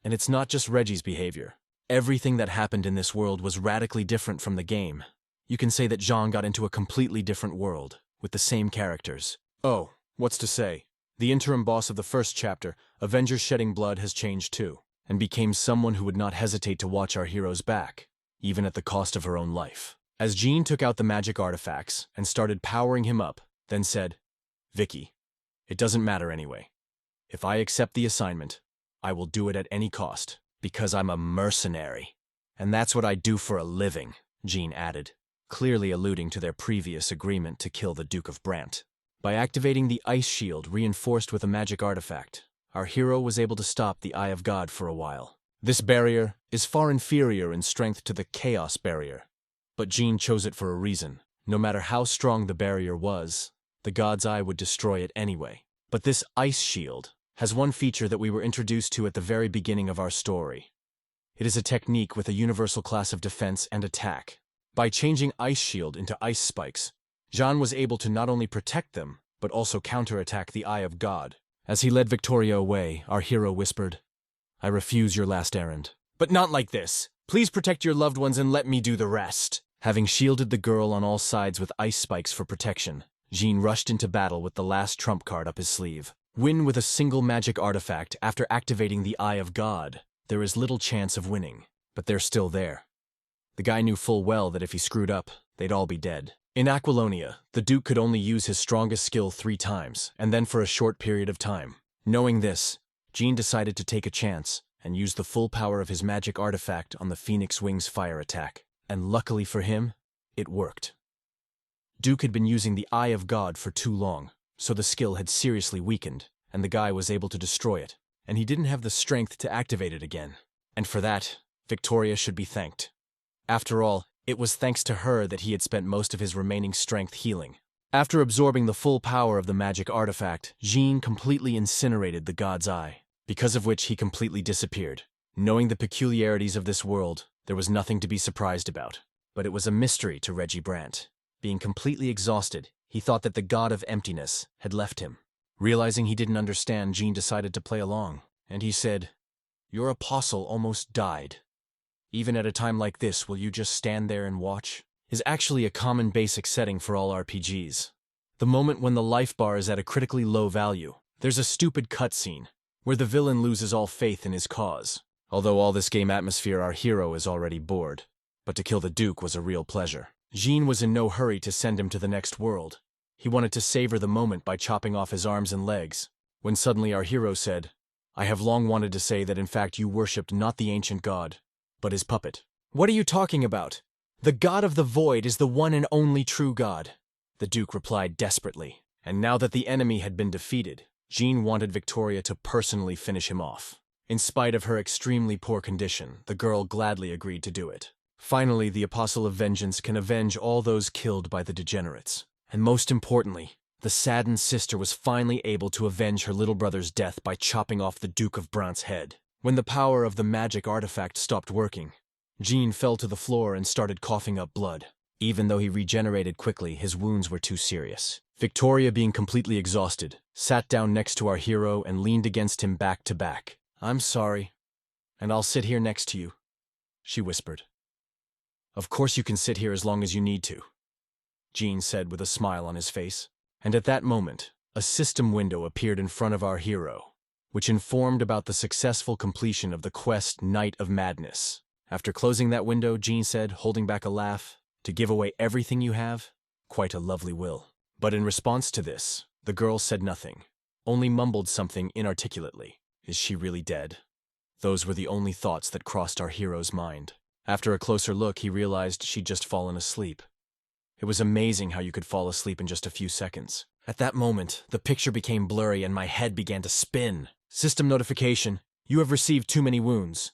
And it's not just Reggie's behavior. Everything that happened in this world was radically different from the game. You can say that Jean got into a completely different world, with the same characters. Oh, what's to say? The interim boss of the first chapter, Avengers Shedding Blood, has changed too, and became someone who would not hesitate to watch our heroes back, even at the cost of her own life. As Jean took out the magic artifacts and started powering him up, then said, Vicky, it doesn't matter anyway. If I accept the assignment, I will do it at any cost, because I'm a mercenary. And that's what I do for a living, Jean added, clearly alluding to their previous agreement to kill the Duke of Brant. By activating the ice shield reinforced with a magic artifact, our hero was able to stop the Eye of God for a while. This barrier is far inferior in strength to the Chaos Barrier, but Jean chose it for a reason. No matter how strong the barrier was, the God's Eye would destroy it anyway. But this ice shield has one feature that we were introduced to at the very beginning of our story. It is a technique with a universal class of defense and attack. By changing Ice Shield into Ice Spikes, Jean was able to not only protect them, but also counterattack the Eye of God. As he led Victoria away, our hero whispered, I refuse your last errand. But not like this. Please protect your loved ones and let me do the rest. Having shielded the girl on all sides with ice spikes for protection, Jean rushed into battle with the last trump card up his sleeve. Win with a single magic artifact after activating the Eye of God. There is little chance of winning, but they're still there. The guy knew full well that if he screwed up, they'd all be dead. In Aquilonia, the Duke could only use his strongest skill 3 times, and then for a short period of time. Knowing this, Jean decided to take a chance and use the full power of his magic artifact on the Phoenix Wings fire attack. And luckily for him, it worked. Duke had been using the Eye of God for too long, so the skill had seriously weakened, and the guy was able to destroy it, and he didn't have the strength to activate it again. And for that, Victoria should be thanked. After all, it was thanks to her that he had spent most of his remaining strength healing. After absorbing the full power of the magic artifact, Jean completely incinerated the God's Eye, because of which he completely disappeared. Knowing the peculiarities of this world, there was nothing to be surprised about. But it was a mystery to Reggie Brant. Being completely exhausted, he thought that the god of emptiness had left him. Realizing he didn't understand, Jean decided to play along, and he said, Your apostle almost died. Even at a time like this, will you just stand there and watch? Is actually a common basic setting for all RPGs. The moment when the life bar is at a critically low value, there's a stupid cutscene, where the villain loses all faith in his cause. Although all this game atmosphere, our hero is already bored. But to kill the Duke was a real pleasure. Jean was in no hurry to send him to the next world. He wanted to savor the moment by chopping off his arms and legs, when suddenly our hero said, I have long wanted to say that in fact you worshipped not the ancient god, but his puppet. What are you talking about? The god of the void is the one and only true god, the Duke replied desperately. And now that the enemy had been defeated, Jean wanted Victoria to personally finish him off. In spite of her extremely poor condition, the girl gladly agreed to do it. Finally, the Apostle of Vengeance can avenge all those killed by the degenerates. And most importantly, the saddened sister was finally able to avenge her little brother's death by chopping off the Duke of Brant's head. When the power of the magic artifact stopped working, Jean fell to the floor and started coughing up blood. Even though he regenerated quickly, his wounds were too serious. Victoria, being completely exhausted, sat down next to our hero and leaned against him back to back. I'm sorry, and I'll sit here next to you, she whispered. Of course you can sit here as long as you need to, Jean said with a smile on his face. And at that moment, a system window appeared in front of our hero, which informed about the successful completion of the quest Night of Madness. After closing that window, Jean said, holding back a laugh, to give away everything you have? Quite a lovely will. But in response to this, the girl said nothing. only mumbled something inarticulately. Is she really dead? Those were the only thoughts that crossed our hero's mind. After a closer look, he realized she'd just fallen asleep. It was amazing how you could fall asleep in just a few seconds. At that moment, the picture became blurry and my head began to spin. System notification. You have received too many wounds.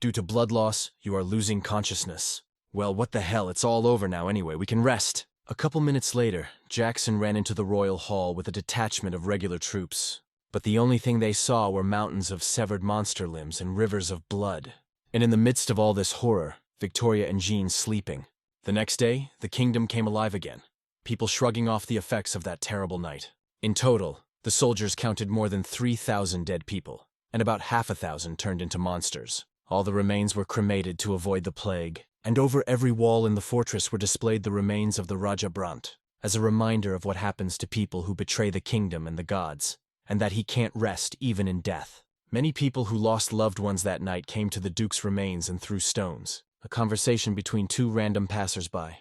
Due to blood loss, you are losing consciousness. Well, what the hell, it's all over now anyway, we can rest. A couple minutes later, Jackson ran into the royal hall with a detachment of regular troops. But the only thing they saw were mountains of severed monster limbs and rivers of blood. And in the midst of all this horror, Victoria and Jean sleeping. The next day, the kingdom came alive again, people shrugging off the effects of that terrible night. In total, the soldiers counted more than 3,000 dead people, and about 1,000 turned into monsters. All the remains were cremated to avoid the plague, and over every wall in the fortress were displayed the remains of the Raja Brant, as a reminder of what happens to people who betray the kingdom and the gods, and that he can't rest even in death. Many people who lost loved ones that night came to the Duke's remains and threw stones. A conversation between two random passers-by.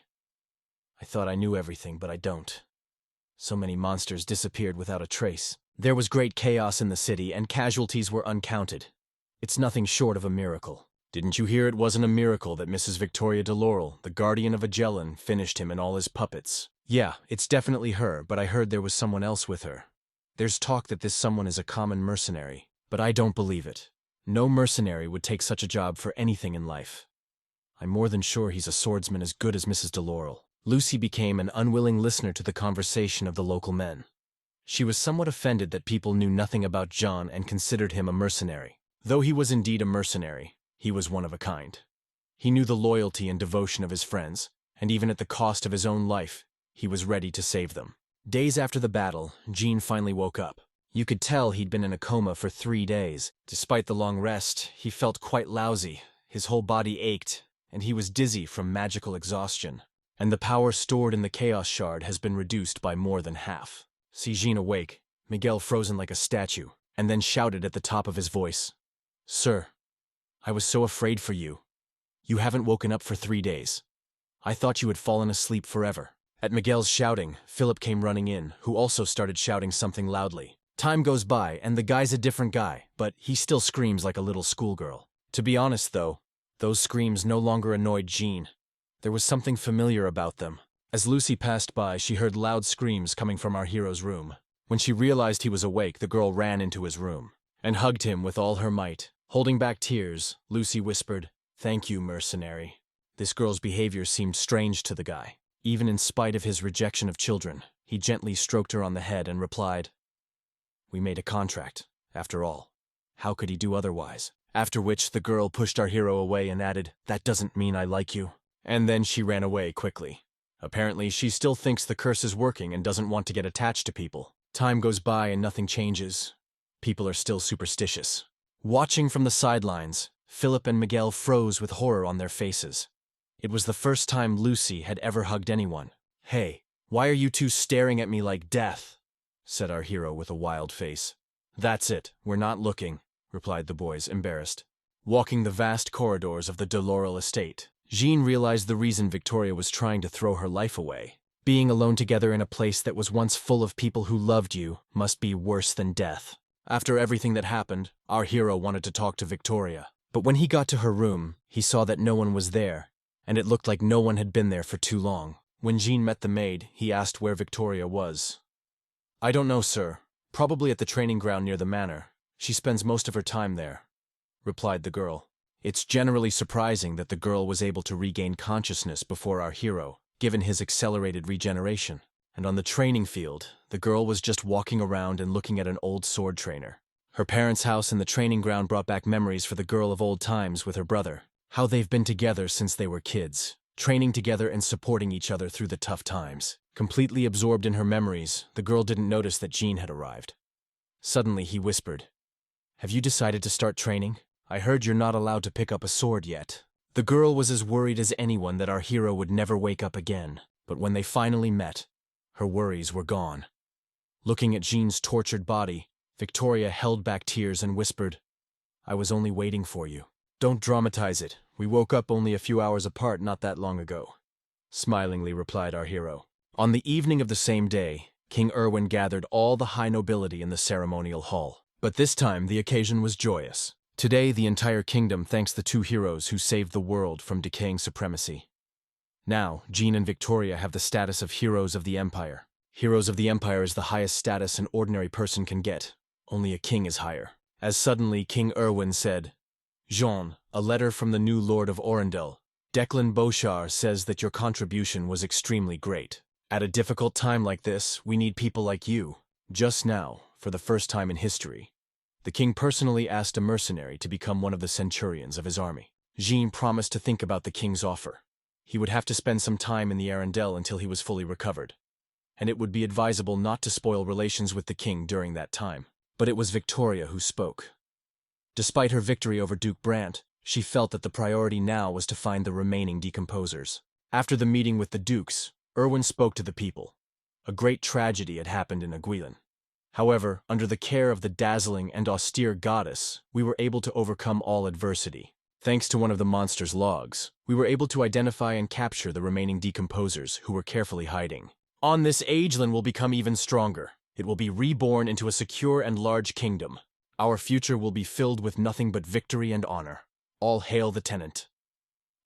I thought I knew everything, but I don't. So many monsters disappeared without a trace. There was great chaos in the city, and casualties were uncounted. It's nothing short of a miracle. Didn't you hear it wasn't a miracle that Mrs. Victoria de Laurel, the guardian of Agellan, finished him and all his puppets? Yeah, it's definitely her, but I heard there was someone else with her. There's talk that this someone is a common mercenary, but I don't believe it. No mercenary would take such a job for anything in life. I'm more than sure he's a swordsman as good as Mrs. de Laurel. Lucy became an unwilling listener to the conversation of the local men. She was somewhat offended that people knew nothing about John and considered him a mercenary. Though he was indeed a mercenary, he was one of a kind. He knew the loyalty and devotion of his friends, and even at the cost of his own life, he was ready to save them. Days after the battle, Jean finally woke up. You could tell he'd been in a coma for 3 days. Despite the long rest, he felt quite lousy. His whole body ached, and he was dizzy from magical exhaustion. And the power stored in the Chaos Shard has been reduced by more than half. See Jean awake, Miguel frozen like a statue, and then shouted at the top of his voice, "Sir, I was so afraid for you. You haven't woken up for 3 days. I thought you had fallen asleep forever." At Miguel's shouting, Philip came running in, who also started shouting something loudly. Time goes by, and the guy's a different guy, but he still screams like a little schoolgirl. To be honest, though, those screams no longer annoyed Jean. There was something familiar about them. As Lucy passed by, she heard loud screams coming from our hero's room. When she realized he was awake, the girl ran into his room and hugged him with all her might. Holding back tears, Lucy whispered, "Thank you, mercenary." This girl's behavior seemed strange to the guy. Even in spite of his rejection of children, he gently stroked her on the head and replied, "We made a contract, after all. How could he do otherwise?" After which the girl pushed our hero away and added, "That doesn't mean I like you." And then she ran away quickly. Apparently, she still thinks the curse is working and doesn't want to get attached to people. Time goes by and nothing changes. People are still superstitious. Watching from the sidelines, Philip and Miguel froze with horror on their faces. It was the first time Lucy had ever hugged anyone. "Hey, why are you two staring at me like death?" said our hero with a wild face. "That's it, we're not looking," replied the boys, embarrassed. Walking the vast corridors of the de Laurel estate, Jean realized the reason Victoria was trying to throw her life away. Being alone together in a place that was once full of people who loved you must be worse than death. After everything that happened, our hero wanted to talk to Victoria. But when he got to her room, he saw that no one was there, and it looked like no one had been there for too long. When Jean met the maid, he asked where Victoria was. "I don't know, sir. Probably at the training ground near the manor. She spends most of her time there," replied the girl. It's generally surprising that the girl was able to regain consciousness before our hero, given his accelerated regeneration. And on the training field, the girl was just walking around and looking at an old sword trainer. Her parents' house and the training ground brought back memories for the girl of old times with her brother. How they've been together since they were kids, training together and supporting each other through the tough times. Completely absorbed in her memories, the girl didn't notice that Jean had arrived. Suddenly he whispered, "Have you decided to start training? I heard you're not allowed to pick up a sword yet." The girl was as worried as anyone that our hero would never wake up again, but when they finally met, her worries were gone. Looking at Jean's tortured body, Victoria held back tears and whispered, "I was only waiting for you." "Don't dramatize it. We woke up only a few hours apart not that long ago," smilingly replied our hero. On the evening of the same day, King Erwin gathered all the high nobility in the ceremonial hall. But this time, the occasion was joyous. Today, the entire kingdom thanks the two heroes who saved the world from decaying supremacy. Now, Jean and Victoria have the status of Heroes of the Empire. Heroes of the Empire is the highest status an ordinary person can get. Only a king is higher. As suddenly, King Erwin said, "Jean, a letter from the new Lord of Orendel. Declan Boschard says that your contribution was extremely great. At a difficult time like this, we need people like you. Just now, for the first time in history, the king personally asked a mercenary to become one of the centurions of his army." Jean promised to think about the king's offer. He would have to spend some time in the Arendelle until he was fully recovered, and it would be advisable not to spoil relations with the king during that time. But it was Victoria who spoke. Despite her victory over Duke Brant, she felt that the priority now was to find the remaining decomposers. After the meeting with the dukes, Erwin spoke to the people. A great tragedy had happened in Aguilin. However, under the care of the dazzling and austere goddess, we were able to overcome all adversity. Thanks to one of the monster's logs, we were able to identify and capture the remaining decomposers who were carefully hiding. On this, Agelin will become even stronger. It will be reborn into a secure and large kingdom. Our future will be filled with nothing but victory and honor. All hail the tenant.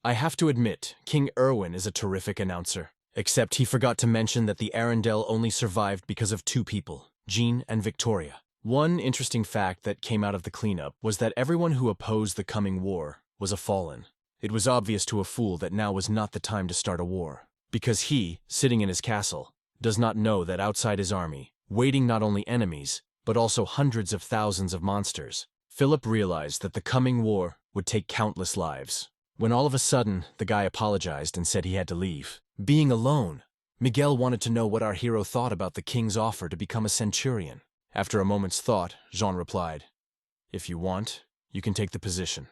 I have to admit, King Erwin is a terrific announcer. Except he forgot to mention that the Arendelle only survived because of two people, Jean and Victoria. One interesting fact that came out of the cleanup was that everyone who opposed the coming war was a fallen. It was obvious to a fool that now was not the time to start a war, because he, sitting in his castle, does not know that outside his army, waiting not only enemies, but also hundreds of thousands of monsters. Philip realized that the coming war would take countless lives. When all of a sudden, the guy apologized and said he had to leave. Being alone, Miguel wanted to know what our hero thought about the king's offer to become a centurion. After a moment's thought, Jean replied, "If you want, you can take the position."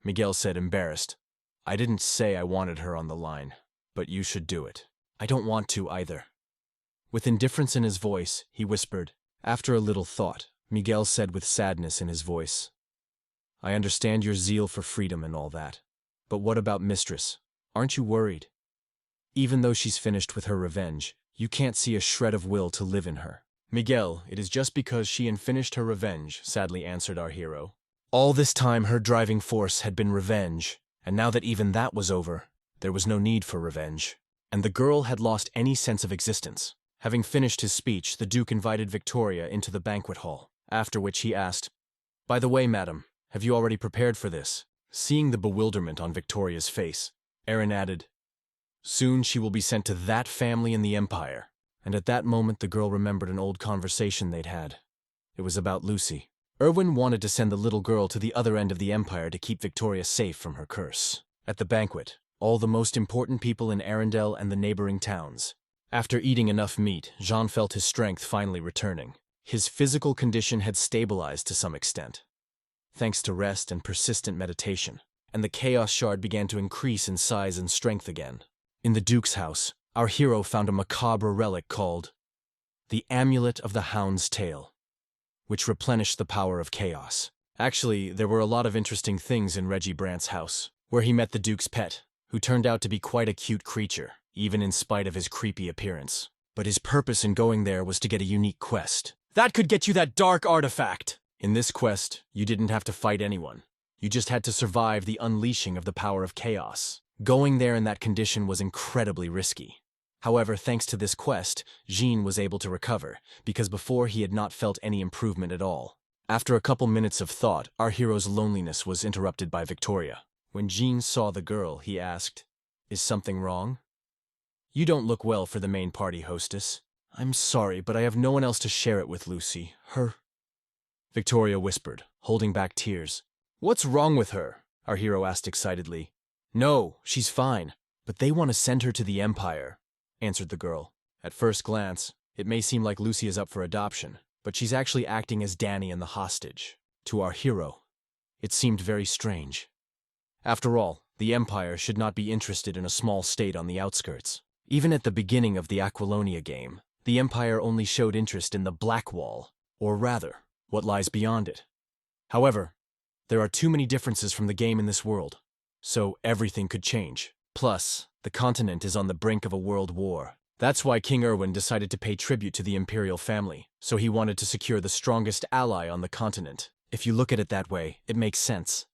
Miguel said, embarrassed, "I didn't say I wanted her on the line, but you should do it." "I don't want to either." With indifference in his voice, he whispered. After a little thought, Miguel said with sadness in his voice, "I understand your zeal for freedom and all that, but what about Mistress? Aren't you worried? Even though she's finished with her revenge, you can't see a shred of will to live in her." "Miguel, it is just because she had finished her revenge," sadly answered our hero. "All this time her driving force had been revenge, and now that even that was over, there was no need for revenge. And the girl had lost any sense of existence." Having finished his speech, the Duke invited Victoria into the banquet hall, after which he asked, "By the way, madam, have you already prepared for this?" Seeing the bewilderment on Victoria's face, Aaron added, "Soon she will be sent to that family in the Empire." And at that moment the girl remembered an old conversation they'd had. It was about Lucy. Erwin wanted to send the little girl to the other end of the Empire to keep Victoria safe from her curse. At the banquet, all the most important people in Arendelle and the neighboring towns. After eating enough meat, Jean felt his strength finally returning. His physical condition had stabilized to some extent, thanks to rest and persistent meditation, and the Chaos Shard began to increase in size and strength again. In the Duke's house, our hero found a macabre relic called the Amulet of the Hound's Tail, which replenished the power of chaos. Actually, there were a lot of interesting things in Reggie Brant's house, where he met the Duke's pet, who turned out to be quite a cute creature, even in spite of his creepy appearance. But his purpose in going there was to get a unique quest. That could get you that dark artifact! In this quest, you didn't have to fight anyone. You just had to survive the unleashing of the power of chaos. Going there in that condition was incredibly risky. However, thanks to this quest, Jean was able to recover, because before he had not felt any improvement at all. After a couple minutes of thought, our hero's loneliness was interrupted by Victoria. When Jean saw the girl, he asked, "Is something wrong?" "You don't look well for the main party, hostess." "I'm sorry, but I have no one else to share it with, Lucy. Victoria whispered, holding back tears. "What's wrong with her?" our hero asked excitedly. "No, she's fine, but they want to send her to the Empire," answered the girl. At first glance, it may seem like Lucy is up for adoption, but she's actually acting as Danny and the hostage. To our hero, it seemed very strange. After all, the Empire should not be interested in a small state on the outskirts. Even at the beginning of the Aquilonia game, the Empire only showed interest in the Black Wall, or rather, what lies beyond it. However, there are too many differences from the game in this world, so everything could change. Plus, the continent is on the brink of a world war. That's why King Erwin decided to pay tribute to the imperial family, so he wanted to secure the strongest ally on the continent. If you look at it that way, it makes sense.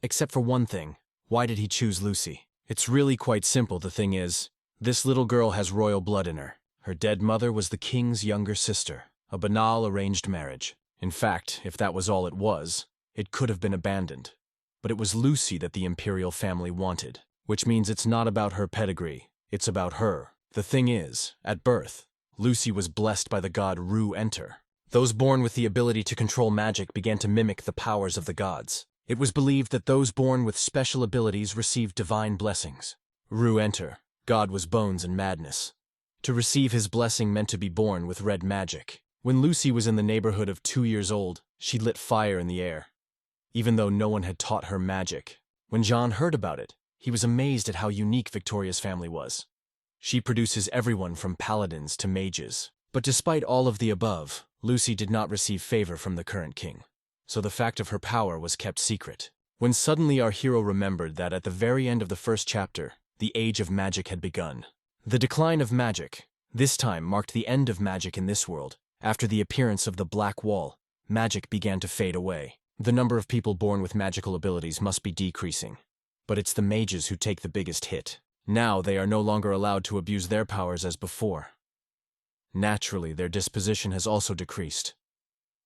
Except for one thing. Why did he choose Lucy? It's really quite simple. The thing is, this little girl has royal blood in her. Her dead mother was the king's younger sister. A banal arranged marriage. In fact, if that was all it was, it could have been abandoned. But it was Lucy that the imperial family wanted, which means it's not about her pedigree, it's about her. The thing is, at birth, Lucy was blessed by the god Ru-Enter. Those born with the ability to control magic began to mimic the powers of the gods. It was believed that those born with special abilities received divine blessings. Ru-Enter, god was bones and madness. To receive his blessing meant to be born with red magic. When Lucy was in the neighborhood of 2 years old, she lit fire in the air, even though no one had taught her magic. When John heard about it, he was amazed at how unique Victoria's family was. She produces everyone from paladins to mages. But despite all of the above, Lucy did not receive favor from the current king. So the fact of her power was kept secret. When suddenly our hero remembered that at the very end of the first chapter, the age of magic had begun. The decline of magic, this time marked the end of magic in this world. After the appearance of the Black Wall, magic began to fade away. The number of people born with magical abilities must be decreasing. But it's the mages who take the biggest hit. Now they are no longer allowed to abuse their powers as before. Naturally, their disposition has also decreased.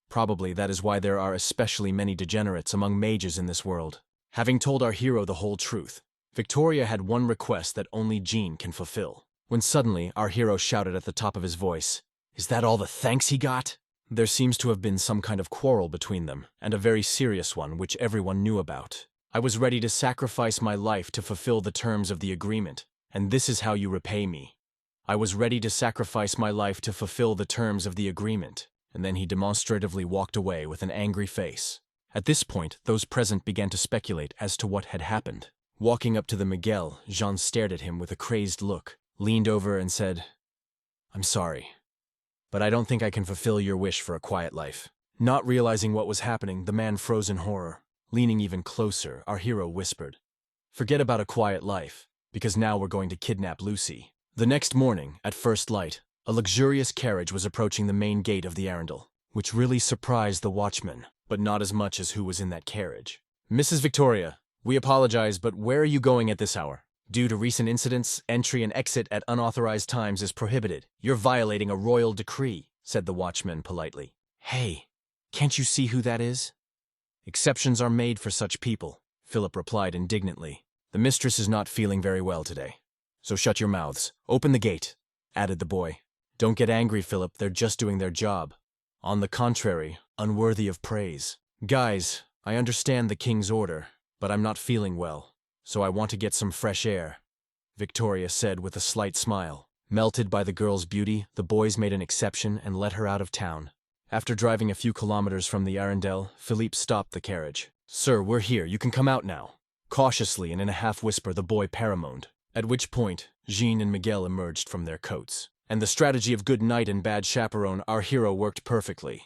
Probably that is why there are especially many degenerates among mages in this world. Having told our hero the whole truth, Victoria had one request that only Jean can fulfill. When suddenly, our hero shouted at the top of his voice, "Is that all the thanks he got?" There seems to have been some kind of quarrel between them, and a very serious one which everyone knew about. I was ready to sacrifice my life to fulfill the terms of the agreement, and this is how you repay me. I was ready to sacrifice my life to fulfill the terms of the agreement, and then he demonstratively walked away with an angry face. At this point, those present began to speculate as to what had happened. Walking up to the Miguel, Jean stared at him with a crazed look, leaned over and said, "I'm sorry, but I don't think I can fulfill your wish for a quiet life." Not realizing what was happening, the man froze in horror. Leaning even closer, our hero whispered, "Forget about a quiet life, because now we're going to kidnap Lucy." The next morning, at first light, a luxurious carriage was approaching the main gate of the Arundel, which really surprised the watchman, but not as much as who was in that carriage. "Mrs. Victoria, we apologize, but where are you going at this hour? Due to recent incidents, entry and exit at unauthorized times is prohibited. You're violating a royal decree," said the watchman politely. "Hey, can't you see who that is?" "Exceptions are made for such people," Philip replied indignantly. "The mistress is not feeling very well today. So shut your mouths. Open the gate," added the boy. "Don't get angry, Philip, they're just doing their job. On the contrary, unworthy of praise. Guys, I understand the king's order, but I'm not feeling well, so I want to get some fresh air," Victoria said with a slight smile. Melted by the girl's beauty, the boys made an exception and let her out of town. After driving a few kilometers from the Arundel, Philippe stopped the carriage. "Sir, we're here. You can come out now." Cautiously and in a half-whisper, the boy paramoaned, at which point Jean and Miguel emerged from their coats. And the strategy of good knight and bad chaperone, our hero worked perfectly.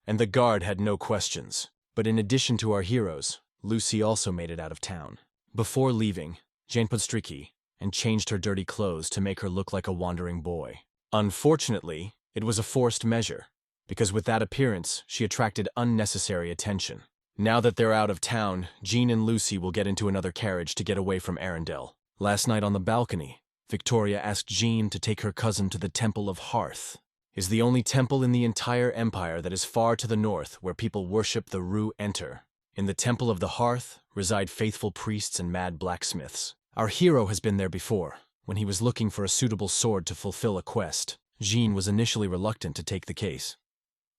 And the guard had no questions. But in addition to our heroes, Lucy also made it out of town. Before leaving, Jane put Stricky and changed her dirty clothes to make her look like a wandering boy. Unfortunately, it was a forced measure, because with that appearance, she attracted unnecessary attention. Now that they're out of town, Jean and Lucy will get into another carriage to get away from Arundel. Last night on the balcony, Victoria asked Jean to take her cousin to the Temple of Hearth. Is the only temple in the entire empire that is far to the north where people worship the Ru-Enter. In the Temple of the Hearth reside faithful priests and mad blacksmiths. Our hero has been there before, when he was looking for a suitable sword to fulfill a quest. Jean was initially reluctant to take the case,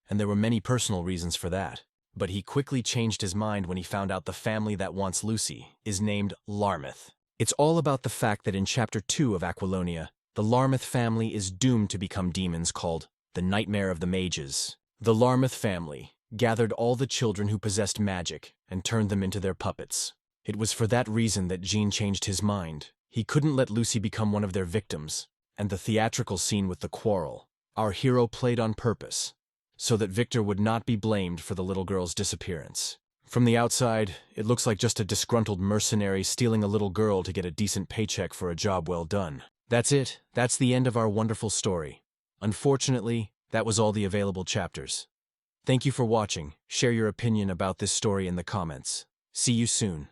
and there were many personal reasons for that. But he quickly changed his mind when he found out the family that wants Lucy is named Larmouth. It's all about the fact that in Chapter 2 of Aquilonia, the Larmouth family is doomed to become demons called the Nightmare of the Mages. The Larmouth family gathered all the children who possessed magic and turned them into their puppets. It was for that reason that Jean changed his mind. He couldn't let Lucy become one of their victims, and the theatrical scene with the quarrel, our hero played on purpose, so that Victor would not be blamed for the little girl's disappearance. From the outside, it looks like just a disgruntled mercenary stealing a little girl to get a decent paycheck for a job well done. That's it. That's the end of our wonderful story. Unfortunately, that was all the available chapters. Thank you for watching. Share your opinion about this story in the comments. See you soon.